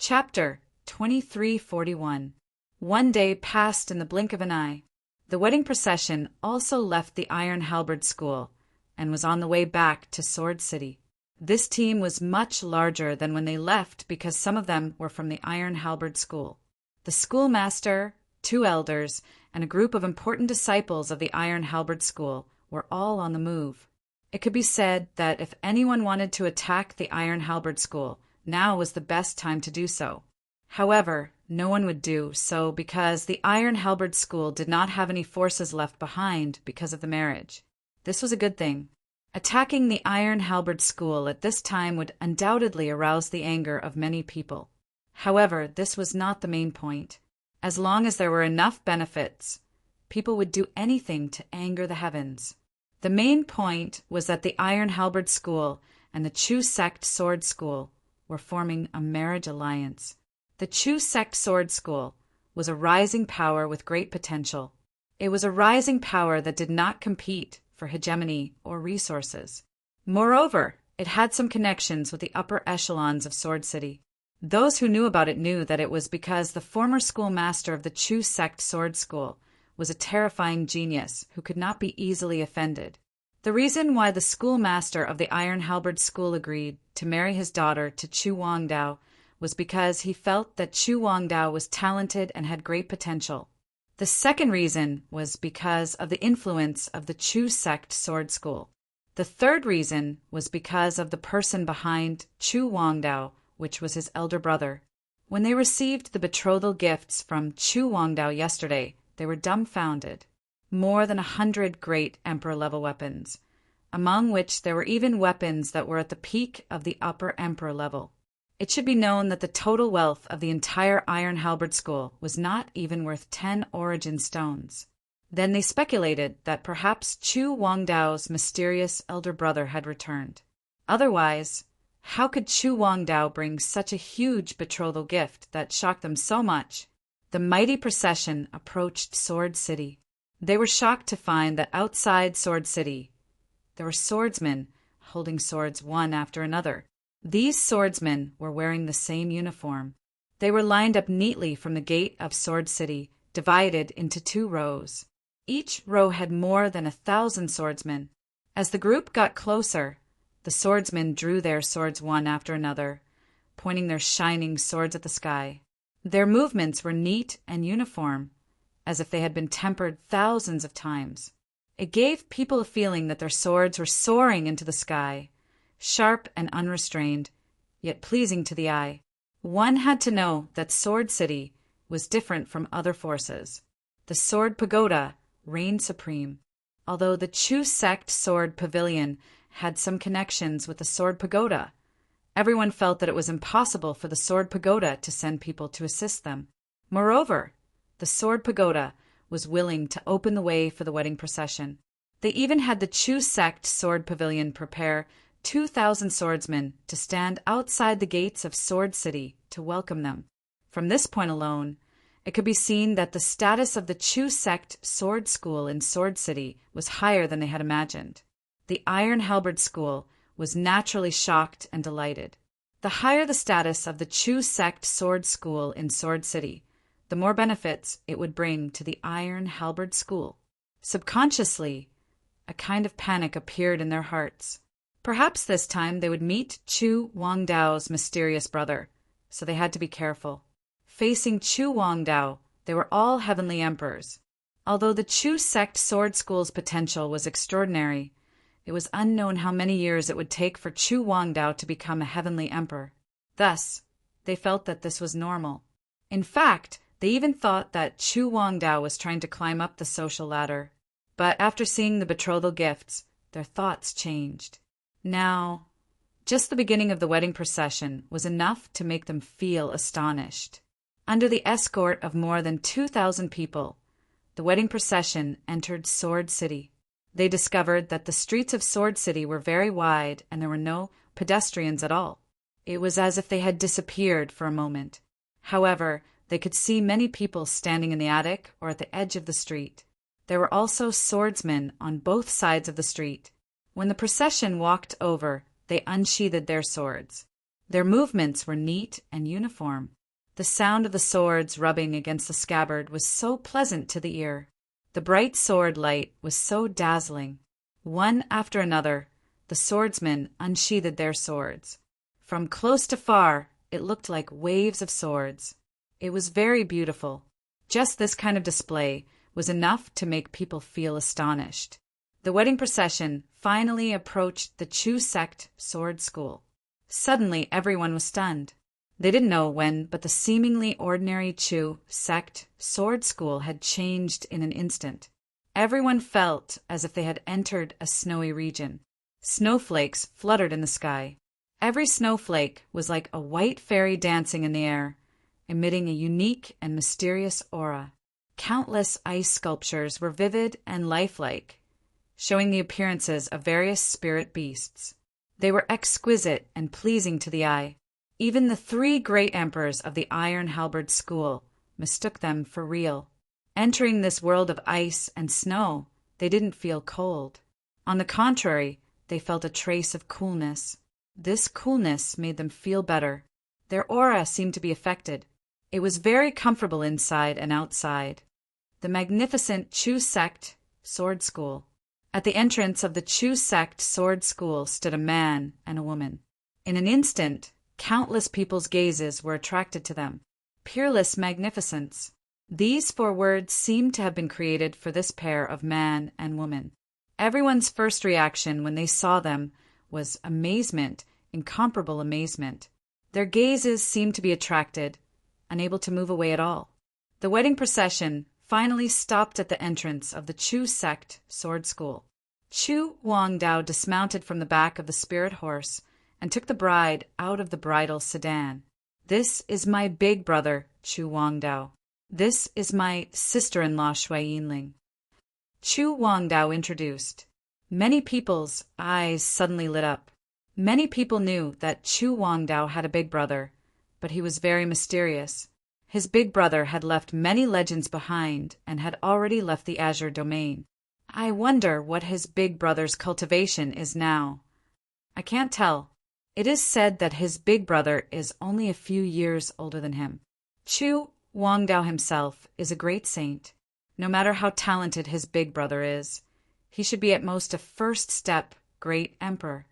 Chapter 2341. One day passed in the blink of an eye. The wedding procession also left the Iron Halberd School and was on the way back to Sword City. This team was much larger than when they left because some of them were from the Iron Halberd School. The schoolmaster, 2 elders, and a group of important disciples of the Iron Halberd School were all on the move. It could be said that if anyone wanted to attack the Iron Halberd School, now was the best time to do so. However, no one would do so because the Iron Halberd School did not have any forces left behind because of the marriage. This was a good thing. Attacking the Iron Halberd School at this time would undoubtedly arouse the anger of many people. However, this was not the main point. As long as there were enough benefits, people would do anything to anger the heavens. The main point was that the Iron Halberd School and the Chu Sect Sword School were forming a marriage alliance. The Chu Sect Sword School was a rising power with great potential. It was a rising power that did not compete for hegemony or resources. Moreover, it had some connections with the upper echelons of Sword City. Those who knew about it knew that it was because the former schoolmaster of the Chu Sect Sword School was a terrifying genius who could not be easily offended. The reason why the schoolmaster of the Iron Halberd School agreed to marry his daughter to Chu Wangdao was because he felt that Chu Wangdao was talented and had great potential. The second reason was because of the influence of the Chu Sect Sword School. The third reason was because of the person behind Chu Wangdao, which was his elder brother. When they received the betrothal gifts from Chu Wangdao yesterday, they were dumbfounded. More than 100 great emperor-level weapons, among which there were even weapons that were at the peak of the upper emperor level. It should be known that the total wealth of the entire Iron Halberd School was not even worth 10 origin stones. Then they speculated that perhaps Chu Wangdao's mysterious elder brother had returned. Otherwise, how could Chu Wangdao bring such a huge betrothal gift that shocked them so much? The mighty procession approached Sword City. They were shocked to find that outside Sword City, there were swordsmen holding swords one after another. These swordsmen were wearing the same uniform. They were lined up neatly from the gate of Sword City, divided into 2 rows. Each row had more than 1,000 swordsmen. As the group got closer, the swordsmen drew their swords one after another, pointing their shining swords at the sky. Their movements were neat and uniform, as if they had been tempered thousands of times. It gave people a feeling that their swords were soaring into the sky, sharp and unrestrained, yet pleasing to the eye. One had to know that Sword City was different from other forces. The Sword Pagoda reigned supreme. Although the Chu Sect Sword Pavilion had some connections with the Sword Pagoda, everyone felt that it was impossible for the Sword Pagoda to send people to assist them. Moreover, the Sword Pagoda was willing to open the way for the wedding procession. They even had the Chu Sect Sword Pavilion prepare 2,000 swordsmen to stand outside the gates of Sword City to welcome them. From this point alone, it could be seen that the status of the Chu Sect Sword School in Sword City was higher than they had imagined. The Iron Halberd School was naturally shocked and delighted. The higher the status of the Chu Sect Sword School in Sword City, the more benefits it would bring to the Iron Halberd School. Subconsciously, a kind of panic appeared in their hearts. Perhaps this time they would meet Chu Wangdao's mysterious brother, so they had to be careful. Facing Chu Wangdao, they were all heavenly emperors. Although the Chu Sect Sword School's potential was extraordinary, it was unknown how many years it would take for Chu Wangdao to become a heavenly emperor. Thus, they felt that this was normal. In fact, they even thought that Chu Wangdao was trying to climb up the social ladder. But after seeing the betrothal gifts, their thoughts changed. Now, just the beginning of the wedding procession was enough to make them feel astonished. Under the escort of more than 2,000 people, the wedding procession entered Sword City. They discovered that the streets of Sword City were very wide and there were no pedestrians at all. It was as if they had disappeared for a moment. However, they could see many people standing in the attic or at the edge of the street. There were also swordsmen on both sides of the street. When the procession walked over, they unsheathed their swords. Their movements were neat and uniform. The sound of the swords rubbing against the scabbard was so pleasant to the ear. The bright sword light was so dazzling. One after another, the swordsmen unsheathed their swords. From close to far, it looked like waves of swords. It was very beautiful. Just this kind of display was enough to make people feel astonished. The wedding procession finally approached the Chu sect sword school. Suddenly, everyone was stunned. They didn't know when, but the seemingly ordinary Chu sect sword school had changed in an instant. Everyone felt as if they had entered a snowy region. Snowflakes fluttered in the sky. Every snowflake was like a white fairy dancing in the air, emitting a unique and mysterious aura. Countless ice sculptures were vivid and lifelike, showing the appearances of various spirit beasts. They were exquisite and pleasing to the eye. Even the 3 great emperors of the Iron Halberd School mistook them for real. Entering this world of ice and snow, they didn't feel cold. On the contrary, they felt a trace of coolness. This coolness made them feel better. Their aura seemed to be affected. It was very comfortable inside and outside. The magnificent Chu sect sword school. At the entrance of the Chu sect sword school stood a man and a woman. In an instant, countless people's gazes were attracted to them. Peerless magnificence. These 4 words seemed to have been created for this pair of man and woman. Everyone's first reaction when they saw them was amazement, incomparable amazement. Their gazes seemed to be attracted, unable to move away at all. The wedding procession finally stopped at the entrance of the Chu sect sword school. Chu Wangdao dismounted from the back of the spirit horse and took the bride out of the bridal sedan. "This is my big brother, Chu Wangdao. This is my sister-in-law, Shui Yinling." Chu Wangdao introduced. Many people's eyes suddenly lit up. Many people knew that Chu Wangdao had a big brother, but he was very mysterious. His big brother had left many legends behind and had already left the Azure domain. I wonder what his big brother's cultivation is now. I can't tell. It is said that his big brother is only a few years older than him. Chu Wangdao himself is a great saint. No matter how talented his big brother is, he should be at most a first-step great emperor.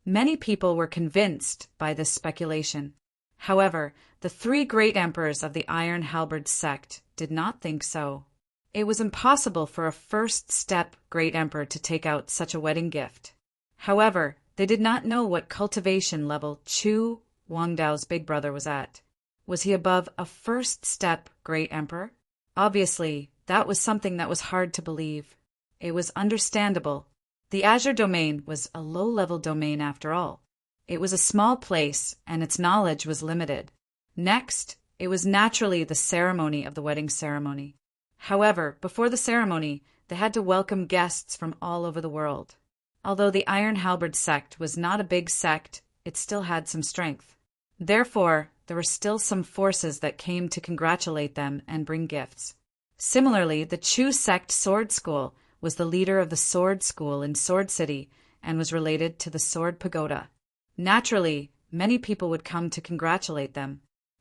Many people were convinced by this speculation. However, the 3 great emperors of the Iron Halberd sect did not think so. It was impossible for a first-step great emperor to take out such a wedding gift. However, they did not know what cultivation level Chu Wangdao's big brother was at. Was he above a first-step great emperor? Obviously, that was something that was hard to believe. It was understandable. The Azure domain was a low-level domain after all. It was a small place, and its knowledge was limited. Next, it was naturally the ceremony of the wedding ceremony. However, before the ceremony, they had to welcome guests from all over the world. Although the Iron Halberd sect was not a big sect, it still had some strength. Therefore, there were still some forces that came to congratulate them and bring gifts. Similarly, the Chu sect sword school was the leader of the sword school in Sword City and was related to the Sword Pagoda. Naturally, many people would come to congratulate them.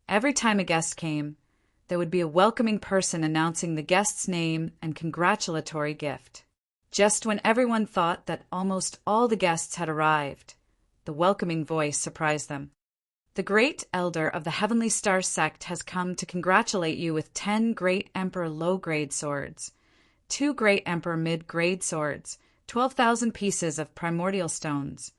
Every time a guest came, there would be a welcoming person announcing the guest's name and congratulatory gift. Just when everyone thought that almost all the guests had arrived, the welcoming voice surprised them. "The great elder of the Heavenly Star sect has come to congratulate you with 10 great emperor low-grade swords, 2 great emperor mid-grade swords, 12,000 pieces of primordial stones,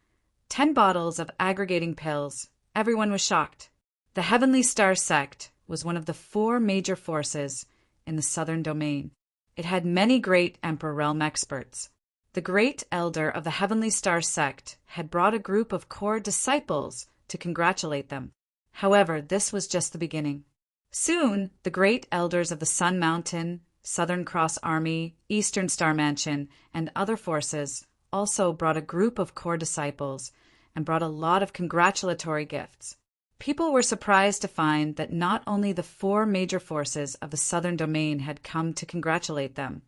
10 bottles of aggregating pills." Everyone was shocked. The Heavenly Star sect was one of the 4 major forces in the Southern Domain. It had many great Emperor Realm experts. The great elder of the Heavenly Star sect had brought a group of core disciples to congratulate them. However, this was just the beginning. Soon, the great elders of the Sun Mountain, Southern Cross Army, Eastern Star Mansion, and other forces also brought a group of core disciples and brought a lot of congratulatory gifts. People were surprised to find that not only the 4 major forces of the Southern Domain had come to congratulate them,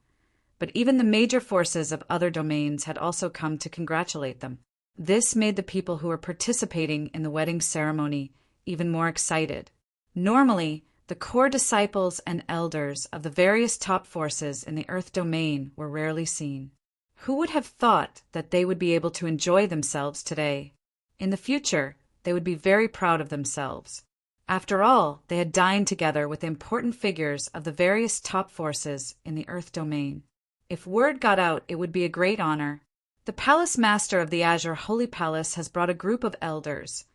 but even the major forces of other domains had also come to congratulate them. This made the people who were participating in the wedding ceremony even more excited. Normally, the core disciples and elders of the various top forces in the Earth domain were rarely seen. Who would have thought that they would be able to enjoy themselves today? In the future, they would be very proud of themselves. After all, they had dined together with important figures of the various top forces in the Earth domain. If word got out, it would be a great honor. The Palace Master of the Azure Holy Palace has brought a group of elders,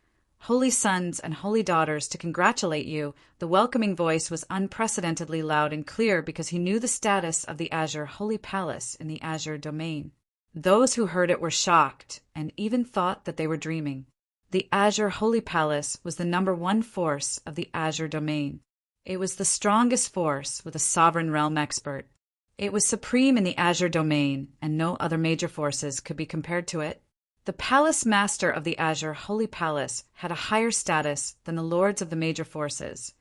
holy sons and holy daughters, to congratulate you. The welcoming voice was unprecedentedly loud and clear because he knew the status of the Azure Holy Palace in the Azure domain. Those who heard it were shocked and even thought that they were dreaming. The Azure Holy Palace was the #1 force of the Azure domain. It was the strongest force with a sovereign realm expert. It was supreme in the Azure domain, and no other major forces could be compared to it. The Palace Master of the Azure Holy Palace had a higher status than the lords of the major forces,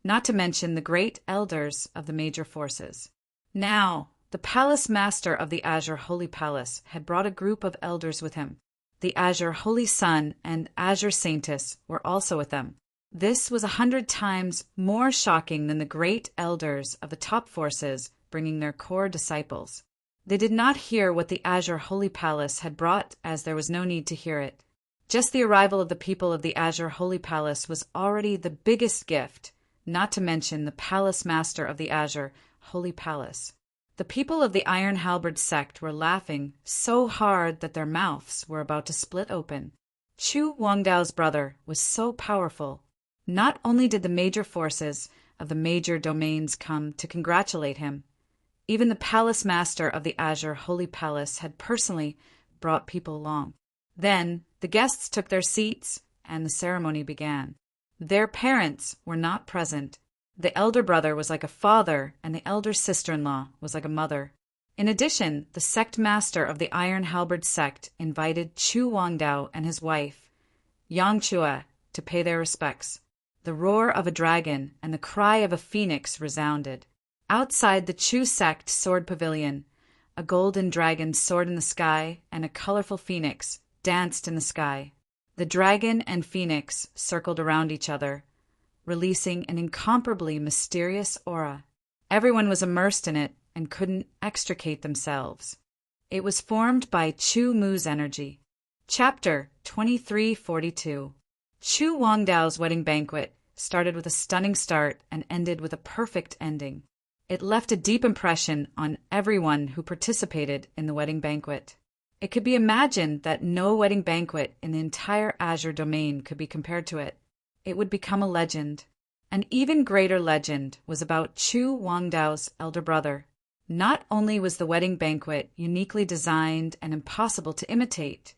not to mention the great elders of the major forces. Now, the Palace Master of the Azure Holy Palace had brought a group of elders with him. The Azure Holy Sun and Azure Saintess were also with them. This was 100 times more shocking than the great elders of the top forces bringing their core disciples. They did not hear what the Azure Holy Palace had brought, as there was no need to hear it. Just the arrival of the people of the Azure Holy Palace was already the biggest gift, not to mention the Palace Master of the Azure Holy Palace. The people of the Iron Halberd sect were laughing so hard that their mouths were about to split open. Chu Wangdao's brother was so powerful. Not only did the major forces of the major domains come to congratulate him, even the Palace Master of the Azure Holy Palace had personally brought people along. Then the guests took their seats and the ceremony began. Their parents were not present. The elder brother was like a father, and the elder sister-in-law was like a mother. In addition, the sect master of the Iron Halberd sect invited Chu Wangdao and his wife, Yang Chua, to pay their respects. The roar of a dragon and the cry of a phoenix resounded. Outside the Chu sect sword pavilion, a golden dragon soared in the sky, and a colorful phoenix danced in the sky. The dragon and phoenix circled around each other, releasing an incomparably mysterious aura. Everyone was immersed in it and couldn't extricate themselves. It was formed by Chu Mu's energy. Chapter 2342. Chu Wangdao's wedding banquet started with a stunning start and ended with a perfect ending. It left a deep impression on everyone who participated in the wedding banquet. It could be imagined that no wedding banquet in the entire Azure domain could be compared to it. It would become a legend. An even greater legend was about Chu Wangdao's elder brother. Not only was the wedding banquet uniquely designed and impossible to imitate,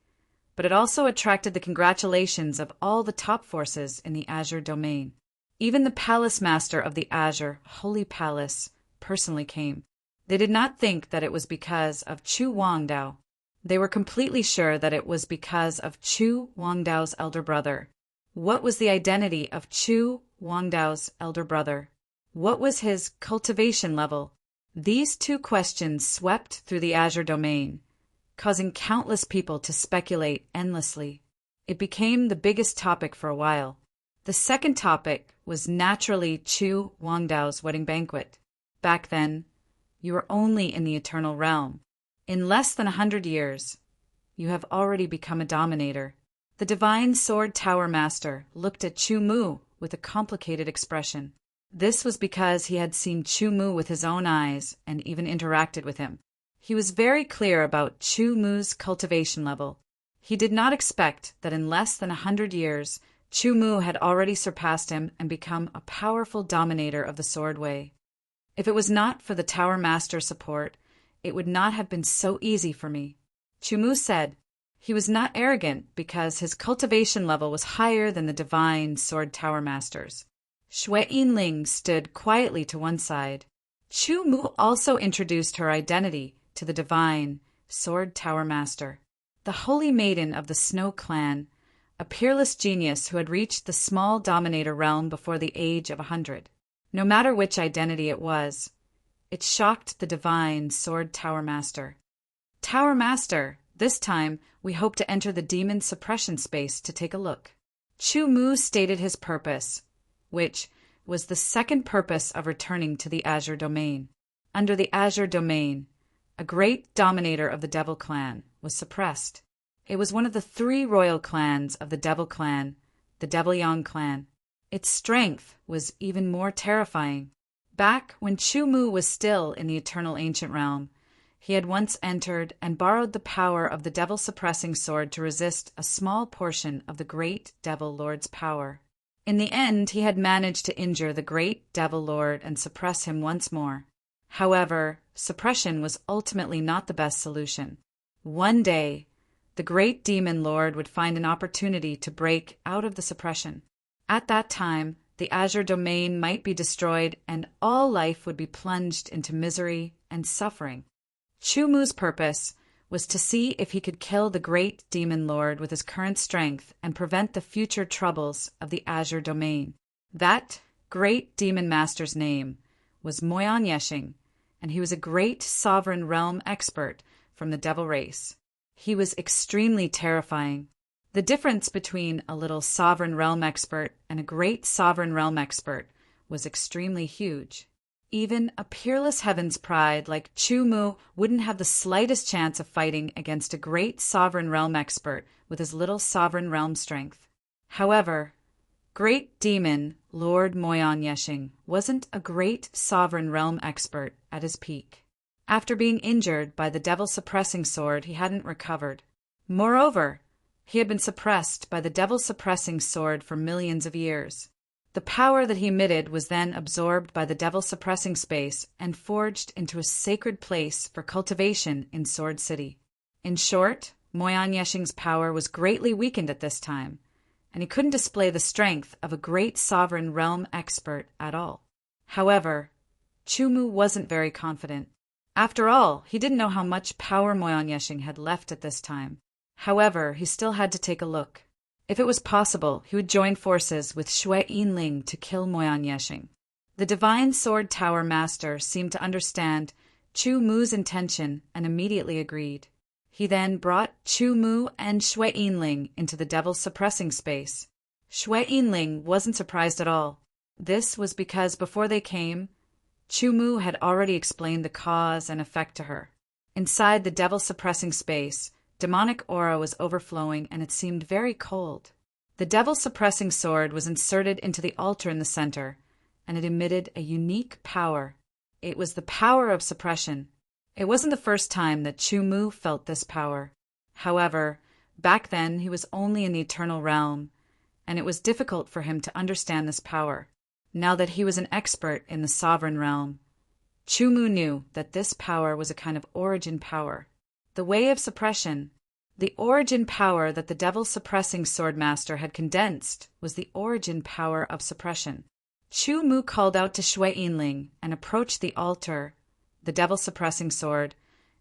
but it also attracted the congratulations of all the top forces in the Azure domain. Even the Palace Master of the Azure Holy Palace personally came. They did not think that it was because of Chu Wangdao. They were completely sure that it was because of Chu Wangdao's elder brother. What was the identity of Chu Wangdao's elder brother? What was his cultivation level? These two questions swept through the Azure domain, causing countless people to speculate endlessly. It became the biggest topic for a while. The second topic was naturally Chu Wangdao's wedding banquet. Back then, you were only in the eternal realm. In less than 100 years, you have already become a dominator. The Divine Sword Tower Master looked at Chu Mu with a complicated expression. This was because he had seen Chu Mu with his own eyes and even interacted with him. He was very clear about Chu Mu's cultivation level. He did not expect that in less than 100 years, Chu Mu had already surpassed him and become a powerful dominator of the Sword Way. If it was not for the Tower Master's support, it would not have been so easy for me. Chu Mu said he was not arrogant because his cultivation level was higher than the Divine Sword Tower Master's. Xue Yinling stood quietly to one side. Chu Mu also introduced her identity to the Divine Sword Tower Master, the Holy Maiden of the Snow Clan, a peerless genius who had reached the small dominator realm before the age of 100. No matter which identity it was, it shocked the Divine Sword Tower Master. Tower Master, this time we hope to enter the demon suppression space to take a look. Chu Mu stated his purpose, which was the second purpose of returning to the Azure Domain. Under the Azure Domain, a great dominator of the Devil Clan was suppressed. It was one of the 3 royal clans of the Devil Clan, the Devil Yang Clan. Its strength was even more terrifying. Back when Chu Mu was still in the Eternal Ancient Realm, he had once entered and borrowed the power of the devil-suppressing sword to resist a small portion of the great Devil Lord's power. In the end, he had managed to injure the great Devil Lord and suppress him once more. However, suppression was ultimately not the best solution. One day, the great Demon Lord would find an opportunity to break out of the suppression. At that time, the Azure Domain might be destroyed and all life would be plunged into misery and suffering. Chu Mu's purpose was to see if he could kill the great Demon Lord with his current strength and prevent the future troubles of the Azure Domain. That great Demon Master's name was Moyan Yeshing, and he was a great sovereign realm expert from the Devil race. He was extremely terrifying. The difference between a little sovereign realm expert and a great sovereign realm expert was extremely huge. Even a peerless Heaven's Pride like Chu Mu wouldn't have the slightest chance of fighting against a great sovereign realm expert with his little sovereign realm strength. However, Great Demon Lord Moyan Yeshing wasn't a great sovereign realm expert at his peak. After being injured by the devil-suppressing sword, he hadn't recovered. Moreover, he had been suppressed by the devil-suppressing sword for millions of years. The power that he emitted was then absorbed by the devil-suppressing space and forged into a sacred place for cultivation in Sword City. In short, Moyan Yeshing's power was greatly weakened at this time, and he couldn't display the strength of a great sovereign realm expert at all. However, Chu Mu wasn't very confident. After all, he didn't know how much power Moyan Yeshing had left at this time. However, he still had to take a look. If it was possible, he would join forces with Xue Yinling to kill Moyan Yeshing. The Divine Sword Tower Master seemed to understand Chu Mu's intention and immediately agreed. He then brought Chu Mu and Xue Yinling into the devil-suppressing space. Xue Yinling wasn't surprised at all. This was because before they came, Chu Mu had already explained the cause and effect to her. Inside the devil-suppressing space, demonic aura was overflowing and it seemed very cold. The devil-suppressing sword was inserted into the altar in the center, and it emitted a unique power. It was the power of suppression. It wasn't the first time that Chu Mu felt this power. However, back then he was only in the eternal realm, and it was difficult for him to understand this power. Now that he was an expert in the sovereign realm, Chu Mu knew that this power was a kind of origin power. The way of suppression, the origin power that the devil-suppressing swordmaster had condensed, was the origin power of suppression. Chu Mu called out to Xue Yinling and approached the altar, the devil-suppressing sword,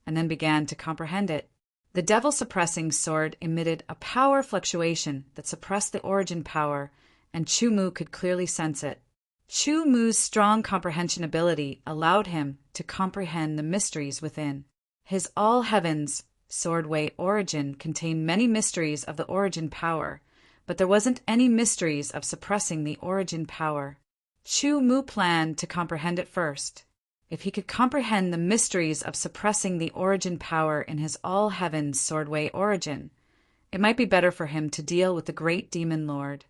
and then began to comprehend it. The devil-suppressing sword emitted a power fluctuation that suppressed the origin power, and Chu Mu could clearly sense it. Chu Mu's strong comprehension ability allowed him to comprehend the mysteries within. His all heavens swordway origin contained many mysteries of the origin power, but there wasn't any mysteries of suppressing the origin power. Chu Mu planned to comprehend it first. If he could comprehend the mysteries of suppressing the origin power in his all heavens swordway origin, it might be better for him to deal with the great demon lord.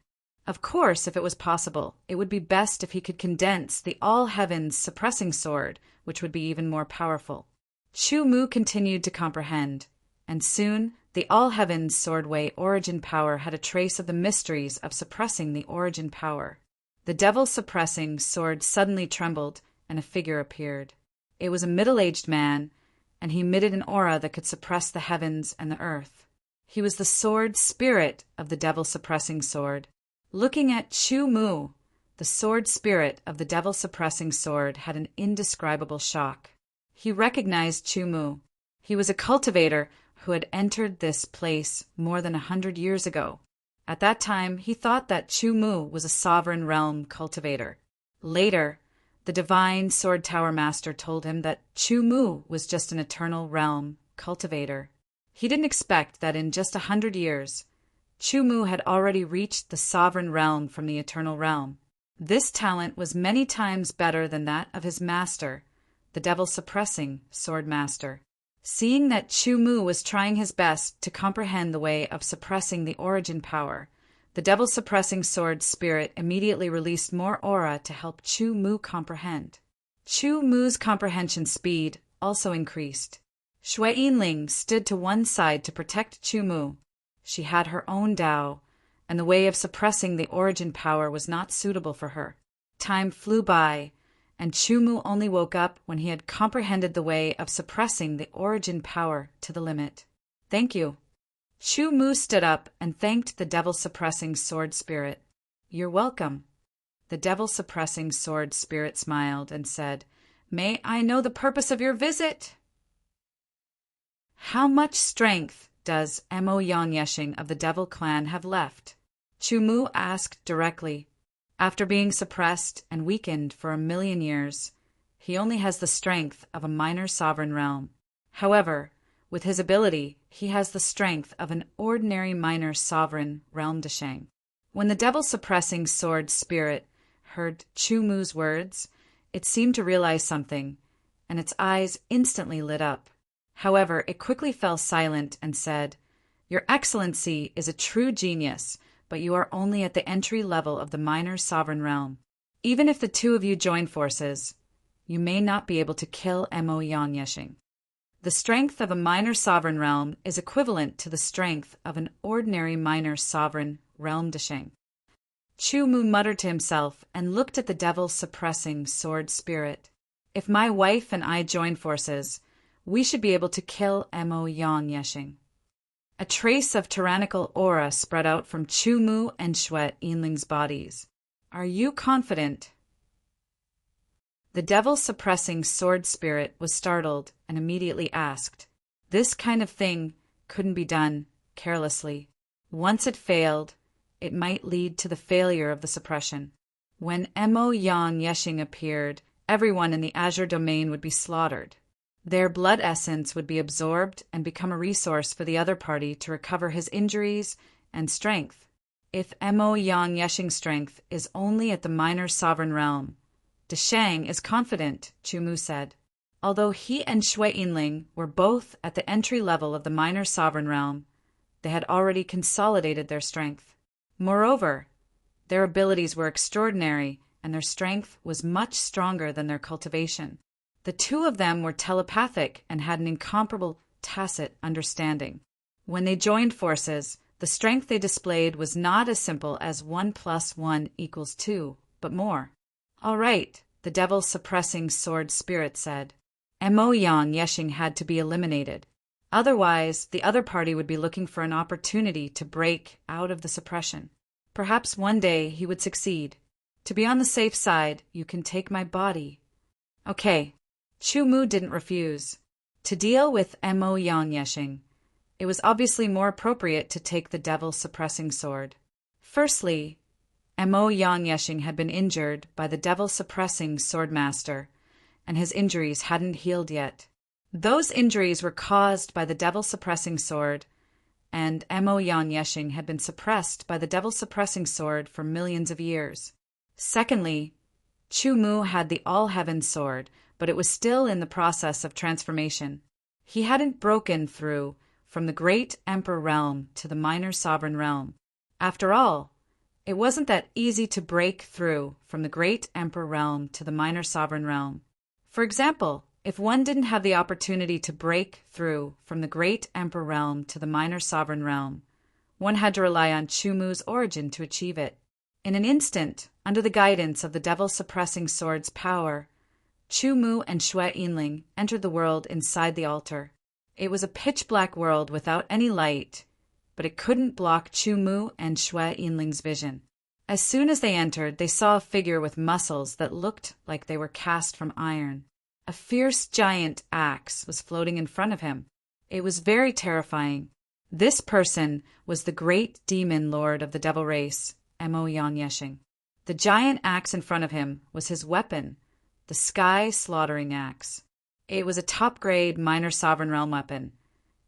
Of course, if it was possible, it would be best if he could condense the all heavens suppressing sword, which would be even more powerful. Chu Mu continued to comprehend, and soon the all heavens swordway origin power had a trace of the mysteries of suppressing the origin power. The devil-suppressing sword suddenly trembled, and a figure appeared. It was a middle-aged man, and he emitted an aura that could suppress the heavens and the earth. He was the sword spirit of the devil-suppressing sword. Looking at Chu Mu, the sword spirit of the devil-suppressing sword had an indescribable shock. He recognized Chu Mu. He was a cultivator who had entered this place more than 100 years ago. At that time, he thought that Chu Mu was a sovereign realm cultivator. Later, the divine sword tower master told him that Chu Mu was just an eternal realm cultivator. He didn't expect that in just 100 years, Chu Mu had already reached the sovereign realm from the eternal realm. This talent was many times better than that of his master, the devil-suppressing sword master. Seeing that Chu Mu was trying his best to comprehend the way of suppressing the origin power, the devil-suppressing sword spirit immediately released more aura to help Chu Mu comprehend. Chu Mu's comprehension speed also increased. Shui Yinling stood to one side to protect Chu Mu. She had her own Tao, and the way of suppressing the origin power was not suitable for her. Time flew by, and Chu Mu only woke up when he had comprehended the way of suppressing the origin power to the limit. "Thank you." Chu Mu stood up and thanked the devil-suppressing sword spirit. "You're welcome." The devil-suppressing sword spirit smiled and said, "May I know the purpose of your visit?" "How much strength does Mo Yan Yeshing of the Devil Clan have left?" Chu Mu asked directly. After being suppressed and weakened for 1,000,000 years, he only has the strength of a minor sovereign realm. However, with his ability, he has the strength of an ordinary minor sovereign realm Deshang. When the devil-suppressing sword spirit heard Chu Mu's words, it seemed to realize something, and its eyes instantly lit up. However, it quickly fell silent and said, "Your Excellency is a true genius, but you are only at the entry level of the minor sovereign realm. Even if the two of you join forces, you may not be able to kill Mo Yan Yeshing. The strength of a minor sovereign realm is equivalent to the strength of an ordinary minor sovereign realm Deshang." Chu Mu muttered to himself and looked at the devil-suppressing sword spirit. "If my wife and I join forces, we should be able to kill Mo Yan Yeshing." A trace of tyrannical aura spread out from Chu Mu and Shui Yinling's bodies. "Are you confident?" The devil-suppressing sword spirit was startled and immediately asked. This kind of thing couldn't be done carelessly. Once it failed, it might lead to the failure of the suppression. When Mo Yan Yeshing appeared, everyone in the Azure domain would be slaughtered. Their blood essence would be absorbed and become a resource for the other party to recover his injuries and strength. If Mo Yan Yeshing's strength is only at the minor sovereign realm, Deshang is confident, Chu Mu said. Although he and Shui Yinling were both at the entry level of the minor sovereign realm, they had already consolidated their strength. Moreover, their abilities were extraordinary and their strength was much stronger than their cultivation. The two of them were telepathic and had an incomparable tacit understanding. When they joined forces, the strength they displayed was not as simple as 1 + 1 = 2, but more. "All right," the devil-suppressing sword spirit said. Mo Yan Yeshing had to be eliminated. Otherwise, the other party would be looking for an opportunity to break out of the suppression. Perhaps one day he would succeed. To be on the safe side, you can take my body. Okay. Chu Mu didn't refuse. To deal with Mo Yan Yeshing, it was obviously more appropriate to take the devil-suppressing sword. Firstly, Mo Yan Yeshing had been injured by the devil-suppressing sword master, and his injuries hadn't healed yet. Those injuries were caused by the devil-suppressing sword, and Mo Yan Yeshing had been suppressed by the devil-suppressing sword for millions of years. Secondly, Chu Mu had the All-Heaven sword, but it was still in the process of transformation. He hadn't broken through from the great emperor realm to the minor sovereign realm. After all, it wasn't that easy to break through from the great emperor realm to the minor sovereign realm. For example, if one didn't have the opportunity to break through from the great emperor realm to the minor sovereign realm, one had to rely on Chu Mu's origin to achieve it. In an instant, under the guidance of the devil-suppressing sword's power, Chu Mu and Shui Yinling entered the world inside the altar. It was a pitch-black world without any light, but it couldn't block Chu Mu and Shui Yinling's vision. As soon as they entered, they saw a figure with muscles that looked like they were cast from iron. A fierce giant axe was floating in front of him. It was very terrifying. This person was the great demon lord of the devil race, Mo Yan Yeshing. The giant axe in front of him was his weapon, the Sky Slaughtering Axe. It was a top-grade minor sovereign realm weapon,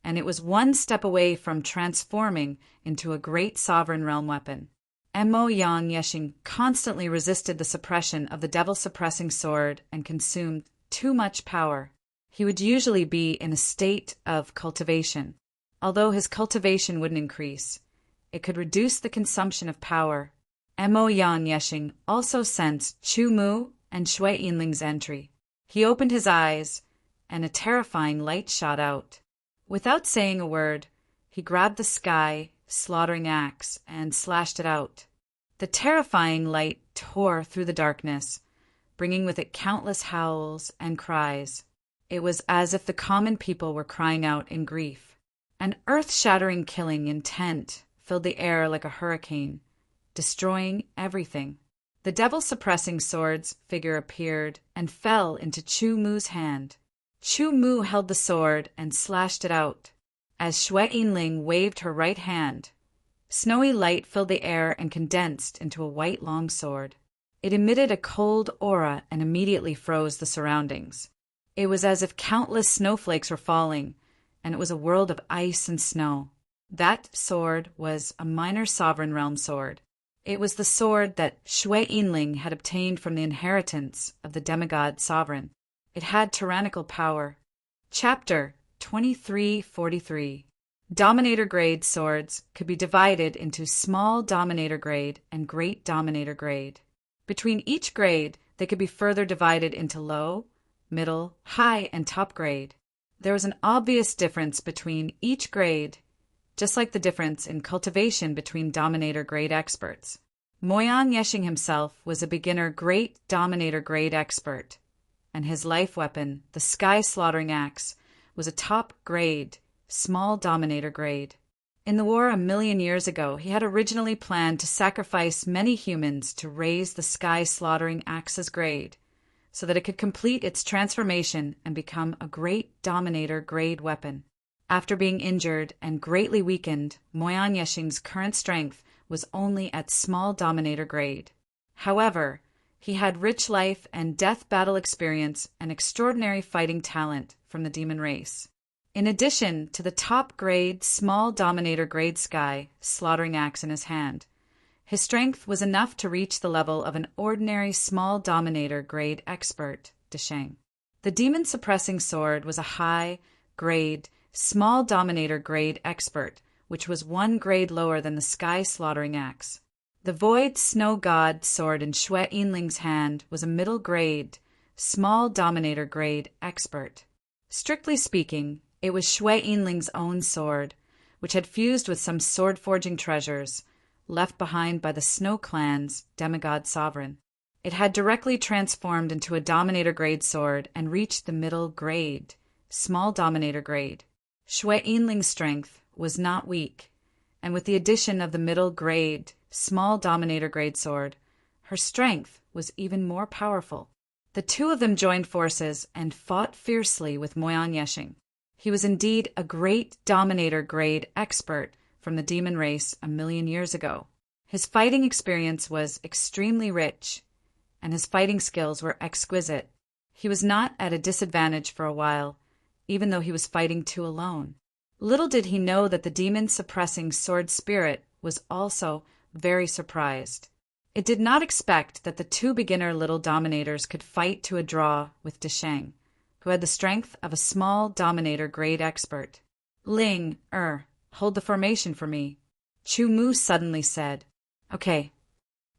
and it was one step away from transforming into a great sovereign realm weapon. Mo Yang Yeshing constantly resisted the suppression of the devil-suppressing sword and consumed too much power. He would usually be in a state of cultivation. Although his cultivation wouldn't increase, it could reduce the consumption of power. Mo Yan Yeshing also sensed Chu Mu and Shui Yinling's entry. He opened his eyes, and a terrifying light shot out. Without saying a word, he grabbed the sky slaughtering axe and slashed it out. The terrifying light tore through the darkness, bringing with it countless howls and cries. It was as if the common people were crying out in grief. An earth-shattering killing intent filled the air like a hurricane, destroying everything. The devil-suppressing sword's figure appeared and fell into Chu Mu's hand. Chu Mu held the sword and slashed it out. As Shui Yinling waved her right hand, snowy light filled the air and condensed into a white longsword. It emitted a cold aura and immediately froze the surroundings. It was as if countless snowflakes were falling, and it was a world of ice and snow. That sword was a minor sovereign realm sword. It was the sword that Shui Yinling had obtained from the inheritance of the demigod sovereign. It had tyrannical power. Chapter 2343. Dominator grade swords could be divided into small dominator grade and great dominator grade. Between each grade, they could be further divided into low, middle, high, and top grade. There was an obvious difference between each grade, just like the difference in cultivation between dominator grade experts. Moyan Yeshing himself was a beginner great dominator grade expert, and his life weapon, the sky slaughtering axe, was a top grade, small dominator grade. In the war 1,000,000 years ago, he had originally planned to sacrifice many humans to raise the sky slaughtering axe's grade, so that it could complete its transformation and become a great dominator grade weapon. After being injured and greatly weakened, Moyan Yeshing's current strength was only at small dominator grade. However, he had rich life and death battle experience and extraordinary fighting talent from the demon race. In addition to the top grade small dominator grade sky slaughtering axe in his hand, his strength was enough to reach the level of an ordinary small dominator grade expert, Desheng. The demon suppressing sword was a high grade small dominator grade expert, which was 1 grade lower than the sky slaughtering axe. The void snow god sword in Shui Yinling's hand was a middle grade small dominator grade expert. Strictly speaking, it was Shui Yinling's own sword, which had fused with some sword-forging treasures left behind by the Snow Clan's demigod sovereign. It had directly transformed into a dominator grade sword and reached the middle grade small dominator grade. Shui Yinling's strength was not weak, and with the addition of the middle grade small dominator grade sword, her strength was even more powerful. The two of them joined forces and fought fiercely with Moyan Yeshing. He was indeed a great dominator grade expert from the demon race 1,000,000 years ago. His fighting experience was extremely rich, and his fighting skills were exquisite. He was not at a disadvantage for a while, even though he was fighting 2 alone. Little did he know that the demon-suppressing sword spirit was also very surprised. It did not expect that the 2 beginner little dominators could fight to a draw with Desheng, who had the strength of a small dominator grade expert. Ling, hold the formation for me, Chu Mu suddenly said. Okay.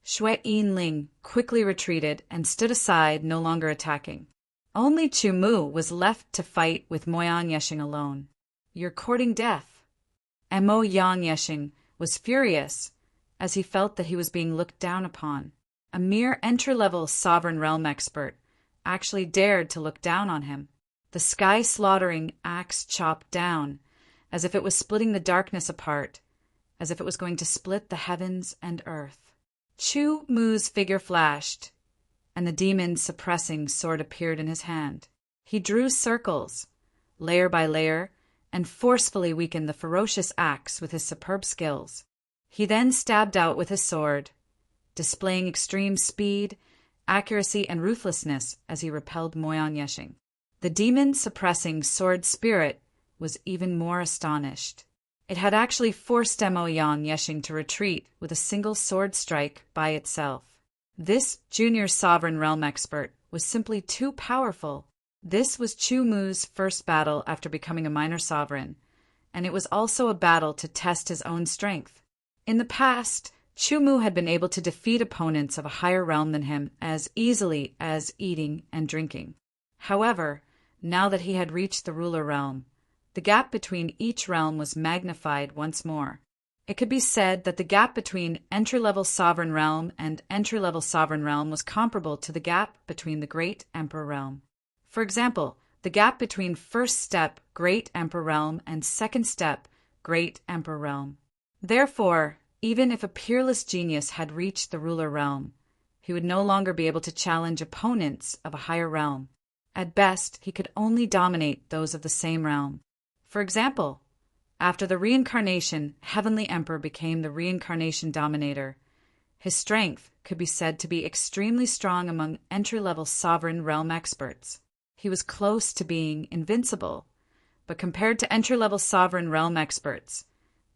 Shui Yinling quickly retreated and stood aside, no longer attacking. Only Chu Mu was left to fight with Moyan Yeshing alone. You're courting death. Mo Yan Yeshing was furious as he felt that he was being looked down upon. A mere entry-level sovereign realm expert actually dared to look down on him. The sky-slaughtering axe chopped down, as if it was splitting the darkness apart, as if it was going to split the heavens and earth. Chu Mu's figure flashed, and the demon-suppressing sword appeared in his hand. He drew circles, layer by layer, and forcefully weakened the ferocious axe with his superb skills. He then stabbed out with his sword, displaying extreme speed, accuracy, and ruthlessness as he repelled Moyan Yeshing. The demon-suppressing sword spirit was even more astonished. It had actually forced Mo Yang Yeshing to retreat with a single sword strike by itself. This junior sovereign realm expert was simply too powerful. This was Chu Mu's first battle after becoming a minor sovereign, and it was also a battle to test his own strength. In the past, Chu Mu had been able to defeat opponents of a higher realm than him as easily as eating and drinking. However, now that he had reached the ruler realm, the gap between each realm was magnified once more. It could be said that the gap between entry-level sovereign realm and entry-level sovereign realm was comparable to the gap between the Great Emperor realm. For example, the gap between first step Great Emperor realm and second step Great Emperor realm. Therefore, even if a peerless genius had reached the ruler realm, he would no longer be able to challenge opponents of a higher realm. At best, he could only dominate those of the same realm. For example, after the reincarnation, Heavenly Emperor became the reincarnation dominator. His strength could be said to be extremely strong among entry-level sovereign realm experts. He was close to being invincible, but compared to entry-level sovereign realm experts,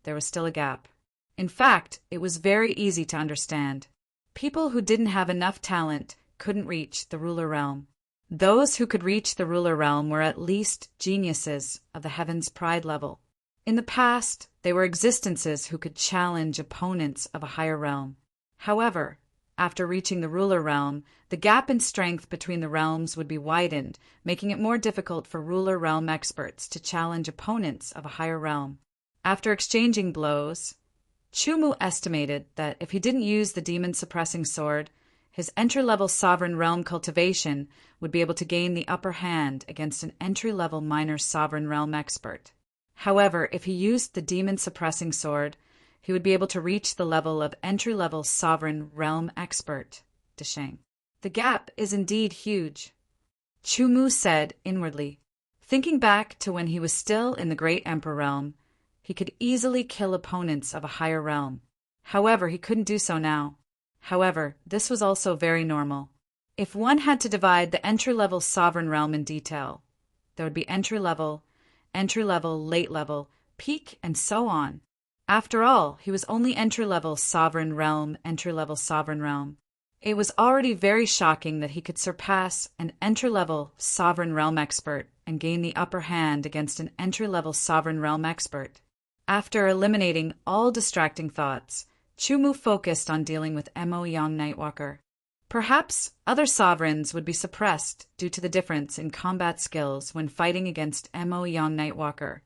there was still a gap. In fact, it was very easy to understand. People who didn't have enough talent couldn't reach the ruler realm. Those who could reach the ruler realm were at least geniuses of the Heaven's Pride level. In the past, they were existences who could challenge opponents of a higher realm. However, after reaching the ruler realm, the gap in strength between the realms would be widened, making it more difficult for ruler realm experts to challenge opponents of a higher realm. After exchanging blows, Chu Mu estimated that if he didn't use the demon-suppressing sword, his entry-level sovereign realm cultivation would be able to gain the upper hand against an entry-level minor sovereign realm expert. However, if he used the demon-suppressing sword, he would be able to reach the level of entry-level sovereign realm expert, Desheng. The gap is indeed huge, Chu Mu said inwardly. Thinking back to when he was still in the Great Emperor realm, he could easily kill opponents of a higher realm. However, he couldn't do so now. However, this was also very normal. If one had to divide the entry-level sovereign realm in detail, there would be entry-level, late level, peak, and so on. After all, he was only entry-level sovereign realm, entry-level sovereign realm. It was already very shocking that he could surpass an entry-level sovereign realm expert and gain the upper hand against an entry-level sovereign realm expert. After eliminating all distracting thoughts, Chu Mu focused on dealing with Mo Yang Nightwalker. Perhaps other sovereigns would be suppressed due to the difference in combat skills when fighting against Mo Yang Nightwalker,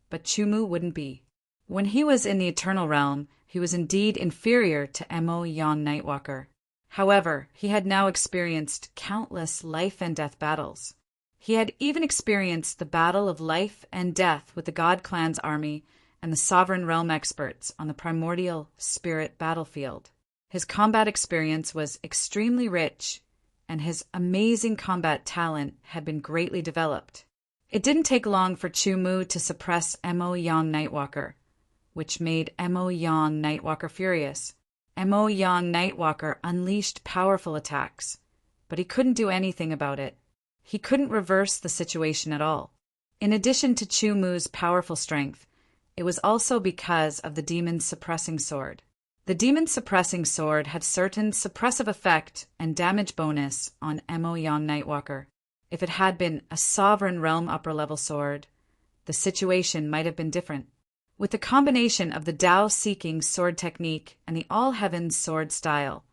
but Chu Mu wouldn't be. When he was in the Eternal Realm, he was indeed inferior to Mo Yang Nightwalker. However, he had now experienced countless life and death battles. He had even experienced the battle of life and death with the God Clan's army and the Sovereign Realm experts on the primordial spirit battlefield. His combat experience was extremely rich, and his amazing combat talent had been greatly developed. It didn't take long for Chu Mu to suppress Mo Yang Nightwalker, which made Mo Yang Nightwalker furious. Mo Yang Nightwalker unleashed powerful attacks, but he couldn't do anything about it. He couldn't reverse the situation at all. In addition to Chu Mu's powerful strength, it was also because of the demon's suppressing sword. The demon's suppressing sword had certain suppressive effect and damage bonus on Mo Yang Nightwalker. If it had been a sovereign realm upper-level sword, the situation might have been different. With the combination of the Tao-seeking sword technique and the all-heavens sword style,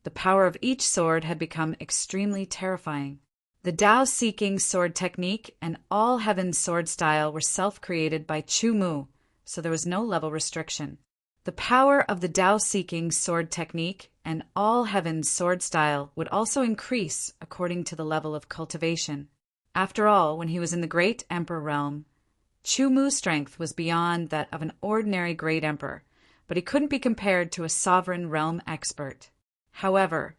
the power of each sword had become extremely terrifying. The Tao-seeking sword technique and all-heavens sword style were self-created by Chu Mu, so there was no level restriction. The power of the Tao-seeking sword technique and all-heavens sword style would also increase according to the level of cultivation. After all, when he was in the Great Emperor realm, Chu Mu's strength was beyond that of an ordinary Great Emperor, but he couldn't be compared to a sovereign realm expert. However,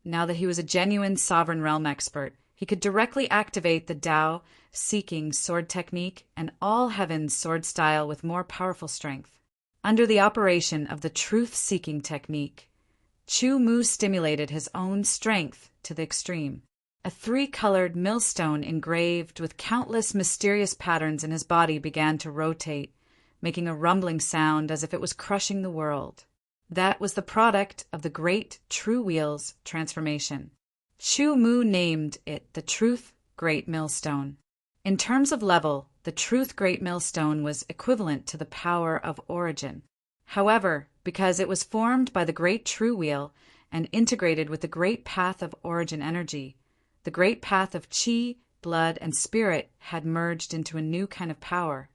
now that he was a genuine sovereign realm expert, he could directly activate the Tao-seeking sword technique and all-heavens sword style with more powerful strength. Under the operation of the truth-seeking technique, Chu Mu stimulated his own strength to the extreme. A three-colored millstone engraved with countless mysterious patterns in his body began to rotate, making a rumbling sound as if it was crushing the world. That was the product of the Great True Wheel's transformation. Chu Mu named it the Truth Great Millstone. In terms of level, the Truth Great Millstone was equivalent to the power of origin. However, because it was formed by the Great True Wheel and integrated with the Great Path of Origin energy, the Great Path of Qi, blood, and spirit had merged into a new kind of power.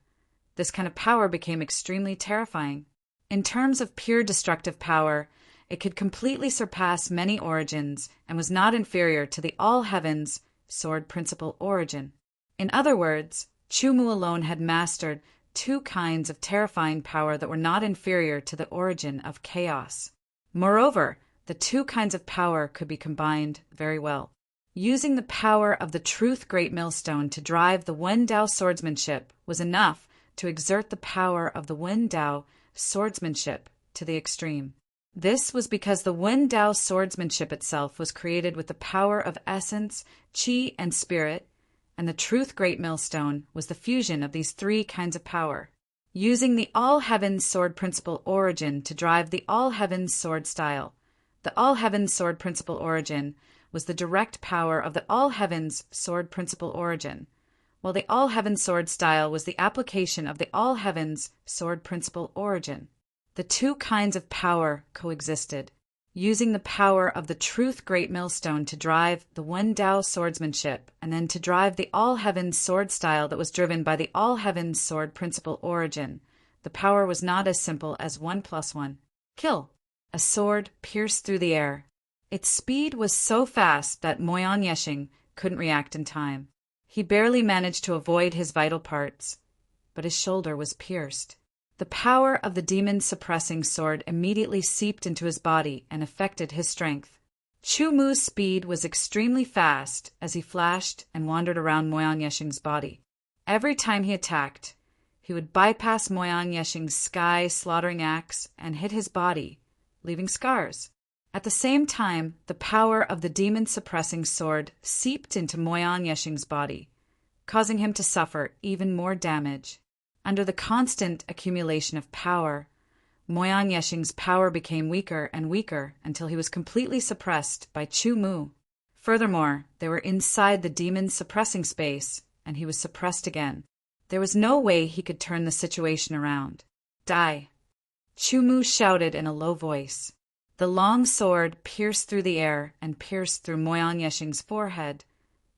This kind of power became extremely terrifying. In terms of pure destructive power, it could completely surpass many origins and was not inferior to the All Heavens Sword Principle Origin. In other words, Chu Mu alone had mastered two kinds of terrifying power that were not inferior to the origin of chaos. Moreover, the two kinds of power could be combined very well. Using the power of the Truth Great Millstone to drive the Wen Dao swordsmanship was enough to exert the power of the Wen Dao swordsmanship to the extreme. This was because the Wen Dao swordsmanship itself was created with the power of essence, qi, and spirit, and the Truth Great Millstone was the fusion of these three kinds of power. Using the All Heavens Sword Principle Origin to drive the All Heavens Sword Style, the All Heavens Sword Principle Origin was the direct power of the All Heavens Sword Principle Origin, while the All Heavens Sword Style was the application of the All Heavens Sword Principle Origin. The two kinds of power coexisted, using the power of the Truth Great Millstone to drive the Wen Dao swordsmanship, and then to drive the All Heavens Sword Style that was driven by the All Heavens Sword Principle Origin. The power was not as simple as 1 + 1. Kill. A sword pierced through the air. Its speed was so fast that Moyan Yeshing couldn't react in time. He barely managed to avoid his vital parts, but his shoulder was pierced. The power of the demon-suppressing sword immediately seeped into his body and affected his strength. Chu Mu's speed was extremely fast as he flashed and wandered around Moyan Yeshing's body. Every time he attacked, he would bypass Moyan Yeshing's sky-slaughtering axe and hit his body, leaving scars. At the same time, the power of the demon-suppressing sword seeped into Moyan Yeshing's body, causing him to suffer even more damage. Under the constant accumulation of power, Moyan Yeshing's power became weaker and weaker until he was completely suppressed by Chu Mu. Furthermore, they were inside the demon-suppressing space, and he was suppressed again. There was no way he could turn the situation around. Die! Chu Mu shouted in a low voice. The long sword pierced through the air and pierced through Moyan Yeshing's forehead,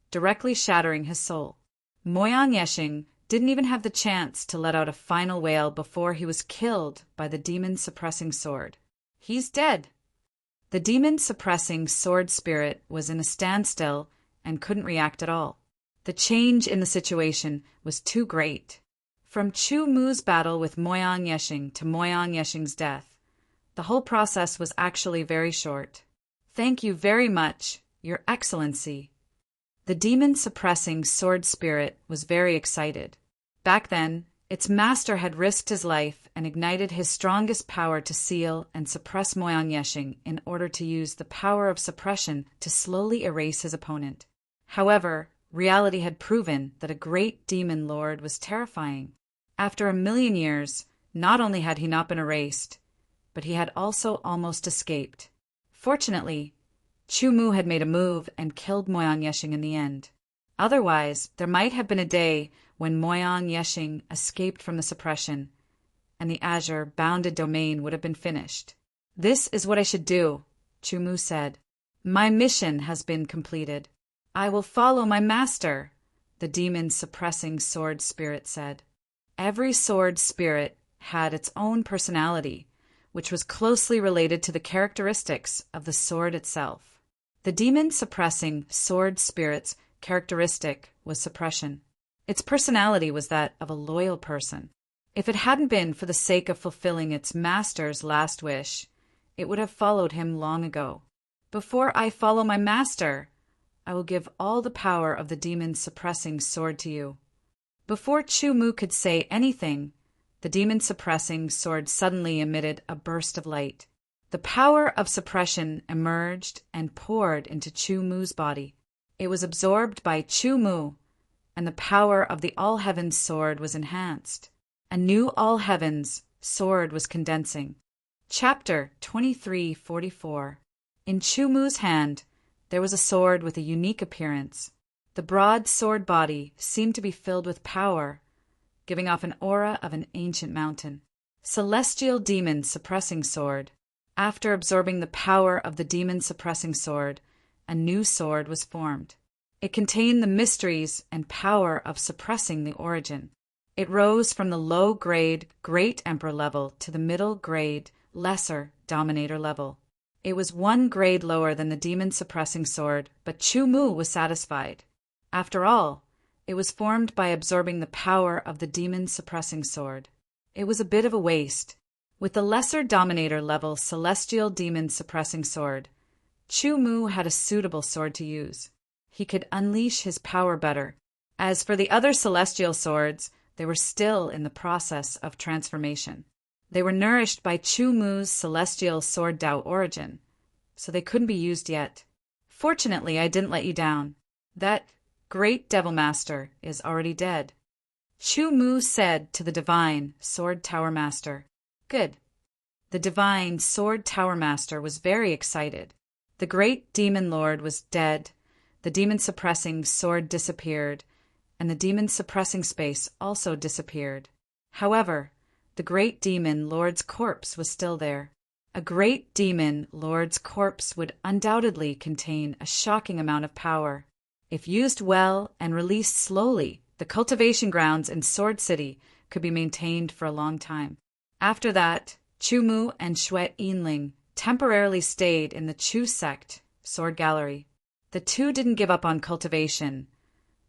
directly shattering his soul. Moyan Yeshing didn't even have the chance to let out a final wail before he was killed by the demon-suppressing sword. He's dead. The demon-suppressing sword spirit was in a standstill and couldn't react at all. The change in the situation was too great. From Chu Mu's battle with Moyan Yeshing to Moyan Yeshing's death, the whole process was actually very short. Thank you very much, Your Excellency. The demon-suppressing sword spirit was very excited. Back then, its master had risked his life and ignited his strongest power to seal and suppress Moyan Yeshing in order to use the power of suppression to slowly erase his opponent. However, reality had proven that a great demon lord was terrifying. After 1,000,000 years, not only had he not been erased, but he had also almost escaped. Fortunately, Chu Mu had made a move and killed Moyan Yeshing in the end. Otherwise, there might have been a day when Moyan Yeshing escaped from the suppression, and the azure bounded domain would have been finished. This is what I should do, Chu Mu said. My mission has been completed. I will follow my master, the demon-suppressing sword spirit said. Every sword spirit had its own personality, which was closely related to the characteristics of the sword itself. The demon-suppressing sword spirit's characteristic was suppression. Its personality was that of a loyal person. If it hadn't been for the sake of fulfilling its master's last wish, it would have followed him long ago. Before I follow my master, I will give all the power of the demon-suppressing sword to you. Before Chu Mu could say anything, the demon-suppressing sword suddenly emitted a burst of light. The power of suppression emerged and poured into Chu Mu's body. It was absorbed by Chu Mu, and the power of the All-Heavens sword was enhanced. A new all heavens sword was condensing. Chapter 2344. In Chu Mu's hand, there was a sword with a unique appearance. The broad sword body seemed to be filled with power, giving off an aura of an ancient mountain. Celestial Demon Suppressing Sword. After absorbing the power of the Demon Suppressing Sword, a new sword was formed. It contained the mysteries and power of suppressing the origin. It rose from the low-grade Great Emperor level to the middle-grade Lesser Dominator level. It was one grade lower than the Demon Suppressing Sword, but Chu Mu was satisfied. After all, it was formed by absorbing the power of the Demon Suppressing Sword. It was a bit of a waste. With the Lesser Dominator level Celestial Demon Suppressing Sword, Chu Mu had a suitable sword to use. He could unleash his power better. As for the other celestial swords, they were still in the process of transformation. They were nourished by Chu Mu's celestial sword Dao origin, so they couldn't be used yet. Fortunately, I didn't let you down. That great Devil Master is already dead. Chu Mu said to the Divine Sword Tower Master. Good. The Divine Sword Tower Master was very excited. The great Demon Lord was dead, the demon-suppressing sword disappeared, and the demon-suppressing space also disappeared. However, the great Demon Lord's corpse was still there. A great Demon Lord's corpse would undoubtedly contain a shocking amount of power. If used well and released slowly, the cultivation grounds in Sword City could be maintained for a long time. After that, Chu Mu and Xue Yinling temporarily stayed in the Chu Sect Sword Gallery. The two didn't give up on cultivation,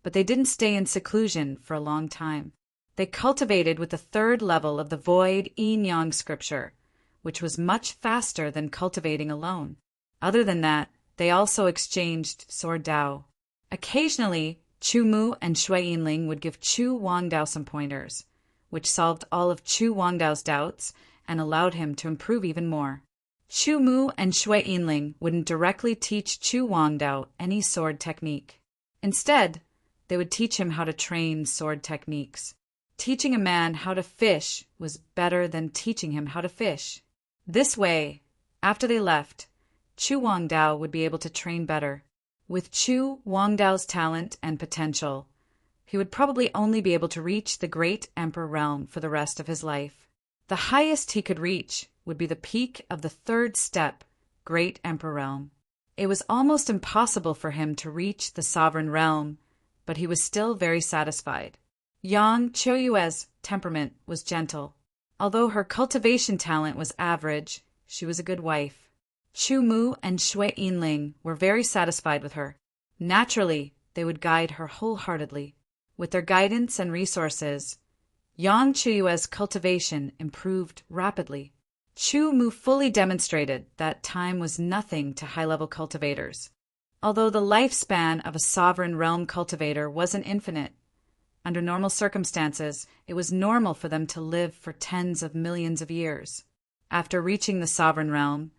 but they didn't stay in seclusion for a long time. They cultivated with the third level of the Void Yin-Yang scripture, which was much faster than cultivating alone. Other than that, they also exchanged Sword Dao. Occasionally, Chu Mu and Xue Yinling would give Chu Wangdao some pointers, which solved all of Chu Wangdao's doubts and allowed him to improve even more. Chu Mu and Xue Yinling wouldn't directly teach Chu Wangdao any sword technique. Instead, they would teach him how to train sword techniques. Teaching a man how to fish was better than teaching him how to fish. This way, after they left, Chu Wangdao would be able to train better. With Chu Wangdao's talent and potential, he would probably only be able to reach the Great Emperor realm for the rest of his life. The highest he could reach would be the peak of the third step, Great Emperor realm. It was almost impossible for him to reach the sovereign realm, but he was still very satisfied. Yang Qiuyue's temperament was gentle. Although her cultivation talent was average, she was a good wife. Chu Mu and Xue Yinling were very satisfied with her. Naturally, they would guide her wholeheartedly. With their guidance and resources, Yang Qiuyue's cultivation improved rapidly. Chu Mu fully demonstrated that time was nothing to high-level cultivators. Although the lifespan of a sovereign realm cultivator wasn't infinite, under normal circumstances, it was normal for them to live for tens of millions of years. After reaching the sovereign realm,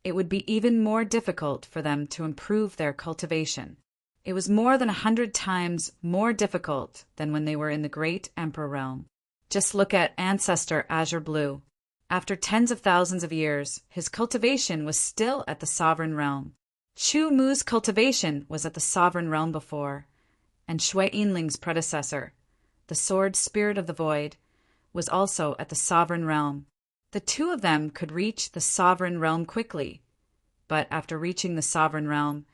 it would be even more difficult for them to improve their cultivation. It was more than 100 times more difficult than when they were in the Great Emperor realm. Just look at Ancestor Azure Blue. After tens of thousands of years, his cultivation was still at the sovereign realm. Chu Mu's cultivation was at the sovereign realm before, and Xue Yinling's predecessor, the Sword Spirit of the Void, was also at the sovereign realm. The two of them could reach the sovereign realm quickly, but after reaching the sovereign realm,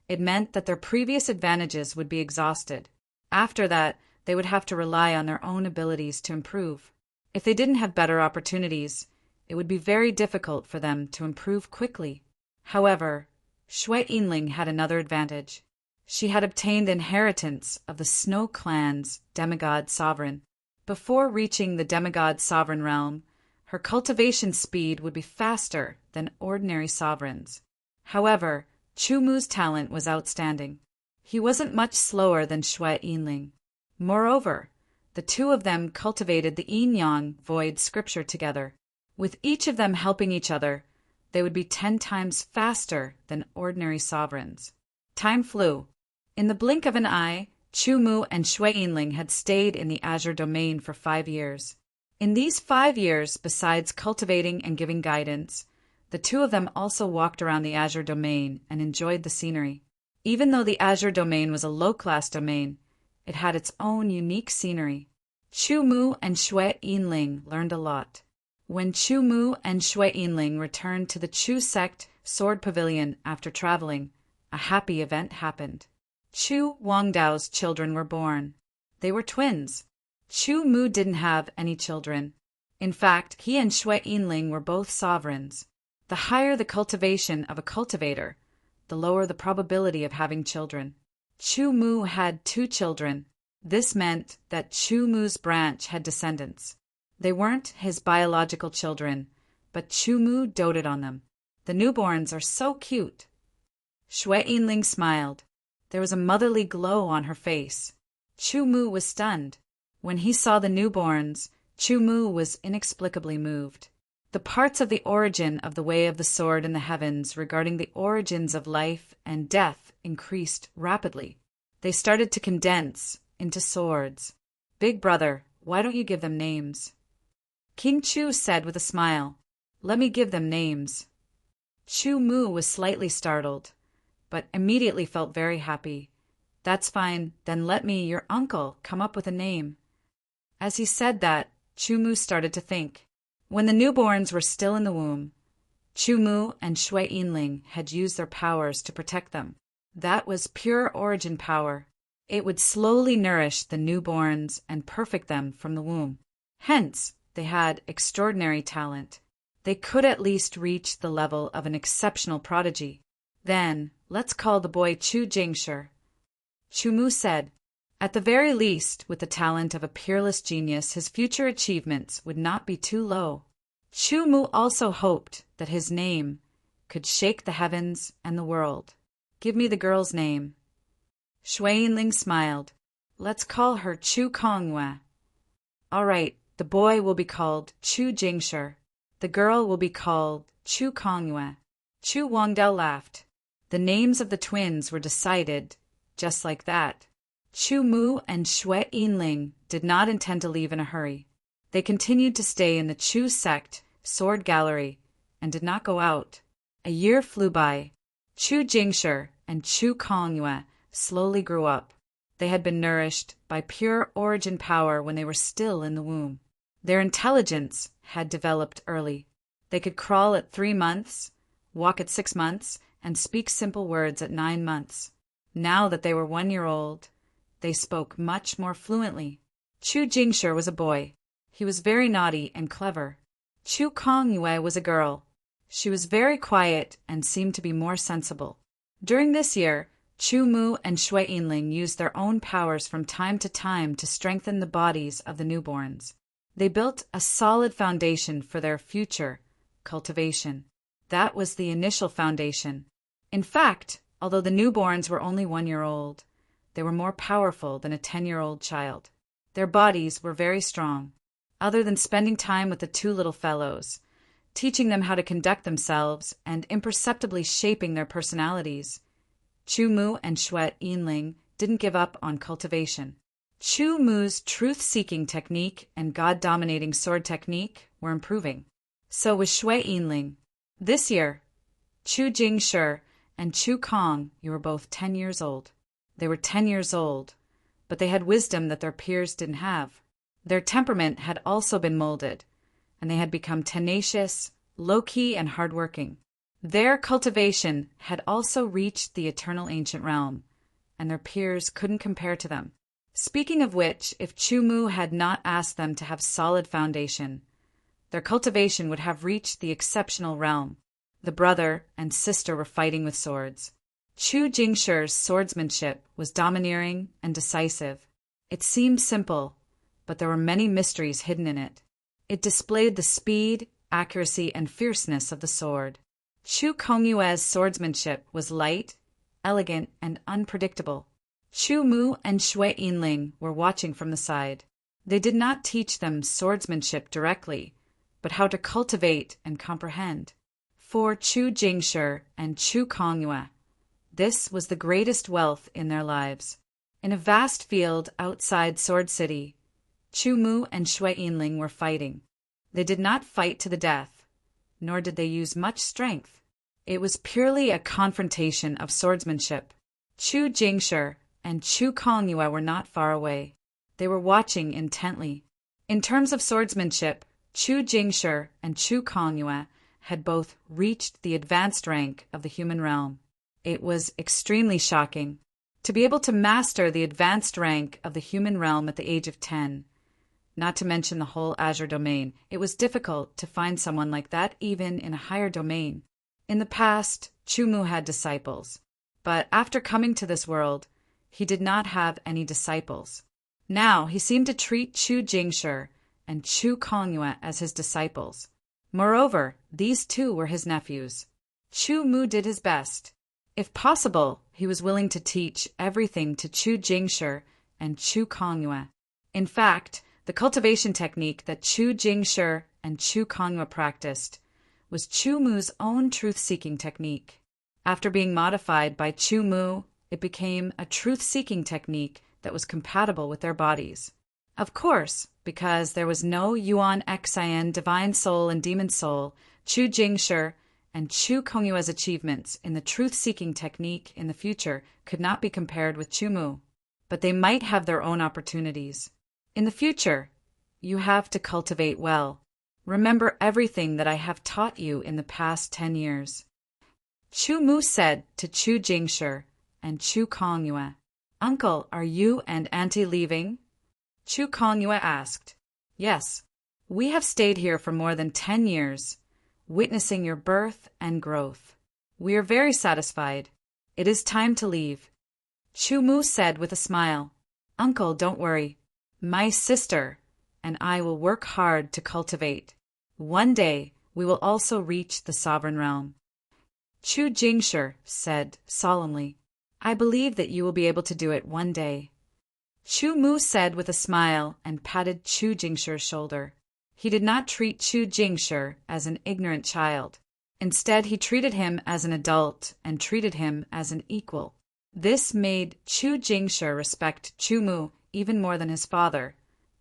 it meant that their previous advantages would be exhausted. After that, they would have to rely on their own abilities to improve. If they didn't have better opportunities, it would be very difficult for them to improve quickly. However, Xue Yinling had another advantage. She had obtained inheritance of the Snow Clan's demigod sovereign. Before reaching the demigod sovereign realm, her cultivation speed would be faster than ordinary sovereigns. However, Chu Mu's talent was outstanding. He wasn't much slower than Xue Yinling. Moreover, the two of them cultivated the Yin-Yang Void scripture together. With each of them helping each other, they would be 10 times faster than ordinary sovereigns. Time flew. In the blink of an eye, Chu Mu and Xue Yinling had stayed in the Azure domain for 5 years. In these 5 years, besides cultivating and giving guidance, the two of them also walked around the Azure domain and enjoyed the scenery. Even though the Azure domain was a low-class domain, it had its own unique scenery. Chu Mu and Xue Yinling learned a lot. When Chu Mu and Xue Yinling returned to the Chu sect sword pavilion after traveling, a happy event happened. Chu Wangdao's children were born. They were twins. Chu Mu didn't have any children. In fact, he and Xue Yinling were both sovereigns. The higher the cultivation of a cultivator, the lower the probability of having children. Chu Mu had 2 children. This meant that Chu Mu's branch had descendants. They weren't his biological children, but Chu Mu doted on them. The newborns are so cute. Xue Yinling smiled. There was a motherly glow on her face. Chu Mu was stunned. When he saw the newborns, Chu Mu was inexplicably moved. The parts of the origin of the way of the sword in the heavens regarding the origins of life and death increased rapidly. They started to condense into swords. Big brother, why don't you give them names? King Chu said with a smile, Let me give them names. Chu Mu was slightly startled, but immediately felt very happy. That's fine, then let me, your uncle, come up with a name. As he said that, Chu Mu started to think. When the newborns were still in the womb, Chu Mu and Xue Yinling had used their powers to protect them. That was pure origin power. It would slowly nourish the newborns and perfect them from the womb. Hence, they had extraordinary talent. They could at least reach the level of an exceptional prodigy. Then, let's call the boy Chu Jingshi. Chu Mu said, At the very least, with the talent of a peerless genius, his future achievements would not be too low. Chu Mu also hoped that his name could shake the heavens and the world. Give me the girl's name. Xue Yinling smiled. Let's call her Chu Kongyue. All right, the boy will be called Chu Jingshi. The girl will be called Chu Kongyue. Chu Wangdao laughed. The names of the twins were decided just like that. Chu Mu and Xue Yinling did not intend to leave in a hurry. They continued to stay in the Chu sect sword gallery and did not go out. A year flew by. Chu Jingshi and Chu Kongyue slowly grew up. They had been nourished by pure origin power when they were still in the womb. Their intelligence had developed early. They could crawl at 3 months, walk at 6 months, and speak simple words at 9 months. Now that they were 1 year old, they spoke much more fluently. Chu Jingshi was a boy. He was very naughty and clever. Chu Kongyue was a girl. She was very quiet and seemed to be more sensible. During this year, Chu Mu and Xue Yinling used their own powers from time to time to strengthen the bodies of the newborns. They built a solid foundation for their future cultivation. That was the initial foundation. In fact, although the newborns were only 1 year old, they were more powerful than a 10-year-old child. Their bodies were very strong. Other than spending time with the 2 little fellows, teaching them how to conduct themselves and imperceptibly shaping their personalities, Chu Mu and Xue Yinling didn't give up on cultivation. Chu Mu's truth-seeking technique and God-dominating sword technique were improving. So was Xue Yinling. This year, Chu Jingshi and Chu Kong, you were both 10 years old. They were 10 years old, but they had wisdom that their peers didn't have. Their temperament had also been molded, and they had become tenacious, low-key, and hardworking. Their cultivation had also reached the eternal ancient realm, and their peers couldn't compare to them. Speaking of which, if Chu Mu had not asked them to have solid foundation, their cultivation would have reached the exceptional realm. The brother and sister were fighting with swords. Chu Jingshi's swordsmanship was domineering and decisive. It seemed simple, but there were many mysteries hidden in it. It displayed the speed, accuracy, and fierceness of the sword. Chu Kongyue's swordsmanship was light, elegant, and unpredictable. Chu Mu and Xue Yinling were watching from the side. They did not teach them swordsmanship directly, but how to cultivate and comprehend. For Chu Jingshi and Chu Kongyue, this was the greatest wealth in their lives. In a vast field outside Sword City, Chu Mu and Shui Yinling were fighting. They did not fight to the death, nor did they use much strength. It was purely a confrontation of swordsmanship. Chu Jingshi and Chu Kongyue were not far away. They were watching intently. In terms of swordsmanship, Chu Jingshi and Chu Kongyue had both reached the advanced rank of the human realm. It was extremely shocking. To be able to master the advanced rank of the human realm at the age of 10, not to mention the whole Azure domain, it was difficult to find someone like that even in a higher domain. In the past, Chu Mu had disciples, but after coming to this world, he did not have any disciples. Now he seemed to treat Chu Jingshi and Chu Kongyue as his disciples. Moreover, these two were his nephews. Chu Mu did his best. If possible, he was willing to teach everything to Chu Jingshi and Chu Kongyue. In fact, the cultivation technique that Chu Jingshi and Chu Kongyue practiced was Chu Mu's own truth-seeking technique. After being modified by Chu Mu, it became a truth-seeking technique that was compatible with their bodies. Of course, because there was no Yuan Xin divine soul and demon soul, Chu Jingshi and Chu Kongyue's achievements in the truth-seeking technique in the future could not be compared with Chu Mu, but they might have their own opportunities. In the future, you have to cultivate well. Remember everything that I have taught you in the past 10 years. Chu Mu said to Chu Jingshi and Chu Kongyue, "Uncle, are you and Auntie leaving?" Chu Kongyue asked. "Yes, we have stayed here for more than 10 years, witnessing your birth and growth. We are very satisfied. It is time to leave." Chu Mu said with a smile, "Uncle, don't worry. My sister and I will work hard to cultivate. One day, we will also reach the sovereign realm." Chu Jingshi said solemnly, "I believe that you will be able to do it one day." Chu Mu said with a smile and patted Chu Jingshi's shoulder. He did not treat Chu Jingshi as an ignorant child. Instead, he treated him as an adult and treated him as an equal. This made Chu Jingshi respect Chu Mu even more than his father,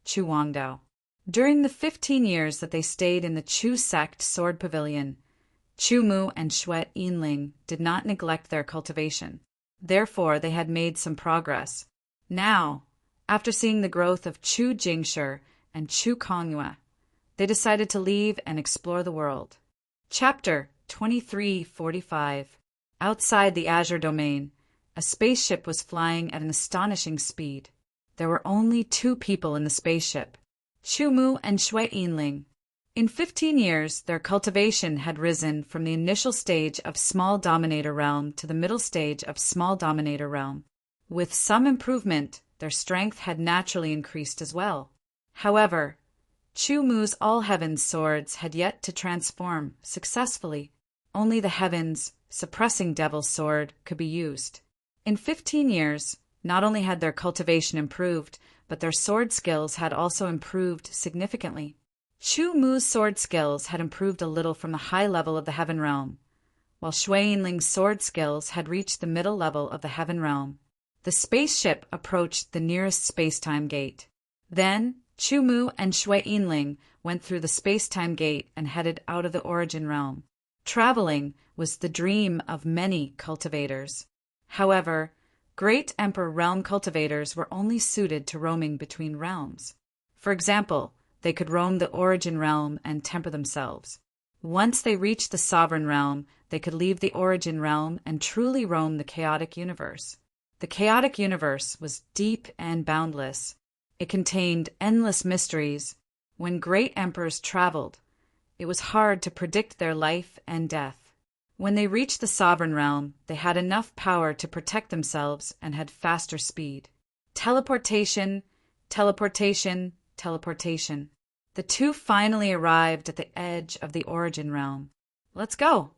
Chu Wangdao. During the 15 years that they stayed in the Chu sect sword pavilion, Chu Mu and Shui Yinling did not neglect their cultivation. Therefore, they had made some progress. Now, after seeing the growth of Chu Jingshi and Chu Kongyue, they decided to leave and explore the world. Chapter 2345. Outside the Azure domain, a spaceship was flying at an astonishing speed. There were only 2 people in the spaceship, Chu Mu and Shui Yinling. In 15 years, their cultivation had risen from the initial stage of small dominator realm to the middle stage of small dominator realm. With some improvement, their strength had naturally increased as well. However, Chu Mu's All Heavens swords had yet to transform successfully. Only the Heavens Suppressing Devil's sword could be used. In 15 years, not only had their cultivation improved, but their sword skills had also improved significantly. Chu Mu's sword skills had improved a little from the high level of the Heaven Realm, while Shui Yinling's sword skills had reached the middle level of the Heaven Realm. The spaceship approached the nearest space-time gate. Then, Chu Mu and Shui Yinling went through the space-time gate and headed out of the Origin Realm. Traveling was the dream of many cultivators. However, Great Emperor Realm cultivators were only suited to roaming between realms. For example, they could roam the Origin Realm and temper themselves. Once they reached the Sovereign Realm, they could leave the Origin Realm and truly roam the chaotic universe. The chaotic universe was deep and boundless. It contained endless mysteries. When great emperors traveled, it was hard to predict their life and death. When they reached the Sovereign Realm, they had enough power to protect themselves and had faster speed. Teleportation, teleportation, teleportation. The 2 finally arrived at the edge of the Origin Realm. "Let's go."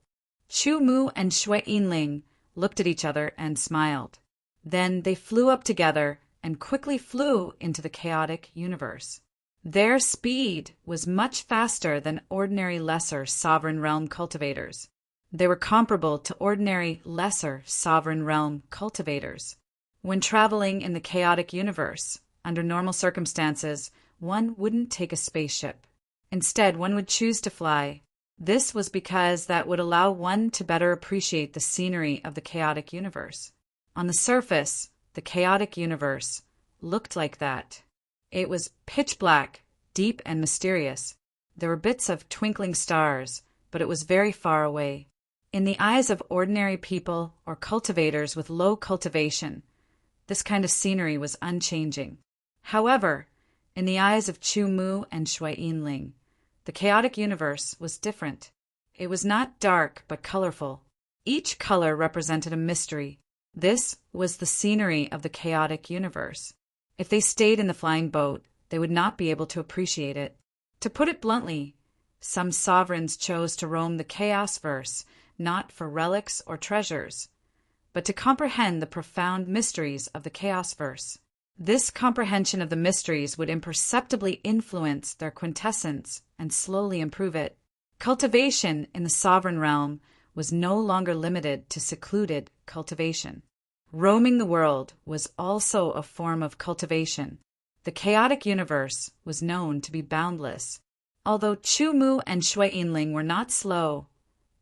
Chu Mu and Shui Yinling looked at each other and smiled. Then they flew up together and quickly flew into the chaotic universe. Their speed was much faster than ordinary lesser Sovereign Realm cultivators. They were comparable to ordinary lesser Sovereign Realm cultivators. When traveling in the chaotic universe, under normal circumstances, one wouldn't take a spaceship. Instead, one would choose to fly. This was because that would allow one to better appreciate the scenery of the chaotic universe. On the surface, the chaotic universe looked like that. It was pitch black, deep and mysterious. There were bits of twinkling stars, but it was very far away. In the eyes of ordinary people or cultivators with low cultivation, this kind of scenery was unchanging. However, in the eyes of Chu Mu and Shui Yinling, the chaotic universe was different. It was not dark but colorful. Each color represented a mystery. This was the scenery of the chaotic universe. If they stayed in the flying boat, they would not be able to appreciate it. To put it bluntly, some sovereigns chose to roam the chaos-verse not for relics or treasures, but to comprehend the profound mysteries of the chaos-verse. This comprehension of the mysteries would imperceptibly influence their quintessence and slowly improve it. Cultivation in the sovereign realm was no longer limited to secluded cultivation. Roaming the world was also a form of cultivation. The chaotic universe was known to be boundless. Although Chu Mu and Shui Yinling were not slow,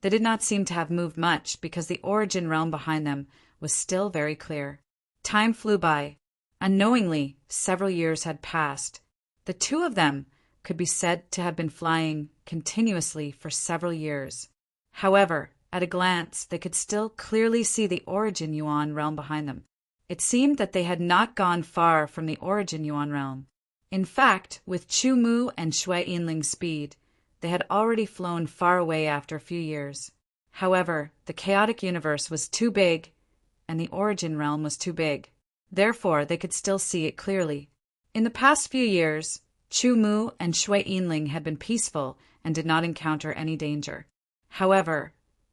they did not seem to have moved much because the origin realm behind them was still very clear. Time flew by. Unknowingly, several years had passed. The two of them could be said to have been flying continuously for several years. However, at a glance, they could still clearly see the origin yuan realm behind them. It seemed that they had not gone far from the origin yuan realm. In fact, with Chu Mu and Shui Yinling's speed, they had already flown far away after a few years. However, the chaotic universe was too big, and the origin realm was too big. Therefore, they could still see it clearly. In the past few years, Chu Mu and Shui Yinling had been peaceful and did not encounter any danger. However,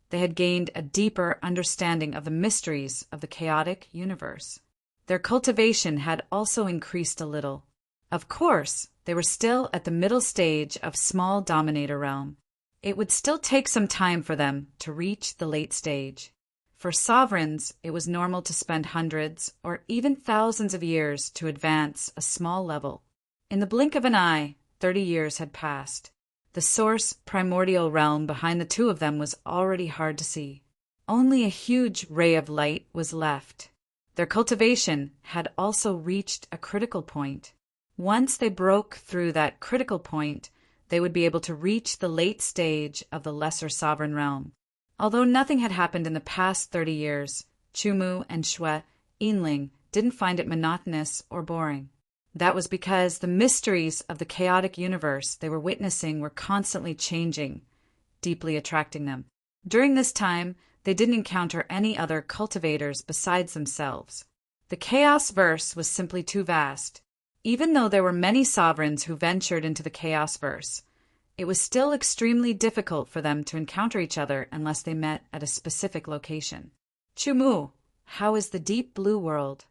they had gained a deeper understanding of the mysteries of the chaotic universe. Their cultivation had also increased a little. Of course, they were still at the middle stage of small dominator realm. It would still take some time for them to reach the late stage. For sovereigns, it was normal to spend hundreds or even thousands of years to advance a small level. In the blink of an eye, 30 years had passed. The source primordial realm behind the two of them was already hard to see. Only a huge ray of light was left. Their cultivation had also reached a critical point. Once they broke through that critical point, they would be able to reach the late stage of the lesser sovereign realm. Although nothing had happened in the past 30 years, Chu Mu and Shui Yinling didn't find it monotonous or boring. That was because the mysteries of the chaotic universe they were witnessing were constantly changing, deeply attracting them. During this time, they didn't encounter any other cultivators besides themselves. The chaos verse was simply too vast. Even though there were many sovereigns who ventured into the chaos verse, it was still extremely difficult for them to encounter each other unless they met at a specific location. Chu Mu, how is the deep blue world?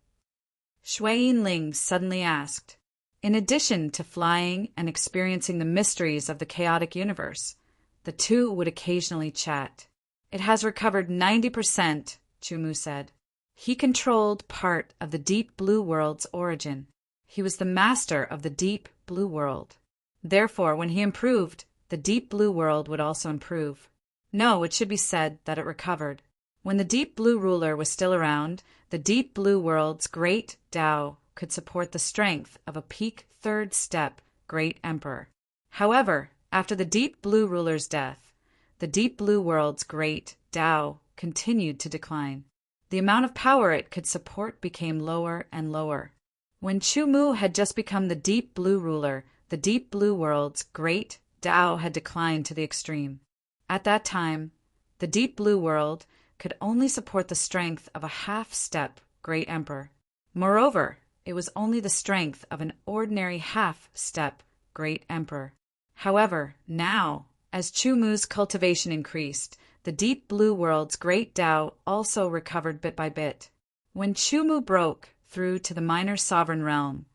Shui Yinling suddenly asked. In addition to flying and experiencing the mysteries of the chaotic universe, the two would occasionally chat. It has recovered 90%, Chu Mu said. He controlled part of the deep blue world's origin. He was the master of the deep blue world. Therefore, when he improved, the deep blue world would also improve. No, it should be said that it recovered. When the deep blue ruler was still around, the deep blue world's great Tao could support the strength of a peak third step great emperor. However, after the deep blue ruler's death, the deep blue world's great Tao continued to decline. The amount of power it could support became lower and lower. When Chu Mu had just become the deep blue ruler, the deep blue world's great Tao had declined to the extreme. At that time, the deep blue world could only support the strength of a half-step great emperor. Moreover, it was only the strength of an ordinary half-step great emperor. However, now, as Chu Mu's cultivation increased, the deep blue world's great Tao also recovered bit by bit. When Chu Mu broke through to the minor sovereign realm,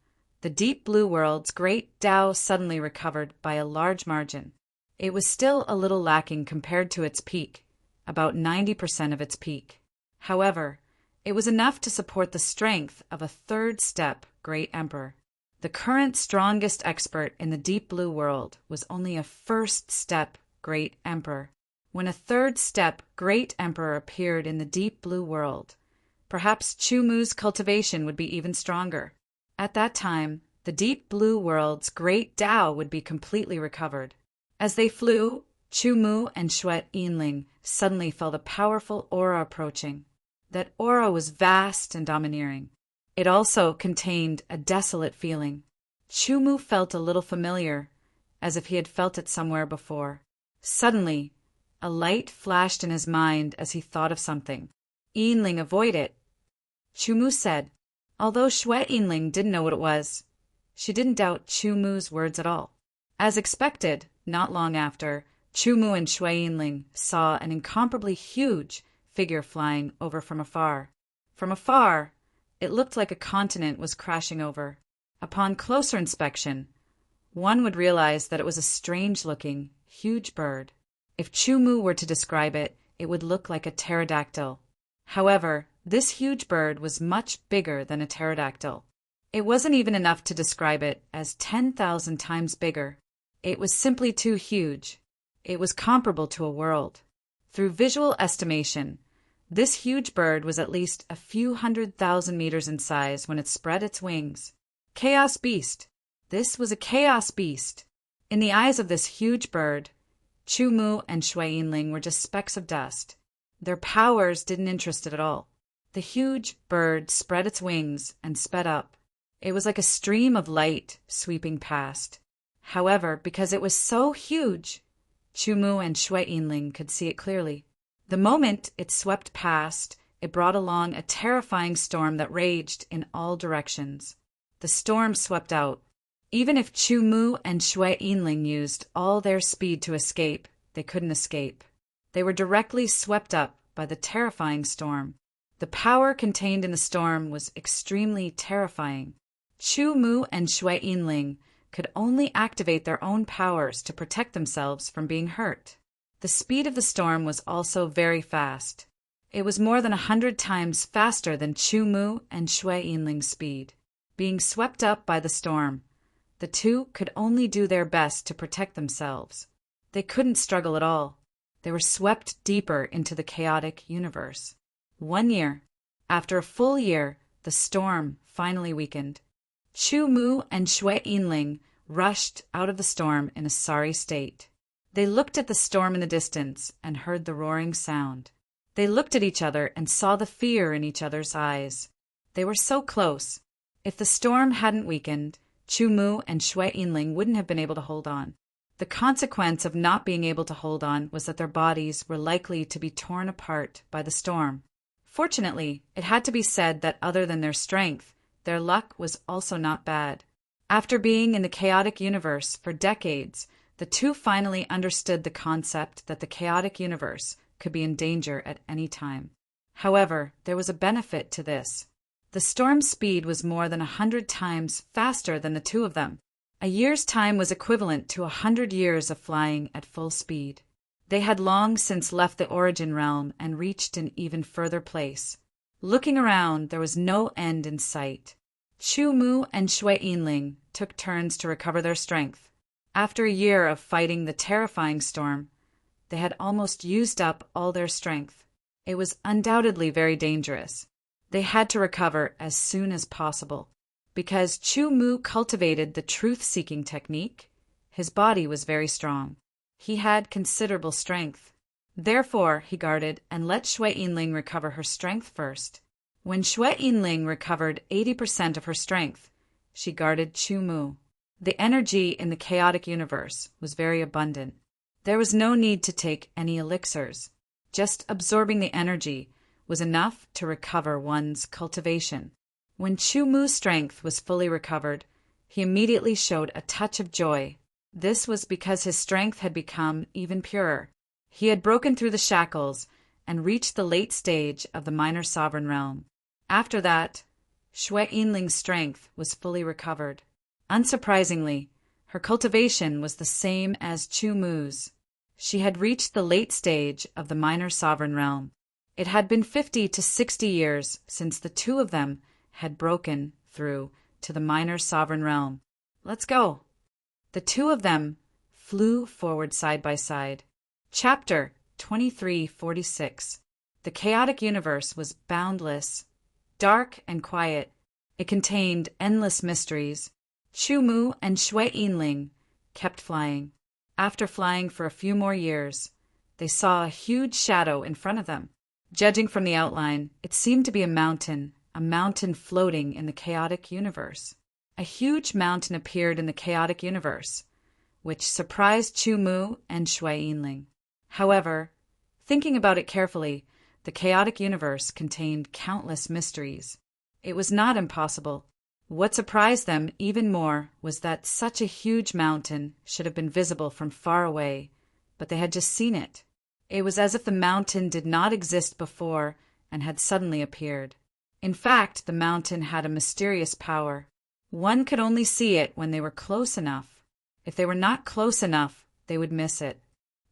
the deep blue world's great Tao suddenly recovered by a large margin. It was still a little lacking compared to its peak, about 90% of its peak. However, it was enough to support the strength of a third step great emperor. The current strongest expert in the deep blue world was only a first step great emperor. When a third step great emperor appeared in the deep blue world, perhaps Chumu's cultivation would be even stronger. At that time, the deep blue world's great Tao would be completely recovered. As they flew, Chumu and Xue Yinling suddenly felt a powerful aura approaching. That aura was vast and domineering. It also contained a desolate feeling. Chumu felt a little familiar, as if he had felt it somewhere before. Suddenly, a light flashed in his mind as he thought of something. Yinling, avoid it, Chumu said. Although Xue Yinling didn't know what it was, she didn't doubt Chumu's words at all. As expected, not long after, Chumu and Xue Yinling saw an incomparably huge figure flying over from afar. From afar, it looked like a continent was crashing over. Upon closer inspection, one would realize that it was a strange-looking, huge bird. If Chumu were to describe it, it would look like a pterodactyl. However, this huge bird was much bigger than a pterodactyl. It wasn't even enough to describe it as 10,000 times bigger. It was simply too huge. It was comparable to a world. Through visual estimation, this huge bird was at least a few 100,000 meters in size when it spread its wings. Chaos beast. This was a chaos beast. In the eyes of this huge bird, Chumu and Xue Yinling were just specks of dust. Their powers didn't interest it at all. The huge bird spread its wings and sped up. It was like a stream of light sweeping past. However, because it was so huge, Chumu and Xue Yinling could see it clearly. The moment it swept past, it brought along a terrifying storm that raged in all directions. The storm swept out. Even if Chumu and Xue Yinling used all their speed to escape, they couldn't escape. They were directly swept up by the terrifying storm. The power contained in the storm was extremely terrifying. Chumu and Xue Yinling could only activate their own powers to protect themselves from being hurt. The speed of the storm was also very fast. It was more than 100 times faster than Chumu and Xue Yinling's speed. Being swept up by the storm, the two could only do their best to protect themselves. They couldn't struggle at all. They were swept deeper into the chaotic universe. 1 year. After a full year, the storm finally weakened. Chumu and Xue Yinling rushed out of the storm in a sorry state. They looked at the storm in the distance and heard the roaring sound. They looked at each other and saw the fear in each other's eyes. They were so close. If the storm hadn't weakened, Chumu and Xue Yinling wouldn't have been able to hold on. The consequence of not being able to hold on was that their bodies were likely to be torn apart by the storm. Fortunately, it had to be said that other than their strength, their luck was also not bad. After being in the chaotic universe for decades, the two finally understood the concept that the chaotic universe could be in danger at any time. However, there was a benefit to this. The storm's speed was more than 100 times faster than the two of them. A year's time was equivalent to 100 years of flying at full speed. They had long since left the origin realm and reached an even further place. Looking around, there was no end in sight. Chumu and Xue Yinling took turns to recover their strength. After a year of fighting the terrifying storm, they had almost used up all their strength. It was undoubtedly very dangerous. They had to recover as soon as possible. Because Chumu cultivated the truth-seeking technique, his body was very strong. He had considerable strength. Therefore, he guarded and let Xue Yinling recover her strength first. When Xue Yinling recovered 80% of her strength, she guarded Chumu. The energy in the chaotic universe was very abundant. There was no need to take any elixirs. Just absorbing the energy was enough to recover one's cultivation. When Chumu's strength was fully recovered, he immediately showed a touch of joy. This was because his strength had become even purer. He had broken through the shackles and reached the late stage of the minor sovereign realm. After that, Xue Yinling's strength was fully recovered. Unsurprisingly, her cultivation was the same as Chumu's. She had reached the late stage of the minor sovereign realm. It had been 50 to 60 years since the two of them had broken through to the minor sovereign realm. Let's go. The two of them flew forward side by side. Chapter 2346. The chaotic universe was boundless, dark and quiet. It contained endless mysteries. Chu Mu and Shui Yinling kept flying. After flying for a few more years, they saw a huge shadow in front of them. Judging from the outline, it seemed to be a mountain floating in the chaotic universe. A huge mountain appeared in the chaotic universe, which surprised Chu Mu and Shui Yinling. However, thinking about it carefully, the chaotic universe contained countless mysteries. It was not impossible. What surprised them even more was that such a huge mountain should have been visible from far away, but they had just seen it. It was as if the mountain did not exist before and had suddenly appeared. In fact, the mountain had a mysterious power. One could only see it when they were close enough. If they were not close enough, they would miss it.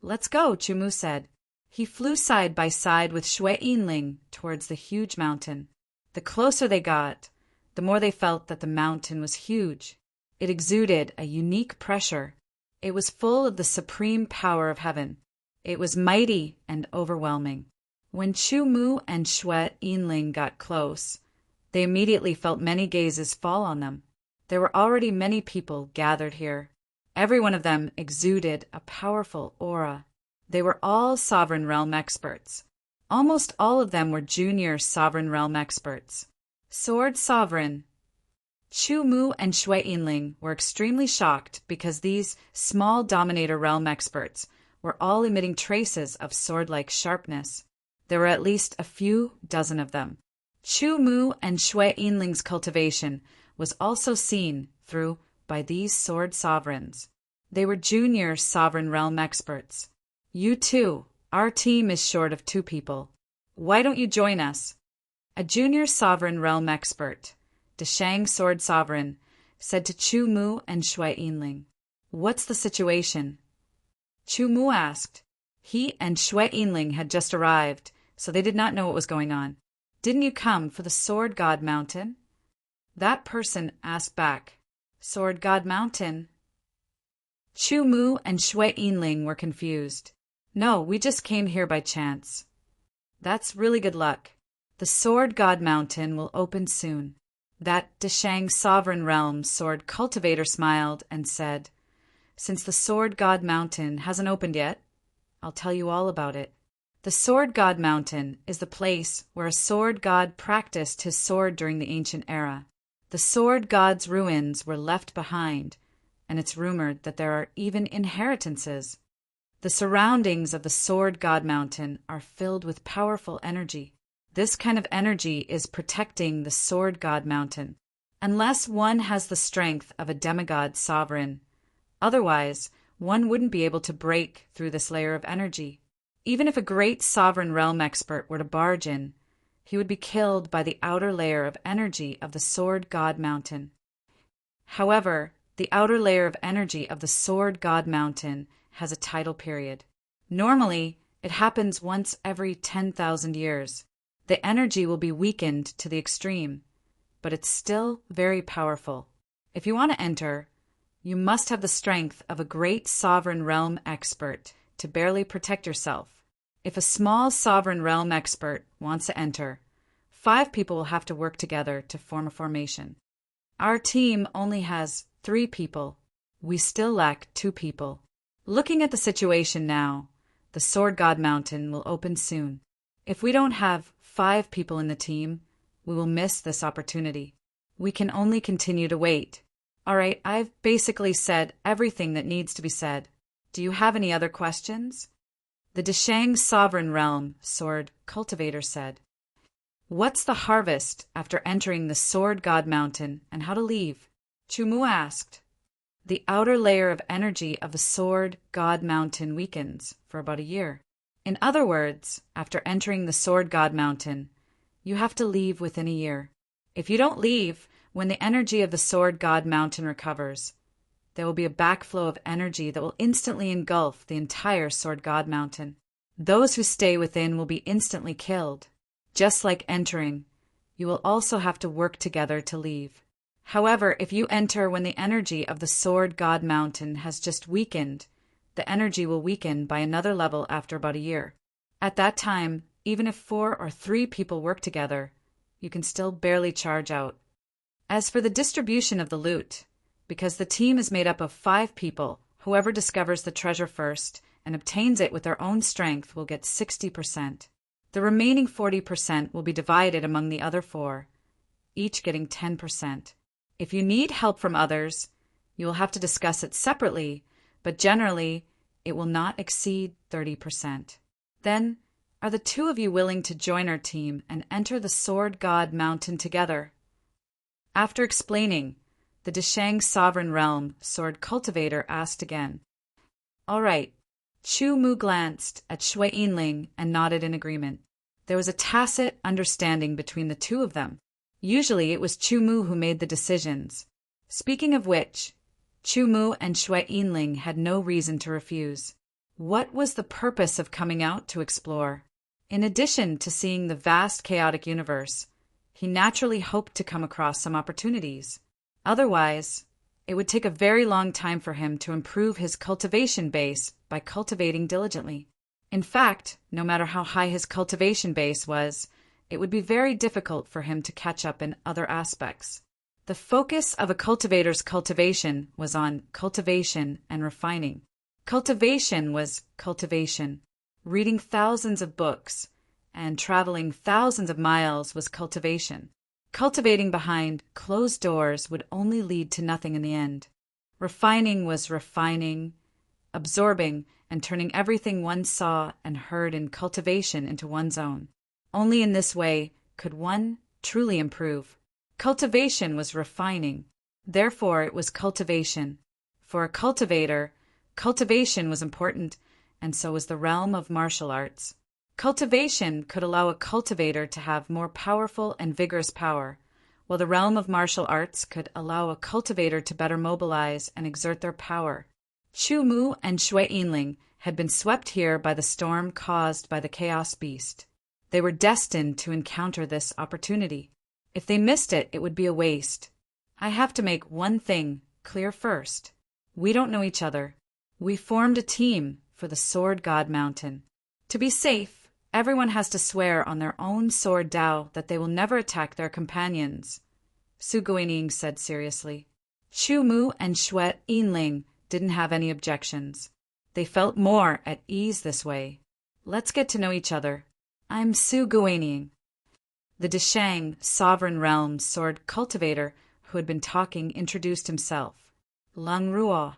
"Let's go," Chu Mu said. He flew side by side with Shui Yinling towards the huge mountain. The closer they got, the more they felt that the mountain was huge. It exuded a unique pressure. It was full of the supreme power of heaven. It was mighty and overwhelming. When Chu Mu and Shui Yinling got close, they immediately felt many gazes fall on them. There were already many people gathered here. Every one of them exuded a powerful aura. They were all Sovereign Realm experts. Almost all of them were junior Sovereign Realm experts. Sword Sovereign. Chu Mu and Shui Yinling were extremely shocked because these small Dominator Realm experts were all emitting traces of sword-like sharpness. There were at least a few dozen of them. Chu Mu and Shui Yinling's cultivation was also seen through by these sword sovereigns. They were junior Sovereign Realm experts. "You too. Our team is short of 2 people. Why don't you join us?" A junior Sovereign Realm expert, Deshang Sword Sovereign, said to Chu Mu and Shui Yinling. "What's the situation?" Chu Mu asked. He and Shui Yinling had just arrived, so they did not know what was going on. "Didn't you come for the Sword God Mountain?" That person asked back. "Sword God Mountain?" Chu Mu and Shui Yinling were confused. "No, we just came here by chance." "That's really good luck. The Sword God Mountain will open soon." That Deshang Sovereign Realm Sword Cultivator smiled and said, "Since the Sword God Mountain hasn't opened yet, I'll tell you all about it. The Sword God Mountain is the place where a sword god practiced his sword during the ancient era. The sword god's ruins were left behind, and it's rumored that there are even inheritances. The surroundings of the Sword God Mountain are filled with powerful energy. This kind of energy is protecting the Sword God Mountain, unless one has the strength of a demigod sovereign. Otherwise, one wouldn't be able to break through this layer of energy. Even if a great Sovereign Realm expert were to barge in, he would be killed by the outer layer of energy of the Sword God Mountain. However, the outer layer of energy of the Sword God Mountain has a tidal period. Normally, it happens once every 10,000 years. The energy will be weakened to the extreme, but it's still very powerful. If you want to enter, you must have the strength of a great Sovereign Realm expert to barely protect yourself. If a small Sovereign Realm expert wants to enter, 5 people will have to work together to form a formation. Our team only has 3 people. We still lack 2 people. Looking at the situation now, the Sword God Mountain will open soon. If we don't have 5 people in the team, we will miss this opportunity. We can only continue to wait. All right, I've basically said everything that needs to be said. Do you have any other questions? The Deshang Sovereign Realm Sword Cultivator said. What's the harvest after entering the Sword God Mountain and how to leave? Chu Mu asked. The outer layer of energy of the Sword God Mountain weakens for about a year. In other words, after entering the Sword God Mountain, you have to leave within a year. If you don't leave, when the energy of the Sword God Mountain recovers, there will be a backflow of energy that will instantly engulf the entire Sword God Mountain. Those who stay within will be instantly killed. Just like entering, you will also have to work together to leave. However, if you enter when the energy of the Sword God Mountain has just weakened, the energy will weaken by another level after about a year. At that time, even if 4 or 3 people work together, you can still barely charge out. As for the distribution of the loot, because the team is made up of 5 people, whoever discovers the treasure first and obtains it with their own strength will get 60%. The remaining 40% will be divided among the other 4, each getting 10%. If you need help from others, you will have to discuss it separately, but generally, it will not exceed 30%. Then, are the 2 of you willing to join our team and enter the Sword God Mountain together? After explaining, the Deshang Sovereign Realm Sword Cultivator asked again. All right. Chu Mu glanced at Shui Yinling and nodded in agreement. There was a tacit understanding between the 2 of them. Usually it was Chu Mu who made the decisions. Speaking of which, Chu Mu and Shui Yinling had no reason to refuse. What was the purpose of coming out to explore? In addition to seeing the vast chaotic universe, he naturally hoped to come across some opportunities. Otherwise, it would take a very long time for him to improve his cultivation base by cultivating diligently. In fact, no matter how high his cultivation base was, it would be very difficult for him to catch up in other aspects. The focus of a cultivator's cultivation was on cultivation and refining. Cultivation was cultivation. Reading thousands of books and traveling thousands of miles was cultivation. Cultivating behind closed doors would only lead to nothing in the end. Refining was refining, absorbing, and turning everything one saw and heard in cultivation into one's own. Only in this way could one truly improve. Cultivation was refining. Therefore, it was cultivation. For a cultivator, cultivation was important, and so was the realm of martial arts. Cultivation could allow a cultivator to have more powerful and vigorous power, while the realm of martial arts could allow a cultivator to better mobilize and exert their power. Chu Mu and Shui Yinling had been swept here by the storm caused by the Chaos Beast. They were destined to encounter this opportunity. If they missed it, it would be a waste. I have to make one thing clear first. We don't know each other. We formed a team for the Sword God Mountain. To be safe, everyone has to swear on their own sword Dao that they will never attack their companions, Su Guining said seriously. Chu Mu and Shui Yinling didn't have any objections. They felt more at ease this way. Let's get to know each other. I'm Su Guining. The Deshang Sovereign Realm Sword Cultivator who had been talking introduced himself. Lang Ruo.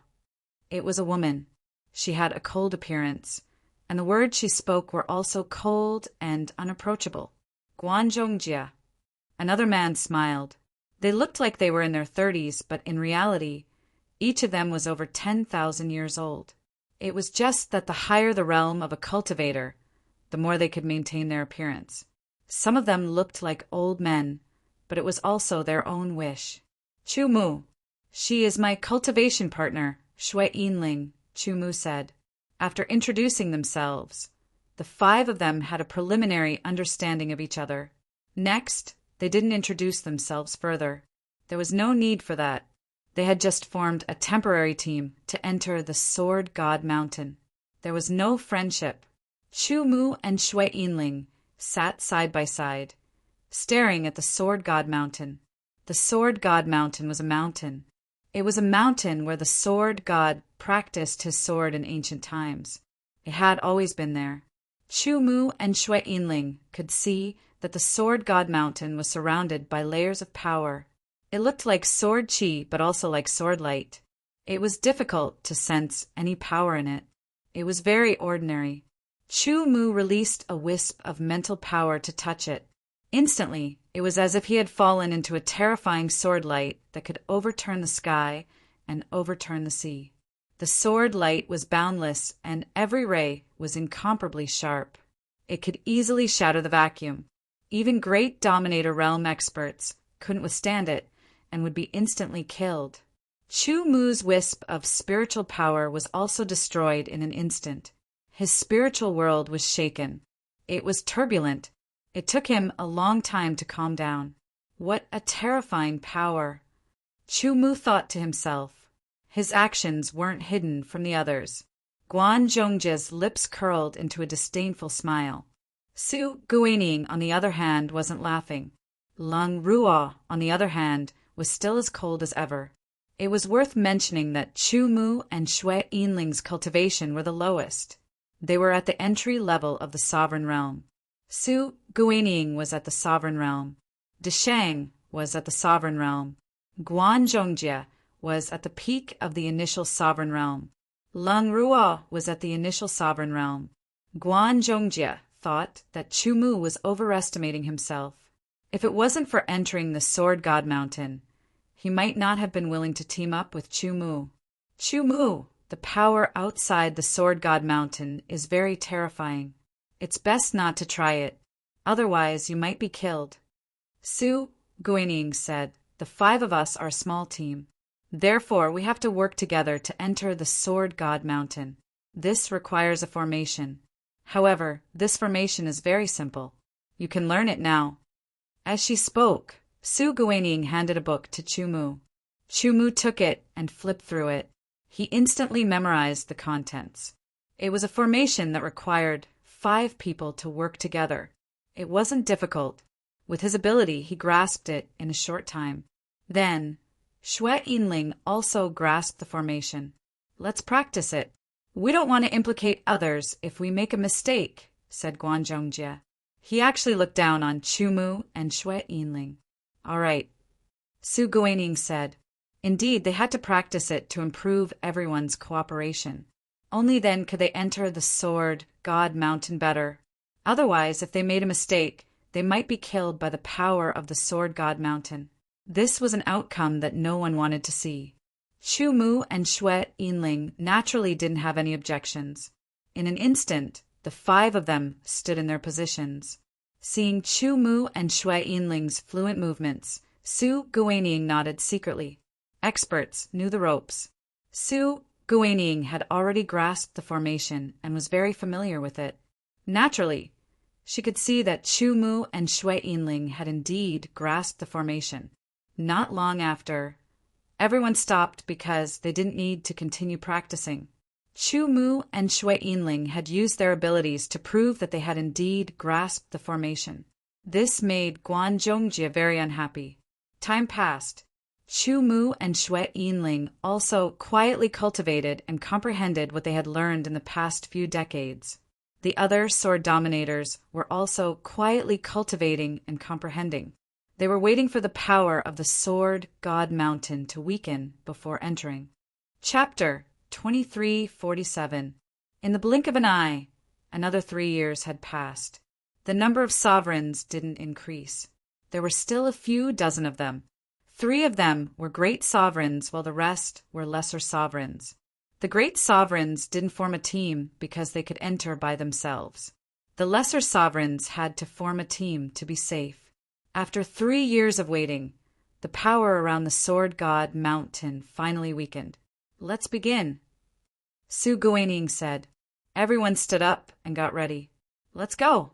It was a woman. She had a cold appearance, and the words she spoke were also cold and unapproachable. Guanzhongjia. Another man smiled. They looked like they were in their 30s, but in reality, each of them was over 10,000 years old. It was just that the higher the realm of a cultivator, the more they could maintain their appearance. Some of them looked like old men, but it was also their own wish. Chu Mu. She is my cultivation partner, Shui Yinling, Chu Mu said. After introducing themselves, the 5 of them had a preliminary understanding of each other. Next, they didn't introduce themselves further. There was no need for that. They had just formed a temporary team to enter the Sword God Mountain. There was no friendship. Chu Mu and Shui Yinling sat side by side, staring at the Sword God Mountain. The Sword God Mountain was a mountain. It was a mountain where the Sword God practiced his sword in ancient times. It had always been there. Chu Mu and Shui Yinling could see that the Sword God Mountain was surrounded by layers of power. It looked like sword chi, but also like sword light. It was difficult to sense any power in it. It was very ordinary. Chu Mu released a wisp of mental power to touch it. Instantly, it was as if he had fallen into a terrifying sword light that could overturn the sky and overturn the sea. The sword light was boundless, and every ray was incomparably sharp. It could easily shatter the vacuum. Even great Dominator Realm experts couldn't withstand it and would be instantly killed. Chu Mu's wisp of spiritual power was also destroyed in an instant. His spiritual world was shaken. It was turbulent. It took him a long time to calm down. What a terrifying power! Chu Mu thought to himself. His actions weren't hidden from the others. Guan Zhongjie's lips curled into a disdainful smile. Su Guining, on the other hand, wasn't laughing. Lung Ruo, on the other hand, was still as cold as ever. It was worth mentioning that Chu Mu and Xue Yinling's cultivation were the lowest. They were at the entry level of the sovereign realm. Su Guining was at the sovereign realm. De Shang was at the sovereign realm. Guan Zhongjie was at the peak of the initial sovereign realm. Lung Ruo was at the initial sovereign realm. Guan Zhongjie thought that Chu Mu was overestimating himself. If it wasn't for entering the Sword God Mountain, he might not have been willing to team up with Chu Mu. Chu Mu, the power outside the Sword God Mountain, is very terrifying. It's best not to try it, otherwise you might be killed. Su Guining said, "The 5 of us are a small team. Therefore, we have to work together to enter the Sword God Mountain. This requires a formation. However, this formation is very simple. You can learn it now." As she spoke, Su Guining handed a book to Chu Mu. Chu Mu took it and flipped through it. He instantly memorized the contents. It was a formation that required 5 people to work together. It wasn't difficult. With his ability, he grasped it in a short time. Then, Xue Yinling also grasped the formation. "Let's practice it. We don't want to implicate others if we make a mistake," said Guan Zhongjie. He actually looked down on Chu Mu and Xue Yinling. "All right," Su Guining said. Indeed, they had to practice it to improve everyone's cooperation. Only then could they enter the Sword God Mountain better. Otherwise, if they made a mistake, they might be killed by the power of the Sword God Mountain. This was an outcome that no one wanted to see. Chu Mu and Xue Yinling naturally didn't have any objections. In an instant, the 5 of them stood in their positions. Seeing Chu Mu and Xue Yinling's fluent movements, Su Guining nodded secretly. Experts knew the ropes. Su Guining had already grasped the formation and was very familiar with it. Naturally, she could see that Chu Mu and Xue Yinling had indeed grasped the formation. Not long after, everyone stopped because they didn't need to continue practicing. Chu Mu and Xue Yinling had used their abilities to prove that they had indeed grasped the formation. This made Guan Zhongjie very unhappy. Time passed. Chu Mu and Xue Yinling also quietly cultivated and comprehended what they had learned in the past few decades. The other sword dominators were also quietly cultivating and comprehending. They were waiting for the power of the Sword God Mountain to weaken before entering. Chapter 2347. In the blink of an eye, another 3 years had passed. The number of sovereigns didn't increase. There were still a few dozen of them. 3 of them were great sovereigns, while the rest were lesser sovereigns. The great sovereigns didn't form a team because they could enter by themselves. The lesser sovereigns had to form a team to be safe. After 3 years of waiting, the power around the Sword God Mountain finally weakened. "Let's begin," Su Guining said. Everyone stood up and got ready. "Let's go,"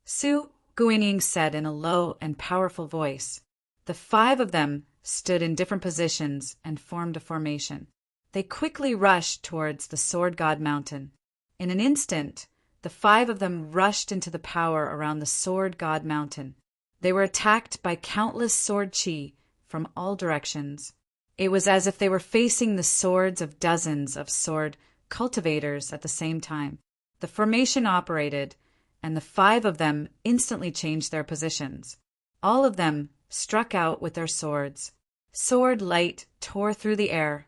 Su Guining said in a low and powerful voice. The 5 of them stood in different positions and formed a formation. They quickly rushed towards the Sword God Mountain. In an instant, the 5 of them rushed into the power around the Sword God Mountain. They were attacked by countless sword chi from all directions. It was as if they were facing the swords of dozens of sword cultivators at the same time. The formation operated, and the 5 of them instantly changed their positions. All of them struck out with their swords. Sword light tore through the air,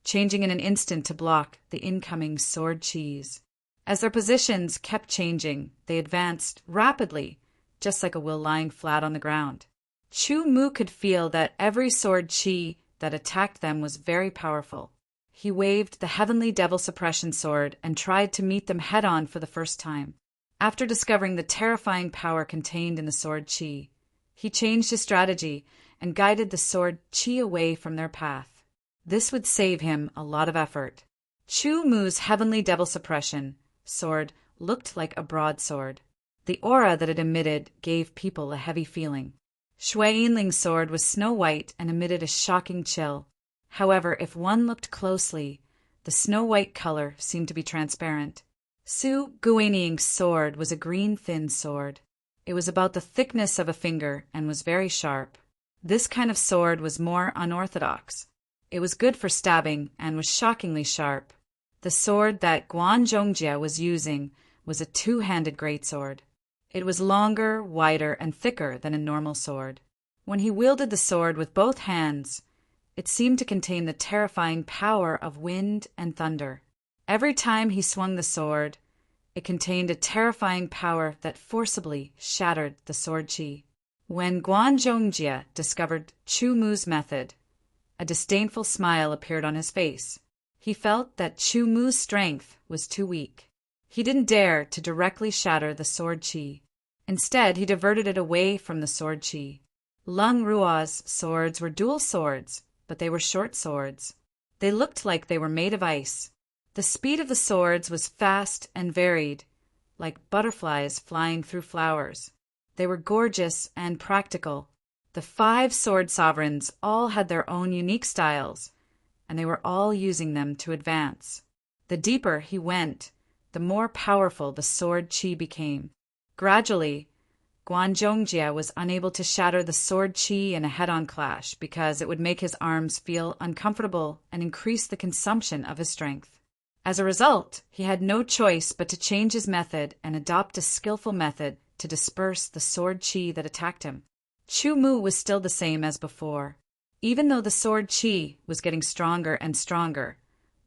changing in an instant to block the incoming sword chis. As their positions kept changing, they advanced rapidly, just like a will lying flat on the ground. Chu Mu could feel that every sword chi that attacked them was very powerful. He waved the Heavenly Devil Suppression Sword and tried to meet them head-on for the first time. After discovering the terrifying power contained in the sword chi, he changed his strategy and guided the sword chi away from their path. This would save him a lot of effort. Chu Mu's Heavenly Devil Suppression sword looked like a broadsword. The aura that it emitted gave people a heavy feeling. Shui Yinling's sword was snow-white and emitted a shocking chill. However, if one looked closely, the snow-white color seemed to be transparent. Su Guaniying's sword was a green thin sword. It was about the thickness of a finger and was very sharp. This kind of sword was more unorthodox. It was good for stabbing and was shockingly sharp. The sword that Guan Zhongjie was using was a two-handed greatsword. It was longer, wider, and thicker than a normal sword. When he wielded the sword with both hands, it seemed to contain the terrifying power of wind and thunder. Every time he swung the sword, it contained a terrifying power that forcibly shattered the sword chi. When Guan Zhongjie discovered Chu Mu's method, a disdainful smile appeared on his face. He felt that Chu Mu's strength was too weak. He didn't dare to directly shatter the sword chi. Instead, he diverted it away from the sword chi. Lung Ruo's swords were dual swords, but they were short swords. They looked like they were made of ice. The speed of the swords was fast and varied, like butterflies flying through flowers. They were gorgeous and practical. The 5 sword sovereigns all had their own unique styles, and they were all using them to advance. The deeper he went, the more powerful the sword chi became. Gradually, Guan Zhongjie was unable to shatter the sword chi in a head-on clash because it would make his arms feel uncomfortable and increase the consumption of his strength. As a result, he had no choice but to change his method and adopt a skillful method to disperse the sword chi that attacked him. Chu Mu was still the same as before. Even though the sword chi was getting stronger and stronger,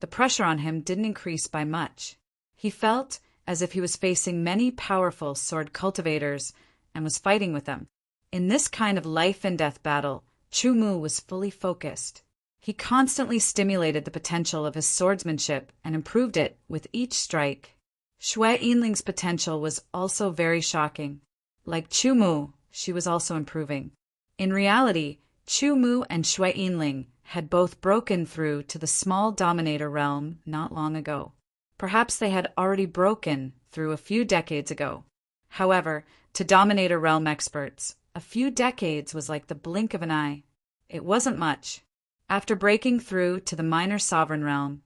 the pressure on him didn't increase by much. He felt as if he was facing many powerful sword cultivators and was fighting with them. In this kind of life-and-death battle, Chu Mu was fully focused. He constantly stimulated the potential of his swordsmanship and improved it with each strike. Shui Yinling's potential was also very shocking. Like Chu Mu, she was also improving. In reality, Chu Mu and Shui Yinling had both broken through to the small dominator realm not long ago. Perhaps they had already broken through a few decades ago. However, to dominator realm experts, a few decades was like the blink of an eye. It wasn't much. After breaking through to the minor sovereign realm,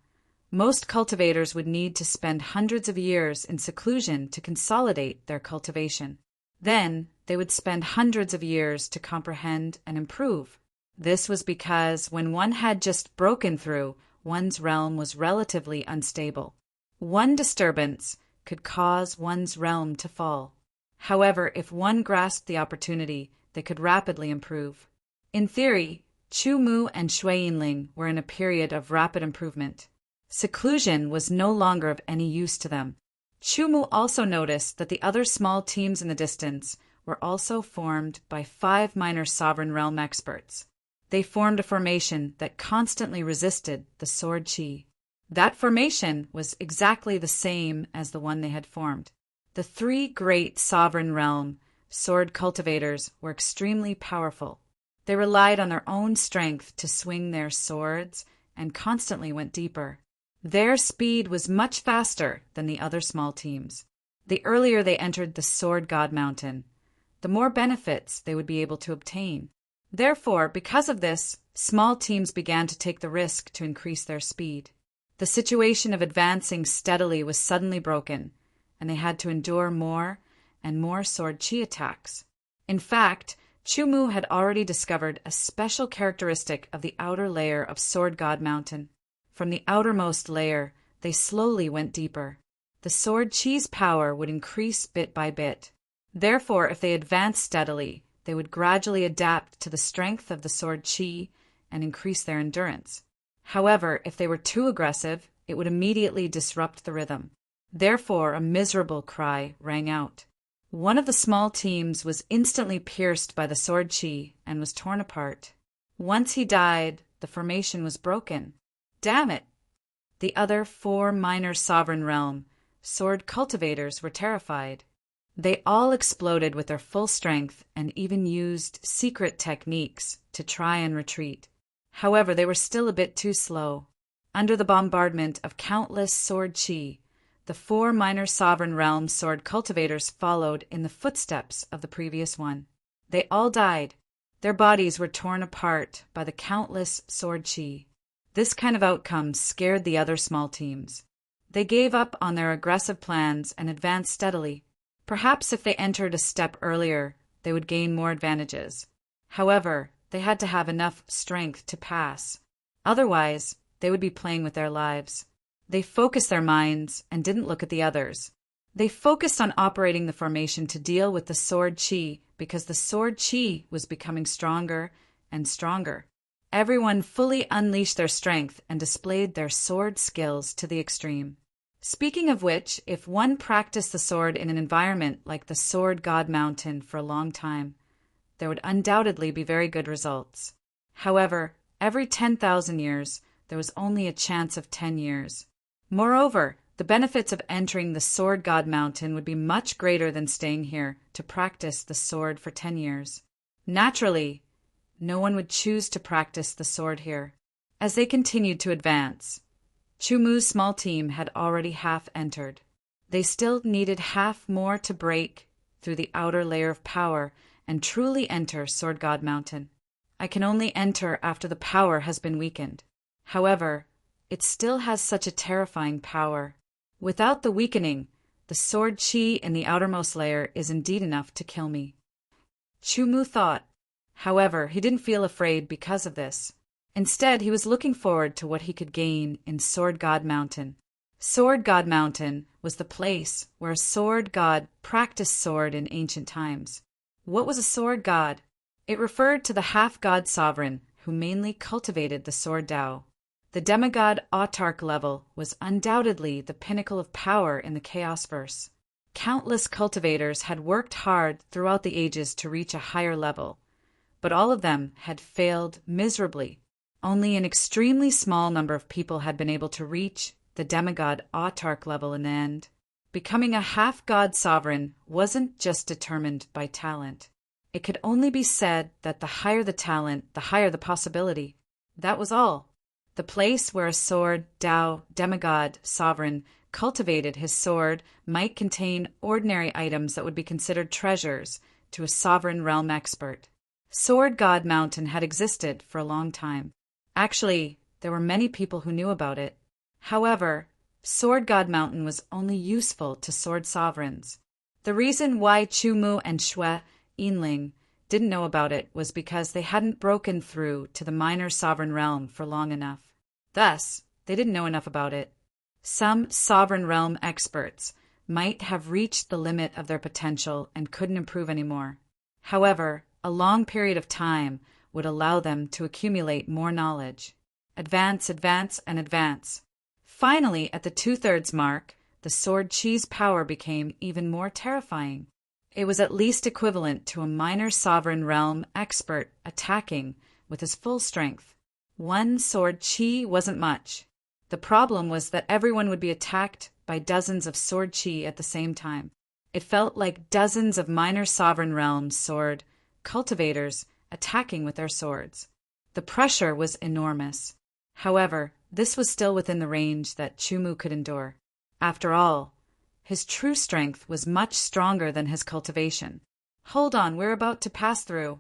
most cultivators would need to spend hundreds of years in seclusion to consolidate their cultivation. Then, they would spend hundreds of years to comprehend and improve. This was because when one had just broken through, one's realm was relatively unstable. One disturbance could cause one's realm to fall. However, if one grasped the opportunity, they could rapidly improve. In theory, Chu Mu and Shui Yinling were in a period of rapid improvement. Seclusion was no longer of any use to them. Chu Mu also noticed that the other small teams in the distance were also formed by 5 minor sovereign realm experts. They formed a formation that constantly resisted the sword chi. That formation was exactly the same as the one they had formed. The 3 great sovereign realm sword cultivators were extremely powerful. They relied on their own strength to swing their swords and constantly went deeper. Their speed was much faster than the other small teams. The earlier they entered the Sword God Mountain, the more benefits they would be able to obtain. Therefore, because of this, small teams began to take the risk to increase their speed. The situation of advancing steadily was suddenly broken, and they had to endure more and more sword chi attacks. In fact, Chu Mu had already discovered a special characteristic of the outer layer of Sword God Mountain. From the outermost layer, they slowly went deeper. The sword chi's power would increase bit by bit. Therefore, if they advanced steadily, they would gradually adapt to the strength of the sword chi and increase their endurance. However, if they were too aggressive, it would immediately disrupt the rhythm. Therefore, a miserable cry rang out. One of the small teams was instantly pierced by the sword chi and was torn apart. Once he died, the formation was broken. Damn it! The other 4 minor sovereign realm sword cultivators were terrified. They all exploded with their full strength and even used secret techniques to try and retreat. However, they were still a bit too slow. Under the bombardment of countless sword chi, the 4 minor sovereign realm sword cultivators followed in the footsteps of the previous one. They all died. Their bodies were torn apart by the countless sword chi. This kind of outcome scared the other small teams. They gave up on their aggressive plans and advanced steadily. Perhaps if they entered a step earlier, they would gain more advantages. However, they had to have enough strength to pass. Otherwise, they would be playing with their lives. They focused their minds and didn't look at the others. They focused on operating the formation to deal with the sword chi because the sword chi was becoming stronger and stronger. Everyone fully unleashed their strength and displayed their sword skills to the extreme. Speaking of which, if one practiced the sword in an environment like the Sword God Mountain for a long time, there would undoubtedly be very good results. However, every 10,000 years, there was only a chance of 10 years. Moreover, the benefits of entering the Sword God Mountain would be much greater than staying here to practice the sword for 10 years. Naturally, no one would choose to practice the sword here. As they continued to advance, Chumu's small team had already half entered. They still needed half more to break through the outer layer of power and truly enter Sword God Mountain. I can only enter after the power has been weakened. However, it still has such a terrifying power. Without the weakening, the sword chi in the outermost layer is indeed enough to kill me. Chumu thought. However, he didn't feel afraid because of this. Instead, he was looking forward to what he could gain in Sword God Mountain. Sword God Mountain was the place where a sword god practiced sword in ancient times. What was a sword god? It referred to the half-god sovereign who mainly cultivated the sword Tao. The demigod autarch level was undoubtedly the pinnacle of power in the Chaos Verse. Countless cultivators had worked hard throughout the ages to reach a higher level, but all of them had failed miserably. Only an extremely small number of people had been able to reach the demigod autarch level in the end. Becoming a half-god sovereign wasn't just determined by talent. It could only be said that the higher the talent, the higher the possibility. That was all. The place where a sword Tao demigod sovereign cultivated his sword might contain ordinary items that would be considered treasures to a sovereign realm expert. Sword God Mountain had existed for a long time. Actually, there were many people who knew about it. However, Sword God Mountain was only useful to sword sovereigns. The reason why Chumu and Xue Yinling didn't know about it was because they hadn't broken through to the minor sovereign realm for long enough. Thus, they didn't know enough about it. Some sovereign realm experts might have reached the limit of their potential and couldn't improve anymore. However, a long period of time would allow them to accumulate more knowledge. Advance, advance, and advance. Finally, at the 2/3 mark, the sword chi's power became even more terrifying. It was at least equivalent to a minor sovereign realm expert attacking with his full strength. One sword chi wasn't much. The problem was that everyone would be attacked by dozens of sword chi at the same time. It felt like dozens of minor sovereign realm sword cultivators attacking with their swords. The pressure was enormous. However, this was still within the range that Chumu could endure. After all, his true strength was much stronger than his cultivation. Hold on, we're about to pass through.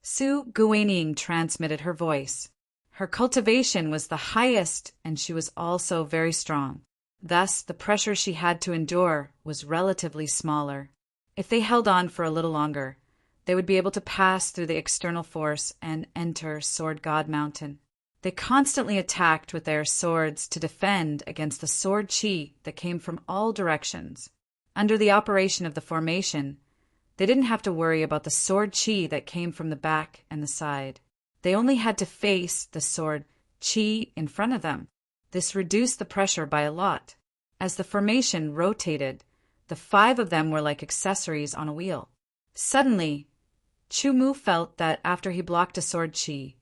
Su Guining transmitted her voice. Her cultivation was the highest and she was also very strong. Thus, the pressure she had to endure was relatively smaller. If they held on for a little longer, they would be able to pass through the external force and enter Sword God Mountain. They constantly attacked with their swords to defend against the sword chi that came from all directions. Under the operation of the formation, they didn't have to worry about the sword chi that came from the back and the side. They only had to face the sword chi in front of them. This reduced the pressure by a lot. As the formation rotated, the 5 of them were like accessories on a wheel. Suddenly, Chumu felt that after he blocked a sword chi,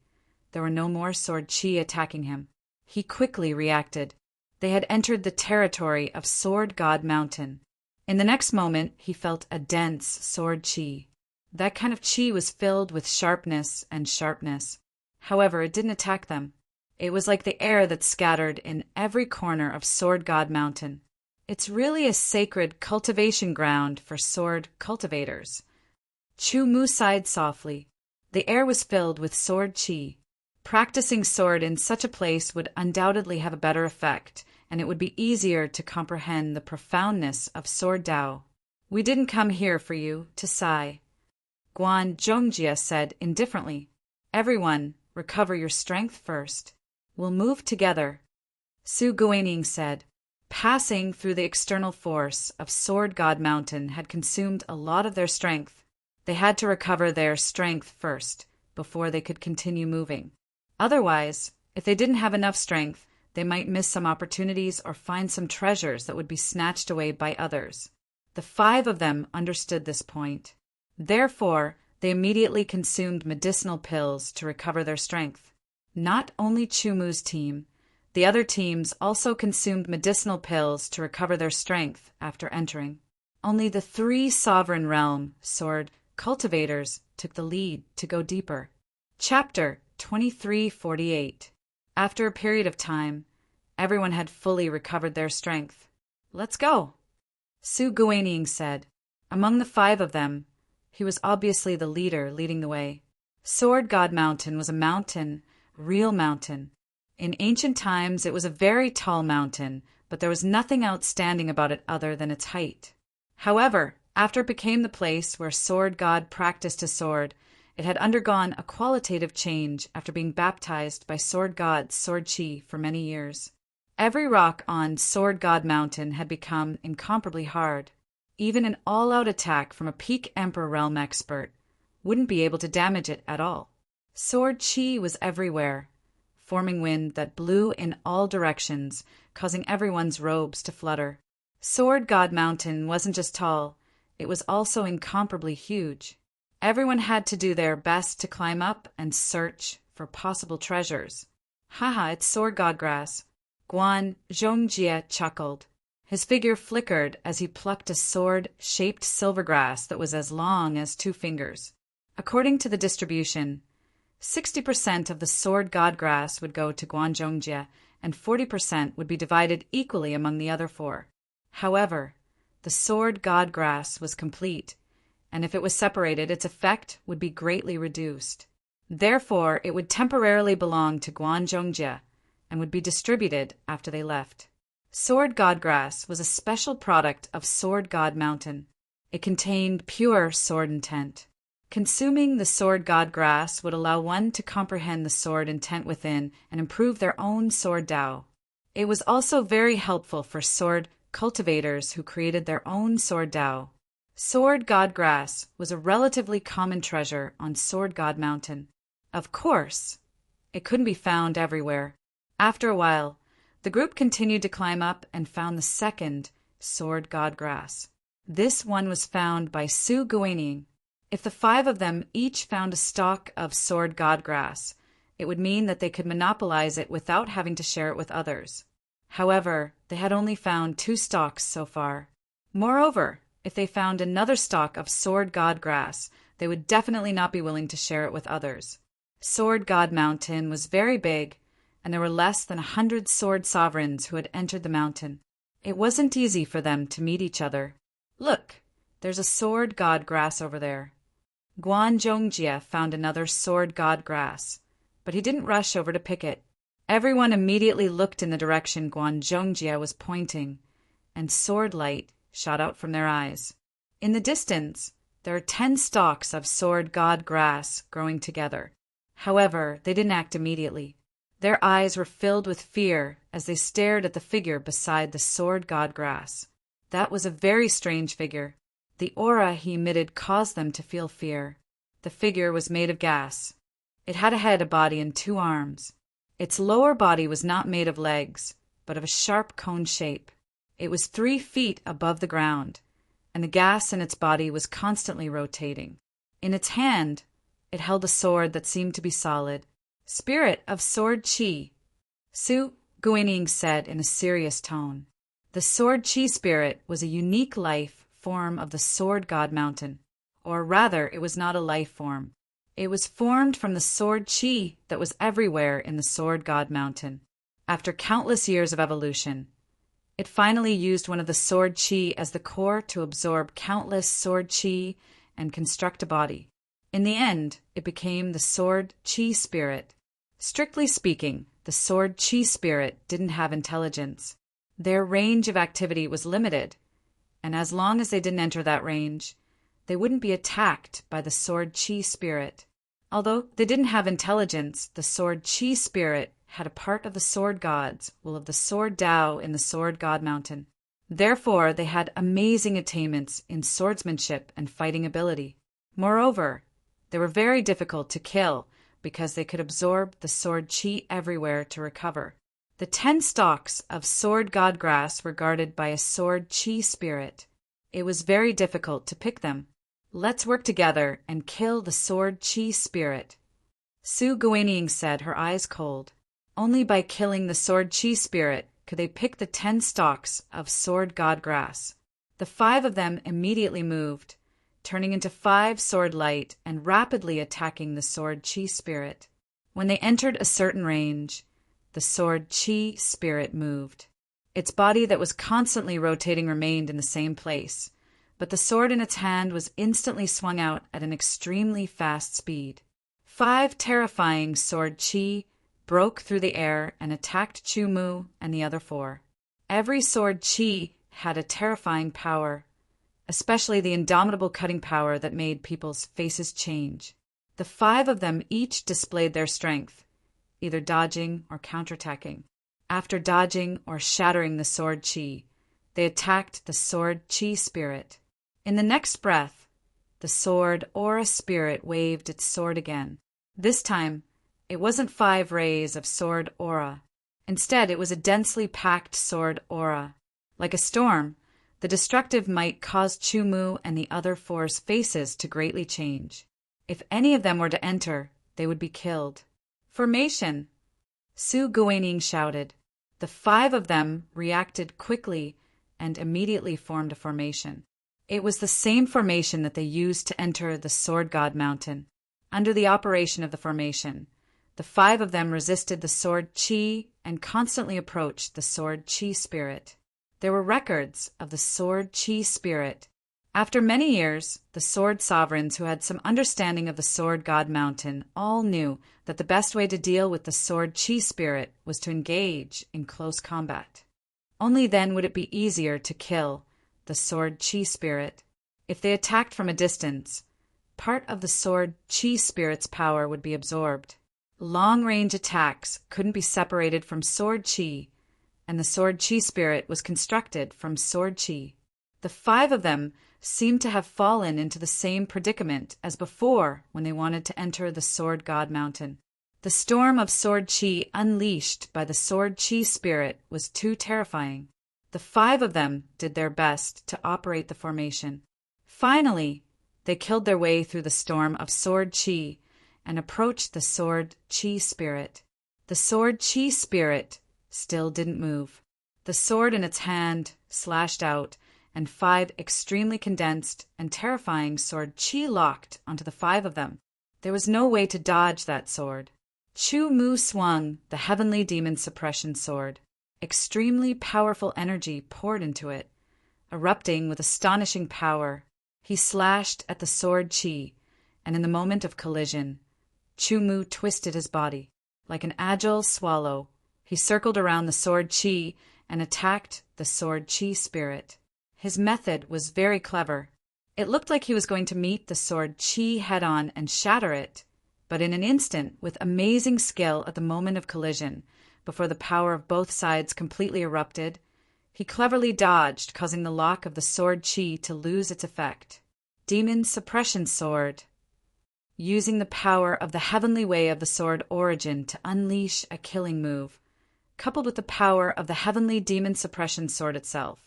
there were no more sword chi attacking him. He quickly reacted. They had entered the territory of Sword God Mountain. In the next moment, he felt a dense sword chi. That kind of chi was filled with sharpness and sharpness. However, it didn't attack them. It was like the air that's scattered in every corner of Sword God Mountain. It's really a sacred cultivation ground for sword cultivators. Chumu sighed softly. The air was filled with sword chi. Practicing sword in such a place would undoubtedly have a better effect, and it would be easier to comprehend the profoundness of sword Tao. "We didn't come here for you to sigh," Guan Zhongjie said indifferently. "Everyone, recover your strength first. We'll move together," Su Guaning said. Passing through the external force of Sword God Mountain had consumed a lot of their strength. They had to recover their strength first, before they could continue moving. Otherwise, if they didn't have enough strength, they might miss some opportunities or find some treasures that would be snatched away by others. The 5 of them understood this point. Therefore, they immediately consumed medicinal pills to recover their strength. Not only Chumu's team, the other teams also consumed medicinal pills to recover their strength after entering. Only the 3 Sovereign Realm sword cultivators took the lead to go deeper. Chapter 2348. After a period of time, everyone had fully recovered their strength. "Let's go," Su Guaning said. Among the 5 of them, he was obviously the leader leading the way. Sword God Mountain was a mountain, real mountain. In ancient times, it was a very tall mountain, but there was nothing outstanding about it other than its height. However, after it became the place where Sword God practiced his sword, it had undergone a qualitative change after being baptized by Sword God's sword chi for many years. Every rock on Sword God Mountain had become incomparably hard. Even an all-out attack from a peak Emperor Realm expert wouldn't be able to damage it at all. Sword chi was everywhere, forming wind that blew in all directions, causing everyone's robes to flutter. Sword God Mountain wasn't just tall, it was also incomparably huge. Everyone had to do their best to climb up and search for possible treasures. "Haha, it's Sword God grass," Guan Zhongjie chuckled. His figure flickered as he plucked a sword-shaped silver grass that was as long as 2 fingers. According to the distribution, 60% of the Sword God grass would go to Guan Zhongjie, and 40% would be divided equally among the other 4. However, the Sword God grass was complete, and if it was separated, its effect would be greatly reduced. Therefore, it would temporarily belong to Guan Zhongjie and would be distributed after they left. Sword God grass was a special product of Sword God Mountain. It contained pure sword intent. Consuming the Sword God grass would allow one to comprehend the sword intent within and improve their own sword Tao. It was also very helpful for sword cultivators who created their own sword Tao. Sword God grass was a relatively common treasure on Sword God Mountain. Of course, it couldn't be found everywhere. After a while, the group continued to climb up and found the second Sword God grass. This one was found by Su Guaning. If the 5 of them each found a stalk of Sword God grass, it would mean that they could monopolize it without having to share it with others. However, they had only found 2 stalks so far. Moreover, if they found another stalk of Sword God grass, they would definitely not be willing to share it with others. Sword God Mountain was very big, and there were less than 100 sword sovereigns who had entered the mountain. It wasn't easy for them to meet each other. "Look, there's a Sword God grass over there." Guan Zhongjie found another Sword God grass, but he didn't rush over to pick it. Everyone immediately looked in the direction Guan Zhongjie was pointing, and sword light shot out from their eyes. In the distance, there are 10 stalks of Sword God grass growing together. However, they didn't act immediately. Their eyes were filled with fear as they stared at the figure beside the Sword God grass. That was a very strange figure. The aura he emitted caused them to feel fear. The figure was made of gas. It had a head, a body, and 2 arms. Its lower body was not made of legs, but of a sharp cone shape. It was 3 feet above the ground, and the gas in its body was constantly rotating. In its hand, it held a sword that seemed to be solid. "Spirit of Sword Chi," Su Guining said in a serious tone. The Sword Chi spirit was a unique life form of the Sword God Mountain. Or rather, it was not a life form. It was formed from the Sword Chi that was everywhere in the Sword God Mountain. After countless years of evolution, it finally used one of the Sword Chi as the core to absorb countless Sword Chi and construct a body. In the end, it became the sword chi spirit. Strictly speaking, the sword chi spirit didn't have intelligence. Their range of activity was limited, and as long as they didn't enter that range, they wouldn't be attacked by the sword chi spirit. Although they didn't have intelligence, the sword chi spirit had a part of the sword gods, of the sword Tao in the sword god mountain. Therefore, they had amazing attainments in swordsmanship and fighting ability. Moreover, they were very difficult to kill because they could absorb the sword chi everywhere to recover. The 10 stalks of sword god grass were guarded by a sword chi spirit. It was very difficult to pick them. Let's work together and kill the sword chi spirit, Su Guanyin said, her eyes cold. Only by killing the sword chi spirit could they pick the 10 stalks of sword god grass. The 5 of them immediately moved, turning into 5 sword light and rapidly attacking the sword chi spirit. When they entered a certain range, the sword chi spirit moved. Its body that was constantly rotating remained in the same place, but the sword in its hand was instantly swung out at an extremely fast speed. 5 terrifying sword chi broke through the air and attacked Chu Mu and the other 4. Every sword chi had a terrifying power, especially the indomitable cutting power that made people's faces change. The 5 of them each displayed their strength, either dodging or counterattacking. After dodging or shattering the sword chi, they attacked the sword chi spirit. In the next breath, the sword aura spirit waved its sword again. This time, it wasn't 5 rays of sword aura. Instead, it was a densely packed sword aura. Like a storm, the destructive might caused Chu Mu and the other 4's faces to greatly change. If any of them were to enter, they would be killed. Formation! Su Guanyin shouted. The 5 of them reacted quickly and immediately formed a formation. It was the same formation that they used to enter the Sword God Mountain. Under the operation of the formation, the 5 of them resisted the sword chi and constantly approached the sword chi spirit. There were records of the sword chi spirit. After many years, the sword sovereigns who had some understanding of the Sword God Mountain all knew that the best way to deal with the sword chi spirit was to engage in close combat. Only then would it be easier to kill the sword chi spirit. If they attacked from a distance, part of the sword chi spirit's power would be absorbed. Long-range attacks couldn't be separated from sword chi, and the sword chi spirit was constructed from sword chi. The 5 of them seemed to have fallen into the same predicament as before when they wanted to enter the Sword God Mountain. The storm of sword chi unleashed by the sword chi spirit was too terrifying. The 5 of them did their best to operate the formation. Finally, they killed their way through the storm of sword chi and approached the sword chi spirit. The sword chi spirit still didn't move. The sword in its hand slashed out, and 5 extremely condensed and terrifying sword chi locked onto the 5 of them. There was no way to dodge that sword. Chu Mu swung the heavenly demon suppression sword. Extremely powerful energy poured into it, erupting with astonishing power. He slashed at the sword chi, and in the moment of collision, Chu Mu twisted his body. Like an agile swallow, he circled around the sword chi and attacked the sword chi spirit. His method was very clever. It looked like he was going to meet the sword chi head-on and shatter it, but in an instant, with amazing skill at the moment of collision, before the power of both sides completely erupted, he cleverly dodged, causing the lock of the sword chi to lose its effect. Demon suppression sword. Using the power of the heavenly way of the sword origin to unleash a killing move, coupled with the power of the heavenly demon suppression sword itself.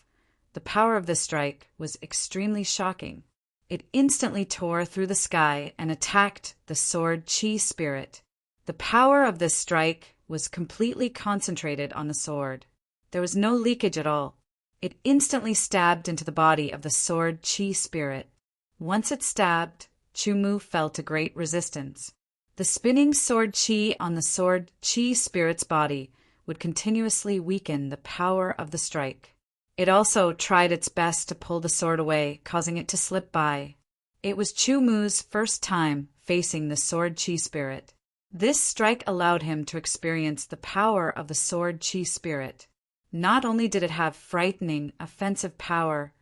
The power of this strike was extremely shocking. It instantly tore through the sky and attacked the sword chi spirit. The power of this strike was completely concentrated on the sword. There was no leakage at all. It instantly stabbed into the body of the sword chi spirit. Once it stabbed, Chu Mu felt a great resistance. The spinning sword chi on the sword chi spirit's body would continuously weaken the power of the strike. It also tried its best to pull the sword away, causing it to slip by. It was Chu Mu's first time facing the sword chi spirit. This strike allowed him to experience the power of the sword chi spirit. Not only did it have frightening, offensive power,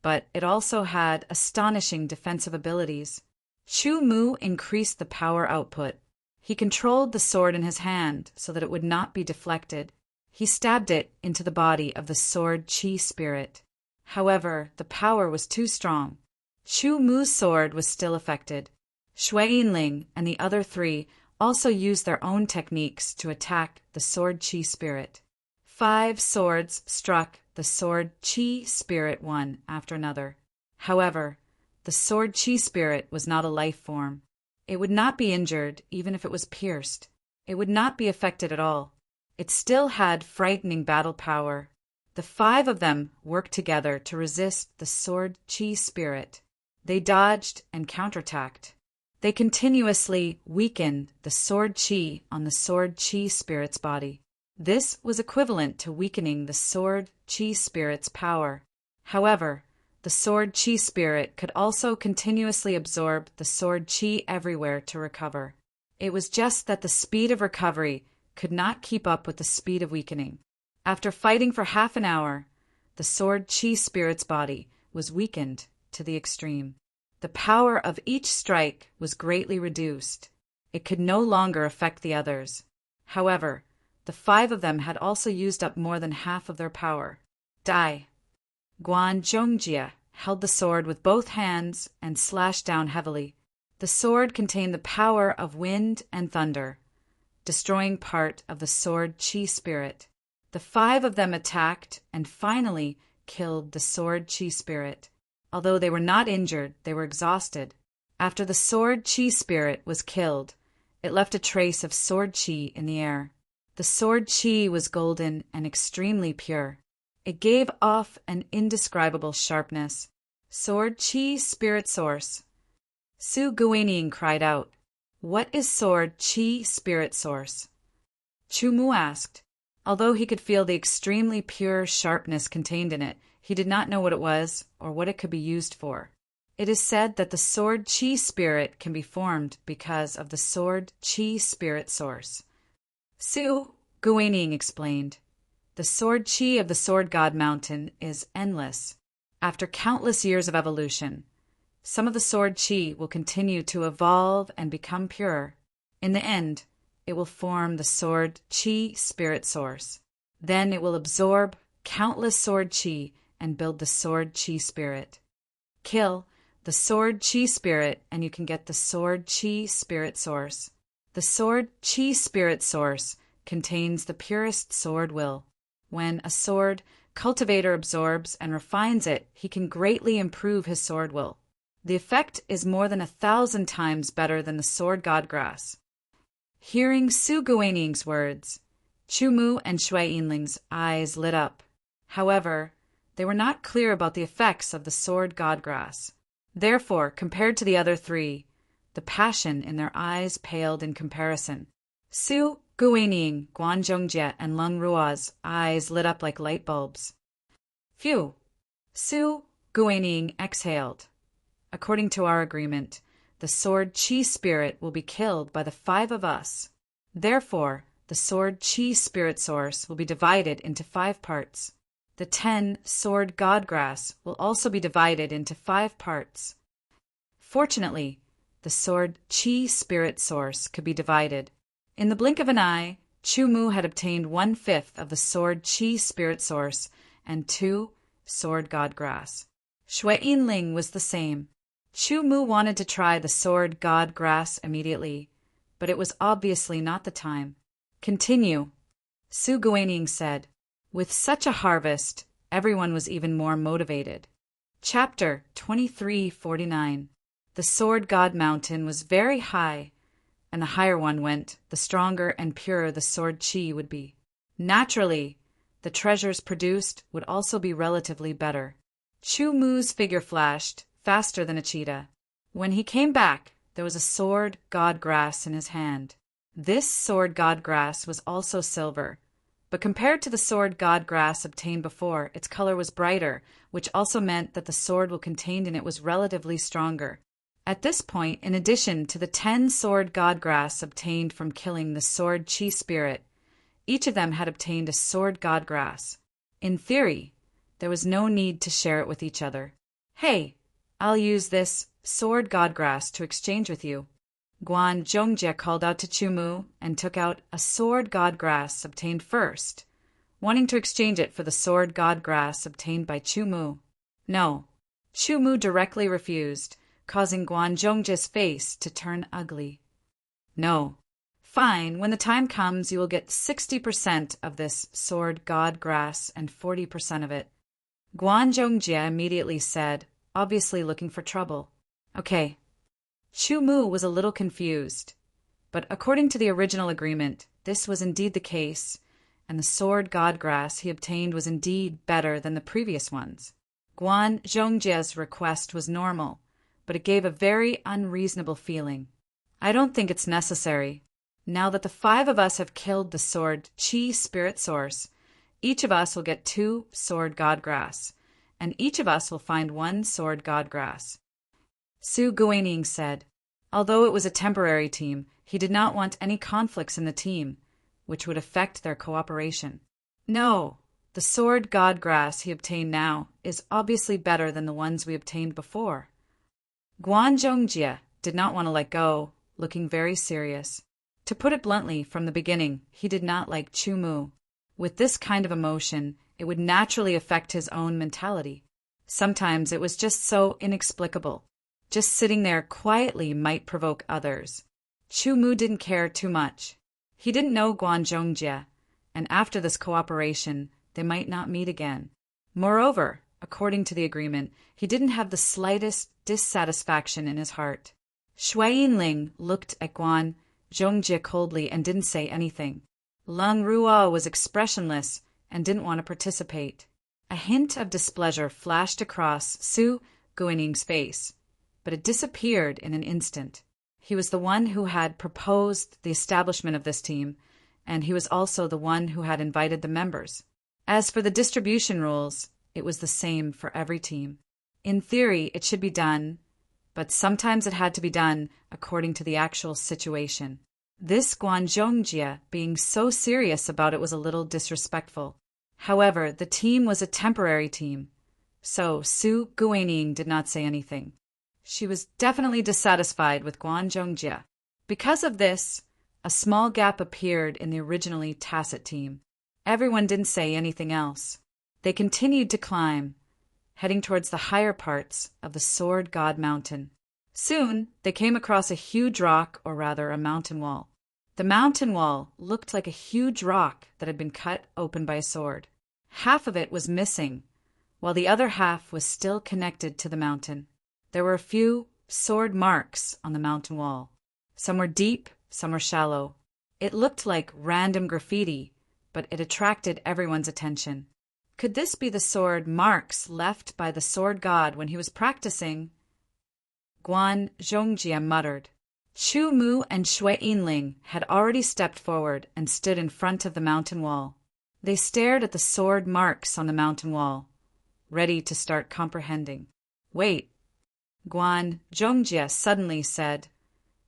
but it also had astonishing defensive abilities. Chu Mu increased the power output. He controlled the sword in his hand so that it would not be deflected. He stabbed it into the body of the sword chi spirit. However, the power was too strong. Chu Mu's sword was still affected. Shui Yinling and the other three also used their own techniques to attack the sword chi spirit. 5 swords struck the sword chi spirit one after another. However, the sword chi spirit was not a life form. It would not be injured even if it was pierced. It would not be affected at all. It still had frightening battle power. The 5 of them worked together to resist the sword chi spirit. They dodged and counterattacked. They continuously weakened the sword chi on the sword chi spirit's body. This was equivalent to weakening the sword chi spirit's power. However, the sword chi spirit could also continuously absorb the sword chi everywhere to recover. It was just that the speed of recovery could not keep up with the speed of weakening. After fighting for half an hour, the sword chi spirit's body was weakened to the extreme. The power of each strike was greatly reduced. It could no longer affect the others. However, the 5 of them had also used up more than half of their power. Dai Guan Zhongjie held the sword with both hands and slashed down heavily. The sword contained the power of wind and thunder, destroying part of the sword chi spirit. The 5 of them attacked and finally killed the sword chi spirit. Although they were not injured, they were exhausted. After the sword chi spirit was killed, it left a trace of sword chi in the air. The sword chi was golden and extremely pure. It gave off an indescribable sharpness. Sword chi spirit source. Su Guanyin cried out, "What is sword chi spirit source?" Chu Mu asked. Although he could feel the extremely pure sharpness contained in it, he did not know what it was or what it could be used for. It is said that the sword chi spirit can be formed because of the sword chi spirit source. Su Guanyin explained, "The sword chi of the sword god mountain is endless. After countless years of evolution, some of the sword chi will continue to evolve and become pure. In the end, it will form the sword chi spirit source. Then it will absorb countless sword chi and build the sword chi spirit. Kill the sword chi spirit and you can get the sword chi spirit source. The sword chi spirit source contains the purest sword will. When a sword cultivator absorbs and refines it, he can greatly improve his sword will. The effect is more than 1,000 times better than the sword god grass." Hearing Su Guanying's words, Chu Mu and Shui Yinling's eyes lit up. However, they were not clear about the effects of the sword god grass. Therefore, compared to the other 3, the passion in their eyes paled in comparison. Su Guanying, Guan Zhongjie, and Leng Ruo's eyes lit up like light bulbs. Phew! Su Guanying exhaled. According to our agreement, the sword chi spirit will be killed by the 5 of us. Therefore, the sword chi spirit source will be divided into 5 parts. The 10 sword god grass will also be divided into 5 parts. Fortunately, the sword chi spirit source could be divided. In the blink of an eye, Chu Mu had obtained 1/5 of the sword chi spirit source and 2 sword god grass. Shui Yinling was the same. Chu Mu wanted to try the sword god grass immediately, but it was obviously not the time. "Continue," Su Guanying said. With such a harvest, everyone was even more motivated. Chapter 2349. The sword god mountain was very high, and the higher one went, the stronger and purer the sword chi would be. Naturally, the treasures produced would also be relatively better. Chu Mu's figure flashed, faster than a cheetah. When he came back, there was a sword god grass in his hand. This sword god grass was also silver, but compared to the sword god grass obtained before, its color was brighter, which also meant that the sword will contained in it was relatively stronger. At this point, in addition to the 10 sword godgrass obtained from killing the sword chi spirit, each of them had obtained a sword godgrass. In theory, there was no need to share it with each other. Hey, I'll use this sword godgrass to exchange with you. Guan Zhongjie called out to Chumu and took out a sword godgrass obtained first, wanting to exchange it for the sword godgrass obtained by Chumu. No, Chumu directly refused, causing Guan Zhongjie's face to turn ugly. No. Fine, when the time comes, you will get 60% of this sword godgrass and 40% of it. Guan Zhongjie immediately said, obviously looking for trouble. Okay. Chumu was a little confused, but according to the original agreement, this was indeed the case, and the sword godgrass he obtained was indeed better than the previous ones. Guan Zhongjie's request was normal, but it gave a very unreasonable feeling. I don't think it's necessary. Now that the 5 of us have killed the sword Chi spirit source, each of us will get 2 sword godgrass, and each of us will find 1 sword godgrass. Su Guining said. Although it was a temporary team, he did not want any conflicts in the team, which would affect their cooperation. No, the sword godgrass he obtained now is obviously better than the ones we obtained before. Guan Zhongjie did not want to let go, looking very serious. To put it bluntly, from the beginning, he did not like Chumu. With this kind of emotion, it would naturally affect his own mentality. Sometimes it was just so inexplicable. Just sitting there quietly might provoke others. Chumu didn't care too much. He didn't know Guan Zhongjie, and after this cooperation, they might not meet again. Moreover, according to the agreement, he didn't have the slightest dissatisfaction in his heart. Shui Yinling looked at Guan Zhongjie coldly and didn't say anything. Leng Ruo was expressionless and didn't want to participate. A hint of displeasure flashed across Su Guining's face, but it disappeared in an instant. He was the one who had proposed the establishment of this team, and he was also the one who had invited the members. As for the distribution rules, it was the same for every team. In theory, it should be done, but sometimes it had to be done according to the actual situation. This Guan Zhongjie being so serious about it was a little disrespectful. However, the team was a temporary team, so Su Guining did not say anything. She was definitely dissatisfied with Guan Zhongjie. Because of this, a small gap appeared in the originally tacit team. Everyone didn't say anything else. They continued to climb, heading towards the higher parts of the Sword God Mountain. Soon, they came across a huge rock, or rather a mountain wall. The mountain wall looked like a huge rock that had been cut open by a sword. Half of it was missing, while the other half was still connected to the mountain. There were a few sword marks on the mountain wall. Some were deep, some were shallow. It looked like random graffiti, but it attracted everyone's attention. Could this be the sword marks left by the sword god when he was practicing? Guan Zhongjie muttered. Chu Mu and Shui Yinling had already stepped forward and stood in front of the mountain wall. They stared at the sword marks on the mountain wall, ready to start comprehending. Wait, Guan Zhongjie suddenly said.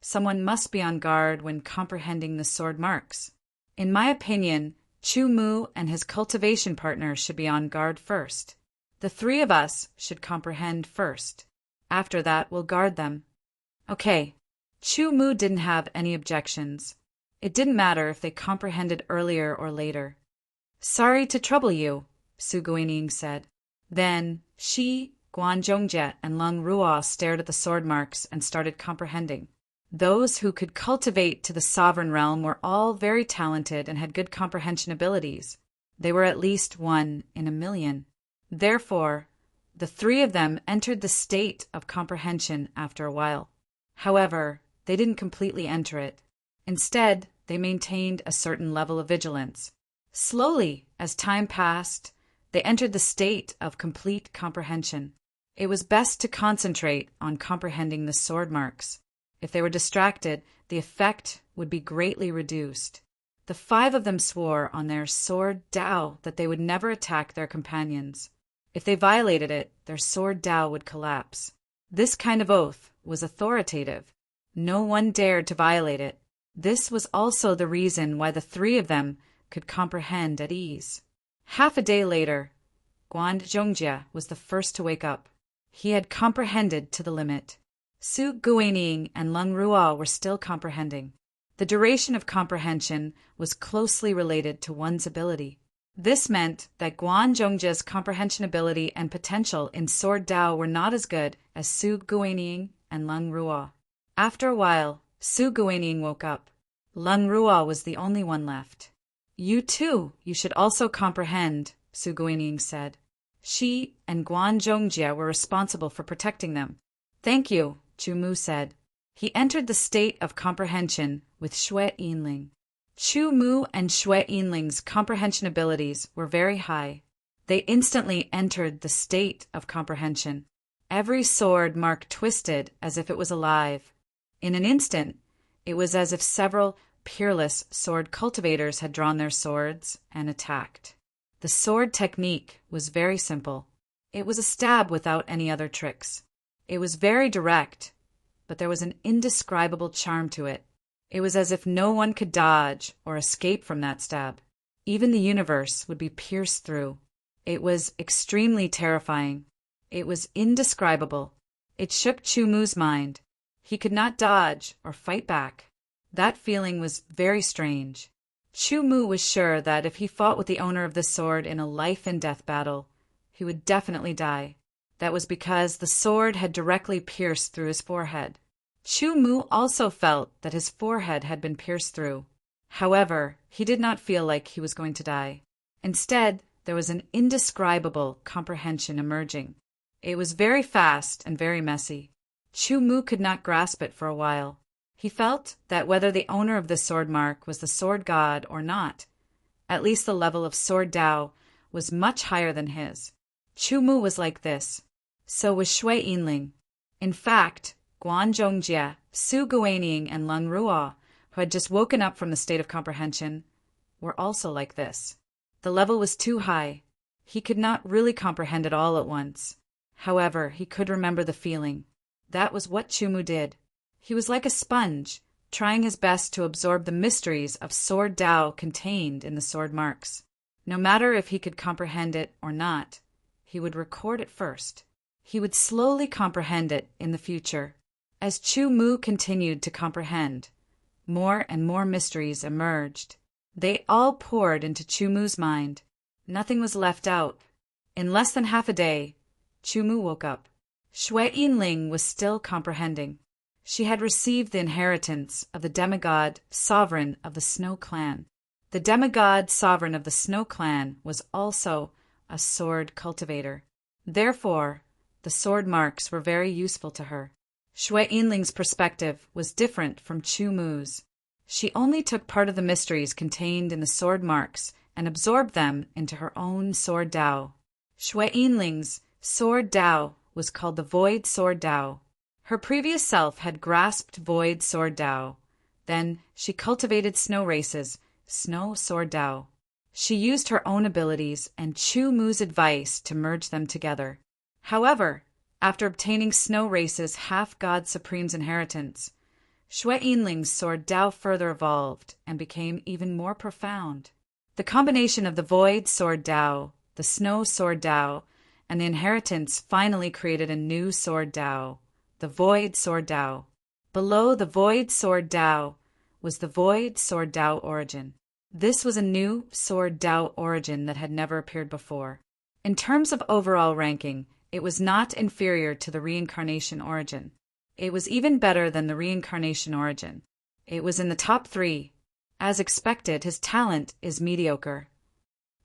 Someone must be on guard when comprehending the sword marks. In my opinion, Chu Mu and his cultivation partner should be on guard first. The 3 of us should comprehend first. After that, we'll guard them. Okay. Chu Mu didn't have any objections. It didn't matter if they comprehended earlier or later. Sorry to trouble you, Su Guining said. Then she, Guan Zhongjie, and Leng Ruo stared at the sword marks and started comprehending. Those who could cultivate to the sovereign realm were all very talented and had good comprehension abilities. They were at least 1 in a million. Therefore, the 3 of them entered the state of comprehension after a while. However, they didn't completely enter it. Instead, they maintained a certain level of vigilance. Slowly, as time passed, they entered the state of complete comprehension. It was best to concentrate on comprehending the sword marks. If they were distracted, the effect would be greatly reduced. The 5 of them swore on their sword Dao that they would never attack their companions. If they violated it, their sword Dao would collapse. This kind of oath was authoritative. No one dared to violate it. This was also the reason why the three of them could comprehend at ease. Half a day later, Guan Zhongjie was the first to wake up. He had comprehended to the limit. Su Guining and Leng Ruo were still comprehending. The duration of comprehension was closely related to one's ability. This meant that Guan Zhongjie's comprehension ability and potential in Sword Dao were not as good as Su Guining and Leng Ruo. After a while, Su Guining woke up. Leng Ruo was the only one left. You should also comprehend, Su Guining said. She and Guan Zhongjie were responsible for protecting them. Thank you, Chu Mu said. He entered the state of comprehension with Xue Yinling. Chu Mu and Xue Yinling's comprehension abilities were very high. They instantly entered the state of comprehension. Every sword mark twisted as if it was alive. In an instant, it was as if several peerless sword cultivators had drawn their swords and attacked. The sword technique was very simple. It was a stab without any other tricks. It was very direct, but there was an indescribable charm to it. It was as if no one could dodge or escape from that stab. Even the universe would be pierced through. It was extremely terrifying. It was indescribable. It shook Chu Mu's mind. He could not dodge or fight back. That feeling was very strange. Chu Mu was sure that if he fought with the owner of the sword in a life-and-death battle, he would definitely die. That was because the sword had directly pierced through his forehead. Chu Mu also felt that his forehead had been pierced through. However, he did not feel like he was going to die. Instead, there was an indescribable comprehension emerging. It was very fast and very messy. Chu Mu could not grasp it for a while. He felt that whether the owner of the sword mark was the sword god or not, at least the level of Sword Dao was much higher than his. Chu Mu was like this. So was Xue Yinling. In fact, Guan Zhongjie, Su Guining, and Leng Ruo, who had just woken up from the state of comprehension, were also like this. The level was too high. He could not really comprehend it all at once. However, he could remember the feeling. That was what Chu Mu did. He was like a sponge, trying his best to absorb the mysteries of Sword Dao contained in the sword marks. No matter if he could comprehend it or not, he would record it first. He would slowly comprehend it in the future. As Chu Mu continued to comprehend, more and more mysteries emerged. They all poured into Chu Mu's mind. Nothing was left out. In less than half a day, Chu Mu woke up. Xue Yinling was still comprehending. She had received the inheritance of the demigod sovereign of the Snow Clan. The demigod sovereign of the Snow Clan was also a sword cultivator. Therefore, the sword marks were very useful to her. Xue Yinling's perspective was different from Chu Mu's. She only took part of the mysteries contained in the sword marks and absorbed them into her own Sword Dao. Xue Yinling's Sword Dao was called the Void Sword Dao. Her previous self had grasped Void Sword Dao. Then she cultivated snow races, Snow Sword Dao. She used her own abilities and Chu Mu's advice to merge them together. However, after obtaining Snow Race's Half-God Supreme's inheritance, Xue Yinling's Sword Dao further evolved and became even more profound. The combination of the Void Sword Dao, the Snow Sword Dao, and the inheritance finally created a new Sword Dao, the Void Sword Dao. Below the Void Sword Dao was the Void Sword Dao origin. This was a new Sword Dao origin that had never appeared before. In terms of overall ranking, it was not inferior to the Reincarnation origin. It was even better than the Reincarnation origin. It was in the top 3. As expected, his talent is mediocre.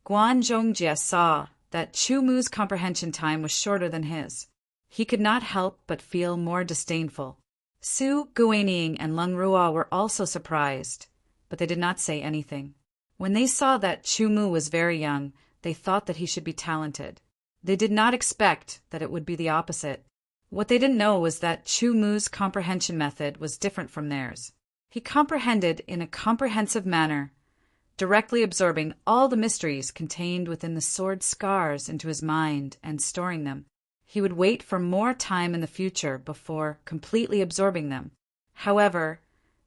Guan Zhongjie saw that Chu Mu's comprehension time was shorter than his. He could not help but feel more disdainful. Su Guining and Leng Ruo were also surprised, but they did not say anything. When they saw that Chu Mu was very young, they thought that he should be talented. They did not expect that it would be the opposite. What they didn't know was that Chu Mu's comprehension method was different from theirs. He comprehended in a comprehensive manner, directly absorbing all the mysteries contained within the sword scars into his mind and storing them. He would wait for more time in the future before completely absorbing them. However,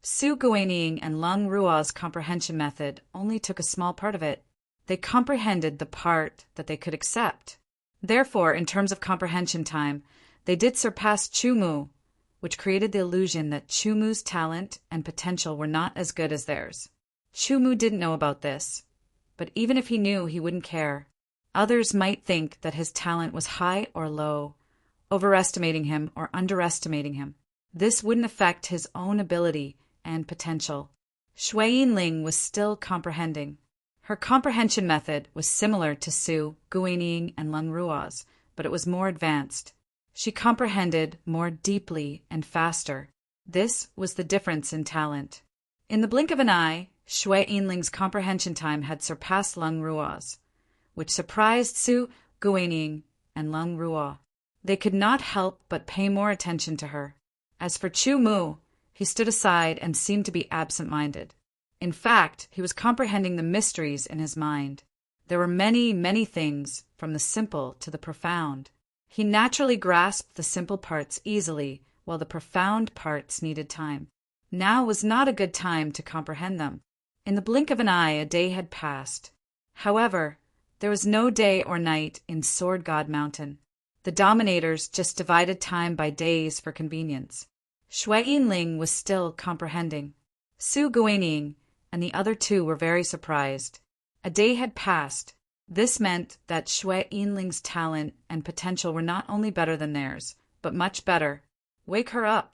Su Guanyin and Lung Ruo's comprehension method only took a small part of it. They comprehended the part that they could accept. Therefore, in terms of comprehension time, they did surpass Chumu, which created the illusion that Chumu's talent and potential were not as good as theirs. Chumu didn't know about this, but even if he knew, he wouldn't care. Others might think that his talent was high or low, overestimating him or underestimating him. This wouldn't affect his own ability and potential. Shui Yinling was still comprehending. Her comprehension method was similar to Su Guanyin and Lung Ruo's, but it was more advanced. She comprehended more deeply and faster. This was the difference in talent. In the blink of an eye, Shui Yinling's comprehension time had surpassed Lung Ruo's, which surprised Su Guanyin and Lung Ruo. They could not help but pay more attention to her. As for Chu Mu, he stood aside and seemed to be absent-minded. In fact, he was comprehending the mysteries in his mind. There were many, many things, from the simple to the profound. He naturally grasped the simple parts easily, while the profound parts needed time. Now was not a good time to comprehend them. In the blink of an eye, a day had passed. However, there was no day or night in Sword God Mountain. The dominators just divided time by days for convenience. Shui Yinling was still comprehending. Su Guanyin and the other two were very surprised. A day had passed. This meant that Shui Yinling's talent and potential were not only better than theirs, but much better. Wake her up,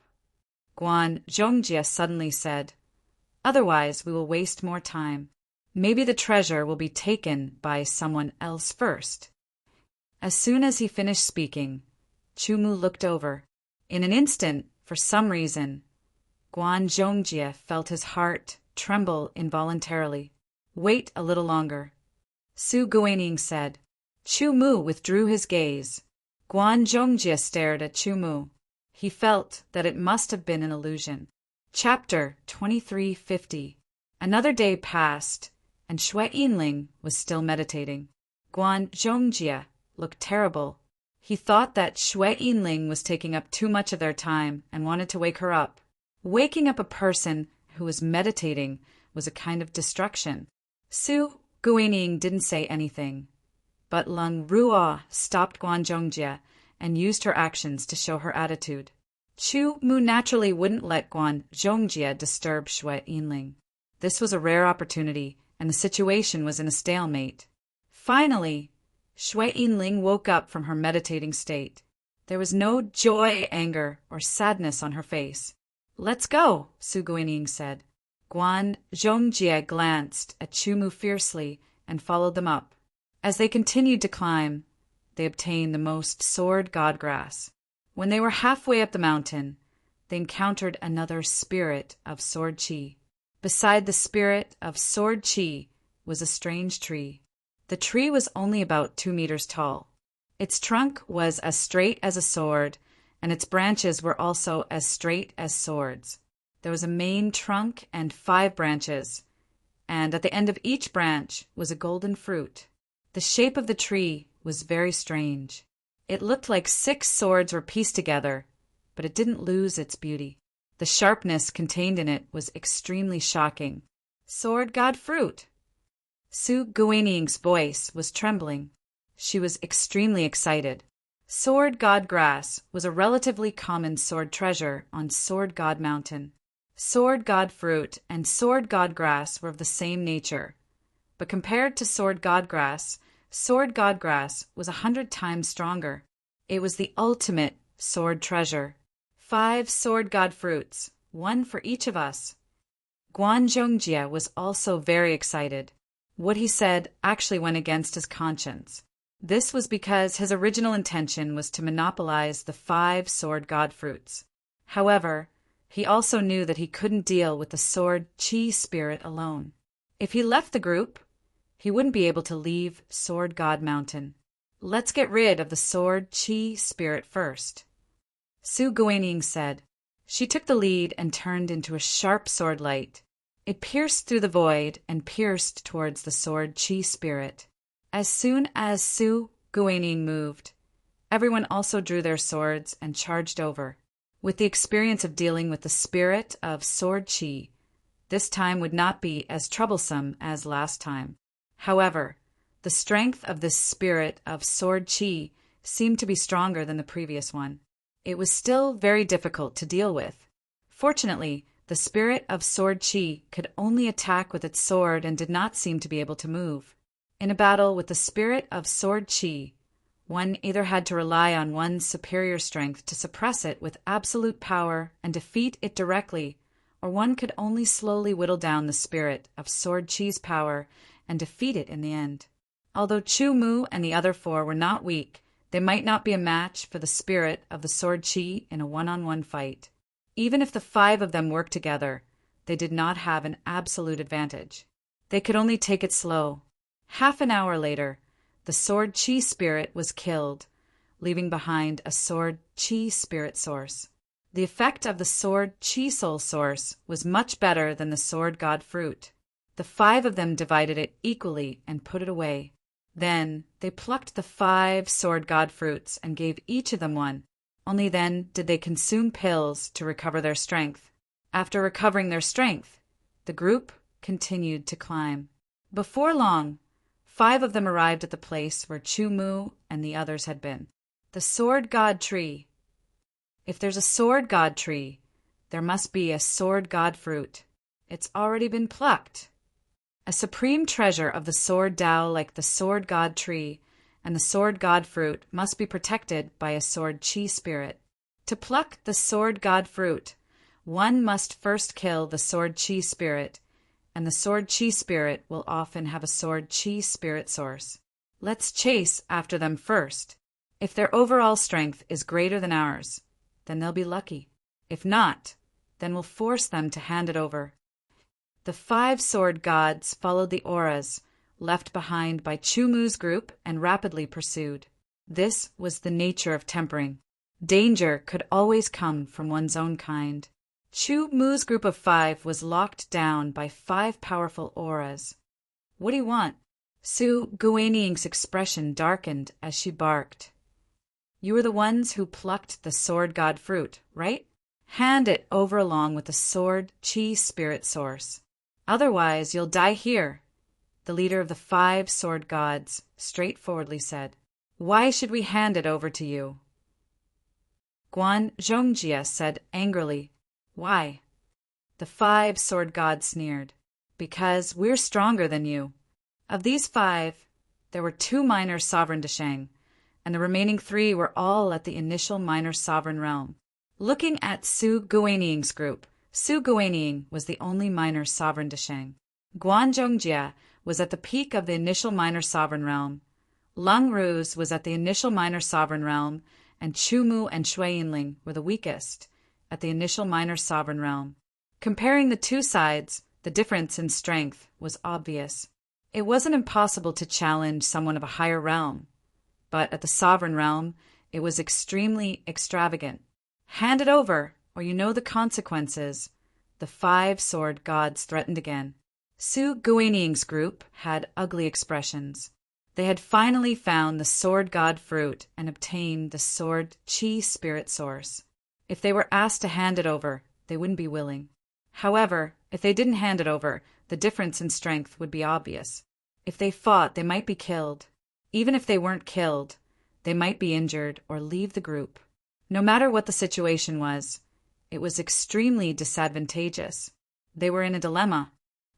Guan Zhongjie suddenly said. Otherwise, we will waste more time. Maybe the treasure will be taken by someone else first. As soon as he finished speaking, Chumu looked over. In an instant, for some reason, Guan Zhongjie felt his heart tremble involuntarily. Wait a little longer, Su Guanyin said. Chumu withdrew his gaze. Guan Zhongjie stared at Chumu. He felt that it must have been an illusion. Chapter 2350. Another day passed, and Shui Yinling was still meditating. Guan Zhongjie looked terrible. He thought that Shui Yinling was taking up too much of their time and wanted to wake her up. Waking up a person who was meditating was a kind of destruction. Su Guanyin didn't say anything, but Lung Ruo stopped Guan Zhongjie and used her actions to show her attitude. Chu Mu naturally wouldn't let Guan Zhongjie disturb Shui Yinling. This was a rare opportunity, and the situation was in a stalemate. Finally, Shui Yinling woke up from her meditating state. There was no joy, anger, or sadness on her face. Let's go, Su Guanyin said. Guan Zhongjie glanced at Chu Mu fiercely and followed them up. As they continued to climb, they obtained the most sword god grass. When they were halfway up the mountain, they encountered another spirit of sword chi. Beside the spirit of sword chi was a strange tree. The tree was only about 2 meters tall. Its trunk was as straight as a sword, and its branches were also as straight as swords. There was a main trunk and 5 branches, and at the end of each branch was a golden fruit. The shape of the tree was very strange. It looked like 6 swords were pieced together, but it didn't lose its beauty. The sharpness contained in it was extremely shocking. Sword god fruit! Su Guanying's voice was trembling. She was extremely excited. Sword god grass was a relatively common sword treasure on Sword God Mountain. Sword god fruit and sword god grass were of the same nature, but compared to sword god grass was 100 times stronger. It was the ultimate sword treasure. 5 sword god fruits, 1 for each of us. Guan Zhongjie was also very excited. What he said actually went against his conscience. This was because his original intention was to monopolize the 5 sword god fruits. However, he also knew that he couldn't deal with the sword chi spirit alone. If he left the group, he wouldn't be able to leave Sword God Mountain. Let's get rid of the sword chi spirit first, Su Guanyin said. She took the lead and turned into a sharp sword light. It pierced through the void and pierced towards the sword chi spirit. As soon as Su Guanyin moved, Everyone also drew their swords and charged over. With the experience of dealing with the spirit of sword chi, this time would not be as troublesome as last time. However, the strength of this spirit of sword chi seemed to be stronger than the previous one. It was still very difficult to deal with. Fortunately, the spirit of sword chi could only attack with its sword and did not seem to be able to move. In a battle with the spirit of sword chi, one either had to rely on one's superior strength to suppress it with absolute power and defeat it directly, or one could only slowly whittle down the spirit of sword chi's power and defeat it in the end. Although Chu Mu and the other four were not weak, they might not be a match for the spirit of the sword chi in a one-on-one fight. Even if the 5 of them worked together, they did not have an absolute advantage. They could only take it slow. Half an hour later, the sword chi spirit was killed, leaving behind a sword chi spirit source. The effect of the sword chi soul source was much better than the sword god fruit. The 5 of them divided it equally and put it away. Then they plucked the 5 sword god fruits and gave each of them one. Only then did they consume pills to recover their strength. After recovering their strength, the group continued to climb. Before long, 5 of them arrived at the place where Chu Mu and the others had been. The sword god tree. If there's a sword god tree, there must be a sword god fruit. It's already been plucked. A supreme treasure of the sword Tao like the sword god tree and the sword god fruit must be protected by a sword chi spirit. To pluck the sword god fruit, one must first kill the sword chi spirit, and the sword chi spirit will often have a sword chi spirit source. Let's chase after them first. If their overall strength is greater than ours, then they'll be lucky. If not, then we'll force them to hand it over. The 5 sword gods followed the auras left behind by Chu Mu's group and rapidly pursued. This was the nature of tempering. Danger could always come from one's own kind. Chu Mu's group of 5 was locked down by 5 powerful auras. What do you want? Su Guaniying's expression darkened as she barked. You were the ones who plucked the sword god fruit, right? Hand it over along with the sword chi spirit source. Otherwise, you'll die here, the leader of the 5 sword gods straightforwardly said. Why should we hand it over to you? Guan Zhongjie said angrily. Why? The 5 sword gods sneered. Because we're stronger than you. Of these 5, there were 2 minor sovereign Desheng, and the remaining 3 were all at the initial minor sovereign realm. Looking at Su Guaniying's group, Su Guaniying was the only minor sovereign Desheng. Guan Zhongjie was at the peak of the initial minor sovereign realm. Lung Ruz was at the initial minor sovereign realm, and Chu Mu and Shui Yinling were the weakest, at the initial minor sovereign realm. Comparing the 2 sides, the difference in strength was obvious. It wasn't impossible to challenge someone of a higher realm, but at the sovereign realm, it was extremely extravagant. Hand it over, or you know the consequences, the 5 sword gods threatened again. Su Guaniying's group had ugly expressions. They had finally found the sword god fruit and obtained the sword chi spirit source. If they were asked to hand it over, they wouldn't be willing. However, if they didn't hand it over, the difference in strength would be obvious. If they fought, they might be killed. Even if they weren't killed, they might be injured or leave the group. No matter what the situation was, it was extremely disadvantageous. They were in a dilemma.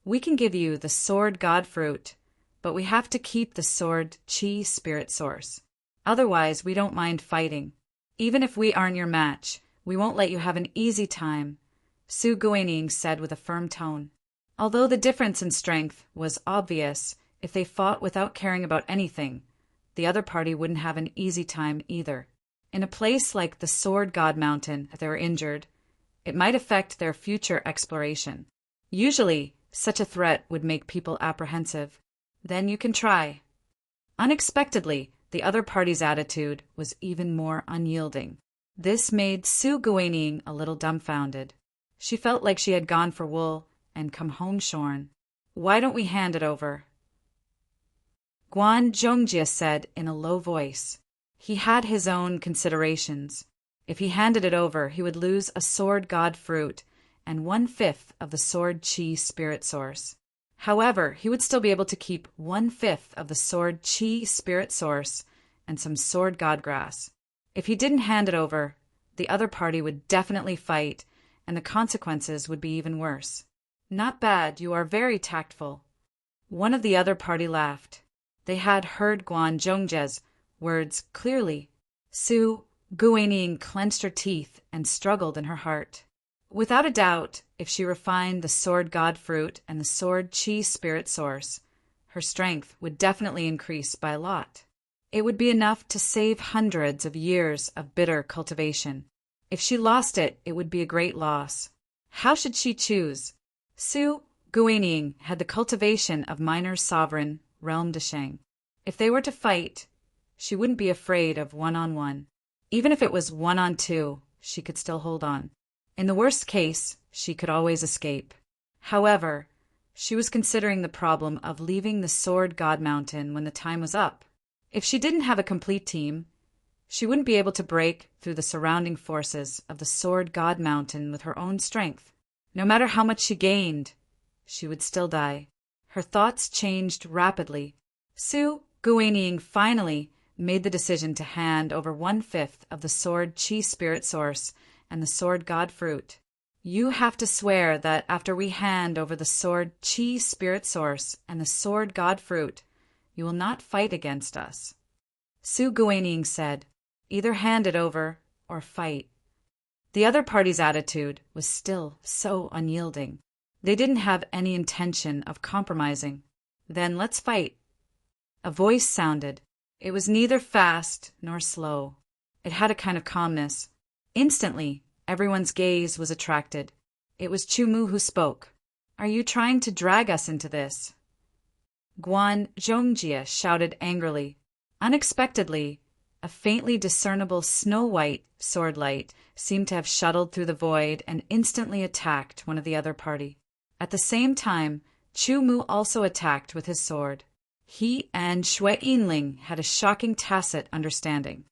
We can give you the sword god fruit, but we have to keep the sword chi spirit source. Otherwise, we don't mind fighting. Even if we aren't your match, we won't let you have an easy time, Su Guaniying said with a firm tone. Although the difference in strength was obvious, if they fought without caring about anything, the other party wouldn't have an easy time either. In a place like the Sword God Mountain, if they were injured, it might affect their future exploration. Usually, such a threat would make people apprehensive. Then you can try. Unexpectedly, the other party's attitude was even more unyielding. This made Su Guaniying a little dumbfounded. She felt like she had gone for wool and come home shorn. Why don't we hand it over? Guan Zhongjie said in a low voice. He had his own considerations. If he handed it over, he would lose a sword god fruit and 1/5 of the sword chi spirit source. However, he would still be able to keep 1/5 of the sword chi spirit source and some sword god grass. If he didn't hand it over, the other party would definitely fight, and the consequences would be even worse. Not bad, you are very tactful. One of the other party laughed. They had heard Guan Zhongjia's words clearly. Su Guanyin clenched her teeth and struggled in her heart. Without a doubt, if she refined the sword god fruit and the sword chi spirit source, her strength would definitely increase by a lot. It would be enough to save hundreds of years of bitter cultivation. If she lost it, it would be a great loss. How should she choose? Su Guanyin had the cultivation of Miner's sovereign, Realm de Shang. If they were to fight, she wouldn't be afraid of one-on-one. Even if it was 1-on-2, she could still hold on. In the worst case, she could always escape. However, she was considering the problem of leaving the Sword God Mountain when the time was up. If she didn't have a complete team, she wouldn't be able to break through the surrounding forces of the Sword God Mountain with her own strength. No matter how much she gained, she would still die. Her thoughts changed rapidly. Su Guanyin finally made the decision to hand over 1/5 of the sword chi spirit source and the sword god fruit. You have to swear that after we hand over the sword chi spirit source and the sword god fruit, you will not fight against us. Su Guanyin said, either hand it over or fight. The other party's attitude was still so unyielding. They didn't have any intention of compromising. Then let's fight. A voice sounded. It was neither fast nor slow. It had a kind of calmness. Instantly, everyone's gaze was attracted. It was Chu Mu who spoke. Are you trying to drag us into this? Guan Zhongjia shouted angrily. Unexpectedly, a faintly discernible snow-white sword light seemed to have shuttled through the void and instantly attacked one of the other party. At the same time, Chu Mu also attacked with his sword. He and Xue Yinling had a shocking tacit understanding.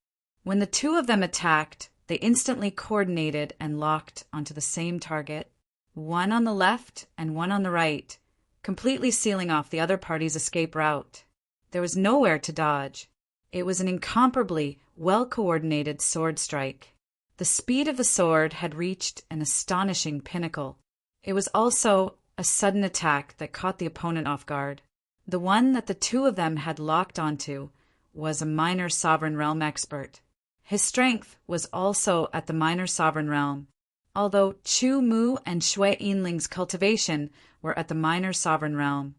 When the two of them attacked, they instantly coordinated and locked onto the same target, one on the left and one on the right, completely sealing off the other party's escape route. There was nowhere to dodge. It was an incomparably well-coordinated sword strike. The speed of the sword had reached an astonishing pinnacle. It was also a sudden attack that caught the opponent off guard. The one that the two of them had locked onto was a minor sovereign realm expert. His strength was also at the minor sovereign realm. Although Chu Mu and Xue Yinling's cultivation were at the minor sovereign realm,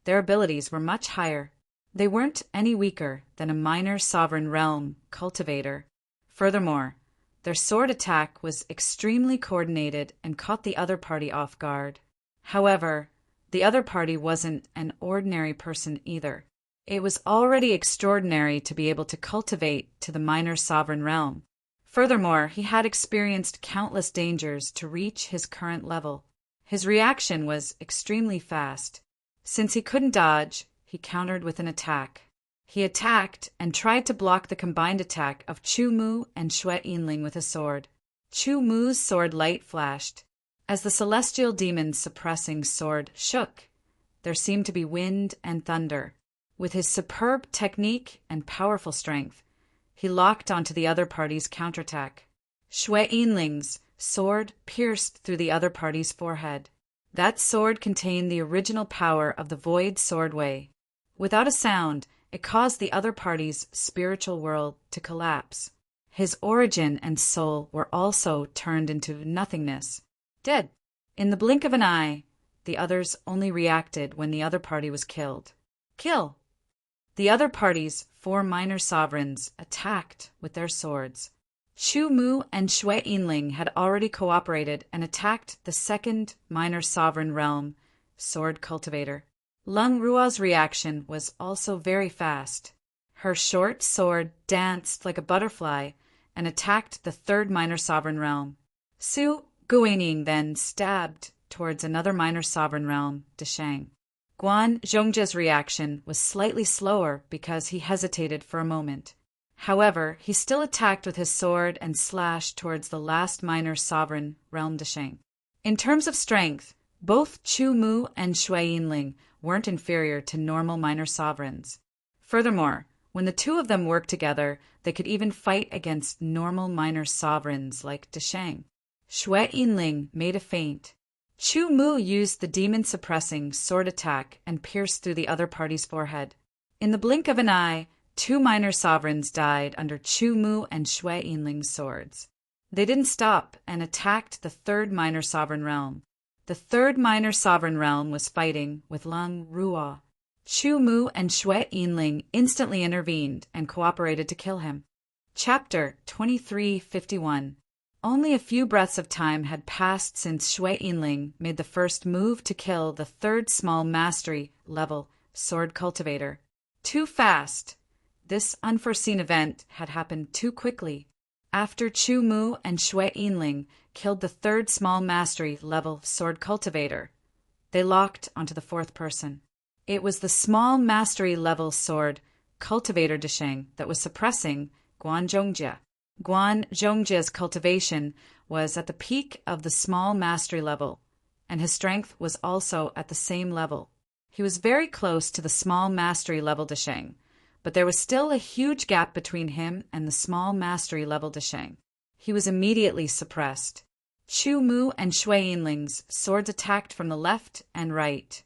their abilities were much higher. They weren't any weaker than a minor sovereign realm cultivator. Furthermore, their sword attack was extremely coordinated and caught the other party off guard. However, the other party wasn't an ordinary person either. It was already extraordinary to be able to cultivate to the minor sovereign realm. Furthermore, he had experienced countless dangers to reach his current level. His reaction was extremely fast. Since he couldn't dodge, he countered with an attack. He attacked and tried to block the combined attack of Chu Mu and Xue Yinling with a sword. Chu Mu's sword light flashed. As the celestial demon's suppressing sword shook, there seemed to be wind and thunder. With his superb technique and powerful strength, he locked onto the other party's counterattack. Xue Yinling's sword pierced through the other party's forehead. That sword contained the original power of the Void Sword Way. Without a sound, it caused the other party's spiritual world to collapse. His origin and soul were also turned into nothingness. Dead. In the blink of an eye, the others only reacted when the other party was killed. Kill! The other party's 4 minor sovereigns attacked with their swords. Chu Mu and Xue Yinling had already cooperated and attacked the second minor sovereign realm, sword cultivator. Lung Rua's reaction was also very fast. Her short sword danced like a butterfly and attacked the third minor sovereign realm. Su Guanyin then stabbed towards another minor sovereign realm, Deshang. Guan Zhongjia's reaction was slightly slower because he hesitated for a moment. However, he still attacked with his sword and slashed towards the last minor sovereign realm Desheng. In terms of strength, both Chu Mu and Shui Yinling weren't inferior to normal minor sovereigns. Furthermore, when the two of them worked together, they could even fight against normal minor sovereigns like Desheng. Shui Yinling made a feint. Chu Mu used the demon-suppressing sword attack and pierced through the other party's forehead. In the blink of an eye, two minor sovereigns died under Chu Mu and Shui Yinling's swords. They didn't stop and attacked the third minor sovereign realm. The third minor sovereign realm was fighting with Lang Ruo. Chu Mu and Shui Yinling instantly intervened and cooperated to kill him. Chapter 2351. Only a few breaths of time had passed since Shui Yinling made the first move to kill the third small mastery level sword cultivator. Too fast. This unforeseen event had happened too quickly. After Chu Mu and Shui Yinling killed the third small mastery level sword cultivator, they locked onto the fourth person. It was the small mastery level sword cultivator Desheng that was suppressing Guan Zhongjie. Guan Zhongjie's cultivation was at the peak of the small mastery level, and his strength was also at the same level. He was very close to the small mastery level Desheng, but there was still a huge gap between him and the small mastery level Desheng. He was immediately suppressed. Chu Mu and Shui Yinling's swords attacked from the left and right,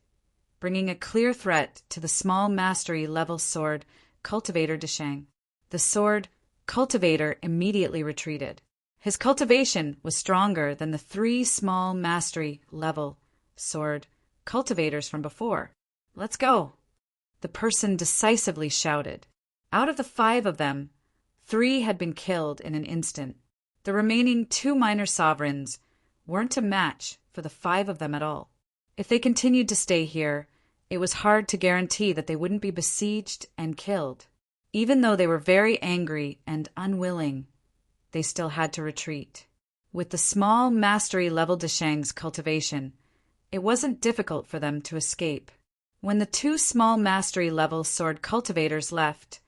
bringing a clear threat to the small mastery level sword cultivator Desheng. The sword cultivator immediately retreated. His cultivation was stronger than the three small mastery level sword cultivators from before. "Let's go," the person decisively shouted. Out of the 5 of them, 3 had been killed in an instant. The remaining 2 minor sovereigns weren't a match for the 5 of them at all. If they continued to stay here, it was hard to guarantee that they wouldn't be besieged and killed. Even though they were very angry and unwilling, they still had to retreat. With the small mastery level Desheng's cultivation, it wasn't difficult for them to escape. When the 2 small mastery level sword cultivators left,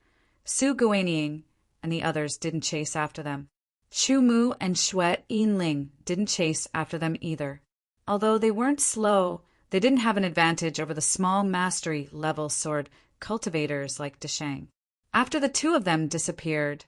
Su Guanying and the others didn't chase after them. Chu Mu and Shui Yinling didn't chase after them either. Although they weren't slow, they didn't have an advantage over the small mastery level sword cultivators like Desheng. After the 2 of them disappeared,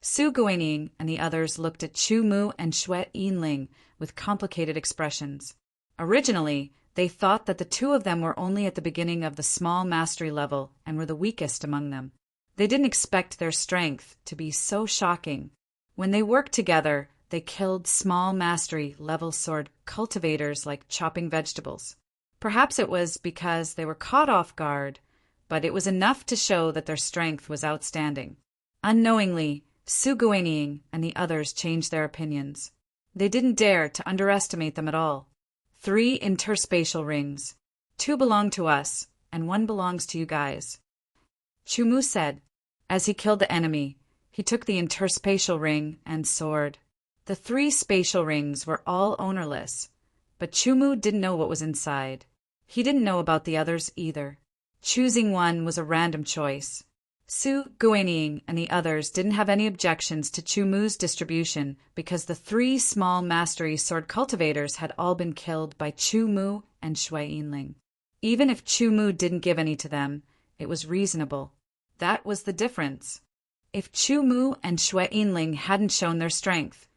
Su Guanying and the others looked at Chu Mu and Shui Yinling with complicated expressions. Originally, they thought that the 2 of them were only at the beginning of the small mastery level and were the weakest among them. They didn't expect their strength to be so shocking. When they worked together, they killed small mastery level sword cultivators like chopping vegetables. Perhaps it was because they were caught off guard, but it was enough to show that their strength was outstanding. Unknowingly, Su Guanying and the others changed their opinions. They didn't dare to underestimate them at all. 3 interspatial rings. 2 belong to us, and 1 belongs to you guys. Chu Mu said. As he killed the enemy, he took the interspatial ring and sword. The 3 spatial rings were all ownerless, but Chu Mu didn't know what was inside. He didn't know about the others either. Choosing one was a random choice. Su Guanying and the others didn't have any objections to Chu Mu's distribution because the 3 small mastery sword cultivators had all been killed by Chu Mu and Shui Yinling. Even if Chu Mu didn't give any to them, it was reasonable. That was the difference. If Chu Mu and Shui Yinling hadn't shown their strength,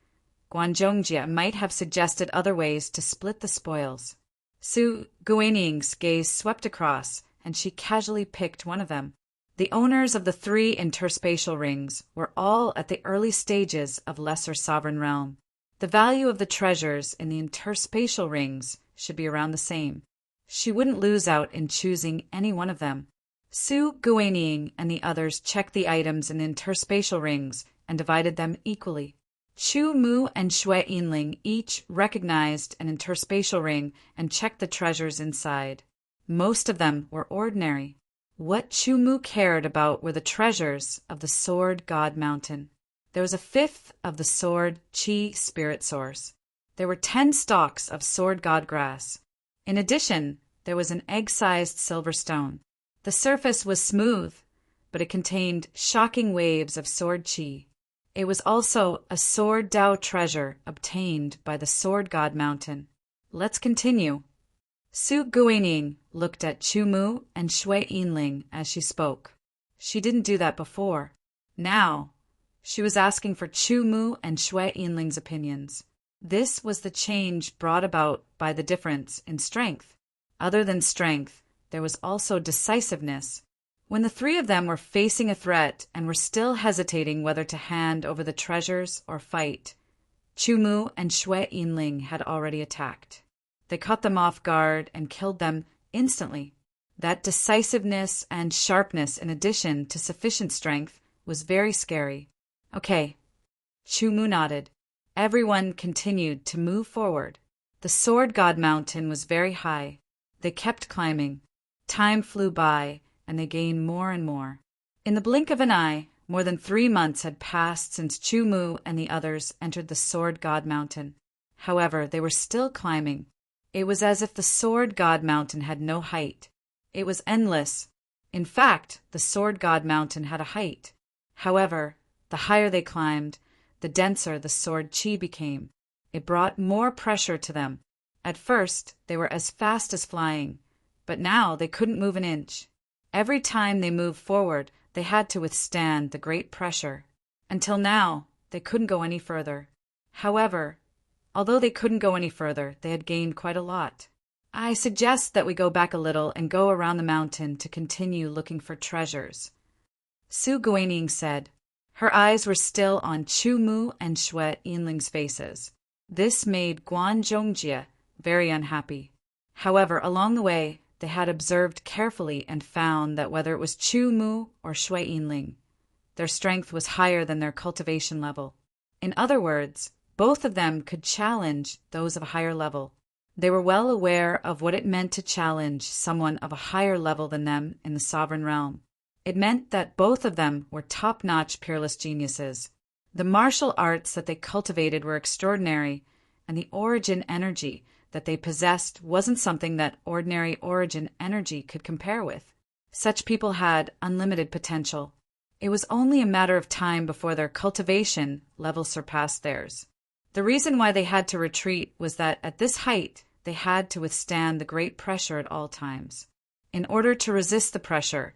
Guan Zhongjie might have suggested other ways to split the spoils. Su Guanying's gaze swept across, and she casually picked one of them. The owners of the 3 interspatial rings were all at the early stages of Lesser Sovereign Realm. The value of the treasures in the interspatial rings should be around the same. She wouldn't lose out in choosing any one of them. Su Guanying and the others checked the items in the interspatial rings and divided them equally. Chu Mu and Shui Yinling each recognized an interspatial ring and checked the treasures inside. Most of them were ordinary. What Chu Mu cared about were the treasures of the Sword God Mountain. There was a 5th of the Sword Qi Spirit Source. There were 10 stalks of Sword God Grass. In addition, there was an egg-sized silver stone. The surface was smooth, but it contained shocking waves of sword chi. It was also a sword Dao treasure obtained by the Sword God Mountain. Let's continue. Su Guining looked at Chu Mu and Shui Yinling as she spoke. She didn't do that before. Now, she was asking for Chu Mu and Shui Yinling's opinions. This was the change brought about by the difference in strength. Other than strength, there was also decisiveness. When the three of them were facing a threat and were still hesitating whether to hand over the treasures or fight, Chu Mu and Shui Yinling had already attacked. They caught them off guard and killed them instantly. That decisiveness and sharpness, in addition to sufficient strength, was very scary. Okay. Chu Mu nodded. Everyone continued to move forward. The Sword God Mountain was very high. They kept climbing. Time flew by, and they gained more and more. In the blink of an eye, more than 3 months had passed since Chu Mu and the others entered the Sword God Mountain. However, they were still climbing. It was as if the Sword God Mountain had no height. It was endless. In fact, the Sword God Mountain had a height. However, the higher they climbed, the denser the sword chi became. It brought more pressure to them. At first, they were as fast as flying, but now they couldn't move an inch. Every time they moved forward, they had to withstand the great pressure. Until now, they couldn't go any further. However, although they couldn't go any further, they had gained quite a lot. I suggest that we go back a little and go around the mountain to continue looking for treasures, Su Guining said. Her eyes were still on Chu Mu and Shui Yinling's faces. This made Guan Zhongjie very unhappy. However, along the way, they had observed carefully and found that whether it was Chu Mu or Shui Yinling, their strength was higher than their cultivation level. In other words, both of them could challenge those of a higher level. They were well aware of what it meant to challenge someone of a higher level than them in the sovereign realm. It meant that both of them were top-notch peerless geniuses. The martial arts that they cultivated were extraordinary, and the origin energy that they possessed wasn't something that ordinary origin energy could compare with. Such people had unlimited potential. It was only a matter of time before their cultivation level surpassed theirs. The reason why they had to retreat was that at this height, they had to withstand the great pressure at all times. In order to resist the pressure,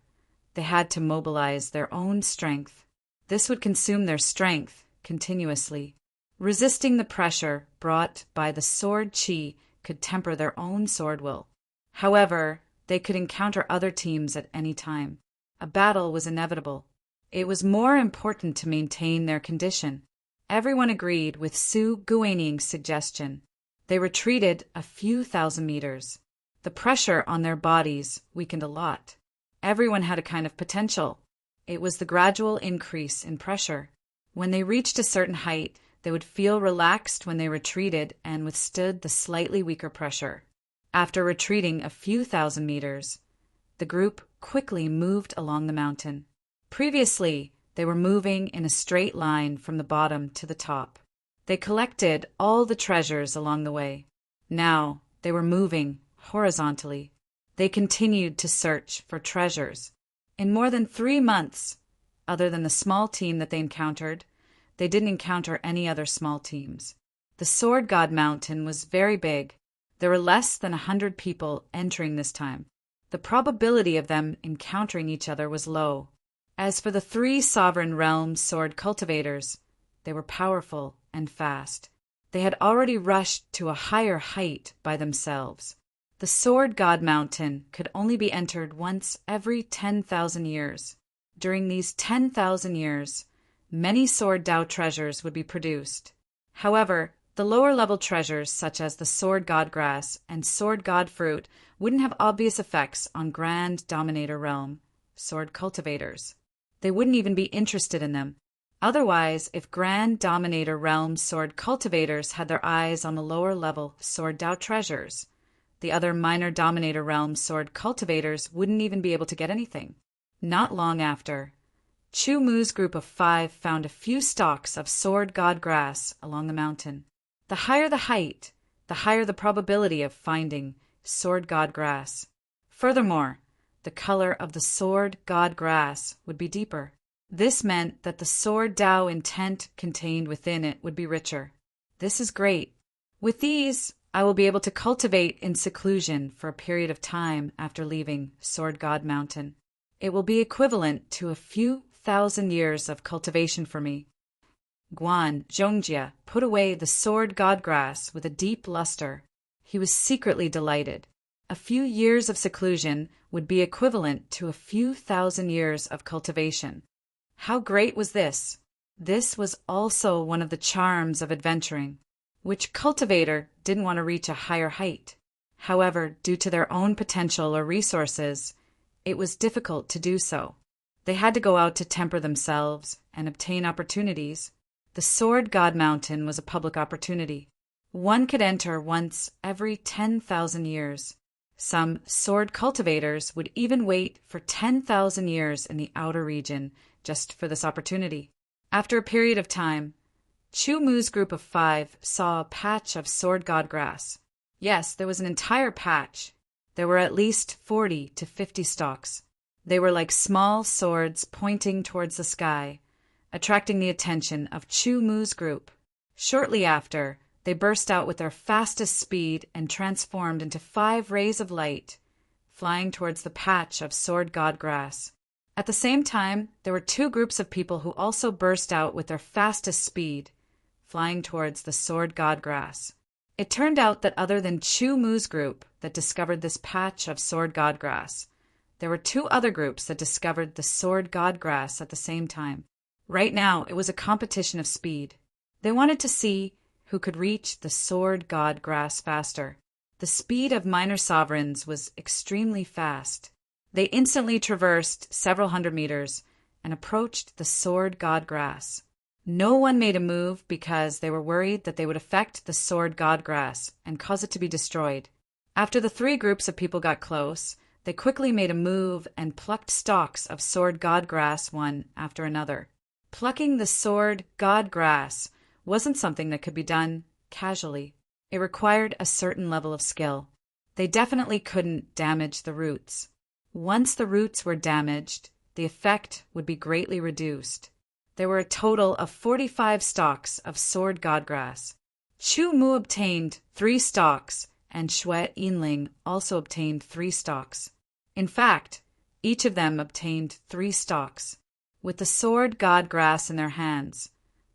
they had to mobilize their own strength. This would consume their strength continuously. Resisting the pressure brought by the sword chi could temper their own sword will. However, they could encounter other teams at any time. A battle was inevitable. It was more important to maintain their condition. Everyone agreed with Su Guining's suggestion. They retreated a few thousand meters. The pressure on their bodies weakened a lot. Everyone had a kind of potential. It was the gradual increase in pressure. When they reached a certain height, they would feel relaxed when they retreated and withstood the slightly weaker pressure. After retreating a few thousand meters, the group quickly moved along the mountain. Previously, they were moving in a straight line from the bottom to the top. They collected all the treasures along the way. Now, they were moving horizontally. They continued to search for treasures. In more than 3 months, other than the small team that they encountered, they didn't encounter any other small teams. The Sword God Mountain was very big. There were less than 100 people entering this time. The probability of them encountering each other was low. As for the 3 sovereign realm sword cultivators, they were powerful and fast. They had already rushed to a higher height by themselves. The Sword God Mountain could only be entered once every 10,000 years. During these 10,000 years, many Sword Dao treasures would be produced. However, the lower-level treasures such as the Sword God Grass and Sword God Fruit wouldn't have obvious effects on Grand Dominator Realm sword cultivators. They wouldn't even be interested in them. Otherwise, if Grand Dominator Realm sword cultivators had their eyes on the lower-level Sword Dao treasures, the other minor Dominator Realm sword cultivators wouldn't even be able to get anything. Not long after, Chu Mu's group of 5 found a few stalks of Sword God Grass along the mountain. The higher the height, the higher the probability of finding Sword God Grass. Furthermore, the color of the sword god grass would be deeper. This meant that the sword Tao intent contained within it would be richer. This is great. With these, I will be able to cultivate in seclusion for a period of time after leaving Sword God Mountain. It will be equivalent to a few thousand years of cultivation for me. Guan Zhongjia put away the sword god grass with a deep luster. He was secretly delighted. A few years of seclusion would be equivalent to a few thousand years of cultivation. How great was this? This was also one of the charms of adventuring. Which cultivator didn't want to reach a higher height? However, due to their own potential or resources, it was difficult to do so. They had to go out to temper themselves and obtain opportunities. The Sword God Mountain was a public opportunity. One could enter once every 10,000 years. Some sword cultivators would even wait for 10,000 years in the outer region just for this opportunity. After a period of time, Chu Mu's group of 5 saw a patch of sword god grass. Yes, there was an entire patch. There were at least 40 to 50 stalks. They were like small swords pointing towards the sky, attracting the attention of Chu Mu's group. Shortly after, they burst out with their fastest speed and transformed into 5 rays of light, flying towards the patch of sword god grass. At the same time, there were 2 groups of people who also burst out with their fastest speed, flying towards the sword god grass. It turned out that other than Chu Mu's group that discovered this patch of sword god grass, there were 2 other groups that discovered the sword god grass at the same time. Right now, it was a competition of speed. They wanted to see who could reach the sword god grass faster. The speed of minor sovereigns was extremely fast. They instantly traversed several hundred meters and approached the sword god grass. No one made a move because they were worried that they would affect the sword god grass and cause it to be destroyed. After the 3 groups of people got close, they quickly made a move and plucked stalks of sword god grass one after another. Plucking the sword god grass wasn't something that could be done casually. It required a certain level of skill. They definitely couldn't damage the roots. Once the roots were damaged, the effect would be greatly reduced. There were a total of 45 stalks of sword god grass. Chu Mu obtained 3 stalks, and Xue Yinling also obtained 3 stalks. In fact, each of them obtained 3 stalks. With the sword god grass in their hands,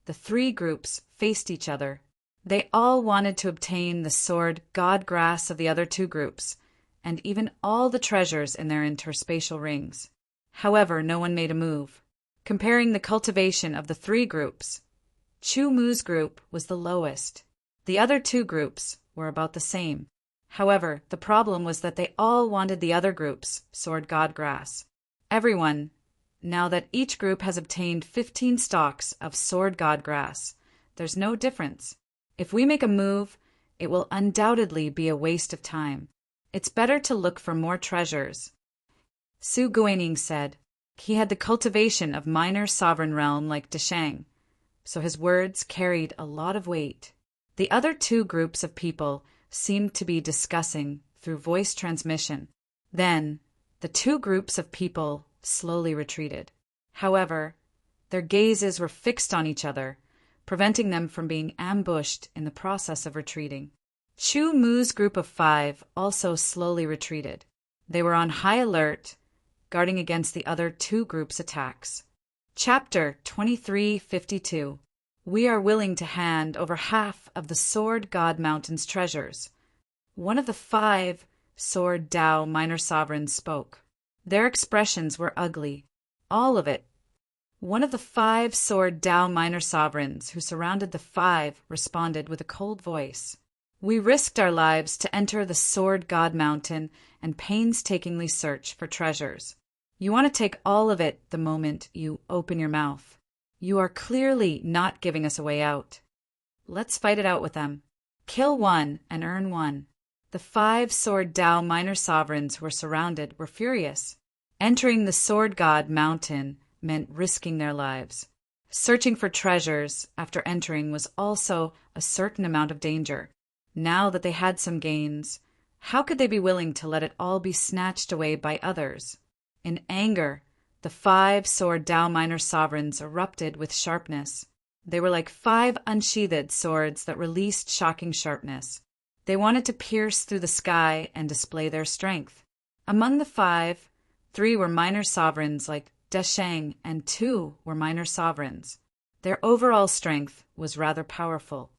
the 3 groups faced each other. They all wanted to obtain the sword god grass of the other 2 groups, and even all the treasures in their interspatial rings. However, no one made a move. Comparing the cultivation of the 3 groups, Chu Mu's group was the lowest. The other 2 groups were about the same. However, the problem was that they all wanted the other group's sword god grass. Everyone, now that each group has obtained 15 stalks of sword god grass, there's no difference. If we make a move, it will undoubtedly be a waste of time. It's better to look for more treasures. Su Guaning said. He had the cultivation of minor sovereign realm like Deshang, so his words carried a lot of weight. The other 2 groups of people seemed to be discussing through voice transmission. Then, the 2 groups of people slowly retreated. However, their gazes were fixed on each other, preventing them from being ambushed in the process of retreating. Chu Mu's group of 5 also slowly retreated. They were on high alert, guarding against the other 2 groups' attacks. Chapter 2352. We are willing to hand over half of the Sword God Mountain's treasures. One of the 5 Sword Tao minor sovereigns spoke. Their expressions were ugly. All of it. One of the 5 Sword Tao minor sovereigns who surrounded the 5 responded with a cold voice. We risked our lives to enter the Sword God Mountain and painstakingly search for treasures. You want to take all of it the moment you open your mouth. You are clearly not giving us a way out. Let's fight it out with them. Kill 1 and earn 1. The 5 Sword Tao minor sovereigns who were surrounded were furious. Entering the Sword God Mountain meant risking their lives. Searching for treasures after entering was also a certain amount of danger. Now that they had some gains, How could they be willing to let it all be snatched away by others? In anger, the 5 sword Dao minor sovereigns erupted with sharpness. They were like 5 unsheathed swords that released shocking sharpness. They wanted to pierce through the sky and display their strength. Among the 5, 3 were minor sovereigns like Desheng, and 2 were minor sovereigns. Their overall strength was rather powerful.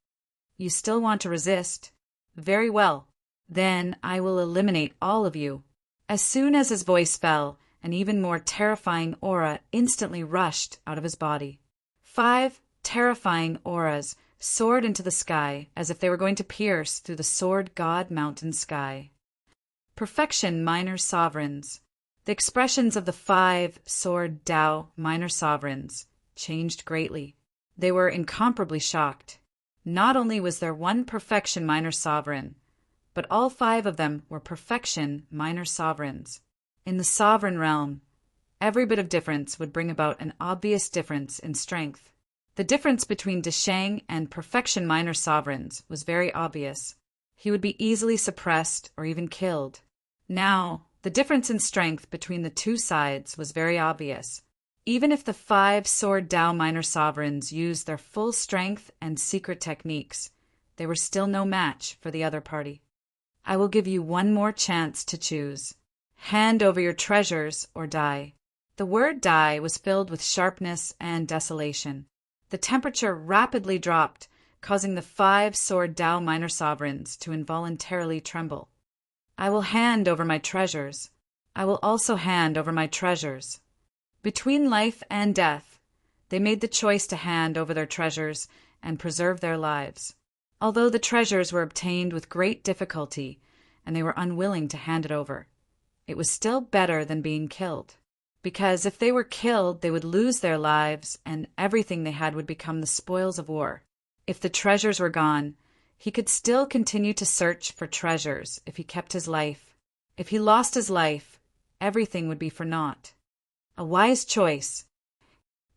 You still want to resist? Very well. Then I will eliminate all of you. As soon as his voice fell, an even more terrifying aura instantly rushed out of his body. 5 terrifying auras soared into the sky as if they were going to pierce through the sword god mountain sky. Perfection minor sovereigns. The expressions of the 5 sword Dao minor sovereigns changed greatly. They were incomparably shocked. Not only was there one perfection minor sovereign, but all 5 of them were perfection minor sovereigns. In the sovereign realm, every bit of difference would bring about an obvious difference in strength. The difference between Desheng and perfection minor sovereigns was very obvious. He would be easily suppressed or even killed. Now, the difference in strength between the 2 sides was very obvious. Even if the 5 sword Dao minor sovereigns used their full strength and secret techniques, they were still no match for the other party. I will give you one more chance to choose. Hand over your treasures or die. The word die was filled with sharpness and desolation. The temperature rapidly dropped, causing the 5 sword Dao minor sovereigns to involuntarily tremble. I will hand over my treasures. I will also hand over my treasures. Between life and death, they made the choice to hand over their treasures and preserve their lives. Although the treasures were obtained with great difficulty, and they were unwilling to hand it over, it was still better than being killed. Because if they were killed, they would lose their lives, and everything they had would become the spoils of war. If the treasures were gone, he could still continue to search for treasures if he kept his life. If he lost his life, everything would be for naught. A wise choice.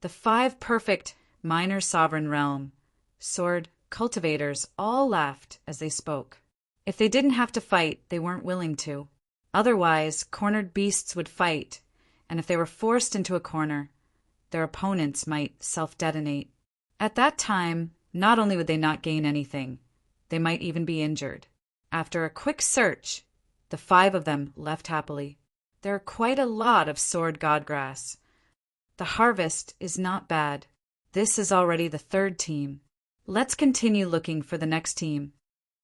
The 5 perfect minor sovereign realm sword cultivators all laughed as they spoke. If they didn't have to fight, they weren't willing to. Otherwise, cornered beasts would fight, and if they were forced into a corner, their opponents might self-detonate. At that time, not only would they not gain anything, they might even be injured. After a quick search, the 5 of them left happily. There are quite a lot of sword godgrass. The harvest is not bad. This is already the 3rd team. Let's continue looking for the next team.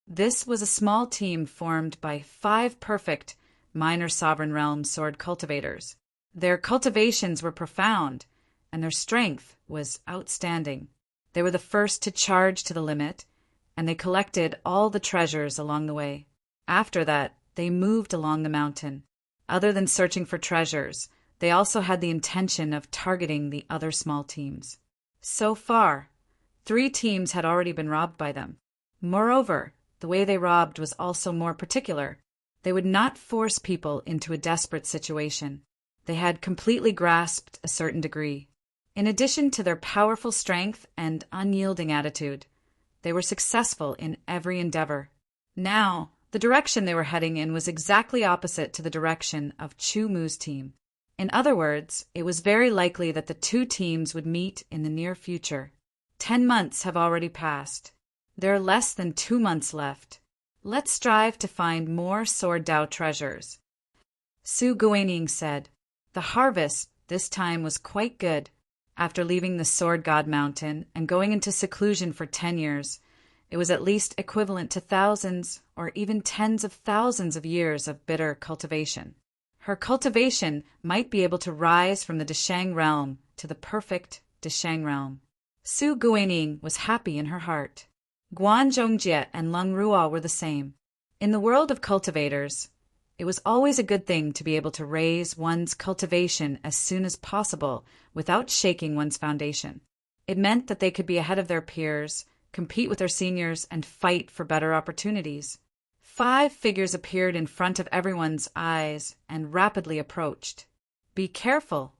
This was a small team formed by 5 perfect minor sovereign realm sword cultivators. Their cultivations were profound, and their strength was outstanding. They were the first to charge to the limit, and they collected all the treasures along the way. After that, they moved along the mountain. Other than searching for treasures, they also had the intention of targeting the other small teams. So far, 3 teams had already been robbed by them. Moreover, the way they robbed was also more particular. They would not force people into a desperate situation. They had completely grasped a certain degree. In addition to their powerful strength and unyielding attitude, they were successful in every endeavor. Now, the direction they were heading in was exactly opposite to the direction of Chu Mu's team. In other words, it was very likely that the 2 teams would meet in the near future. 10 months have already passed. There are less than 2 months left. Let's strive to find more Sword Dao treasures. Su Guaning said. The harvest this time was quite good. After leaving the Sword God Mountain and going into seclusion for 10 years, it was at least equivalent to thousands or even tens of thousands of years of bitter cultivation. Her cultivation might be able to rise from the Desheng realm to the perfect Desheng realm. Su Guaning was happy in her heart. Guan Zhongjie and Leng Ruo were the same. In the world of cultivators, it was always a good thing to be able to raise one's cultivation as soon as possible without shaking one's foundation. It meant that they could be ahead of their peers, compete with their seniors, and fight for better opportunities. 5 figures appeared in front of everyone's eyes and rapidly approached. Be careful,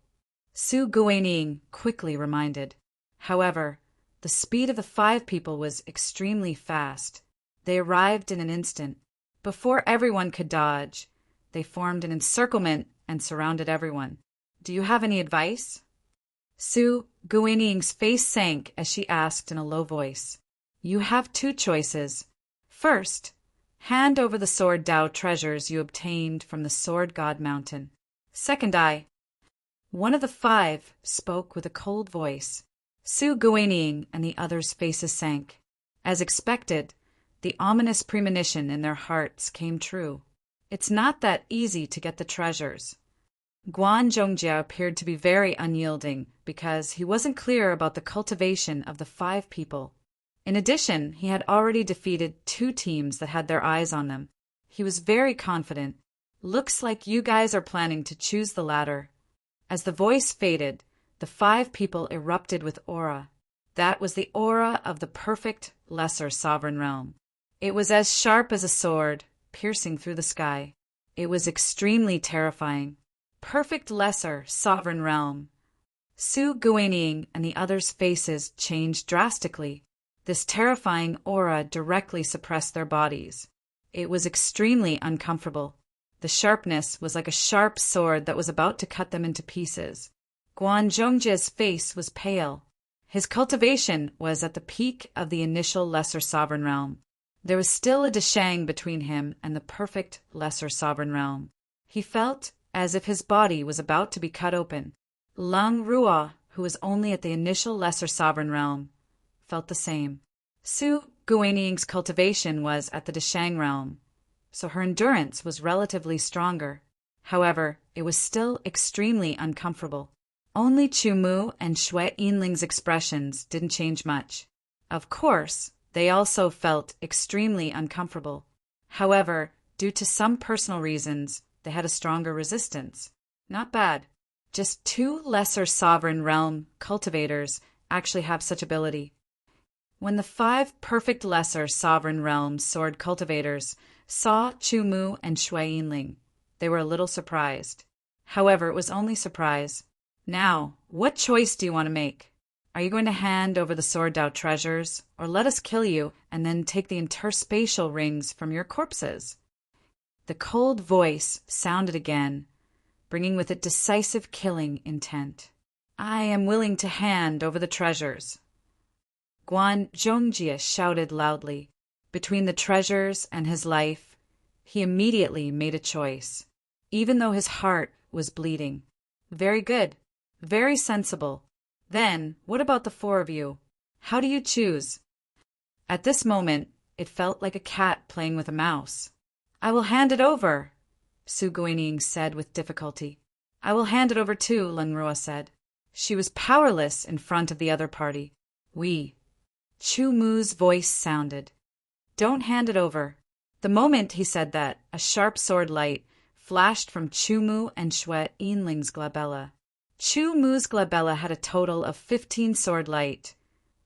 Su Guaning quickly reminded. However, the speed of the 5 people was extremely fast. They arrived in an instant. Before everyone could dodge, they formed an encirclement and surrounded everyone. Do you have any advice? Su Guaniying's face sank as she asked in a low voice. You have two choices. First, hand over the sword Dao treasures you obtained from the Sword God Mountain. Second, One of the five spoke with a cold voice. Su Guaniying and the others' faces sank. As expected, the ominous premonition in their hearts came true. It's not that easy to get the treasures. Guan Zhongjia appeared to be very unyielding because he wasn't clear about the cultivation of the five people. In addition, he had already defeated two teams that had their eyes on them. He was very confident. Looks like you guys are planning to choose the latter. As the voice faded, the five people erupted with aura. That was the aura of the perfect lesser sovereign realm. It was as sharp as a sword, piercing through the sky. It was extremely terrifying. Perfect lesser sovereign realm. Su Guaniying and the others' faces changed drastically. This terrifying aura directly suppressed their bodies. It was extremely uncomfortable. The sharpness was like a sharp sword that was about to cut them into pieces. Guan Zhongjia's face was pale. His cultivation was at the peak of the initial lesser sovereign realm. There was still a deshang between him and the perfect lesser sovereign realm. He felt as if his body was about to be cut open. Lang Ruo, who was only at the initial lesser sovereign realm, felt the same. Su Guaniying's cultivation was at the deshang realm, so her endurance was relatively stronger. However, it was still extremely uncomfortable. Only Chu Mu and Xue Yinling's expressions didn't change much. Of course, they also felt extremely uncomfortable. However, due to some personal reasons, they had a stronger resistance. Not bad. Just two lesser sovereign realm cultivators actually have such ability. When the five perfect lesser sovereign realm sword cultivators saw Chu Mu and Xue Yinling, they were a little surprised. However, it was only surprise. Now, what choice do you want to make? Are you going to hand over the Sword Dao treasures, or let us kill you and then take the interspatial rings from your corpses? The cold voice sounded again, bringing with it decisive killing intent. I am willing to hand over the treasures. Guan Zhongjia shouted loudly. Between the treasures and his life, he immediately made a choice, even though his heart was bleeding. Very good. Very sensible. Then, what about the four of you? How do you choose? At this moment, it felt like a cat playing with a mouse. I will hand it over, Su Guaniying said with difficulty. I will hand it over too, Lang Ruo said. She was powerless in front of the other party. We. Chu Mu's voice sounded. Don't hand it over. The moment he said that, a sharp sword light flashed from Chu Mu and Xue Yinling's glabella. Chu Mu's glabella had a total of 15 sword light,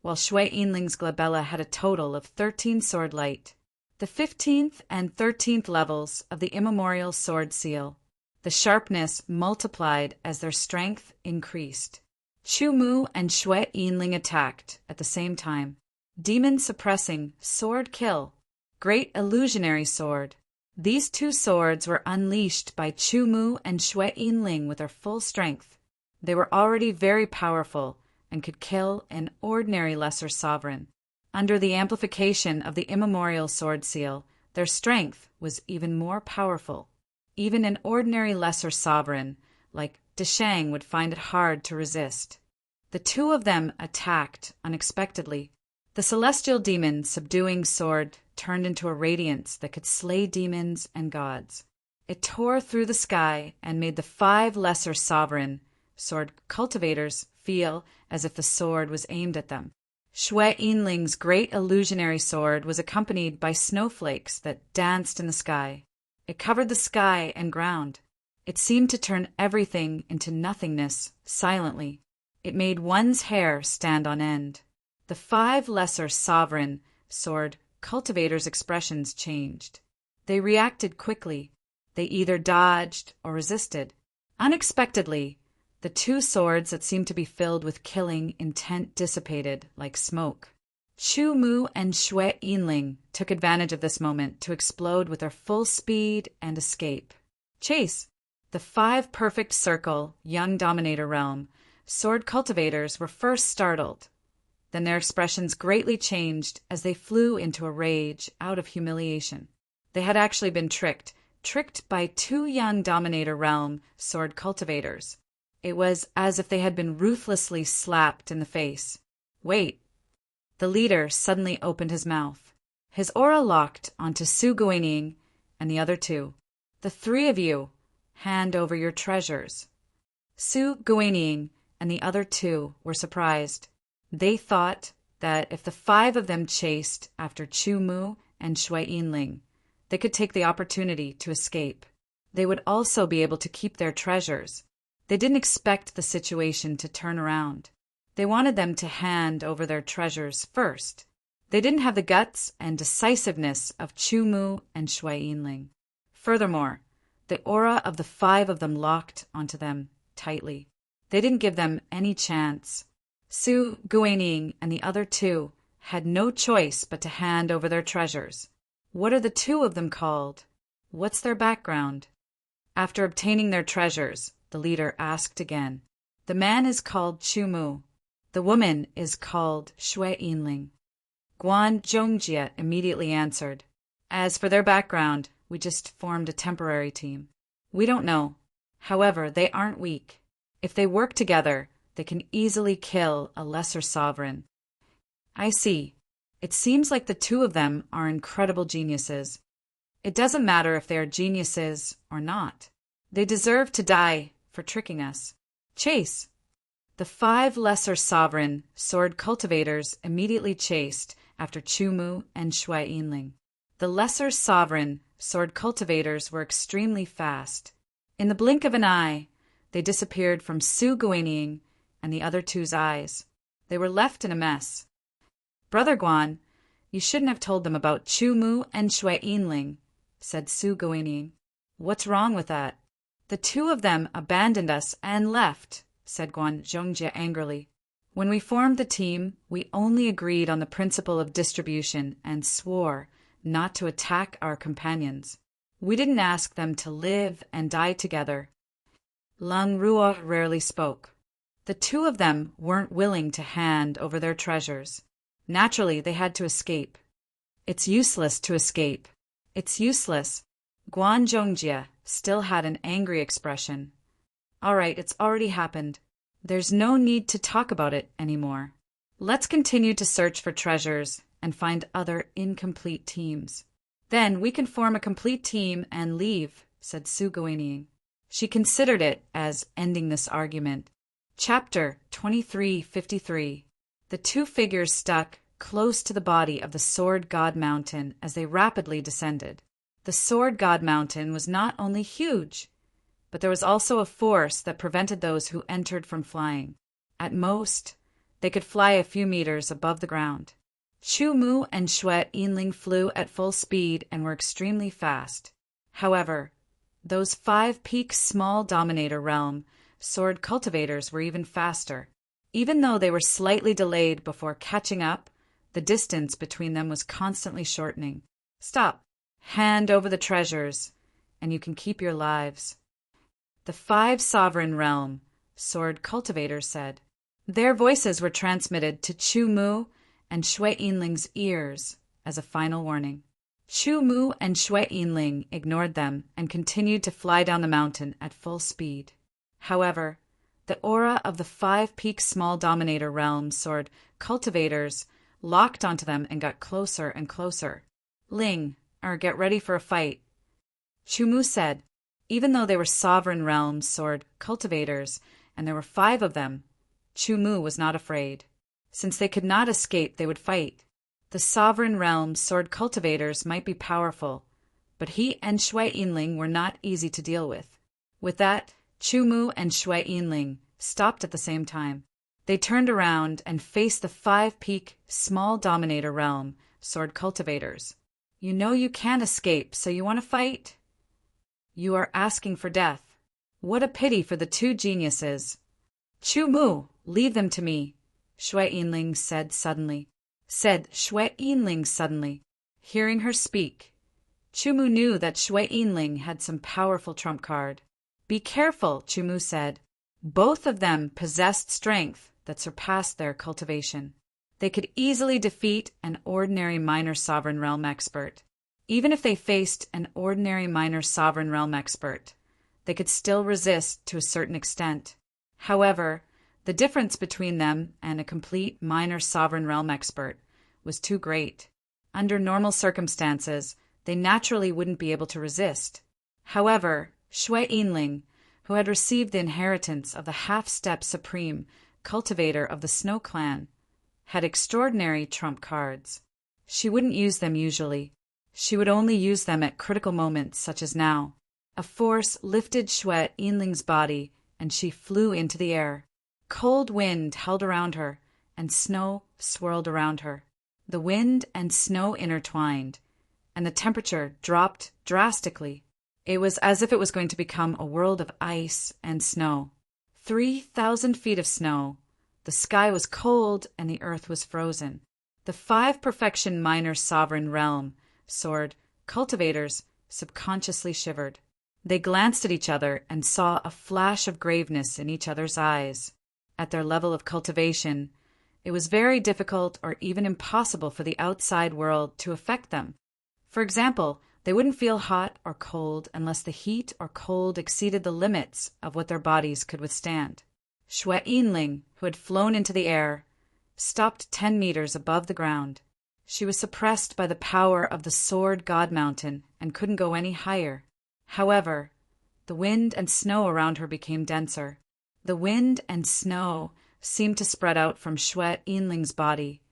while Xue Yinling's glabella had a total of 13 sword light. The 15th and 13th levels of the immemorial sword seal. The sharpness multiplied as their strength increased. Chu Mu and Xue Yinling attacked at the same time. Demon suppressing sword kill. Great illusionary sword. These two swords were unleashed by Chu Mu and Xue Yinling with their full strength. They were already very powerful and could kill an ordinary lesser sovereign. Under the amplification of the immemorial sword seal, their strength was even more powerful. Even an ordinary lesser sovereign, like Deshang, would find it hard to resist. The two of them attacked unexpectedly. The celestial demon subduing sword turned into a radiance that could slay demons and gods. It tore through the sky and made the five lesser sovereign sword cultivators feel as if the sword was aimed at them. Xue Yinling's great illusionary sword was accompanied by snowflakes that danced in the sky. It covered the sky and ground. It seemed to turn everything into nothingness silently. It made one's hair stand on end. The five lesser sovereign sword cultivators' expressions changed. They reacted quickly. They either dodged or resisted. Unexpectedly, the two swords that seemed to be filled with killing intent dissipated like smoke. Chu Mu and Xue Yinling took advantage of this moment to explode with their full speed and escape. Chase! The 5 perfect circle, young dominator realm, sword cultivators were first startled. Then their expressions greatly changed as they flew into a rage out of humiliation. They had actually been tricked by 2 young dominator realm sword cultivators. It was as if they had been ruthlessly slapped in the face. Wait. The leader suddenly opened his mouth. His aura locked onto Su Guining and the other 2. The 3 of you, hand over your treasures. Su Guining and the other 2 were surprised. They thought that if the 5 of them chased after Chu Mu and Xue Yinling, they could take the opportunity to escape. They would also be able to keep their treasures. They didn't expect the situation to turn around. They wanted them to hand over their treasures first. They didn't have the guts and decisiveness of Chu Mu and Xue Yinling. Furthermore, the aura of the 5 of them locked onto them tightly. They didn't give them any chance. Su Guining and the other 2 had no choice but to hand over their treasures. What are the 2 of them called? What's their background? After obtaining their treasures, the leader asked again. The man is called Chu Mu. The woman is called Xue Yinling. Guan Zhongjie immediately answered. As for their background, we just formed a temporary team. We don't know. However, they aren't weak. If they work together, they can easily kill a lesser sovereign. I see. It seems like the 2 of them are incredible geniuses. It doesn't matter if they are geniuses or not. They deserve to die for tricking us. Chase! The 5 lesser sovereign sword cultivators immediately chased after Chu Mu and Xue Yinling. The lesser sovereign sword cultivators were extremely fast. In the blink of an eye, they disappeared from Su Guining and the other 2's eyes. They were left in a mess. Brother Guan, you shouldn't have told them about Chu Mu and Xue Yinling, said Su Guining. What's wrong with that? The 2 of them abandoned us and left, said Guan Zhongjie angrily. When we formed the team, we only agreed on the principle of distribution and swore not to attack our companions. We didn't ask them to live and die together. Lang Ruo rarely spoke. The 2 of them weren't willing to hand over their treasures. Naturally, they had to escape. It's useless to escape. It's useless. Guan Zhongjie still had an angry expression. All right, it's already happened. There's no need to talk about it anymore. Let's continue to search for treasures and find other incomplete teams. Then we can form a complete team and leave, said Su Guining. She considered it as ending this argument. Chapter 2353. The 2 figures stuck close to the body of the Sword God Mountain as they rapidly descended. The Sword God Mountain was not only huge, but there was also a force that prevented those who entered from flying. At most, they could fly a few meters above the ground. Chu Mu and Xue Yinling flew at full speed and were extremely fast. However, those 5-peak small dominator realm sword cultivators were even faster. Even though they were slightly delayed before catching up, the distance between them was constantly shortening. Stop. Hand over the treasures, and you can keep your lives. The 5 sovereign realm sword cultivators said. Their voices were transmitted to Chu Mu and Xue Yinling's ears as a final warning. Chu Mu and Xue Yinling ignored them and continued to fly down the mountain at full speed. However, the aura of the 5-peak small dominator realm sword cultivators locked onto them and got closer and closer. Get ready for a fight. Chu Mu said. Even though they were sovereign realm sword cultivators, and there were 5 of them, Chu Mu was not afraid. Since they could not escape, they would fight. The sovereign realm sword cultivators might be powerful, but he and Xue Yinling were not easy to deal with. With that, Chu Mu and Xue Yinling stopped at the same time. They turned around and faced the 5-peak small dominator realm sword cultivators. You know you can't escape, so you want to fight? You are asking for death. What a pity for the 2 geniuses. Chu Mu, leave them to me, Xue Yinling said suddenly. said Xue Yinling suddenly. Hearing her speak, Chumu knew that Xue Yinling had some powerful trump card. Be careful, Chumu said. Both of them possessed strength that surpassed their cultivation. They could easily defeat an ordinary minor sovereign realm expert. Even if they faced an ordinary minor sovereign realm expert, they could still resist to a certain extent. However, the difference between them and a complete minor sovereign realm expert was too great. Under normal circumstances, they naturally wouldn't be able to resist. However, Xue Yinling, who had received the inheritance of the half-step supreme cultivator of the Snow Clan, had extraordinary trump cards. She wouldn't use them usually. She would only use them at critical moments such as now. A force lifted Xue Yinling's body, and she flew into the air. Cold wind held around her, and snow swirled around her. The wind and snow intertwined, and the temperature dropped drastically. It was as if it was going to become a world of ice and snow. 3,000 feet of snow. The sky was cold, and the earth was frozen. The 5 perfection minor sovereign realm sword cultivators subconsciously shivered. They glanced at each other and saw a flash of graveness in each other's eyes. At their level of cultivation, it was very difficult or even impossible for the outside world to affect them. For example, they wouldn't feel hot or cold unless the heat or cold exceeded the limits of what their bodies could withstand. Xue Yinling, who had flown into the air, stopped 10 meters above the ground. She was suppressed by the power of the Sword God Mountain and couldn't go any higher. However, the wind and snow around her became denser. The wind and snow seemed to spread out from Xue Yinling's body,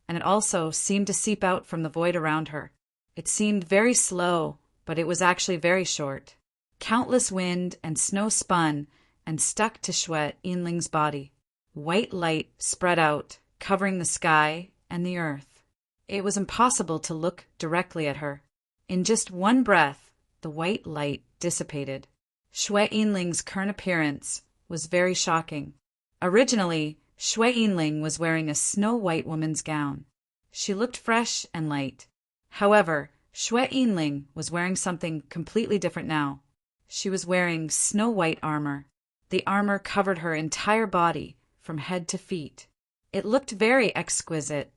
and it also seemed to seep out from the void around her. It seemed very slow, but it was actually very short. Countless wind and snow spun and stuck to Xue Yinling's body. White light spread out, covering the sky and the earth. It was impossible to look directly at her. In just one breath, the white light dissipated. Xue Yinling's current appearance was very shocking. Originally, Xue Yinling was wearing a snow-white woman's gown. She looked fresh and light. However, Xue Yinling was wearing something completely different now. She was wearing snow-white armor. The armor covered her entire body, from head to feet. It looked very exquisite.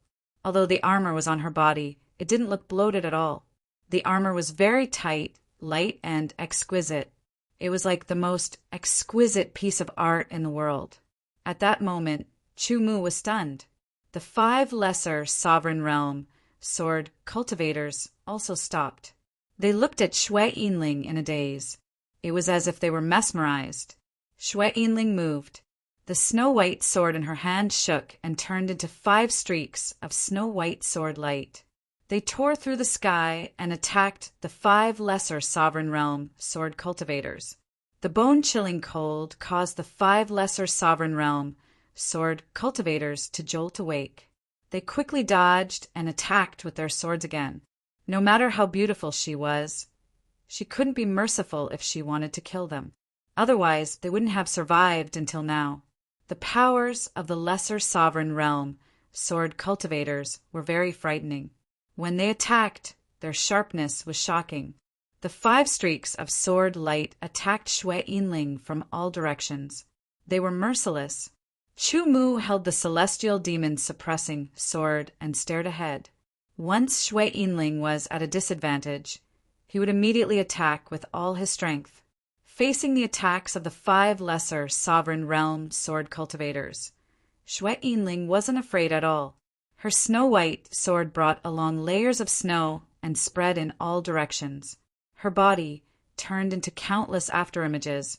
Although the armor was on her body, it didn't look bloated at all. The armor was very tight, light, and exquisite. It was like the most exquisite piece of art in the world. At that moment, Chumu was stunned. The 5 lesser sovereign realm sword cultivators also stopped. They looked at Xue Yinling in a daze. It was as if they were mesmerized. Xue Yinling moved. The snow-white sword in her hand shook and turned into 5 streaks of snow-white sword light. They tore through the sky and attacked the 5 lesser sovereign realm sword cultivators. The bone-chilling cold caused the 5 lesser sovereign realm sword cultivators to jolt awake. They quickly dodged and attacked with their swords again. No matter how beautiful she was, she couldn't be merciful if she wanted to kill them. Otherwise, they wouldn't have survived until now. The powers of the lesser sovereign realm sword cultivators were very frightening. When they attacked, their sharpness was shocking. The 5 streaks of sword light attacked Xue Yinling from all directions. They were merciless. Chumu held the celestial demon suppressing sword and stared ahead. Once Xue Yinling was at a disadvantage, he would immediately attack with all his strength. Facing the attacks of the 5 lesser sovereign realm sword cultivators, Xue Yinling wasn't afraid at all. Her snow-white sword brought along layers of snow and spread in all directions. Her body turned into countless afterimages,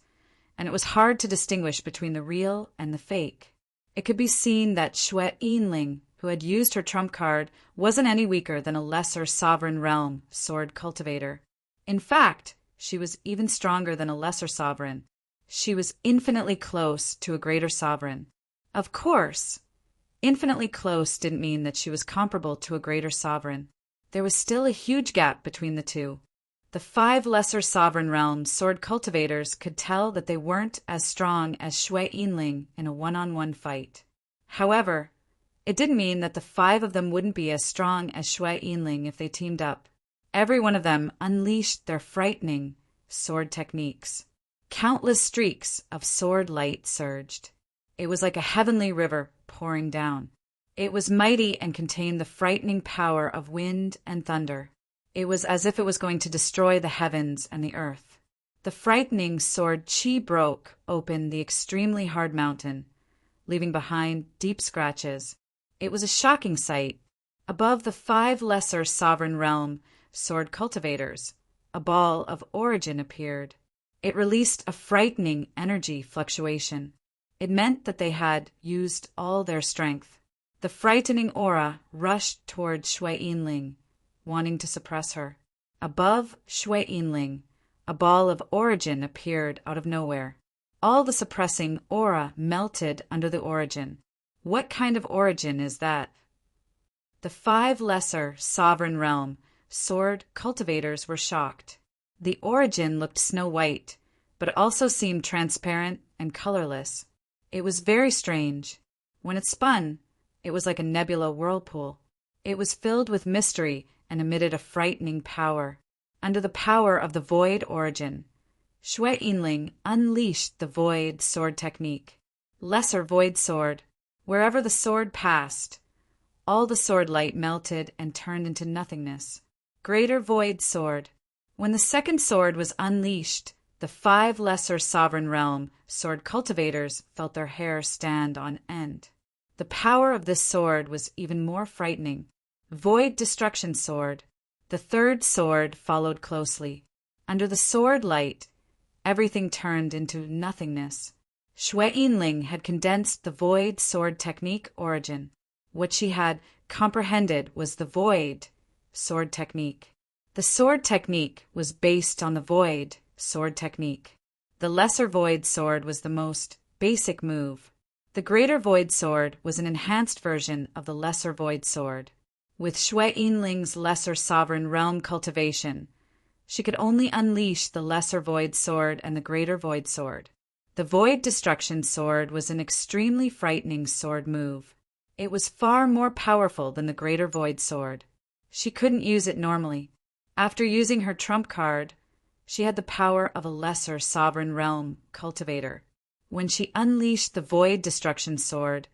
and it was hard to distinguish between the real and the fake. It could be seen that Xue Yinling, who had used her trump card, wasn't any weaker than a lesser sovereign realm sword cultivator. In fact, she was even stronger than a lesser sovereign. She was infinitely close to a greater sovereign. Of course, infinitely close didn't mean that she was comparable to a greater sovereign. There was still a huge gap between the two. The 5 lesser sovereign realm sword cultivators could tell that they weren't as strong as Xue Yinling in a one-on-one fight. However, It didn't mean that the 5 of them wouldn't be as strong as Shui Yinling if they teamed up. Every one of them unleashed their frightening sword techniques. Countless streaks of sword light surged. It was like a heavenly river pouring down. It was mighty and contained the frightening power of wind and thunder. It was as if it was going to destroy the heavens and the earth. The frightening sword chi broke open the extremely hard mountain, leaving behind deep scratches. It was a shocking sight. Above the 5 lesser sovereign realm sword cultivators, a ball of origin appeared. It released a frightening energy fluctuation. It meant that they had used all their strength. The frightening aura rushed toward Shui Yinling, wanting to suppress her. Above Shui Yinling, a ball of origin appeared out of nowhere. All the suppressing aura melted under the origin. What kind of origin is that? The 5 lesser sovereign realm sword cultivators were shocked. The origin looked snow-white, but it also seemed transparent and colorless. It was very strange. When it spun, it was like a nebula whirlpool. It was filled with mystery and emitted a frightening power. Under the power of the void origin, Shui Yinling unleashed the void sword technique. Lesser void sword. Wherever the sword passed, all the sword light melted and turned into nothingness. Greater void sword. When the second sword was unleashed, the 5 lesser sovereign realm sword cultivators felt their hair stand on end. The power of this sword was even more frightening. Void destruction sword. The third sword followed closely. Under the sword light, everything turned into nothingness. Shui Yinling had condensed the void sword technique origin. What she had comprehended was the void sword technique. The sword technique was based on the void sword technique. The lesser void sword was the most basic move. The greater void sword was an enhanced version of the lesser void sword. With Shui Yinling's lesser sovereign realm cultivation, she could only unleash the lesser void sword and the greater void sword. The void destruction sword was an extremely frightening sword move. It was far more powerful than the greater void sword. She couldn't use it normally. After using her trump card, she had the power of a lesser sovereign realm cultivator. When she unleashed the void destruction sword,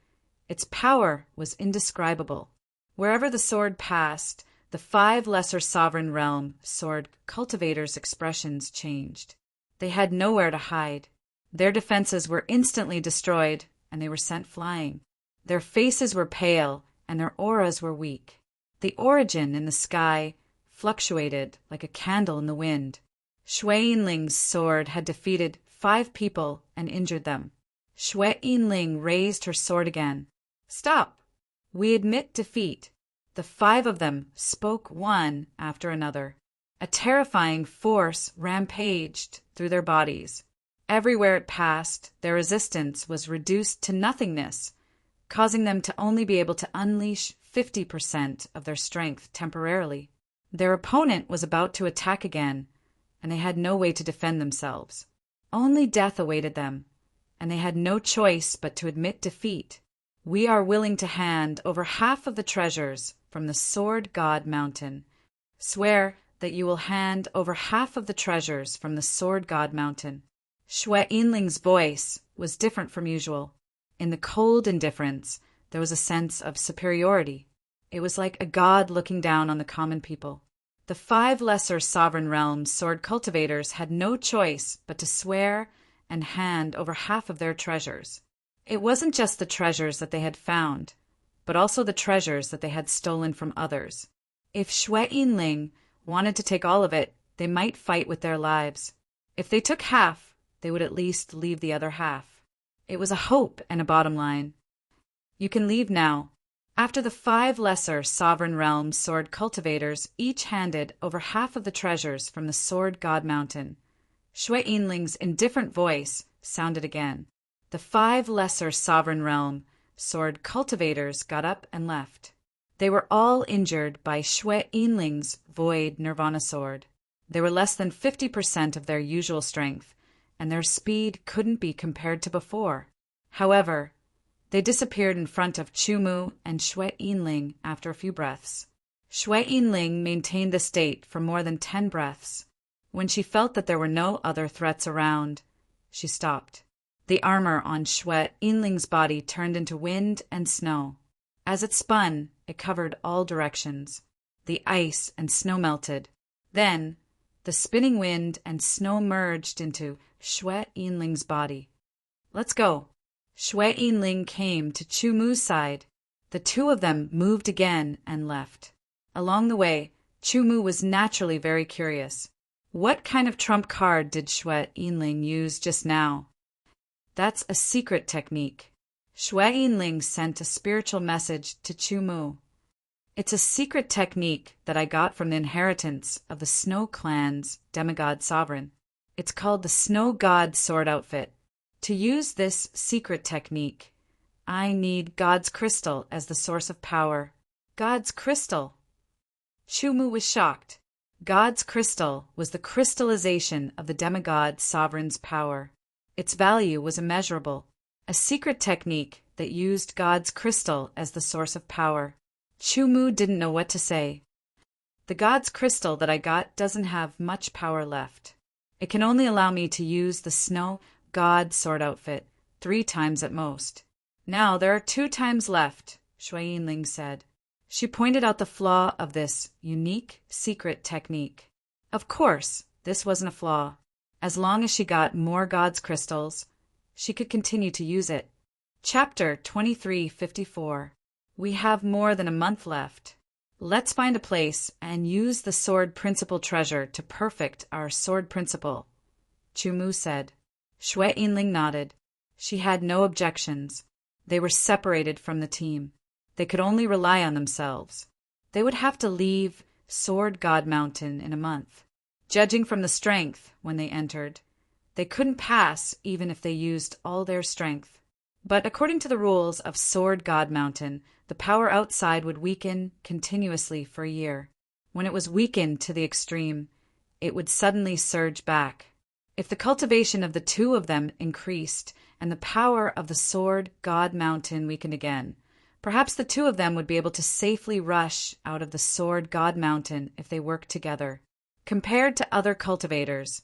its power was indescribable. Wherever the sword passed, the 5 lesser sovereign realm sword cultivators' expressions changed. They had nowhere to hide. Their defenses were instantly destroyed, and they were sent flying. Their faces were pale, and their auras were weak. The origin in the sky fluctuated like a candle in the wind. Shui Yinling's sword had defeated 5 people and injured them. Shui Yinling raised her sword again. "Stop! We admit defeat." The 5 of them spoke one after another. A terrifying force rampaged through their bodies. Everywhere it passed, their resistance was reduced to nothingness, causing them to only be able to unleash 50% of their strength temporarily. Their opponent was about to attack again, and they had no way to defend themselves. Only death awaited them, and they had no choice but to admit defeat. "We are willing to hand over half of the treasures from the Sword God Mountain. Swear that you will hand over half of the treasures from the Sword God Mountain." Shui Yinling's voice was different from usual. In the cold indifference, there was a sense of superiority. It was like a god looking down on the common people. The 5 lesser sovereign realms sword cultivators had no choice but to swear and hand over half of their treasures. It wasn't just the treasures that they had found, but also the treasures that they had stolen from others. If Shui Yinling wanted to take all of it, they might fight with their lives. If they took half, they would at least leave the other half. It was a hope and a bottom line. "You can leave now." After the 5 lesser sovereign realms sword cultivators each handed over half of the treasures from the Sword God Mountain, Shui Yinling's indifferent voice sounded again. The 5 lesser sovereign realm sword cultivators got up and left. They were all injured by Shui Yinling's void nirvana sword. They were less than 50% of their usual strength, and their speed couldn't be compared to before. However, They disappeared in front of Chu-Mu and Xue Yinling after a few breaths. Xue Yinling maintained the state for more than 10 breaths. When she felt that there were no other threats around, she stopped. The armor on Xue Yinling's body turned into wind and snow. As it spun, it covered all directions. The ice and snow melted. Then, the spinning wind and snow merged into Xue Yinling's body. "Let's go." Xue Yinling came to Chu-Mu's side. The two of them moved again and left. Along the way, Chu-Mu was naturally very curious. What kind of trump card did Xue Yinling use just now? That's a secret technique. Xue Yinling sent a spiritual message to Chu-Mu. It's a secret technique that I got from the inheritance of the Snow Clan's demigod sovereign. It's called the Snow God Sword Outfit. To use this secret technique, I need God's crystal as the source of power. God's crystal? Chu-Mu was shocked. God's crystal was the crystallization of the demigod sovereign's power. Its value was immeasurable. A secret technique that used God's crystal as the source of power. Chu-Mu didn't know what to say. The God's crystal that I got doesn't have much power left. It can only allow me to use the Snow God Sword Outfit 3 times at most. Now there are 2 times left, Xue Yinling said. She pointed out the flaw of this unique secret technique. Of course, this wasn't a flaw. As long as she got more God's crystals, she could continue to use it. Chapter 2354. We have more than a month left. Let's find a place and use the sword principle treasure to perfect our sword principle, Chu-Mu said. Xue Yinling nodded. She had no objections. They were separated from the team. They could only rely on themselves. They would have to leave Sword God Mountain in a month. Judging from the strength when they entered, they couldn't pass even if they used all their strength. But according to the rules of Sword God Mountain, the power outside would weaken continuously for a year. When it was weakened to the extreme, it would suddenly surge back. If the cultivation of the 2 of them increased and the power of the Sword God Mountain weakened again, perhaps the 2 of them would be able to safely rush out of the Sword God Mountain if they worked together. Compared to other cultivators,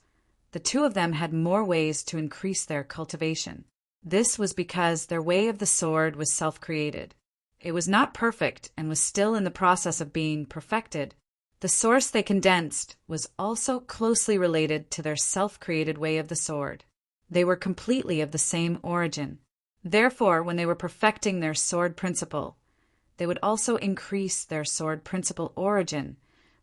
the 2 of them had more ways to increase their cultivation. This was because their way of the sword was self-created. It was not perfect and was still in the process of being perfected. The source they condensed was also closely related to their self-created way of the sword. They were completely of the same origin. Therefore, when they were perfecting their sword principle, they would also increase their sword principle origin,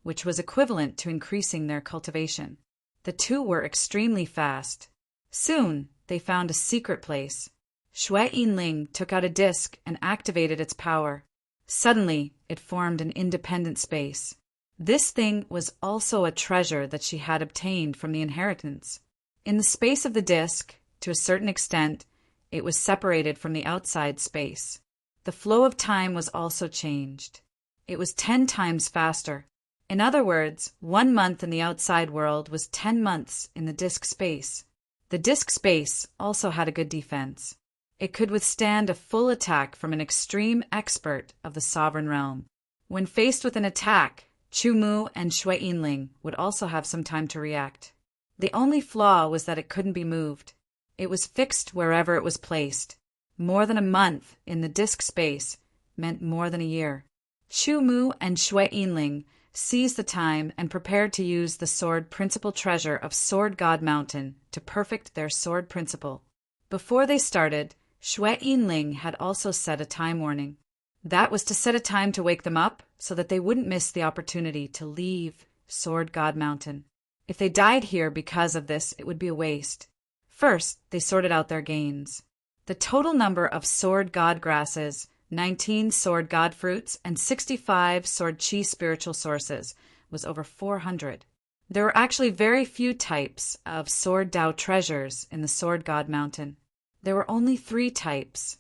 which was equivalent to increasing their cultivation. The 2 were extremely fast. Soon, they found a secret place. Xue Yinling took out a disc and activated its power. Suddenly, it formed an independent space. This thing was also a treasure that she had obtained from the inheritance. In the space of the disc, to a certain extent, it was separated from the outside space. The flow of time was also changed. It was 10 times faster. In other words, 1 month in the outside world was 10 months in the disc space. The disc space also had a good defense. It could withstand a full attack from an extreme expert of the sovereign realm. When faced with an attack, Chu-Mu and Xue Yinling would also have some time to react. The only flaw was that it couldn't be moved. It was fixed wherever it was placed. More than a month in the disc space meant more than a year. Chu-Mu and Xue Yinling seized the time and prepared to use the sword principle treasure of Sword God Mountain to perfect their sword principle. Before they started, Xue Yinling had also set a time warning. That was to set a time to wake them up so that they wouldn't miss the opportunity to leave Sword God Mountain. If they died here because of this, it would be a waste. First, they sorted out their gains. The total number of Sword God grasses, 19 Sword God fruits, and 65 Sword Chi spiritual sources was over 400. There were actually very few types of Sword Dao treasures in the Sword God Mountain. There were only 3 types: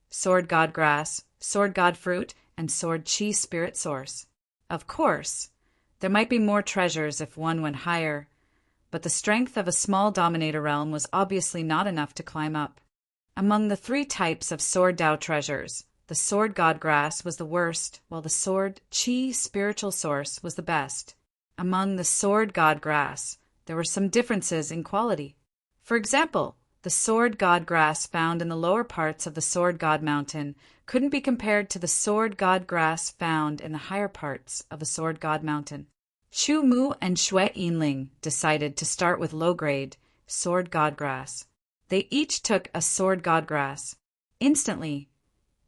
Sword God grass, Sword God fruit, and Sword Chi spirit source. Of course, there might be more treasures if one went higher, but the strength of a small dominator realm was obviously not enough to climb up. Among the three types of sword Tao treasures, the sword god grass was the worst, while the sword Qi spiritual source was the best. Among the sword god grass, there were some differences in quality. For example, the sword god grass found in the lower parts of the sword god mountain couldn't be compared to the sword god grass found in the higher parts of the sword god mountain. Chu Mu and Xue Yinling decided to start with low-grade sword god grass. They each took a sword god grass. Instantly,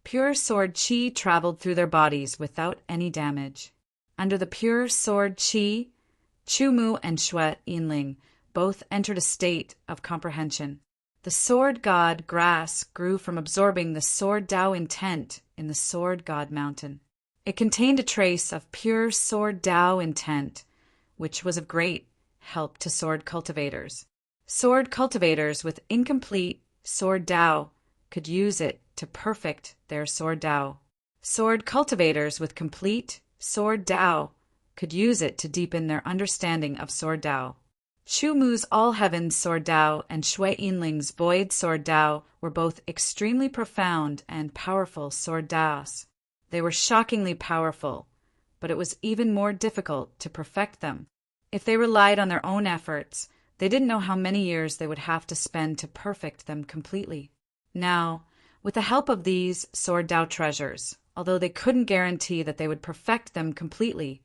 pure sword qi traveled through their bodies without any damage. Under the pure sword qi, Chu Mu and Xue Yinling both entered a state of comprehension. The sword god grass grew from absorbing the sword Tao intent in the sword god mountain. It contained a trace of pure sword Tao intent, which was of great help to sword cultivators. Sword cultivators with incomplete sword Tao could use it to perfect their sword Tao. Sword cultivators with complete sword Tao could use it to deepen their understanding of sword Tao. Chu Mu's All Heavens sword Tao and Xue Yinling's Void sword Tao were both extremely profound and powerful sword Taos. They were shockingly powerful, but it was even more difficult to perfect them. If they relied on their own efforts, they didn't know how many years they would have to spend to perfect them completely. Now, with the help of these sword Tao treasures, although they couldn't guarantee that they would perfect them completely,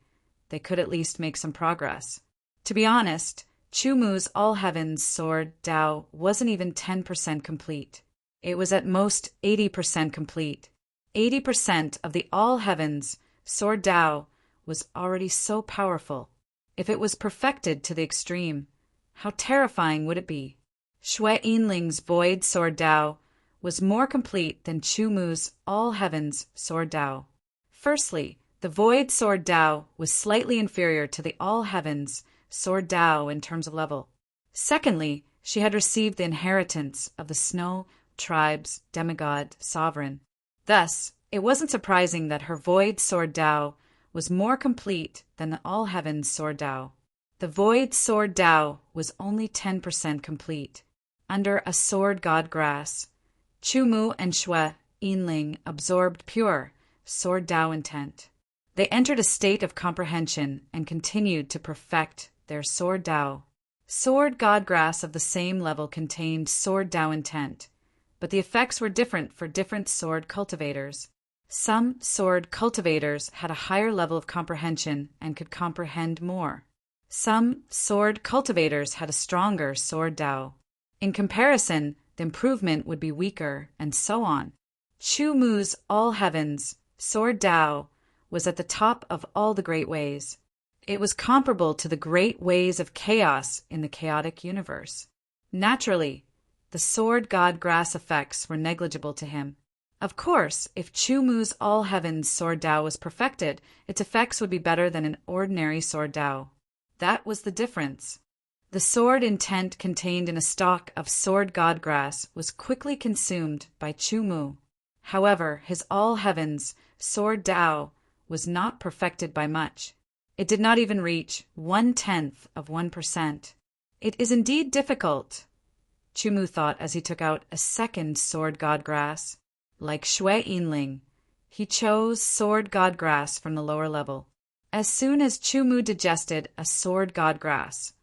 they could at least make some progress. To be honest, Chu Mu's All Heavens sword Tao wasn't even 10% complete. It was at most 80% complete. 80% of the All Heavens sword Tao was already so powerful. If it was perfected to the extreme, how terrifying would it be? Xue Yinling's Void sword Tao was more complete than Chu Mu's All Heavens sword Tao. Firstly, the Void sword Tao was slightly inferior to the All Heavens sword Tao in terms of level. Secondly, she had received the inheritance of the Snow Tribe's demigod sovereign. Thus, it wasn't surprising that her Void sword Tao was more complete than the All Heavens sword Tao. The Void sword Tao was only 10% complete. Under a sword god grass, Chu Mu and Xue Yinling absorbed pure sword Tao intent. They entered a state of comprehension and continued to perfect their sword Tao. Sword god grass of the same level contained sword Tao intent, but the effects were different for different sword cultivators. Some sword cultivators had a higher level of comprehension and could comprehend more. Some sword cultivators had a stronger sword Tao. In comparison, the improvement would be weaker, and so on. Chu Mu's All Heavens sword Tao was at the top of all the great ways. It was comparable to the great ways of chaos in the chaotic universe. Naturally, the sword god grass effects were negligible to him. Of course, if Chu Mu's All Heavens sword Tao was perfected, its effects would be better than an ordinary sword Tao. That was the difference. The sword intent contained in a stalk of sword god grass was quickly consumed by Chu Mu. However, his All Heavens sword Tao was not perfected by much. It did not even reach 0.1%. It is indeed difficult, Chu Mu thought as he took out a second sword god grass. Like Xue Yinling, he chose sword god grass from the lower level. As soon as Chu Mu digested a sword god grass,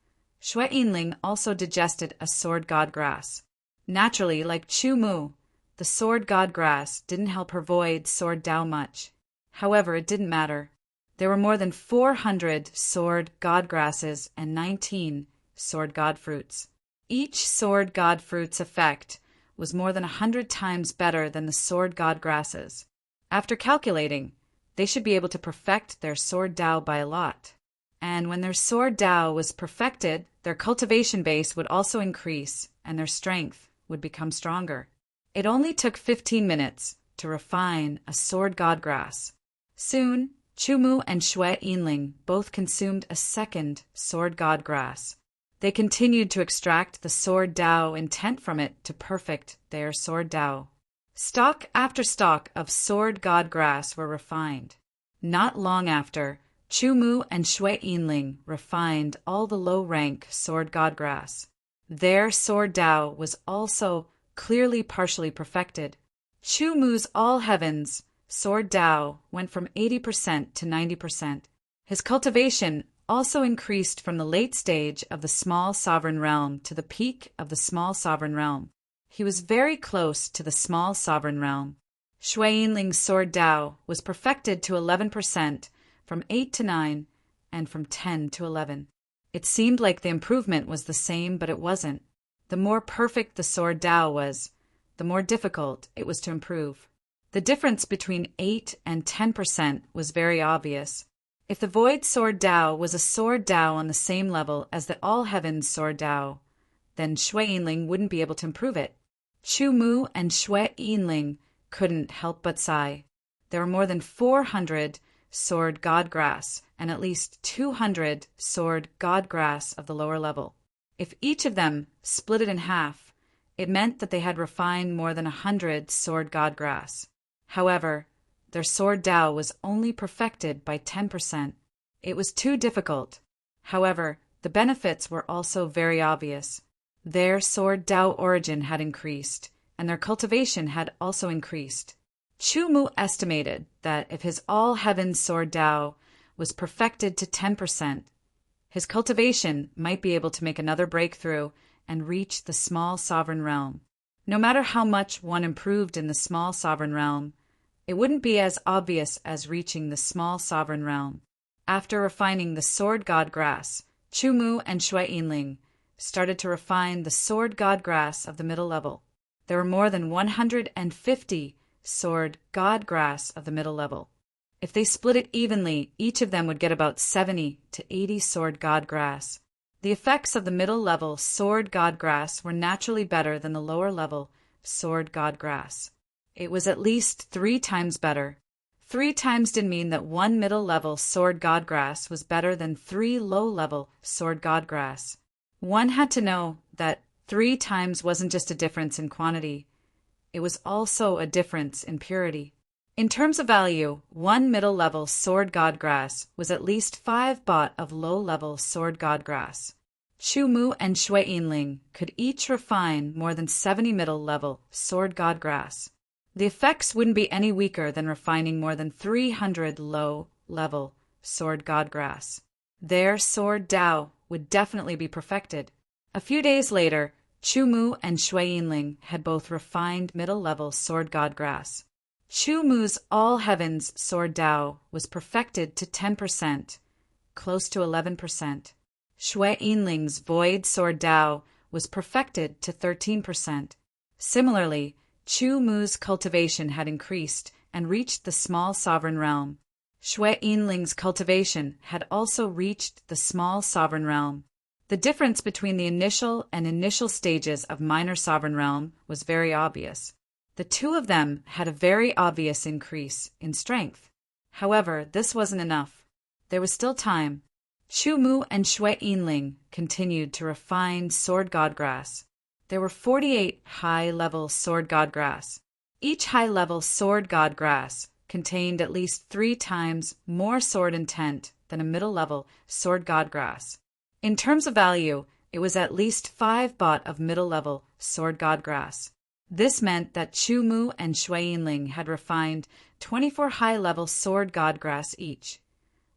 Xue Yinling also digested a sword god grass. Naturally, like Chu Mu, the sword god grass didn't help her Void sword Tao much. However, it didn't matter. There were more than 400 sword god grasses and 19 sword god fruits. Each sword god fruit's effect was more than 100 times better than the sword god grasses. After calculating, they should be able to perfect their sword Tao by a lot. And when their sword Tao was perfected, their cultivation base would also increase and their strength would become stronger. It only took 15 minutes to refine a sword god grass. Soon, Chu Mu and Xue Yinling both consumed a second sword god grass. They continued to extract the sword Tao intent from it to perfect their sword Tao. Stalk after stalk of sword god grass were refined. Not long after, Chu Mu and Xue Yinling refined all the low-rank sword god grass. Their sword Tao was also clearly partially perfected. Chu Mu's All Heavens Sword Dao went from 80% to 90%. His cultivation also increased from the late stage of the small sovereign realm to the peak of the small sovereign realm. He was very close to the small sovereign realm. Shui Yinling's Sword Dao was perfected to 11%, from 8 to 9, and from 10 to 11. It seemed like the improvement was the same, but it wasn't. The more perfect the Sword Dao was, the more difficult it was to improve. The difference between 8 and 10% was very obvious. If the Void Sword Dao was a Sword Dao on the same level as the All Heavens Sword Dao, then Shui Yinling wouldn't be able to improve it. Chu Mu and Shui Yinling couldn't help but sigh. There were more than 400 Sword God Grass and at least 200 Sword God Grass of the lower level. If each of them split it in half, it meant that they had refined more than 100 Sword God Grass. However, their Sword Dao was only perfected by 10%. It was too difficult. However, the benefits were also very obvious. Their Sword Dao origin had increased, and their cultivation had also increased. Chu Mu estimated that if his All Heavens Sword Dao was perfected to 10%, his cultivation might be able to make another breakthrough and reach the small sovereign realm. No matter how much one improved in the small sovereign realm, it wouldn't be as obvious as reaching the small sovereign realm. After refining the Sword God Grass, Chu Mu and Shui Yinling started to refine the Sword God Grass of the middle level. There were more than 150 Sword God Grass of the middle level. If they split it evenly, each of them would get about 70 to 80 Sword God Grass. The effects of the middle level Sword God Grass were naturally better than the lower level Sword God Grass. It was at least 3 times better. 3 times did mean that 1 middle level Sword God Grass was better than 3 low level Sword God Grass. One had to know that 3 times wasn't just a difference in quantity, it was also a difference in purity. In terms of value, 1 middle level Sword God Grass was at least 5 baht of low level Sword God Grass. Chu Mu and Shui Yinling could each refine more than 70 middle level Sword God Grass. The effects wouldn't be any weaker than refining more than 300 low level Sword God Grass. Their Sword Dao would definitely be perfected. A few days later, Chu Mu and Shui Yinling had both refined middle level Sword God Grass. Chu Mu's All Heavens Sword Dao was perfected to 10%, close to 11%. Shui Yinling's Void Sword Dao was perfected to 13%. Similarly, Chu Mu's cultivation had increased and reached the small sovereign realm. Shui Yinling's cultivation had also reached the small sovereign realm. The difference between the initial and initial stages of minor sovereign realm was very obvious. The two of them had a very obvious increase in strength. However, this wasn't enough. There was still time. Chu Mu and Shui Yinling continued to refine Sword God Grass. There were 48 high-level Sword God Grass. Each high-level Sword God Grass contained at least 3 times more sword intent than a middle-level Sword God Grass. In terms of value, it was at least 5 baht of middle-level Sword God Grass. This meant that Chu Mu and Shui Yinling had refined 24 high-level Sword God Grass each,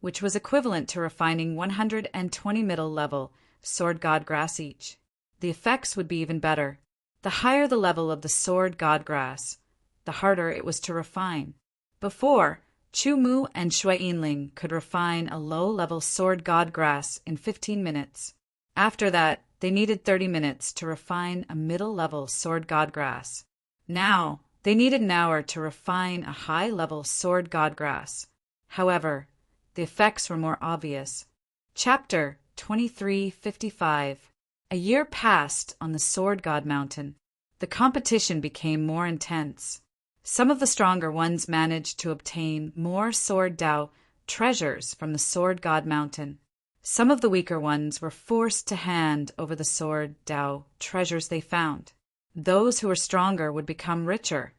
which was equivalent to refining 120 middle-level Sword God Grass each. The effects would be even better. The higher the level of the Sword God Grass, the harder it was to refine. Before, Chu Mu and Shui Yinling could refine a low-level Sword God Grass in 15 minutes. After that, they needed 30 minutes to refine a middle-level Sword God Grass. Now, they needed an hour to refine a high-level Sword God Grass. However, the effects were more obvious. Chapter 2355. A year passed on the Sword God Mountain. The competition became more intense. Some of the stronger ones managed to obtain more Sword Dao treasures from the Sword God Mountain. Some of the weaker ones were forced to hand over the Sword Dao treasures they found. Those who were stronger would become richer,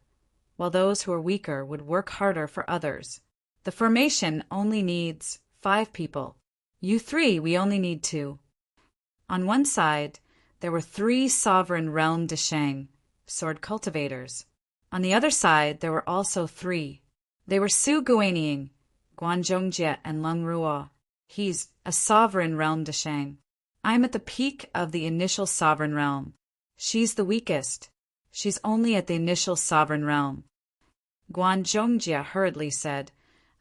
while those who were weaker would work harder for others. The formation only needs 5 people. You 3, we only need 2. On one side, there were 3 sovereign realm Deshang, sword cultivators. On the other side, there were also 3. They were Su Guaniying, Guan Zhongjie, and Leng Ruo. He's a sovereign realm Deshang. I'm at the peak of the initial sovereign realm. She's the weakest. She's only at the initial sovereign realm. Guan Zhongjie hurriedly said,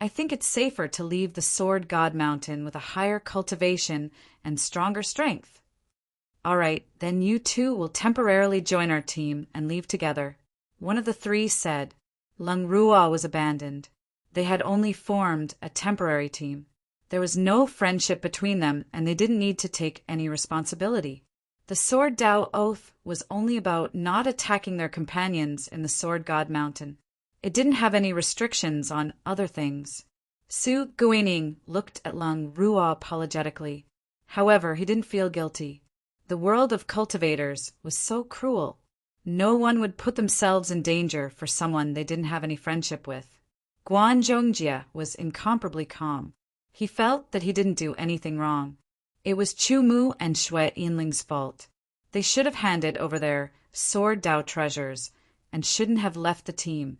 I think it's safer to leave the Sword God Mountain with a higher cultivation and stronger strength. All right, then you two will temporarily join our team and leave together. One of the 3 said. Leng Ruo was abandoned. They had only formed a temporary team. There was no friendship between them, and they didn't need to take any responsibility. The Sword Dao Oath was only about not attacking their companions in the Sword God Mountain. It didn't have any restrictions on other things. Su Guaniying looked at Leng Ruo apologetically. However, he didn't feel guilty. The world of cultivators was so cruel. No one would put themselves in danger for someone they didn't have any friendship with. Guan Zhongjie was incomparably calm. He felt that he didn't do anything wrong. It was Chu Mu and Shui Yinling's fault. They should have handed over their Sword Dao treasures and shouldn't have left the team.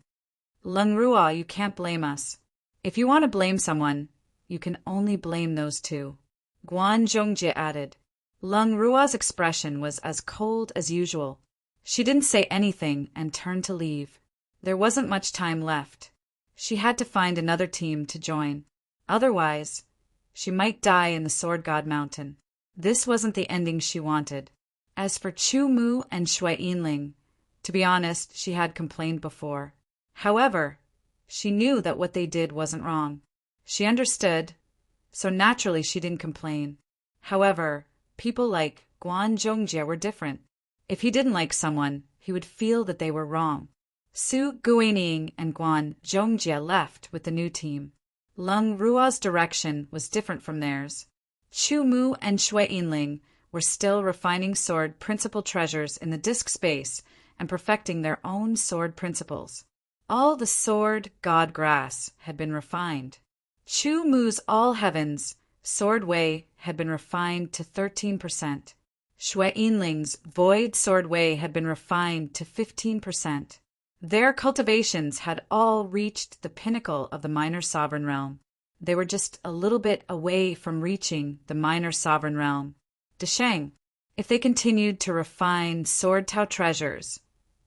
Leng Ruo, you can't blame us. If you want to blame someone, you can only blame those 2. Guan Zhongjie added. Leng Ruo's expression was as cold as usual. She didn't say anything and turned to leave. There wasn't much time left. She had to find another team to join. Otherwise, she might die in the Sword God Mountain. This wasn't the ending she wanted. As for Chu Mu and Shui Yinling, to be honest, she had complained before. However, she knew that what they did wasn't wrong. She understood, so naturally she didn't complain. However, people like Guan Zhongjie were different. If he didn't like someone, he would feel that they were wrong. Su Guaniying and Guan Zhongjie left with the new team. Leng Ruo's direction was different from theirs. Chu Mu and Shui Yinling were still refining sword principle treasures in the disc space and perfecting their own sword principles. All the sword god grass had been refined. Chu Mu's all heavens sword way had been refined to 13%. Shui Yinling's void sword way had been refined to 15%. Their cultivations had all reached the pinnacle of the minor sovereign realm. They were just a little bit away from reaching the minor sovereign realm. Deshang, if they continued to refine Sword Tao treasures,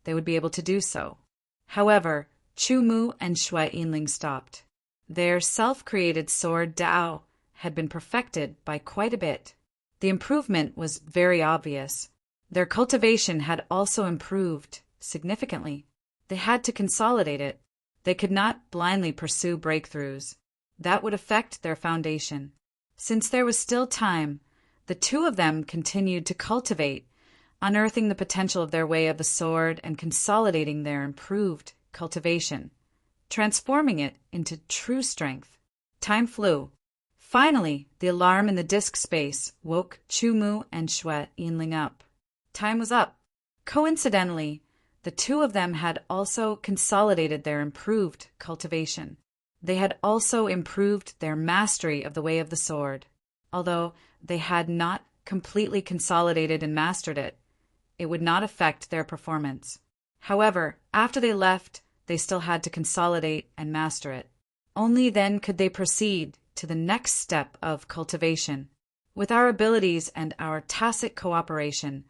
they would be able to do so. However, Chu Mu and Shui Yinling stopped. Their self-created Sword Dao had been perfected by quite a bit. The improvement was very obvious. Their cultivation had also improved significantly. They had to consolidate it. They could not blindly pursue breakthroughs. That would affect their foundation. Since there was still time, the 2 of them continued to cultivate, unearthing the potential of their way of the sword and consolidating their improved cultivation, transforming it into true strength. Time flew. Finally, the alarm in the disc space woke Chu Mu and Shui Yinling up. Time was up. Coincidentally, the 2 of them had also consolidated their improved cultivation. They had also improved their mastery of the way of the sword. Although they had not completely consolidated and mastered it, it would not affect their performance. However, after they left, they still had to consolidate and master it. Only then could they proceed to the next step of cultivation. With our abilities and our tacit cooperation,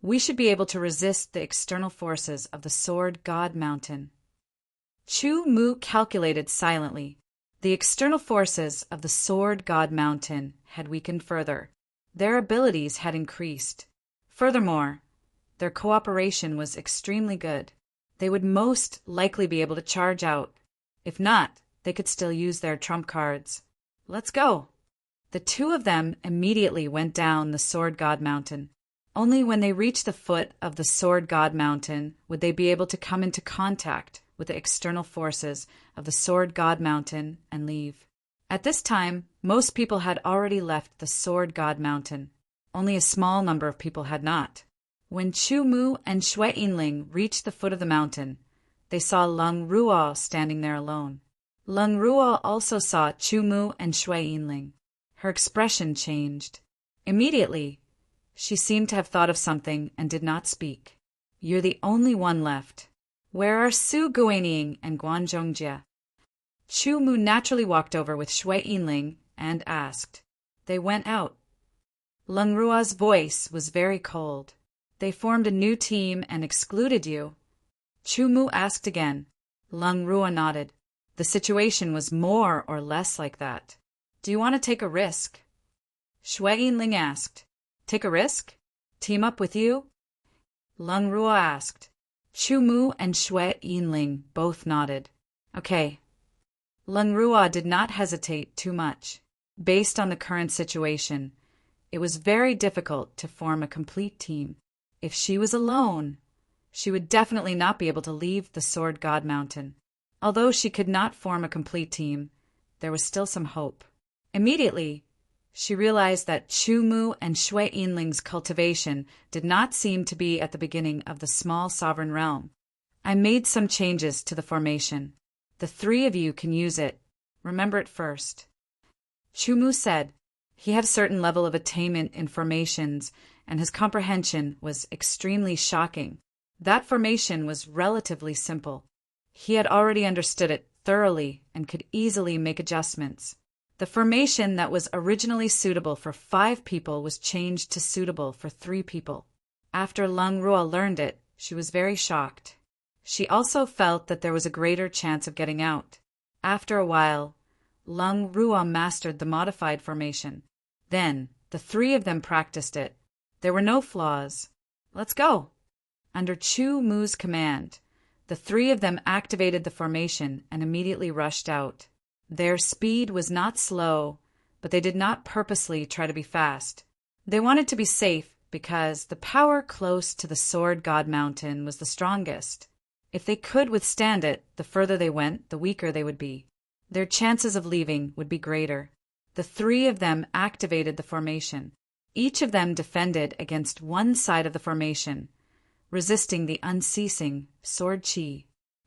we should be able to resist the external forces of the Sword God Mountain. Chu Mu calculated silently. The external forces of the Sword God Mountain had weakened further. Their abilities had increased. Furthermore, their cooperation was extremely good. They would most likely be able to charge out. If not, they could still use their trump cards. Let's go. The 2 of them immediately went down the Sword God Mountain. Only when they reached the foot of the Sword God Mountain would they be able to come into contact with the external forces of the Sword God Mountain and leave. At this time, most people had already left the Sword God Mountain. Only a small number of people had not. When Chu Mu and Shui Yinling reached the foot of the mountain, they saw Leng Ruo standing there alone. Leng Ruo also saw Chu Mu and Shui Yinling. Her expression changed. Immediately, she seemed to have thought of something and did not speak. You're the only one left. Where are Su Guanying and Guan Zhongjie? Chu Mu naturally walked over with Shui Yinling and asked. They went out. Leng Ruo's voice was very cold. They formed a new team and excluded you. Chu Mu asked again. Leng Ruo nodded. The situation was more or less like that. Do you want to take a risk? Shui Yinling asked. Take a risk? Team up with you? Leng Ruo asked. Chu Mu and Shui Yinling both nodded. Okay. Leng Ruo did not hesitate too much. Based on the current situation, it was very difficult to form a complete team. If she was alone, she would definitely not be able to leave the Sword God Mountain. Although she could not form a complete team, there was still some hope. Immediately, she realized that Chu Mu and Shui Yinling's cultivation did not seem to be at the beginning of the small sovereign realm. I made some changes to the formation. The three of you can use it. Remember it first. Chu Mu said. He had a certain level of attainment in formations, and his comprehension was extremely shocking. That formation was relatively simple. He had already understood it thoroughly and could easily make adjustments. The formation that was originally suitable for 5 people was changed to suitable for 3 people. After Leng Ruo learned it, she was very shocked. She also felt that there was a greater chance of getting out. After a while, Leng Ruo mastered the modified formation. Then, the 3 of them practiced it. There were no flaws. Let's go! Under Chu Mu's command, the 3 of them activated the formation and immediately rushed out. Their speed was not slow, but they did not purposely try to be fast. They wanted to be safe because the power close to the Sword God Mountain was the strongest. If they could withstand it, the further they went, the weaker they would be. Their chances of leaving would be greater. The 3 of them activated the formation. Each of them defended against one side of the formation, resisting the unceasing sword chi.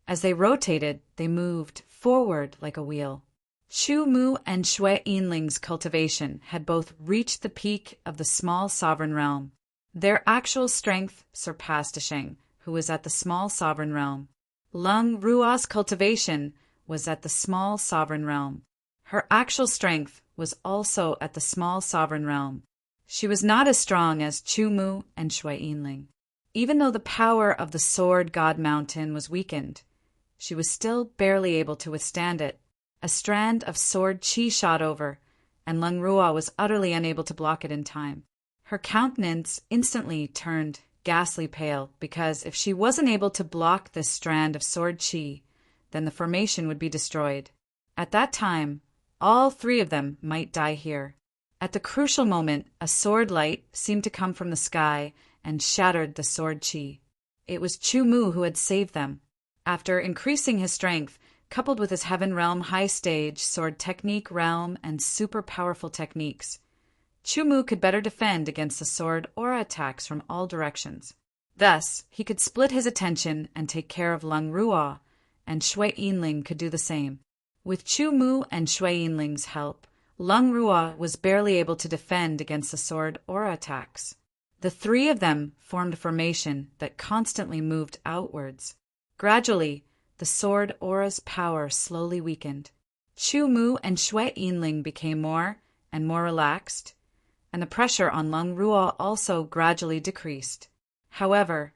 As they rotated, they moved forward like a wheel. Chu Mu and Shui Yinling's cultivation had both reached the peak of the small sovereign realm. Their actual strength surpassed Sheng, who was at the small sovereign realm. Leng Ruo's cultivation was at the small sovereign realm. Her actual strength was also at the small sovereign realm. She was not as strong as Chu Mu and Shui Yinling. Even though the power of the Sword God Mountain was weakened, she was still barely able to withstand it. A strand of sword chi shot over, and Leng Ruo was utterly unable to block it in time. Her countenance instantly turned ghastly pale, because if she wasn't able to block this strand of sword chi, then the formation would be destroyed. At that time, all 3 of them might die here. At the crucial moment, a sword light seemed to come from the sky and shattered the sword chi. It was Chu Mu who had saved them. After increasing his strength, coupled with his Heaven Realm high stage, sword technique realm, and super powerful techniques, Chu Mu could better defend against the sword aura attacks from all directions. Thus, he could split his attention and take care of Leng Ruo, and Shui Yinling could do the same. With Chu Mu and Shui Yinling's help, Leng Ruo was barely able to defend against the sword aura attacks. The 3 of them formed a formation that constantly moved outwards. Gradually, the sword aura's power slowly weakened. Chu Mu and Shui Yinling became more and more relaxed, and the pressure on Leng Ruo also gradually decreased. However,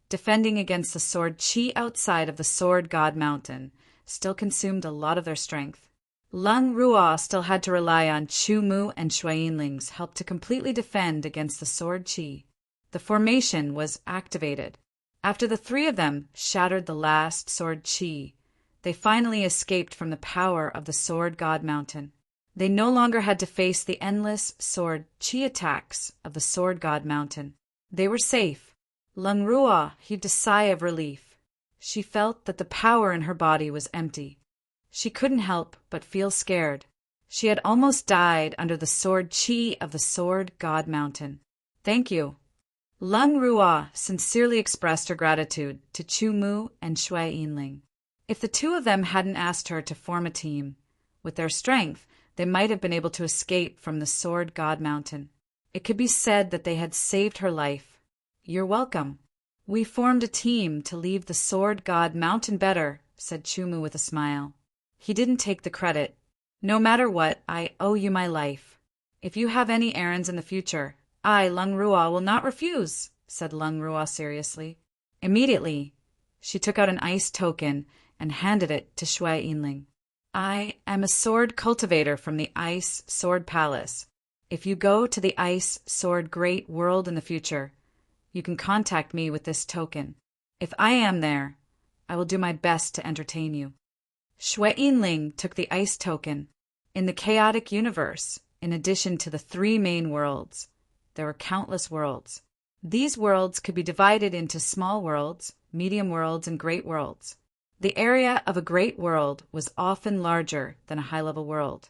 defending against the sword chi outside of the Sword God Mountain still consumed a lot of their strength. Leng Ruo still had to rely on Chu Mu and Shui Yinling's help to completely defend against the sword chi. The formation was activated. After the 3 of them shattered the last sword chi, they finally escaped from the power of the Sword God Mountain. They no longer had to face the endless sword chi attacks of the Sword God Mountain. They were safe. Leng Ruo heaved a sigh of relief. She felt that the power in her body was empty. She couldn't help but feel scared. She had almost died under the sword chi of the Sword God Mountain. Thank you. Leng Ruo sincerely expressed her gratitude to Chu Mu and Shui Yinling. If the 2 of them hadn't asked her to form a team, with their strength, they might have been able to escape from the Sword God Mountain. It could be said that they had saved her life. You're welcome. We formed a team to leave the Sword God Mountain better, said Chumu with a smile. He didn't take the credit. No matter what, I owe you my life. If you have any errands in the future, I, Lung Ruo, will not refuse, said Lung Ruo seriously. Immediately, she took out an ice token and handed it to Shui Yinling. I am a sword cultivator from the Ice Sword Palace. If you go to the Ice Sword Great World in the future, you can contact me with this token. If I am there, I will do my best to entertain you. Shui Yinling took the ice token. In the chaotic universe, in addition to the 3 main worlds, there were countless worlds. These worlds could be divided into small worlds, medium worlds, and great worlds. The area of a great world was often larger than a high-level world.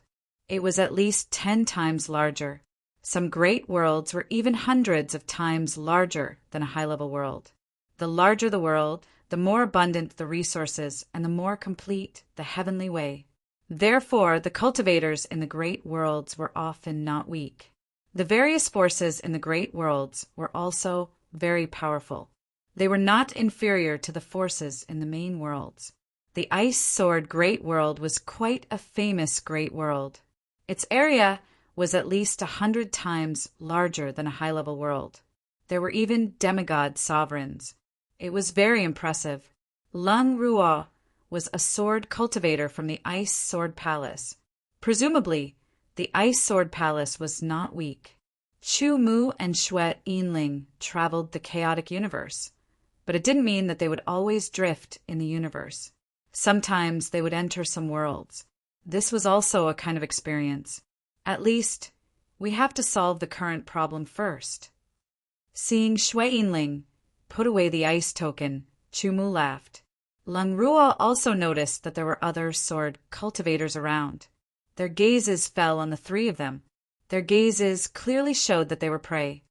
It was at least 10 times larger. Some great worlds were even hundreds of times larger than a high-level world. The larger the world, the more abundant the resources and the more complete the heavenly way. Therefore, the cultivators in the great worlds were often not weak. The various forces in the great worlds were also very powerful. They were not inferior to the forces in the main worlds. The Ice Sword Great World was quite a famous great world. Its area was at least 100 times larger than a high-level world. There were even demigod sovereigns. It was very impressive. Lung Ruo was a sword cultivator from the Ice Sword Palace. Presumably, the Ice Sword Palace was not weak. Chu Mu and Shui Yinling traveled the chaotic universe, but it didn't mean that they would always drift in the universe. Sometimes they would enter some worlds. This was also a kind of experience. At least, we have to solve the current problem first. Seeing Shui Yinling put away the ice token, Chu Mu laughed. Lung Ruo also noticed that there were other sword cultivators around. Their gazes fell on the 3 of them. Their gazes clearly showed that they were prey.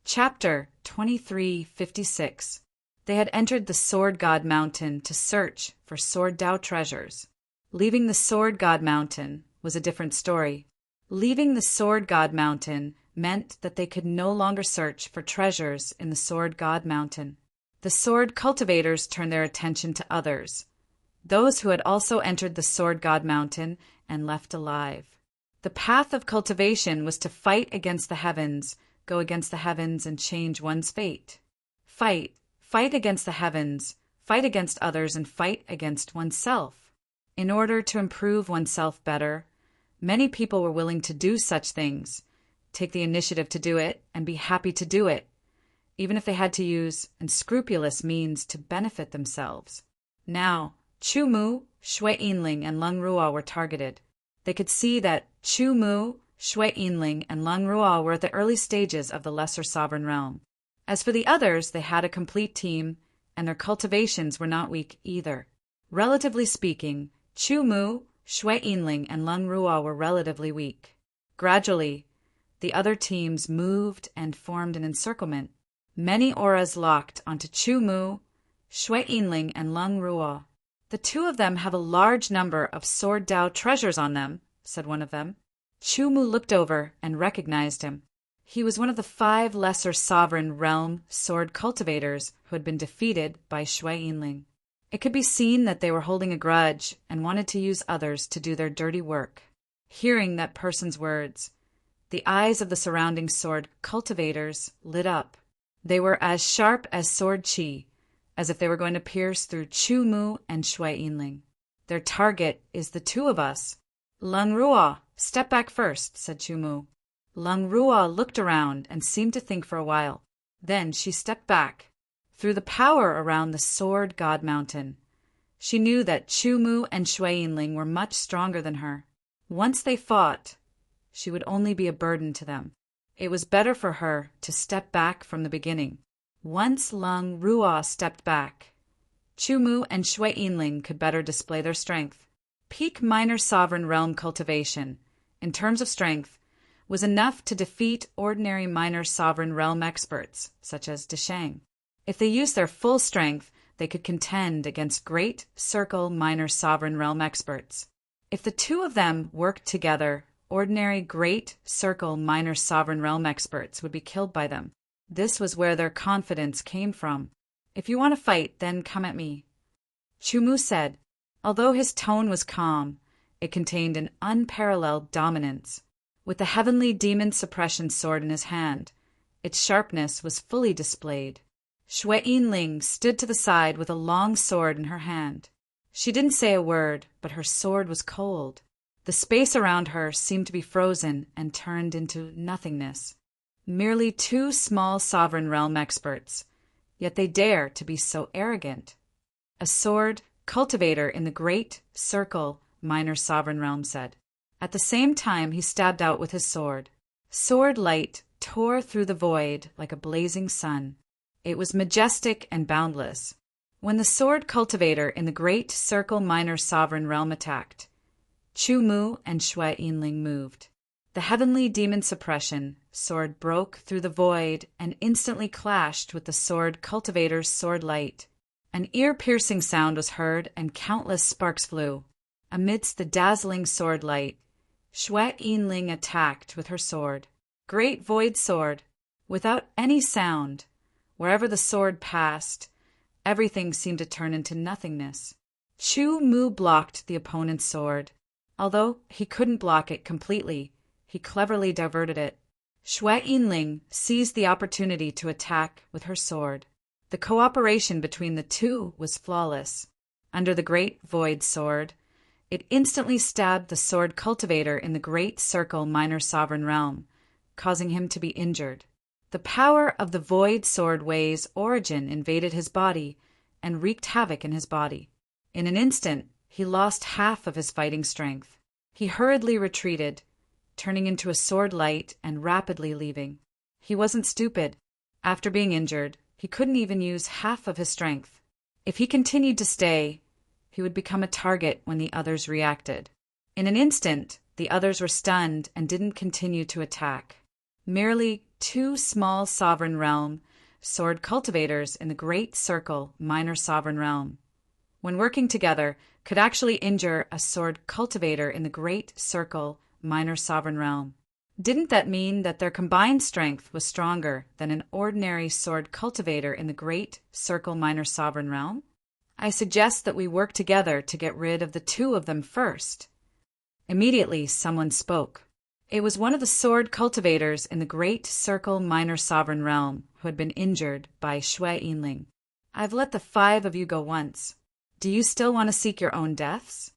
Chapter 2356. They had entered the Sword God Mountain to search for Sword Dao treasures. Leaving the Sword God Mountain was a different story. Leaving the Sword God Mountain meant that they could no longer search for treasures in the Sword God Mountain. The sword cultivators turned their attention to others, those who had also entered the Sword God Mountain and left alive. The path of cultivation was to fight against the heavens, go against the heavens and change one's fate. Fight against the heavens, fight against others, and fight against oneself. In order to improve oneself better, many people were willing to do such things, take the initiative to do it, and be happy to do it, even if they had to use unscrupulous means to benefit themselves. Now, Chu Mu, Shui Yinling, and Lung Ruo were targeted. They could see that Chu Mu, Shui Yinling, and Lung Ruo were at the early stages of the Lesser Sovereign Realm. As for the others, they had a complete team, and their cultivations were not weak either. Relatively speaking, Chu Mu, Shui Yinling, and Lung Ruo were relatively weak. Gradually, the other teams moved and formed an encirclement. Many auras locked onto Chu Mu, Shui Yinling, and Lung Ruo. The 2 of them have a large number of Sword Dao treasures on them, said one of them. Chu Mu looked over and recognized him. He was one of the 5 Lesser Sovereign Realm sword cultivators who had been defeated by Shui Yinling. It could be seen that they were holding a grudge and wanted to use others to do their dirty work. Hearing that person's words, the eyes of the surrounding sword cultivators lit up. They were as sharp as sword chi, as if they were going to pierce through Chu Mu and Shui Yinling. Their target is the 2 of us. Lung Ruo, step back first, said Chu Mu. Lung Ruo looked around and seemed to think for a while. Then she stepped back. Through the power around the Sword God Mountain, she knew that Chu Mu and Shui Yinling were much stronger than her. Once they fought, she would only be a burden to them. It was better for her to step back from the beginning. Once Lung Ruo stepped back, Chu Mu and Shui Yinling could better display their strength. Peak Minor Sovereign Realm cultivation, in terms of strength, was enough to defeat ordinary Minor Sovereign Realm experts, such as Deshang. If they used their full strength, they could contend against Great Circle Minor Sovereign Realm experts. If the 2 of them worked together, ordinary Great Circle Minor Sovereign Realm experts would be killed by them. This was where their confidence came from. If you want to fight, then come at me," Chumu said. Although his tone was calm, it contained an unparalleled dominance. With the heavenly demon suppression sword in his hand, its sharpness was fully displayed. Xue Yinling stood to the side with a long sword in her hand. She didn't say a word, but her sword was cold. The space around her seemed to be frozen and turned into nothingness. Merely two small sovereign realm experts, yet they dare to be so arrogant. A sword cultivator in the great circle minor sovereign realm said. At the same time he stabbed out with his sword. Sword light tore through the void like a blazing sun. It was majestic and boundless. When the sword cultivator in the great circle minor sovereign realm attacked, Chumu and Xue Yinling moved. The heavenly demon suppression sword broke through the void and instantly clashed with the sword cultivator's sword light. An ear-piercing sound was heard and countless sparks flew. Amidst the dazzling sword light, Xue Yinling attacked with her sword. Great void sword, without any sound. Wherever the sword passed, everything seemed to turn into nothingness. Chumu blocked the opponent's sword. Although he couldn't block it completely, he cleverly diverted it. Xue Yinling seized the opportunity to attack with her sword. The cooperation between the two was flawless. Under the great void sword, it instantly stabbed the sword cultivator in the great circle minor sovereign realm, causing him to be injured. The power of the void sword way's origin invaded his body and wreaked havoc in his body. In an instant, he lost half of his fighting strength. He hurriedly retreated, turning into a sword light and rapidly leaving. He wasn't stupid. After being injured, he couldn't even use half of his strength. If he continued to stay, he would become a target when the others reacted. In an instant, the others were stunned and didn't continue to attack. Merely two small sovereign realm sword cultivators in the great circle minor sovereign realm, when working together, could actually injure a sword cultivator in the great circle minor sovereign realm. Didn't that mean that their combined strength was stronger than an ordinary sword cultivator in the great circle minor sovereign realm? I suggest that we work together to get rid of the two of them first. Immediately, someone spoke. It was one of the sword cultivators in the great circle minor sovereign realm who had been injured by Xue Yinling. "I've let the 5 of you go once. Do you still want to seek your own deaths?"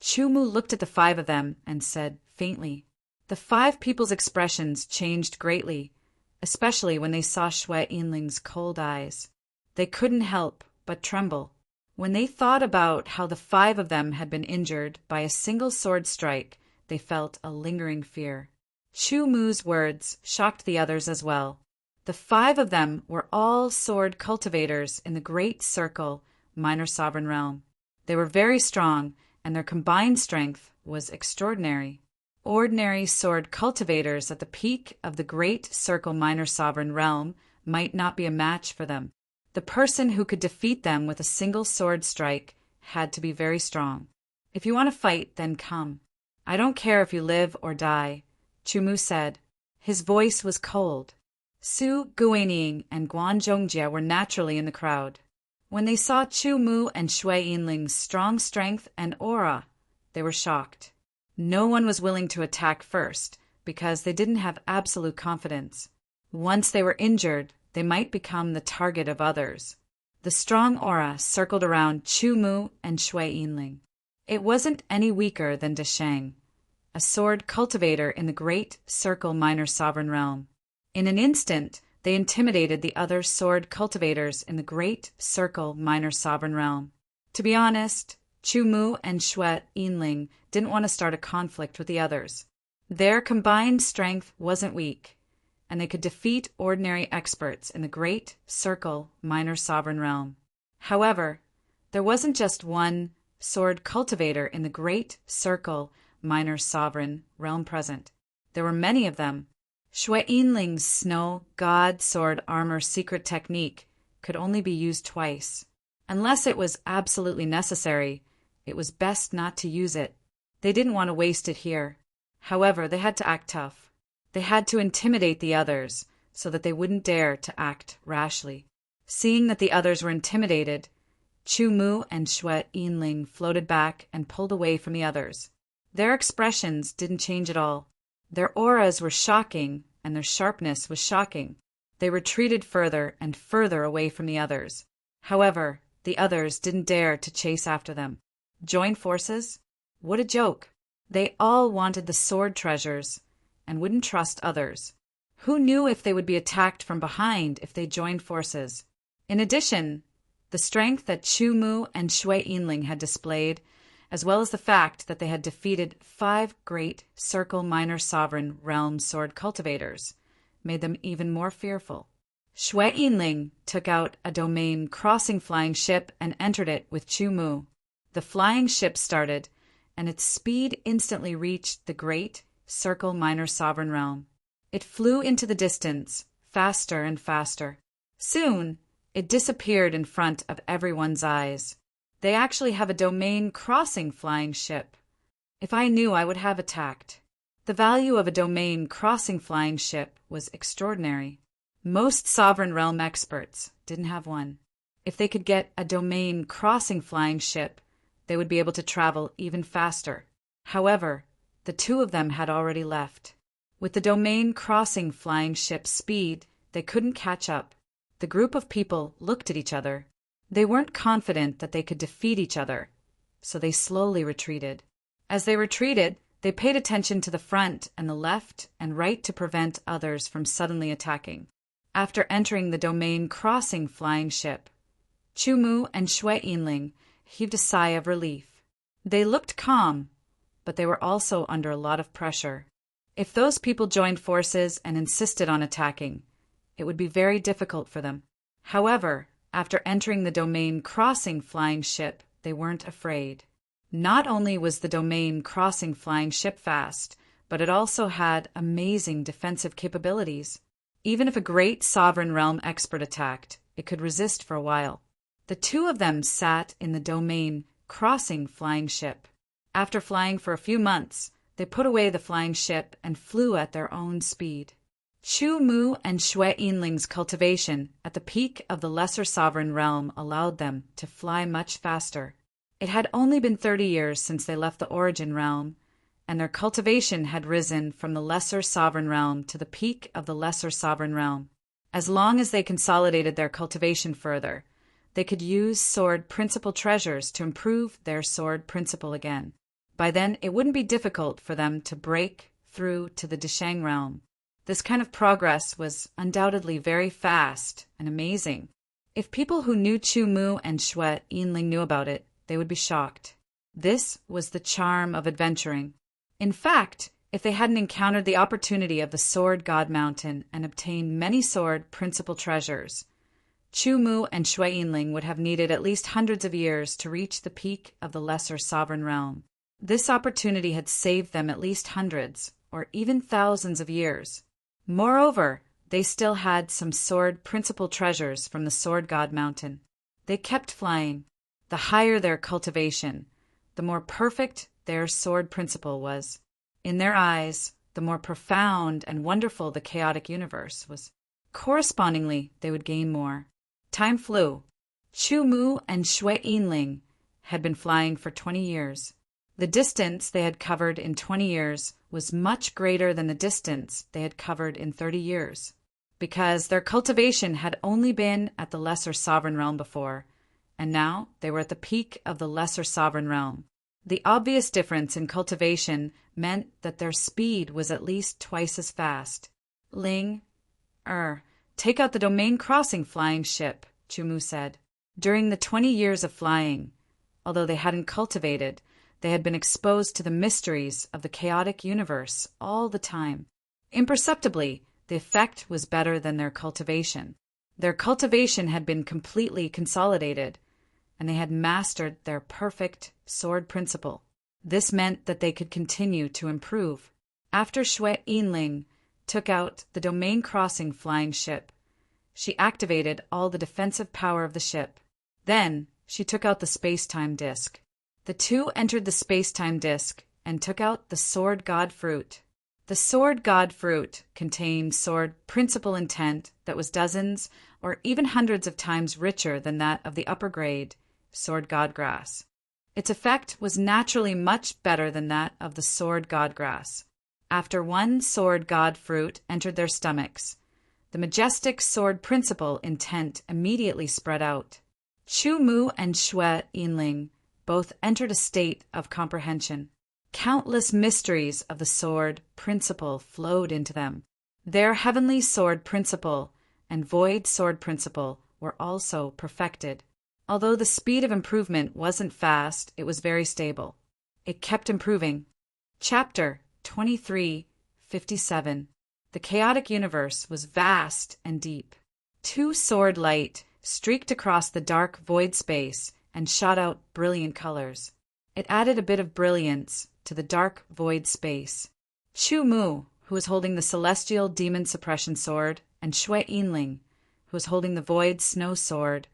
Chumu looked at the 5 of them and said faintly. The 5 people's expressions changed greatly, especially when they saw Xue Yinling's cold eyes. They couldn't help but tremble. When they thought about how the 5 of them had been injured by a single sword strike, they felt a lingering fear. Chumu's words shocked the others as well. The 5 of them were all sword cultivators in the great circle minor sovereign realm. They were very strong, and their combined strength was extraordinary. Ordinary sword cultivators at the peak of the great circle minor sovereign realm might not be a match for them. The person who could defeat them with a single sword strike had to be very strong. "If you want to fight, then come. I don't care if you live or die," Chumu said. His voice was cold. Su Guining and Guan Zhongjie were naturally in the crowd. When they saw Chumu and Xue Yinling's strong strength and aura, they were shocked. No one was willing to attack first because they didn't have absolute confidence. Once they were injured, they might become the target of others. The strong aura circled around Chumu and Xue Yinling. It wasn't any weaker than Desheng, a sword cultivator in the great circle minor sovereign realm. In an instant, they intimidated the other sword cultivators in the great circle minor sovereign realm. To be honest, Chumu and Xue Yinling didn't want to start a conflict with the others. Their combined strength wasn't weak, and they could defeat ordinary experts in the great circle minor sovereign realm. However, there wasn't just one sword cultivator in the great circle minor sovereign realm present. There were many of them. Xue Yinling's snow god sword armor secret technique could only be used twice. Unless it was absolutely necessary, it was best not to use it. They didn't want to waste it here. However, they had to act tough. They had to intimidate the others so that they wouldn't dare to act rashly. Seeing that the others were intimidated, Chu Mu and Xue Yinling floated back and pulled away from the others. Their expressions didn't change at all. Their auras were shocking, and their sharpness was shocking. They retreated further and further away from the others. However, the others didn't dare to chase after them. Join forces? What a joke! They all wanted the sword treasures and wouldn't trust others. Who knew if they would be attacked from behind if they joined forces? In addition, the strength that Chu Mu and Xue Yinling had displayed, as well as the fact that they had defeated 5 great Circle Minor Sovereign Realm sword cultivators, made them even more fearful. Xue Yinling took out a domain crossing flying ship and entered it with Chu Mu. The flying ship started, and its speed instantly reached the great Circle Minor Sovereign Realm. It flew into the distance, faster and faster. Soon, it disappeared in front of everyone's eyes. They actually have a domain crossing flying ship. If I knew, I would have attacked. The value of a domain crossing flying ship was extraordinary. Most Sovereign Realm experts didn't have one. If they could get a domain crossing flying ship, they would be able to travel even faster. However, the 2 of them had already left. With the domain crossing flying ship's speed, they couldn't catch up. The group of people looked at each other. They weren't confident that they could defeat each other, so they slowly retreated. As they retreated, they paid attention to the front and the left and right to prevent others from suddenly attacking. After entering the domain crossing flying ship, Chu Mu and Xue Yinling heaved a sigh of relief. They looked calm, but they were also under a lot of pressure. If those people joined forces and insisted on attacking, it would be very difficult for them. However, after entering the domain crossing flying ship, they weren't afraid. Not only was the domain crossing flying ship fast, but it also had amazing defensive capabilities. Even if a great Sovereign Realm expert attacked, it could resist for a while. The 2 of them sat in the domain crossing flying ship. After flying for a few months, they put away the flying ship and flew at their own speed. Chu Mu and Xue Yinling's cultivation at the peak of the Lesser Sovereign Realm allowed them to fly much faster. It had only been 30 years since they left the Origin Realm, and their cultivation had risen from the Lesser Sovereign Realm to the peak of the Lesser Sovereign Realm. As long as they consolidated their cultivation further, they could use sword principle treasures to improve their sword principle again. By then, it wouldn't be difficult for them to break through to the Deshang Realm. This kind of progress was undoubtedly very fast and amazing. If people who knew Chu Mu and Xue Yinling knew about it, they would be shocked. This was the charm of adventuring. In fact, if they hadn't encountered the opportunity of the Sword God Mountain and obtained many sword principle treasures, Chu Mu and Xue Yinling would have needed at least hundreds of years to reach the peak of the Lesser Sovereign Realm. This opportunity had saved them at least hundreds, or even thousands of years. Moreover, they still had some sword principle treasures from the Sword God Mountain. They kept flying. The higher their cultivation, the more perfect their sword principle was. In their eyes, the more profound and wonderful the chaotic universe was. Correspondingly, they would gain more. Time flew. Chu Mu and Xue Yinling had been flying for 20 years. The distance they had covered in 20 years was much greater than the distance they had covered in 30 years. Because their cultivation had only been at the Lesser Sovereign Realm before, and now they were at the peak of the Lesser Sovereign Realm. The obvious difference in cultivation meant that their speed was at least twice as fast. Take out the domain crossing flying ship, Chu Mu said. During the 20 years of flying, although they hadn't cultivated, they had been exposed to the mysteries of the chaotic universe all the time. Imperceptibly, the effect was better than their cultivation. Their cultivation had been completely consolidated, and they had mastered their perfect sword principle. This meant that they could continue to improve. After Xue Yinling took out the domain crossing flying ship, she activated all the defensive power of the ship. Then she took out the space-time disk. The 2 entered the space-time disk and took out the Sword God fruit. The sword god fruit contained sword principle intent that was dozens or even hundreds of times richer than that of the upper grade sword god grass. Its effect was naturally much better than that of the sword god grass. After one sword god fruit entered their stomachs, the majestic sword principle intent immediately spread out. Chu Mu and Xue Yinling both entered a state of comprehension. Countless mysteries of the sword principle flowed into them. Their heavenly sword principle and void sword principle were also perfected. Although the speed of improvement wasn't fast, it was very stable. It kept improving. Chapter 2357. The chaotic universe was vast and deep. Two sword light streaked across the dark void space and shot out brilliant colors. It added a bit of brilliance to the dark void space. Chu Mu, who was holding the celestial demon suppression sword, and Xue Yinling, who was holding the void snow sword,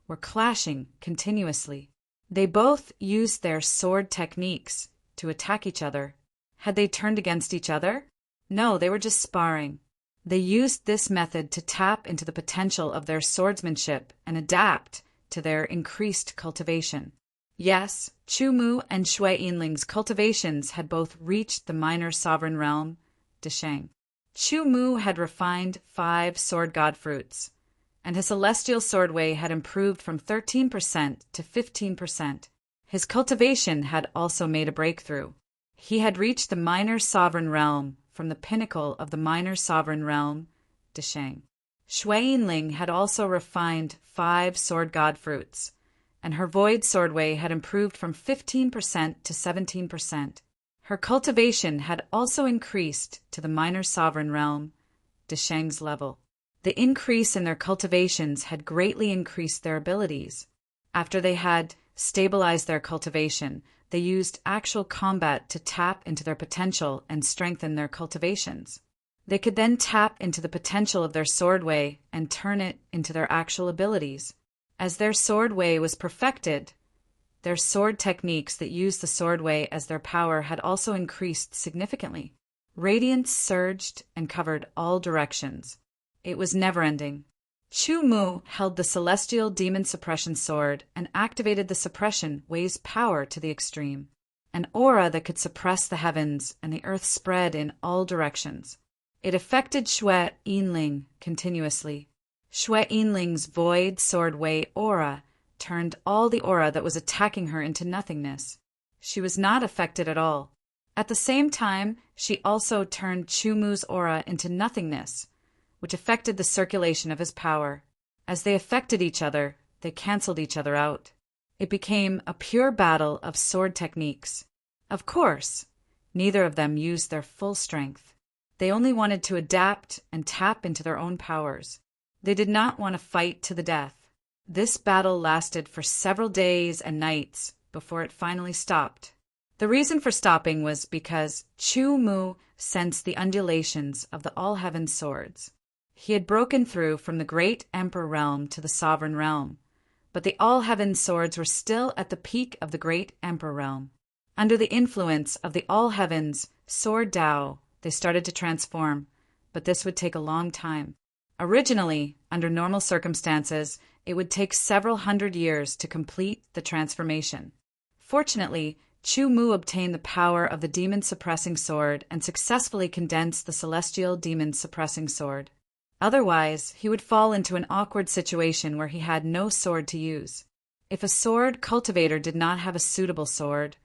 were clashing continuously. They both used their sword techniques to attack each other. Had they turned against each other? No, they were just sparring. They used this method to tap into the potential of their swordsmanship and adapt to their increased cultivation. Yes, Chu Mu and Xue Yinling's cultivations had both reached the minor sovereign realm, Desheng. Chu Mu had refined 5 sword god fruits, and his celestial sword way had improved from 13% to 15%. His cultivation had also made a breakthrough. He had reached the minor sovereign realm from the pinnacle of the minor sovereign realm, Desheng. Xue Yinling had also refined 5 sword god fruits, and her void sword way had improved from 15% to 17%. Her cultivation had also increased to the minor sovereign realm, Desheng's level. The increase in their cultivations had greatly increased their abilities. After they had stabilized their cultivation, they used actual combat to tap into their potential and strengthen their cultivations. They could then tap into the potential of their sword way and turn it into their actual abilities. As their sword way was perfected, their sword techniques that used the sword way as their power had also increased significantly. Radiance surged and covered all directions. It was never-ending. Chu Mu held the celestial demon suppression sword and activated the suppression way's power to the extreme. An aura that could suppress the heavens and the earth spread in all directions. It affected Xue Yinling continuously. Xue Yinling's void sword way aura turned all the aura that was attacking her into nothingness. She was not affected at all. At the same time, she also turned Chu Mu's aura into nothingness, which affected the circulation of his power. As they affected each other, they canceled each other out. It became a pure battle of sword techniques. Of course, neither of them used their full strength. They only wanted to adapt and tap into their own powers. They did not want to fight to the death. This battle lasted for several days and nights before it finally stopped. The reason for stopping was because Chu Mu sensed the undulations of the all-heaven swords. He had broken through from the great emperor realm to the sovereign realm, but the all-heaven swords were still at the peak of the great emperor realm. Under the influence of the all-heavens sword Tao, they started to transform, but this would take a long time. Originally, under normal circumstances, it would take several hundred years to complete the transformation. Fortunately, Chu Mu obtained the power of the demon-suppressing sword and successfully condensed the celestial demon-suppressing sword. Otherwise, he would fall into an awkward situation where he had no sword to use. If a sword cultivator did not have a suitable sword,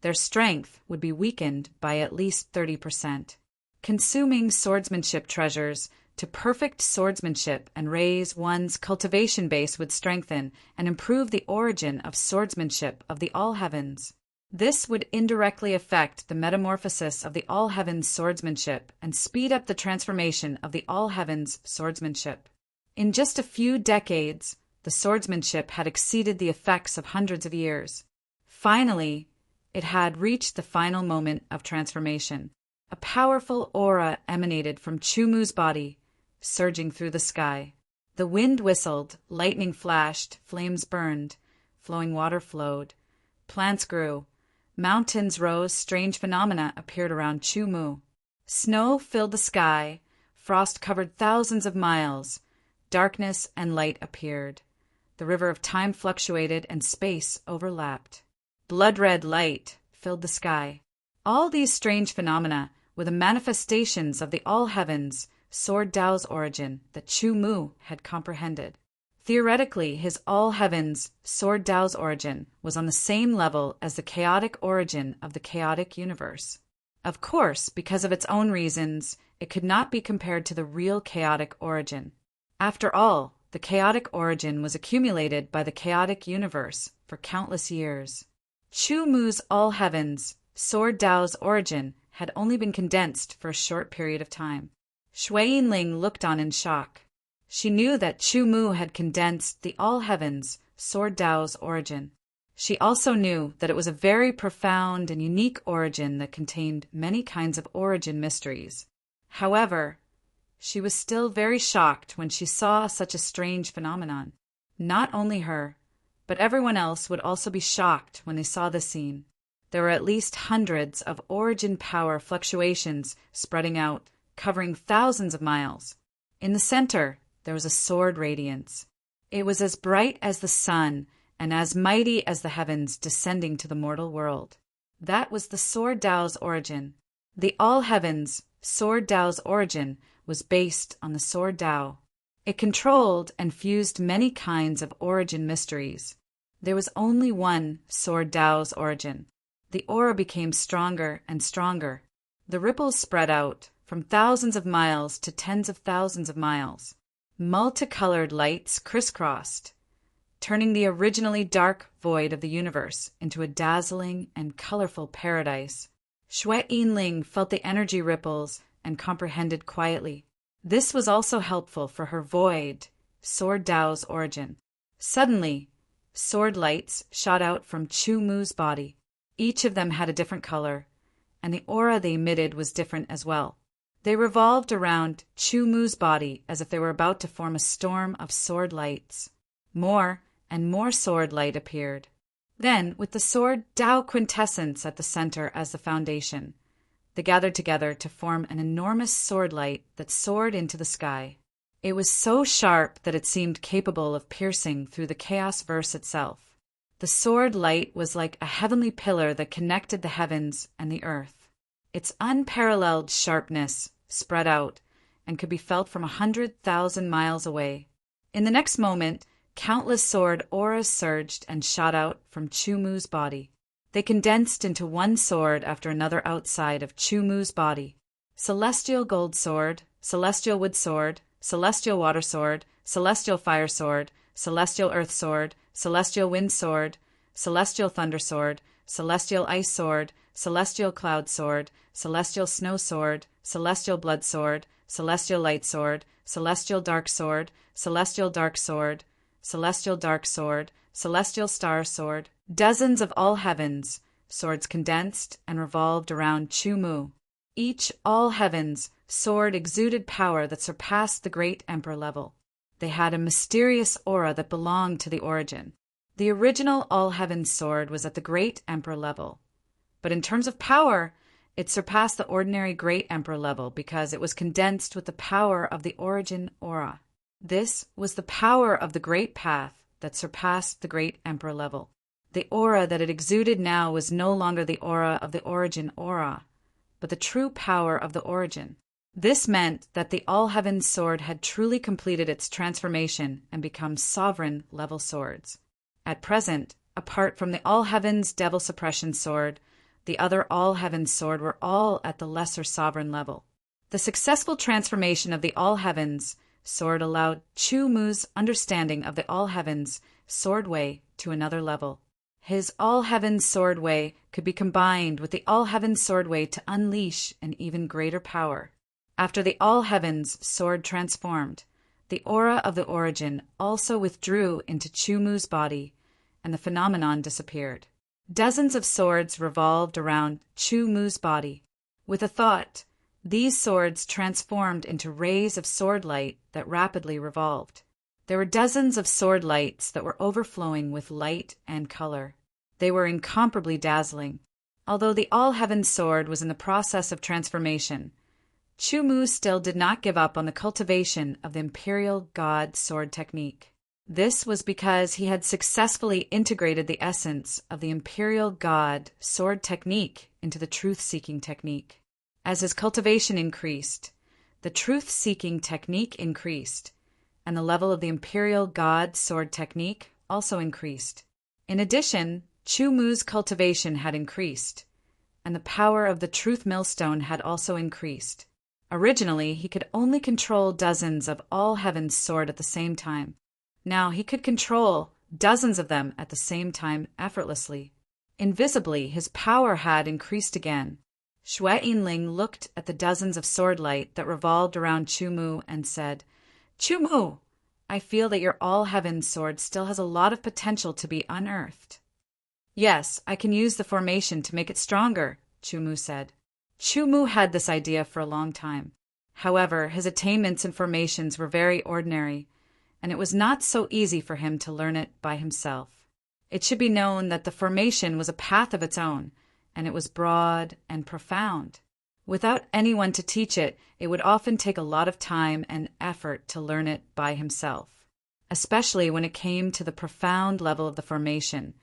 their strength would be weakened by at least 30%. Consuming swordsmanship treasures to perfect swordsmanship and raise one's cultivation base would strengthen and improve the origin of swordsmanship of the all-heavens. This would indirectly affect the metamorphosis of the all-heavens swordsmanship and speed up the transformation of the all-heavens swordsmanship. In just a few decades, the swordsmanship had exceeded the effects of hundreds of years. Finally, it had reached the final moment of transformation. A powerful aura emanated from Chu Mu's body, surging through the sky. The wind whistled, lightning flashed, flames burned, flowing water flowed, plants grew, mountains rose, strange phenomena appeared around Chu Mu. Snow filled the sky, frost covered thousands of miles, darkness and light appeared. The river of time fluctuated and space overlapped. Blood-red light filled the sky. All these strange phenomena were the manifestations of the all-heavens, Sword Tao's origin that Chu Mu had comprehended. Theoretically, his all-heavens, Sword Tao's origin was on the same level as the chaotic origin of the chaotic universe. Of course, because of its own reasons, it could not be compared to the real chaotic origin. After all, the chaotic origin was accumulated by the chaotic universe for countless years. Chu Mu's all-heavens, Sword Tao's origin, had only been condensed for a short period of time. Shui Yinling looked on in shock. She knew that Chu Mu had condensed the all-heavens, Sword Tao's origin. She also knew that it was a very profound and unique origin that contained many kinds of origin mysteries. However, she was still very shocked when she saw such a strange phenomenon. Not only her, but everyone else would also be shocked when they saw the scene. There were at least hundreds of origin power fluctuations spreading out, covering thousands of miles. In the center, there was a sword radiance. It was as bright as the sun and as mighty as the heavens descending to the mortal world. That was the Sword Tao's origin. The all-heavens, Sword Tao's origin, was based on the Sword Tao. It controlled and fused many kinds of origin mysteries. There was only one Sword Tao's origin. The aura became stronger and stronger. The ripples spread out from thousands of miles to tens of thousands of miles. Multicolored lights crisscrossed, turning the originally dark void of the universe into a dazzling and colorful paradise. Shui Yinling felt the energy ripples and comprehended quietly. This was also helpful for her void, Sword Tao's origin. Suddenly, sword lights shot out from Chu Mu's body. Each of them had a different color, and the aura they emitted was different as well. They revolved around Chu Mu's body as if they were about to form a storm of sword lights. More and more sword light appeared. Then, with the Sword Tao quintessence at the center as the foundation, they gathered together to form an enormous sword light that soared into the sky. It was so sharp that it seemed capable of piercing through the chaos verse itself. The sword light was like a heavenly pillar that connected the heavens and the earth. Its unparalleled sharpness spread out and could be felt from 100,000 miles away. In the next moment, countless sword auras surged and shot out from Chu Mu's body. They condensed into one sword after another outside of Chu Mu's body. Celestial gold sword, celestial wood sword, celestial water sword, celestial fire sword, celestial earth sword, celestial wind sword, celestial thunder sword, celestial ice sword, celestial cloud sword, celestial snow sword, celestial blood sword, celestial light sword, celestial dark sword, celestial dark sword, celestial dark sword, celestial star sword. Dozens of all heavens, swords condensed and revolved around Chu Mu. Each all heavens sword exuded power that surpassed the great emperor level. They had a mysterious aura that belonged to the origin. The original all heavens sword was at the great emperor level. But in terms of power, it surpassed the ordinary great emperor level because it was condensed with the power of the origin aura. This was the power of the great path that surpassed the great emperor level. The aura that it exuded now was no longer the aura of the origin aura, but the true power of the origin. This meant that the all-heavens sword had truly completed its transformation and become sovereign-level swords. At present, apart from the all-heavens devil suppression sword, the other all-heavens sword were all at the lesser sovereign level. The successful transformation of the all-heavens sword allowed Chu Mu's understanding of the all-heavens sword way to another level. His all-heavens sword way could be combined with the all-heavens sword way to unleash an even greater power. After the all-heavens sword transformed, the aura of the origin also withdrew into Chu Mu's body, and the phenomenon disappeared. Dozens of swords revolved around Chu Mu's body. With a thought, these swords transformed into rays of sword light that rapidly revolved. There were dozens of sword lights that were overflowing with light and color. They were incomparably dazzling. Although the all-heavens sword was in the process of transformation, Chu Mu still did not give up on the cultivation of the Imperial God Sword technique. This was because he had successfully integrated the essence of the Imperial God Sword technique into the truth-seeking technique. As his cultivation increased, the truth-seeking technique increased, and the level of the Imperial God Sword technique also increased. In addition, Chu Mu's cultivation had increased, and the power of the Truth Millstone had also increased. Originally, he could only control dozens of all heaven's sword at the same time. Now he could control dozens of them at the same time effortlessly. Invisibly, his power had increased again. Xue Yinling looked at the dozens of sword light that revolved around Chu Mu and said, "Chu Mu, I feel that your all-heaven sword still has a lot of potential to be unearthed." "Yes, I can use the formation to make it stronger," Chu Mu said. Chu Mu had this idea for a long time. However, his attainments and formations were very ordinary, and it was not so easy for him to learn it by himself. It should be known that the formation was a path of its own, and it was broad and profound. Without anyone to teach it, it would often take a lot of time and effort to learn it by himself. Especially when it came to the profound level of the formation,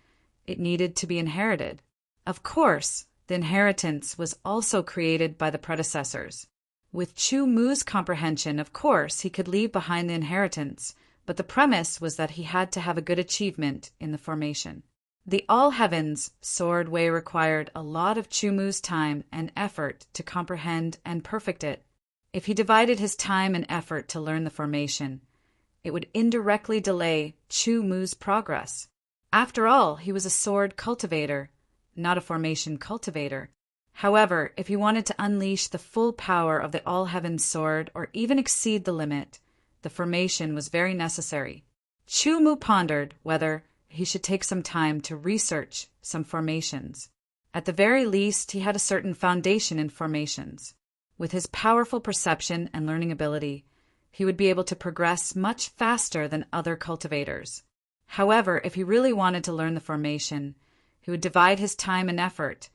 it needed to be inherited. Of course, the inheritance was also created by the predecessors. With Chu Mu's comprehension, of course, he could leave behind the inheritance, but the premise was that he had to have a good achievement in the formation. The All Heavens Sword Way required a lot of Chu Mu's time and effort to comprehend and perfect it. If he divided his time and effort to learn the formation, it would indirectly delay Chu Mu's progress. After all, he was a sword cultivator, not a formation cultivator. However, if he wanted to unleash the full power of the All Heavens Sword or even exceed the limit, the formation was very necessary. Chu Mu pondered whether he should take some time to research some formations. At the very least, he had a certain foundation in formations. With his powerful perception and learning ability, he would be able to progress much faster than other cultivators. However, if he really wanted to learn the formation, he would divide his time and effort,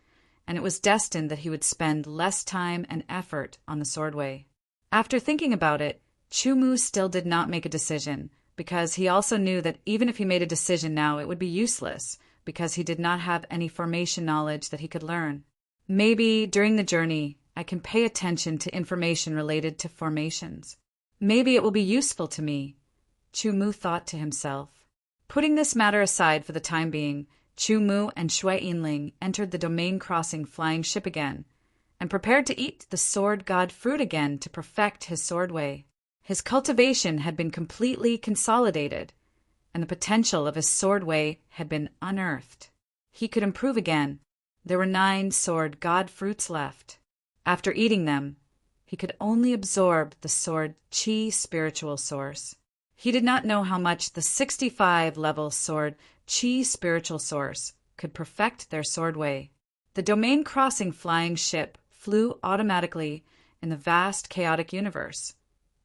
and it was destined that he would spend less time and effort on the sword way. After thinking about it, Chu Mu still did not make a decision, because he also knew that even if he made a decision now, it would be useless, because he did not have any formation knowledge that he could learn. Maybe during the journey, I can pay attention to information related to formations. Maybe it will be useful to me, Chu Mu thought to himself. Putting this matter aside for the time being, Chu Mu and Xue Yinling entered the domain-crossing flying ship again, and prepared to eat the sword god fruit again to perfect his sword way. His cultivation had been completely consolidated, and the potential of his sword way had been unearthed. He could improve again. There were 9 sword god fruits left. After eating them, he could only absorb the sword chi spiritual source. He did not know how much the 65-level sword chi spiritual source could perfect their sword way. The domain-crossing flying ship flew automatically in the vast chaotic universe,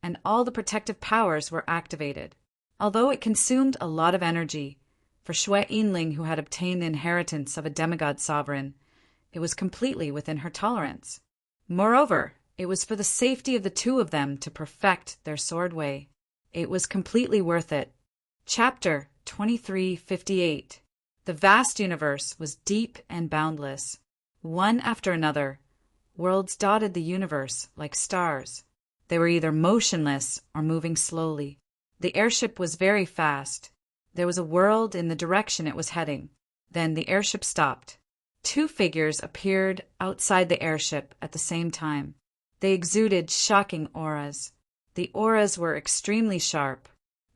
and all the protective powers were activated. Although it consumed a lot of energy, for Xue Yinling, who had obtained the inheritance of a demigod sovereign, it was completely within her tolerance. Moreover, it was for the safety of the two of them to perfect their sword way. It was completely worth it. Chapter 2358. The vast universe was deep and boundless. One after another, worlds dotted the universe like stars. They were either motionless or moving slowly. The airship was very fast. There was a world in the direction it was heading. Then the airship stopped. 2 figures appeared outside the airship at the same time. They exuded shocking auras. The auras were extremely sharp.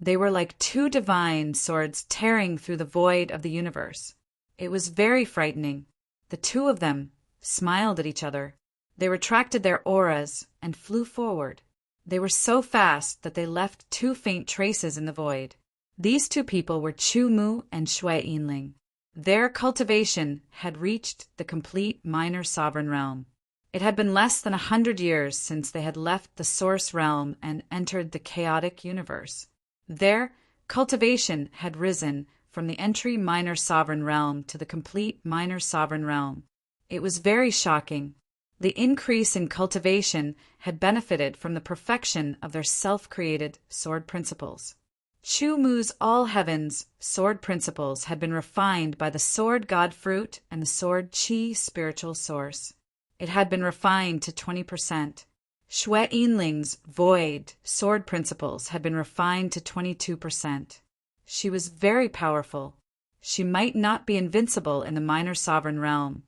They were like 2 divine swords tearing through the void of the universe. It was very frightening. The 2 of them smiled at each other. They retracted their auras and flew forward. They were so fast that they left 2 faint traces in the void. These 2 people were Chu Mu and Xue Yinling. Their cultivation had reached the complete minor sovereign realm. It had been less than 100 years since they had left the source realm and entered the chaotic universe. Their cultivation had risen from the entry minor sovereign realm to the complete minor sovereign realm. It was very shocking. The increase in cultivation had benefited from the perfection of their self-created sword principles. Chu Mu's all heavens sword principles had been refined by the sword god fruit and the sword qi spiritual source. It had been refined to 20%. Xue Yinling's void sword principles had been refined to 22%. She was very powerful. She might not be invincible in the minor sovereign realm,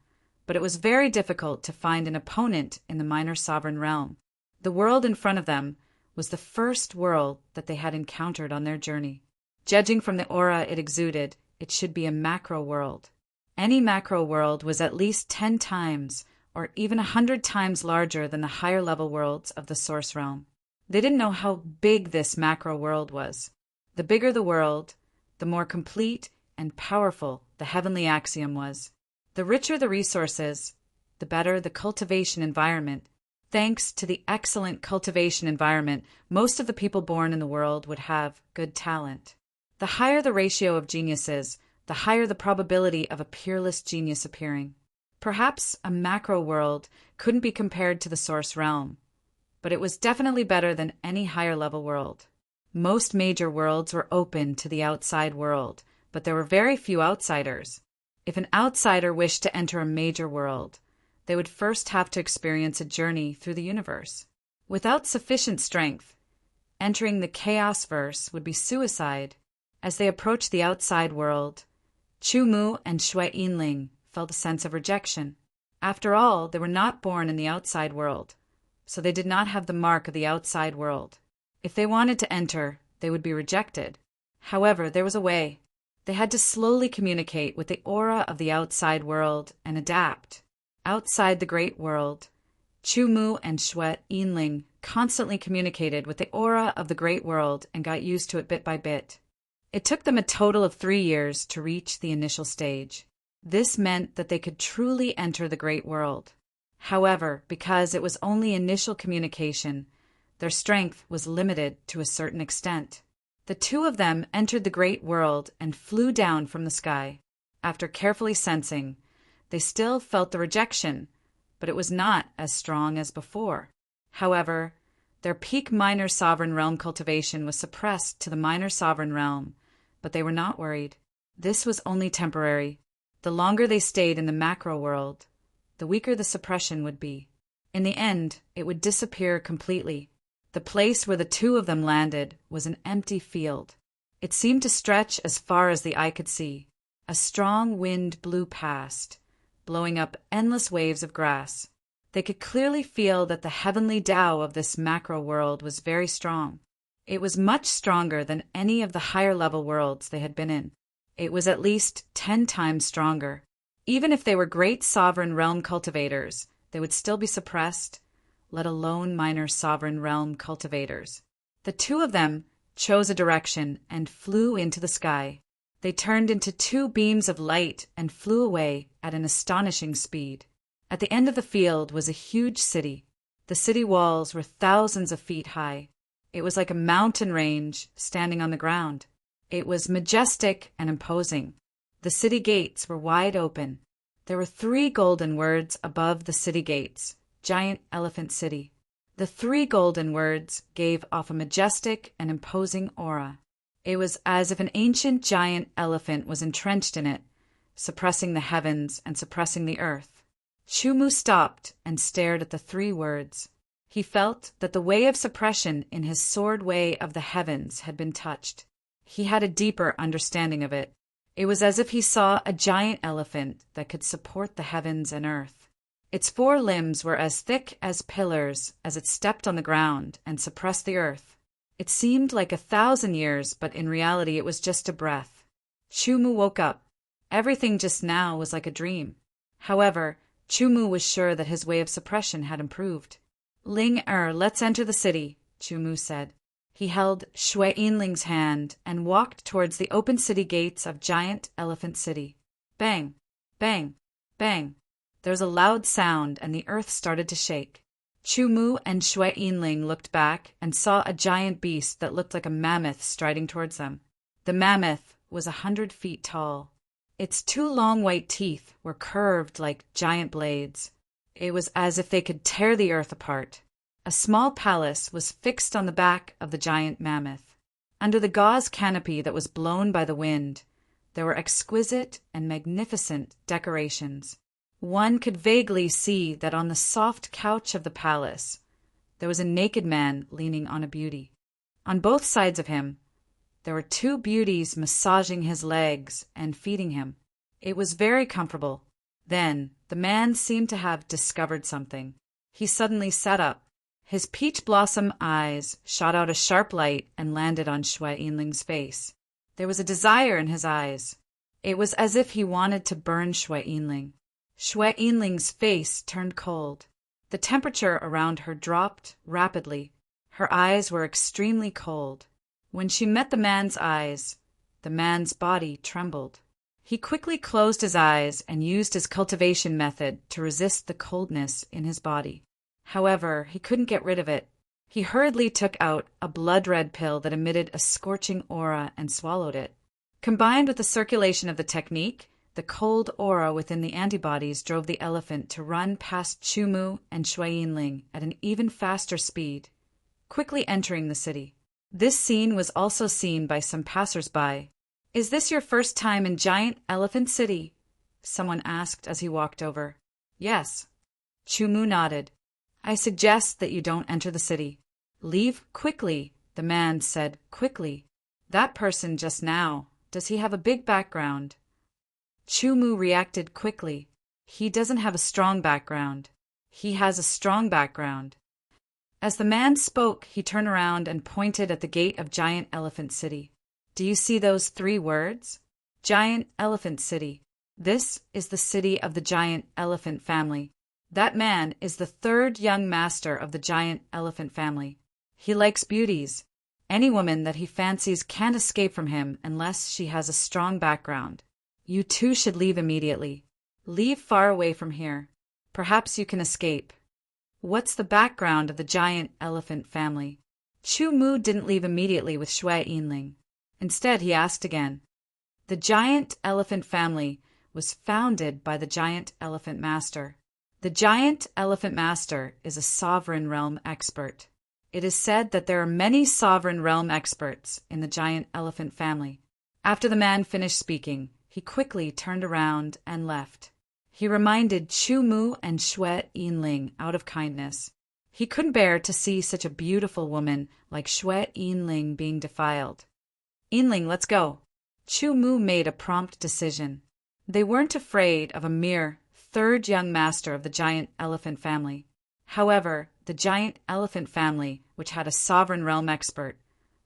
but it was very difficult to find an opponent in the minor sovereign realm. The world in front of them was the first world that they had encountered on their journey. Judging from the aura it exuded, it should be a macro world. Any macro world was at least 10 times or even 100 times larger than the higher level worlds of the source realm. They didn't know how big this macro world was. The bigger the world, the more complete and powerful the heavenly axiom was. The richer the resources, the better the cultivation environment. Thanks to the excellent cultivation environment, most of the people born in the world would have good talent. The higher the ratio of geniuses, the higher the probability of a peerless genius appearing. Perhaps a macro world couldn't be compared to the source realm, but it was definitely better than any higher level world. Most major worlds were open to the outside world, but there were very few outsiders. If an outsider wished to enter a major world, they would first have to experience a journey through the universe. Without sufficient strength, entering the chaos verse would be suicide. As they approached the outside world, Chu Mu and Xue Yinling felt a sense of rejection. After all, they were not born in the outside world, so they did not have the mark of the outside world. If they wanted to enter, they would be rejected. However, there was a way. They had to slowly communicate with the aura of the outside world and adapt. Outside the great world, Chu Mu and Xue Yinling constantly communicated with the aura of the great world and got used to it bit by bit. It took them a total of 3 years to reach the initial stage. This meant that they could truly enter the great world. However, because it was only initial communication, their strength was limited to a certain extent. The two of them entered the great world and flew down from the sky. After carefully sensing, they still felt the rejection, but it was not as strong as before. However, their peak minor sovereign realm cultivation was suppressed to the minor sovereign realm, but they were not worried. This was only temporary. The longer they stayed in the macro world, the weaker the suppression would be. In the end, it would disappear completely. The place where the two of them landed was an empty field. It seemed to stretch as far as the eye could see. A strong wind blew past, blowing up endless waves of grass. They could clearly feel that the heavenly Tao of this macro world was very strong. It was much stronger than any of the higher level worlds they had been in. It was at least 10 times stronger. Even if they were great sovereign realm cultivators, they would still be suppressed, let alone minor sovereign realm cultivators. The two of them chose a direction and flew into the sky. They turned into 2 beams of light and flew away at an astonishing speed. At the end of the field was a huge city. The city walls were thousands of feet high. It was like a mountain range standing on the ground. It was majestic and imposing. The city gates were wide open. There were 3 golden words above the city gates, Giant Elephant City. The 3 golden words gave off a majestic and imposing aura. It was as if an ancient giant elephant was entrenched in it, suppressing the heavens and suppressing the earth. Chu Mu stopped and stared at the 3 words. He felt that the way of suppression in his sword way of the heavens had been touched. He had a deeper understanding of it. It was as if he saw a giant elephant that could support the heavens and earth. Its 4 limbs were as thick as pillars as it stepped on the ground and suppressed the earth. It seemed like 1,000 years, but in reality it was just a breath. Chu Mu woke up. Everything just now was like a dream. However, Chu Mu was sure that his way of suppression had improved. Let's enter the city, Chu Mu said. He held Xue Yinling's hand and walked towards the open city gates of Giant Elephant City. Bang! Bang! Bang! There was a loud sound and the earth started to shake. Chu Mu and Xue Yinling looked back and saw a giant beast that looked like a mammoth striding towards them. The mammoth was 100 feet tall. Its 2 long white teeth were curved like giant blades. It was as if they could tear the earth apart. A small palace was fixed on the back of the giant mammoth. Under the gauze canopy that was blown by the wind, there were exquisite and magnificent decorations. One could vaguely see that on the soft couch of the palace, there was a naked man leaning on a beauty. On both sides of him, there were two beauties massaging his legs and feeding him. It was very comfortable. Then the man seemed to have discovered something. He suddenly sat up. His peach blossom eyes shot out a sharp light and landed on Xue Yinling's face. There was a desire in his eyes. It was as if he wanted to burn Xue Yinling. Xue Yinling's face turned cold. The temperature around her dropped rapidly. Her eyes were extremely cold. When she met the man's eyes, the man's body trembled. He quickly closed his eyes and used his cultivation method to resist the coldness in his body. However, he couldn't get rid of it. He hurriedly took out a blood-red pill that emitted a scorching aura and swallowed it. Combined with the circulation of the technique, the cold aura within the antibodies drove the elephant to run past Chumu and Xue Yinling at an even faster speed, quickly entering the city. This scene was also seen by some passers-by. "Is this your first time in Giant Elephant City?" someone asked as he walked over. "Yes." Chumu nodded. "I suggest that you don't enter the city. Leave quickly," the man said quickly. "That person just now, does he have a big background?" Chumu reacted quickly. "He doesn't have a strong background. He has a strong background." As the man spoke, he turned around and pointed at the gate of Giant Elephant City. "Do you see those 3 words? Giant Elephant City. This is the city of the giant elephant family. That man is the 3rd young master of the giant elephant family. He likes beauties. Any woman that he fancies can't escape from him unless she has a strong background. You two should leave immediately. Leave far away from here. Perhaps you can escape." "What's the background of the giant elephant family?" Chumu didn't leave immediately with Xue Yinling. Instead, he asked again. "The giant elephant family was founded by the giant elephant master. The giant elephant master is a sovereign realm expert. It is said that there are many sovereign realm experts in the giant elephant family." After the man finished speaking, he quickly turned around and left. He reminded Chumu and Xue Yinling out of kindness. He couldn't bear to see such a beautiful woman like Xue Yinling being defiled. "Yinling, let's go." Chumu made a prompt decision. They weren't afraid of a mere 3rd young master of the giant elephant family. However, the giant elephant family, which had a sovereign realm expert,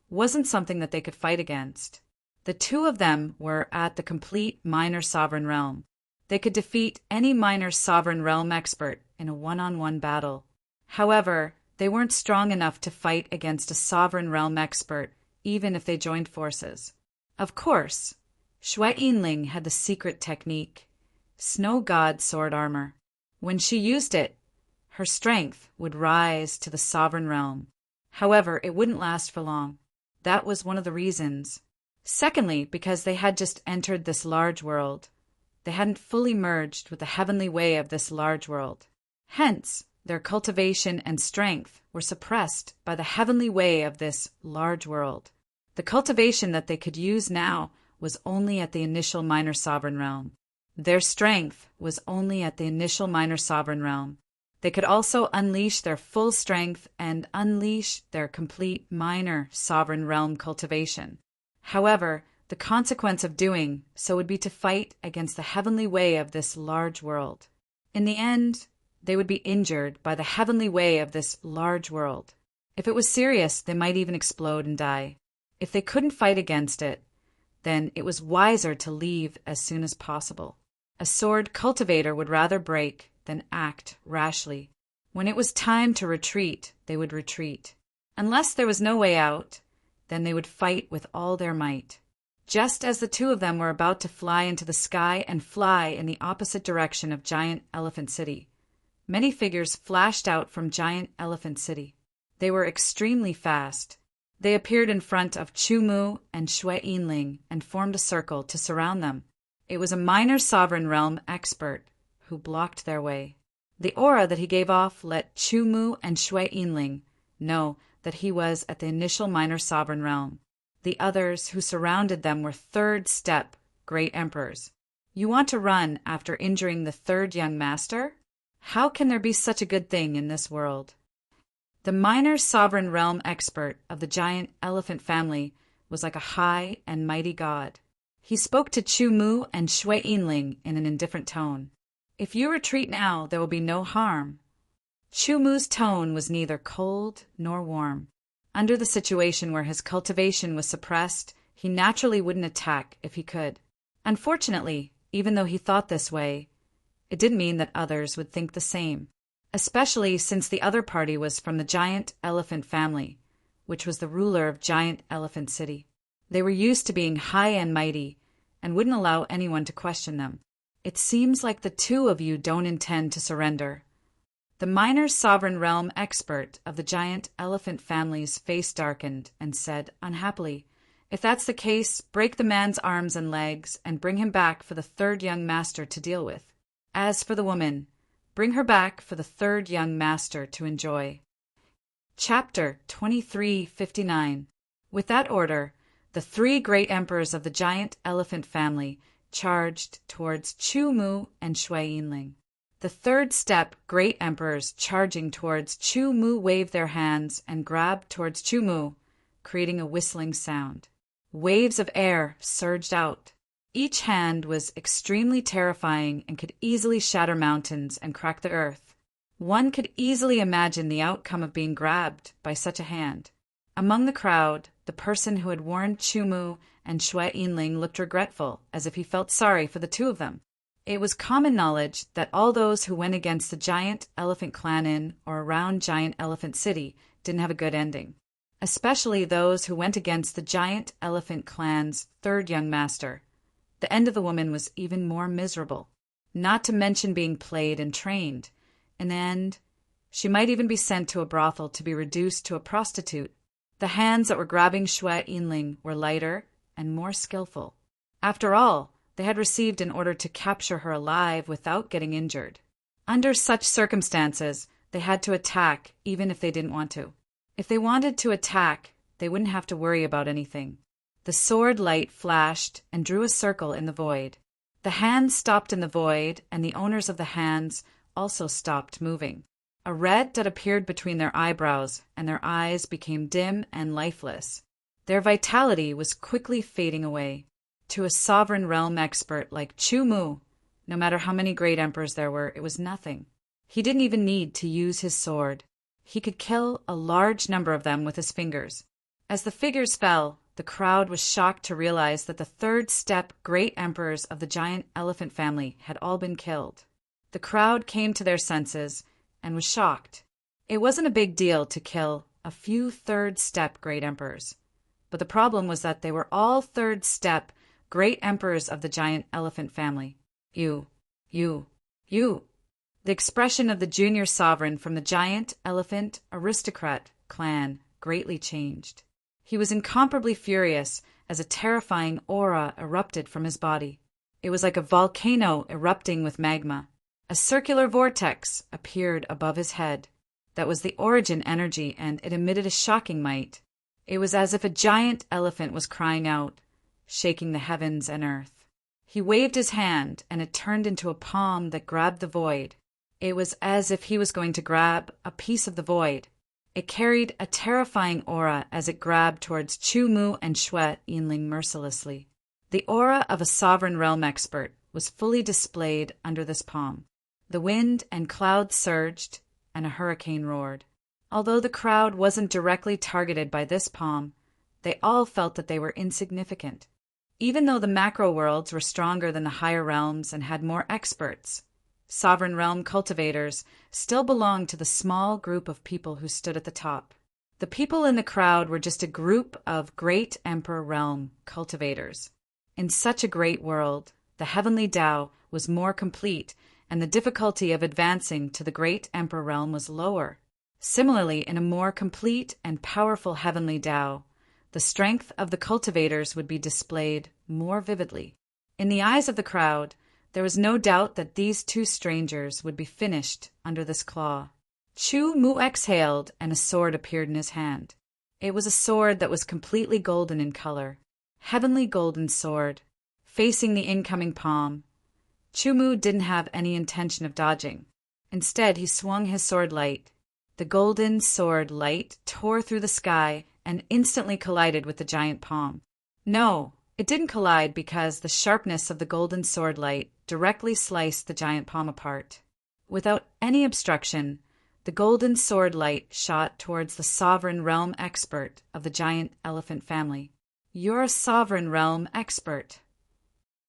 wasn't something that they could fight against. The 2 of them were at the complete minor sovereign realm. They could defeat any minor sovereign realm expert in a one-on-one battle. However, they weren't strong enough to fight against a sovereign realm expert, even if they joined forces. Of course, Xue Yinling had the secret technique, Snow God sword armor. When she used it, her strength would rise to the sovereign realm. However, it wouldn't last for long. That was one of the reasons. Secondly, because they had just entered this large world. They hadn't fully merged with the heavenly way of this large world. Hence, their cultivation and strength were suppressed by the heavenly way of this large world. The cultivation that they could use now was only at the initial minor sovereign realm. Their strength was only at the initial minor sovereign realm. They could also unleash their full strength and unleash their complete minor sovereign realm cultivation. However, the consequence of doing so would be to fight against the heavenly way of this large world. In the end, they would be injured by the heavenly way of this large world. If it was serious, they might even explode and die. If they couldn't fight against it, then it was wiser to leave as soon as possible. A sword cultivator would rather break than act rashly. When it was time to retreat, they would retreat. Unless there was no way out, then they would fight with all their might. Just as the 2 of them were about to fly into the sky and fly in the opposite direction of Giant Elephant City, many figures flashed out from Giant Elephant City. They were extremely fast. They appeared in front of Chumu and Xue Yinling and formed a circle to surround them. It was a minor sovereign realm expert who blocked their way. The aura that he gave off let Chu Mu and Shui Yinling know that he was at the initial minor sovereign realm. The others who surrounded them were third step great emperors. You want to run after injuring the third young master? How can there be such a good thing in this world? The minor sovereign realm expert of the giant elephant family was like a high and mighty god. He spoke to Chu Mu and Shui Yinling in an indifferent tone. If you retreat now, there will be no harm. Chu Mu's tone was neither cold nor warm. Under the situation where his cultivation was suppressed, he naturally wouldn't attack if he could. Unfortunately, even though he thought this way, it didn't mean that others would think the same, especially since the other party was from the giant elephant family, which was the ruler of Giant Elephant City. They were used to being high and mighty and wouldn't allow anyone to question them. It seems like the two of you don't intend to surrender. The minor sovereign realm expert of the giant elephant family's face darkened and said unhappily, "If that's the case, break the man's arms and legs and bring him back for the third young master to deal with. As for the woman, bring her back for the third young master to enjoy." Chapter 2359. With that order, the three great emperors of the giant elephant family charged towards Chu Mu and Shui Yinling. The third step great emperors charging towards Chu Mu waved their hands and grabbed towards Chu Mu, creating a whistling sound. Waves of air surged out. Each hand was extremely terrifying and could easily shatter mountains and crack the earth. One could easily imagine the outcome of being grabbed by such a hand. Among the crowd, the person who had warned Chu Mu and Shui Yinling looked regretful, as if he felt sorry for the two of them. It was common knowledge that all those who went against the giant elephant clan in or around Giant Elephant City didn't have a good ending, especially those who went against the giant elephant clan's third young master. The end of the woman was even more miserable, not to mention being played and trained. In the end, she might even be sent to a brothel to be reduced to a prostitute. The hands that were grabbing Shui Yinling were lighter and more skillful. After all, they had received an order to capture her alive without getting injured. Under such circumstances, they had to attack even if they didn't want to. If they wanted to attack, they wouldn't have to worry about anything. The sword light flashed and drew a circle in the void. The hands stopped in the void, and the owners of the hands also stopped moving. A red that appeared between their eyebrows, and their eyes became dim and lifeless. Their vitality was quickly fading away. To a sovereign realm expert like Chu Mu, no matter how many great emperors there were, it was nothing. He didn't even need to use his sword. He could kill a large number of them with his fingers. As the figures fell, the crowd was shocked to realize that the third step great emperors of the giant elephant family had all been killed. The crowd came to their senses and was shocked. It wasn't a big deal to kill a few third step great emperors, but the problem was that they were all third step great emperors of the giant elephant family. You. The expression of the junior sovereign from the giant elephant aristocrat clan greatly changed. He was incomparably furious as a terrifying aura erupted from his body. It was like a volcano erupting with magma. A circular vortex appeared above his head. That was the origin energy, and it emitted a shocking might. It was as if a giant elephant was crying out, shaking the heavens and earth. He waved his hand, and it turned into a palm that grabbed the void. It was as if he was going to grab a piece of the void. It carried a terrifying aura as it grabbed towards Chu Mu and Shui Yinling mercilessly. The aura of a sovereign realm expert was fully displayed under this palm. The wind and clouds surged, and a hurricane roared. Although the crowd wasn't directly targeted by this palm, they all felt that they were insignificant. Even though the macro worlds were stronger than the higher realms and had more experts, sovereign realm cultivators still belonged to the small group of people who stood at the top. The people in the crowd were just a group of great emperor realm cultivators. In such a great world, the heavenly Tao was more complete, and the difficulty of advancing to the great emperor realm was lower. Similarly, in a more complete and powerful heavenly Tao, the strength of the cultivators would be displayed more vividly. In the eyes of the crowd, There was no doubt that these two strangers would be finished under this claw. Chu Mu exhaled, and a sword appeared in his hand. It was a sword that was completely golden in color. Heavenly golden sword. Facing the incoming palm, Chu Mu didn't have any intention of dodging. Instead, he swung his sword light. The golden sword light tore through the sky and instantly collided with the giant palm. No, it didn't collide because the sharpness of the golden sword light directly sliced the giant palm apart. Without any obstruction, the golden sword light shot towards the sovereign realm expert of the giant elephant family. You're a sovereign realm expert.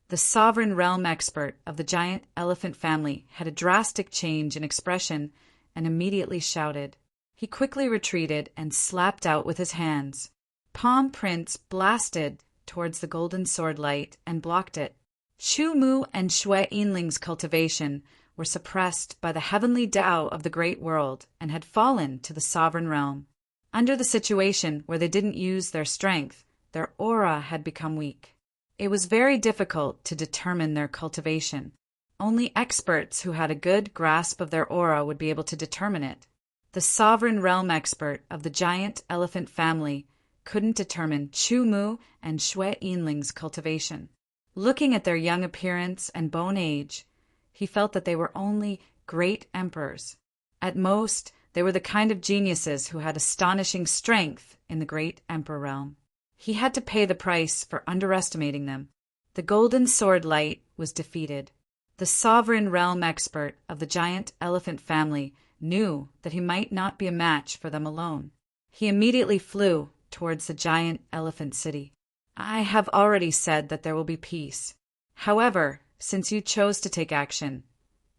The sovereign realm expert of the giant elephant family had a drastic change in expression and immediately shouted. He quickly retreated and slapped out with his hands. Palm prints blasted towards the golden sword light and blocked it. Chu Mu and Xue Yinling's cultivation were suppressed by the heavenly Tao of the great world and had fallen to the sovereign realm. Under the situation where they didn't use their strength, their aura had become weak. It was very difficult to determine their cultivation. Only experts who had a good grasp of their aura would be able to determine it. The sovereign realm expert of the giant elephant family couldn't determine Chu Mu and Xue Yinling's cultivation. Looking at their young appearance and bone age, he felt that they were only great emperors. At most, they were the kind of geniuses who had astonishing strength in the great emperor realm. He had to pay the price for underestimating them. The golden sword light was defeated. The sovereign realm expert of the giant elephant family knew that he might not be a match for them alone. He immediately flew towards the giant elephant city. I have already said that there will be peace. However, since you chose to take action,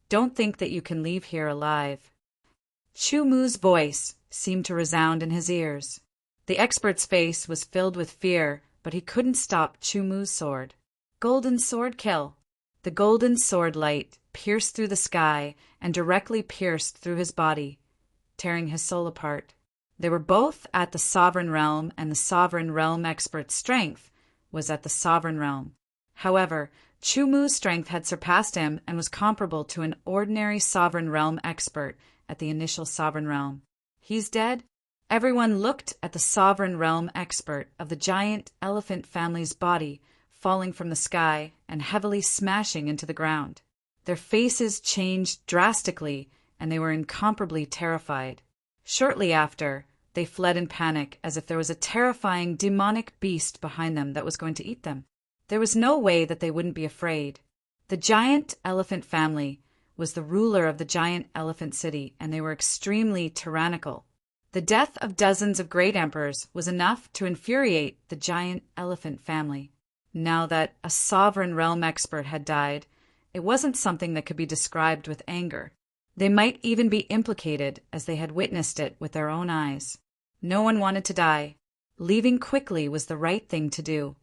don't think that you can leave here alive. Chu Mu's voice seemed to resound in his ears. The expert's face was filled with fear, but he couldn't stop Chu Mu's sword. Golden sword kill. The golden sword light pierced through the sky and directly pierced through his body, tearing his soul apart. They were both at the sovereign realm, and the sovereign realm expert's strength was at the sovereign realm. However, Chu Mu's strength had surpassed him and was comparable to an ordinary sovereign realm expert at the initial sovereign realm. He's dead? Everyone looked at the sovereign realm expert of the giant elephant family's body falling from the sky and heavily smashing into the ground. Their faces changed drastically, and they were incomparably terrified. Shortly after, they fled in panic as if there was a terrifying demonic beast behind them that was going to eat them. There was no way that they wouldn't be afraid. The giant elephant family was the ruler of the giant elephant city, and they were extremely tyrannical. The death of dozens of great emperors was enough to infuriate the giant elephant family. Now that a sovereign realm expert had died, it wasn't something that could be described with anger. They might even be implicated as they had witnessed it with their own eyes. No one wanted to die. Leaving quickly was the right thing to do.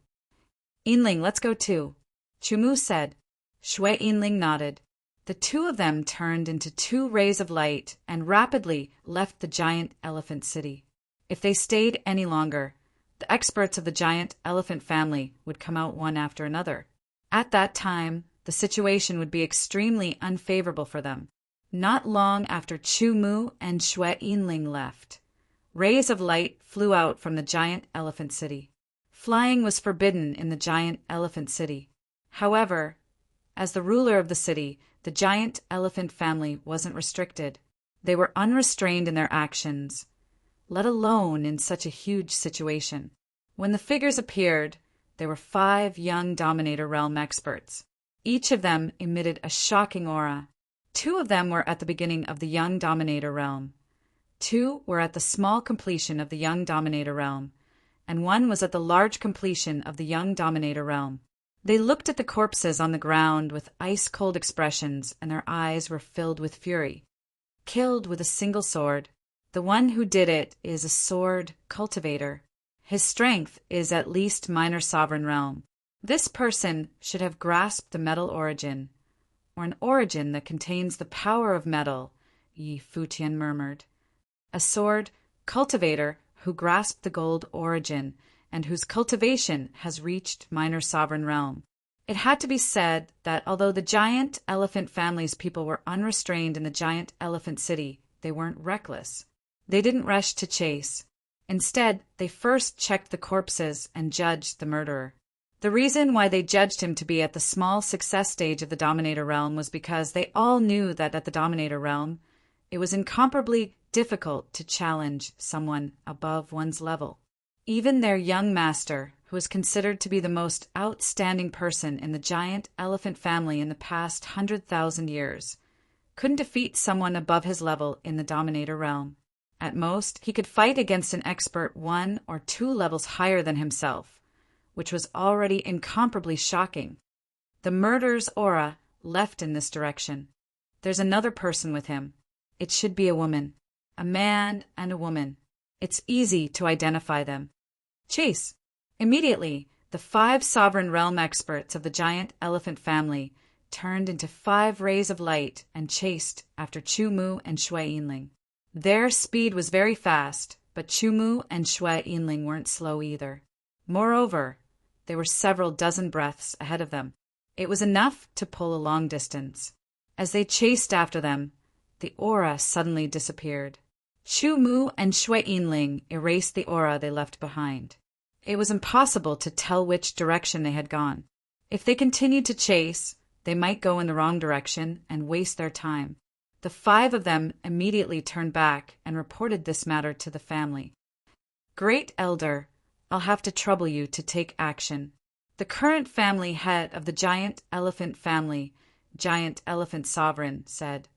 Yinling, let's go too, Chu Mu said. Xue Yinling nodded. The two of them turned into two rays of light and rapidly left the giant elephant city. If they stayed any longer, the experts of the giant elephant family would come out one after another. At that time, the situation would be extremely unfavorable for them. Not long after Chu Mu and Xue Yinling left, rays of light flew out from the giant elephant city. Flying was forbidden in the giant elephant city. However, as the ruler of the city, the giant elephant family wasn't restricted. They were unrestrained in their actions, let alone in such a huge situation. When the figures appeared, there were 5 young Dominator Realm experts. Each of them emitted a shocking aura. 2 of them were at the beginning of the Young Dominator Realm. 2 were at the small completion of the Young Dominator Realm, and 1 was at the large completion of the Young Dominator Realm. They looked at the corpses on the ground with ice-cold expressions, and their eyes were filled with fury. Killed with a single sword. The one who did it is a sword cultivator. His strength is at least minor sovereign realm. This person should have grasped the metal origin, or an origin that contains the power of metal, Yi Futian murmured. A sword cultivator who grasped the gold origin and whose cultivation has reached minor sovereign realm. It had to be said that although the giant elephant family's people were unrestrained in the giant elephant city, they weren't reckless. They didn't rush to chase. Instead, they first checked the corpses and judged the murderer. The reason why they judged him to be at the small success stage of the Dominator realm was because they all knew that at the Dominator realm, it was incomparably difficult to challenge someone above one's level. Even their young master, who was considered to be the most outstanding person in the giant elephant family in the past 100,000 years, couldn't defeat someone above his level in the Dominator realm. At most, he could fight against an expert 1 or 2 levels higher than himself, which was already incomparably shocking. The murderer's aura left in this direction. There's another person with him. It should be a woman. A man and a woman. It's easy to identify them. Chase. Immediately, the 5 sovereign realm experts of the giant elephant family turned into 5 rays of light and chased after Chu-Mu and Shui-Yinling. Their speed was very fast, but Chu-Mu and Shui-Yinling weren't slow either. Moreover, they were several dozen breaths ahead of them. It was enough to pull a long distance. As they chased after them, the aura suddenly disappeared. Chu-Mu and Shui-Yinling erased the aura they left behind. It was impossible to tell which direction they had gone. If they continued to chase, they might go in the wrong direction and waste their time. The 5 of them immediately turned back and reported this matter to the family. Great Elder, I'll have to trouble you to take action. The current family head of the giant elephant family, Giant Elephant Sovereign, said.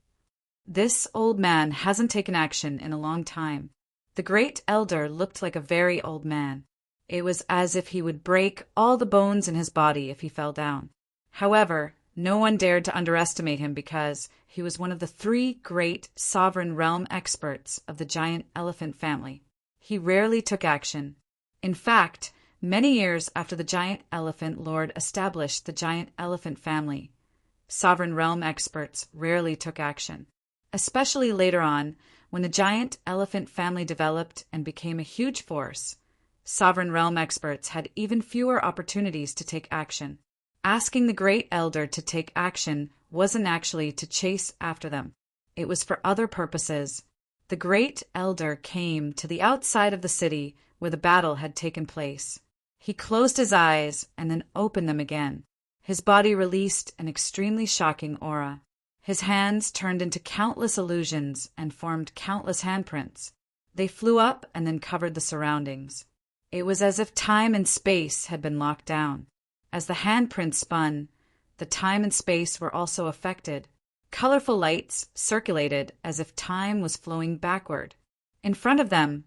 This old man hasn't taken action in a long time. The Great Elder looked like a very old man. It was as if he would break all the bones in his body if he fell down. However, no one dared to underestimate him because he was one of the 3 great sovereign realm experts of the giant elephant family. He rarely took action. In fact, many years after the giant elephant lord established the giant elephant family, sovereign realm experts rarely took action. Especially later on, when the giant elephant family developed and became a huge force, sovereign realm experts had even fewer opportunities to take action. Asking the Great Elder to take action wasn't actually to chase after them. It was for other purposes. The Great Elder came to the outside of the city where the battle had taken place. He closed his eyes and then opened them again. His body released an extremely shocking aura. His hands turned into countless illusions and formed countless handprints. They flew up and then covered the surroundings. It was as if time and space had been locked down. As the handprints spun, the time and space were also affected. Colorful lights circulated as if time was flowing backward. In front of them,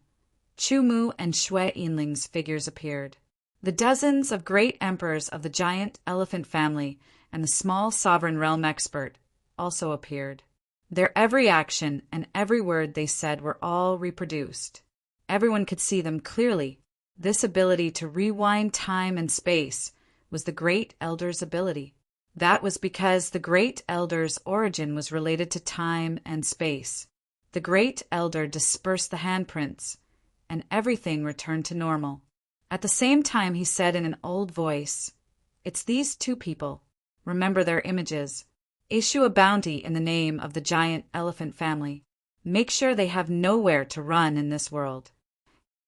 Chu-Mu and Shui-Yinling's figures appeared. The dozens of great emperors of the giant elephant family and the small sovereign realm expert also appeared. Their every action and every word they said were all reproduced. Everyone could see them clearly. This ability to rewind time and space was the Great Elder's ability. That was because the Great Elder's origin was related to time and space. The Great Elder dispersed the handprints, and everything returned to normal. At the same time, he said in an old voice, "It's these 2 people. Remember their images. Issue a bounty in the name of the giant elephant family. Make sure they have nowhere to run in this world."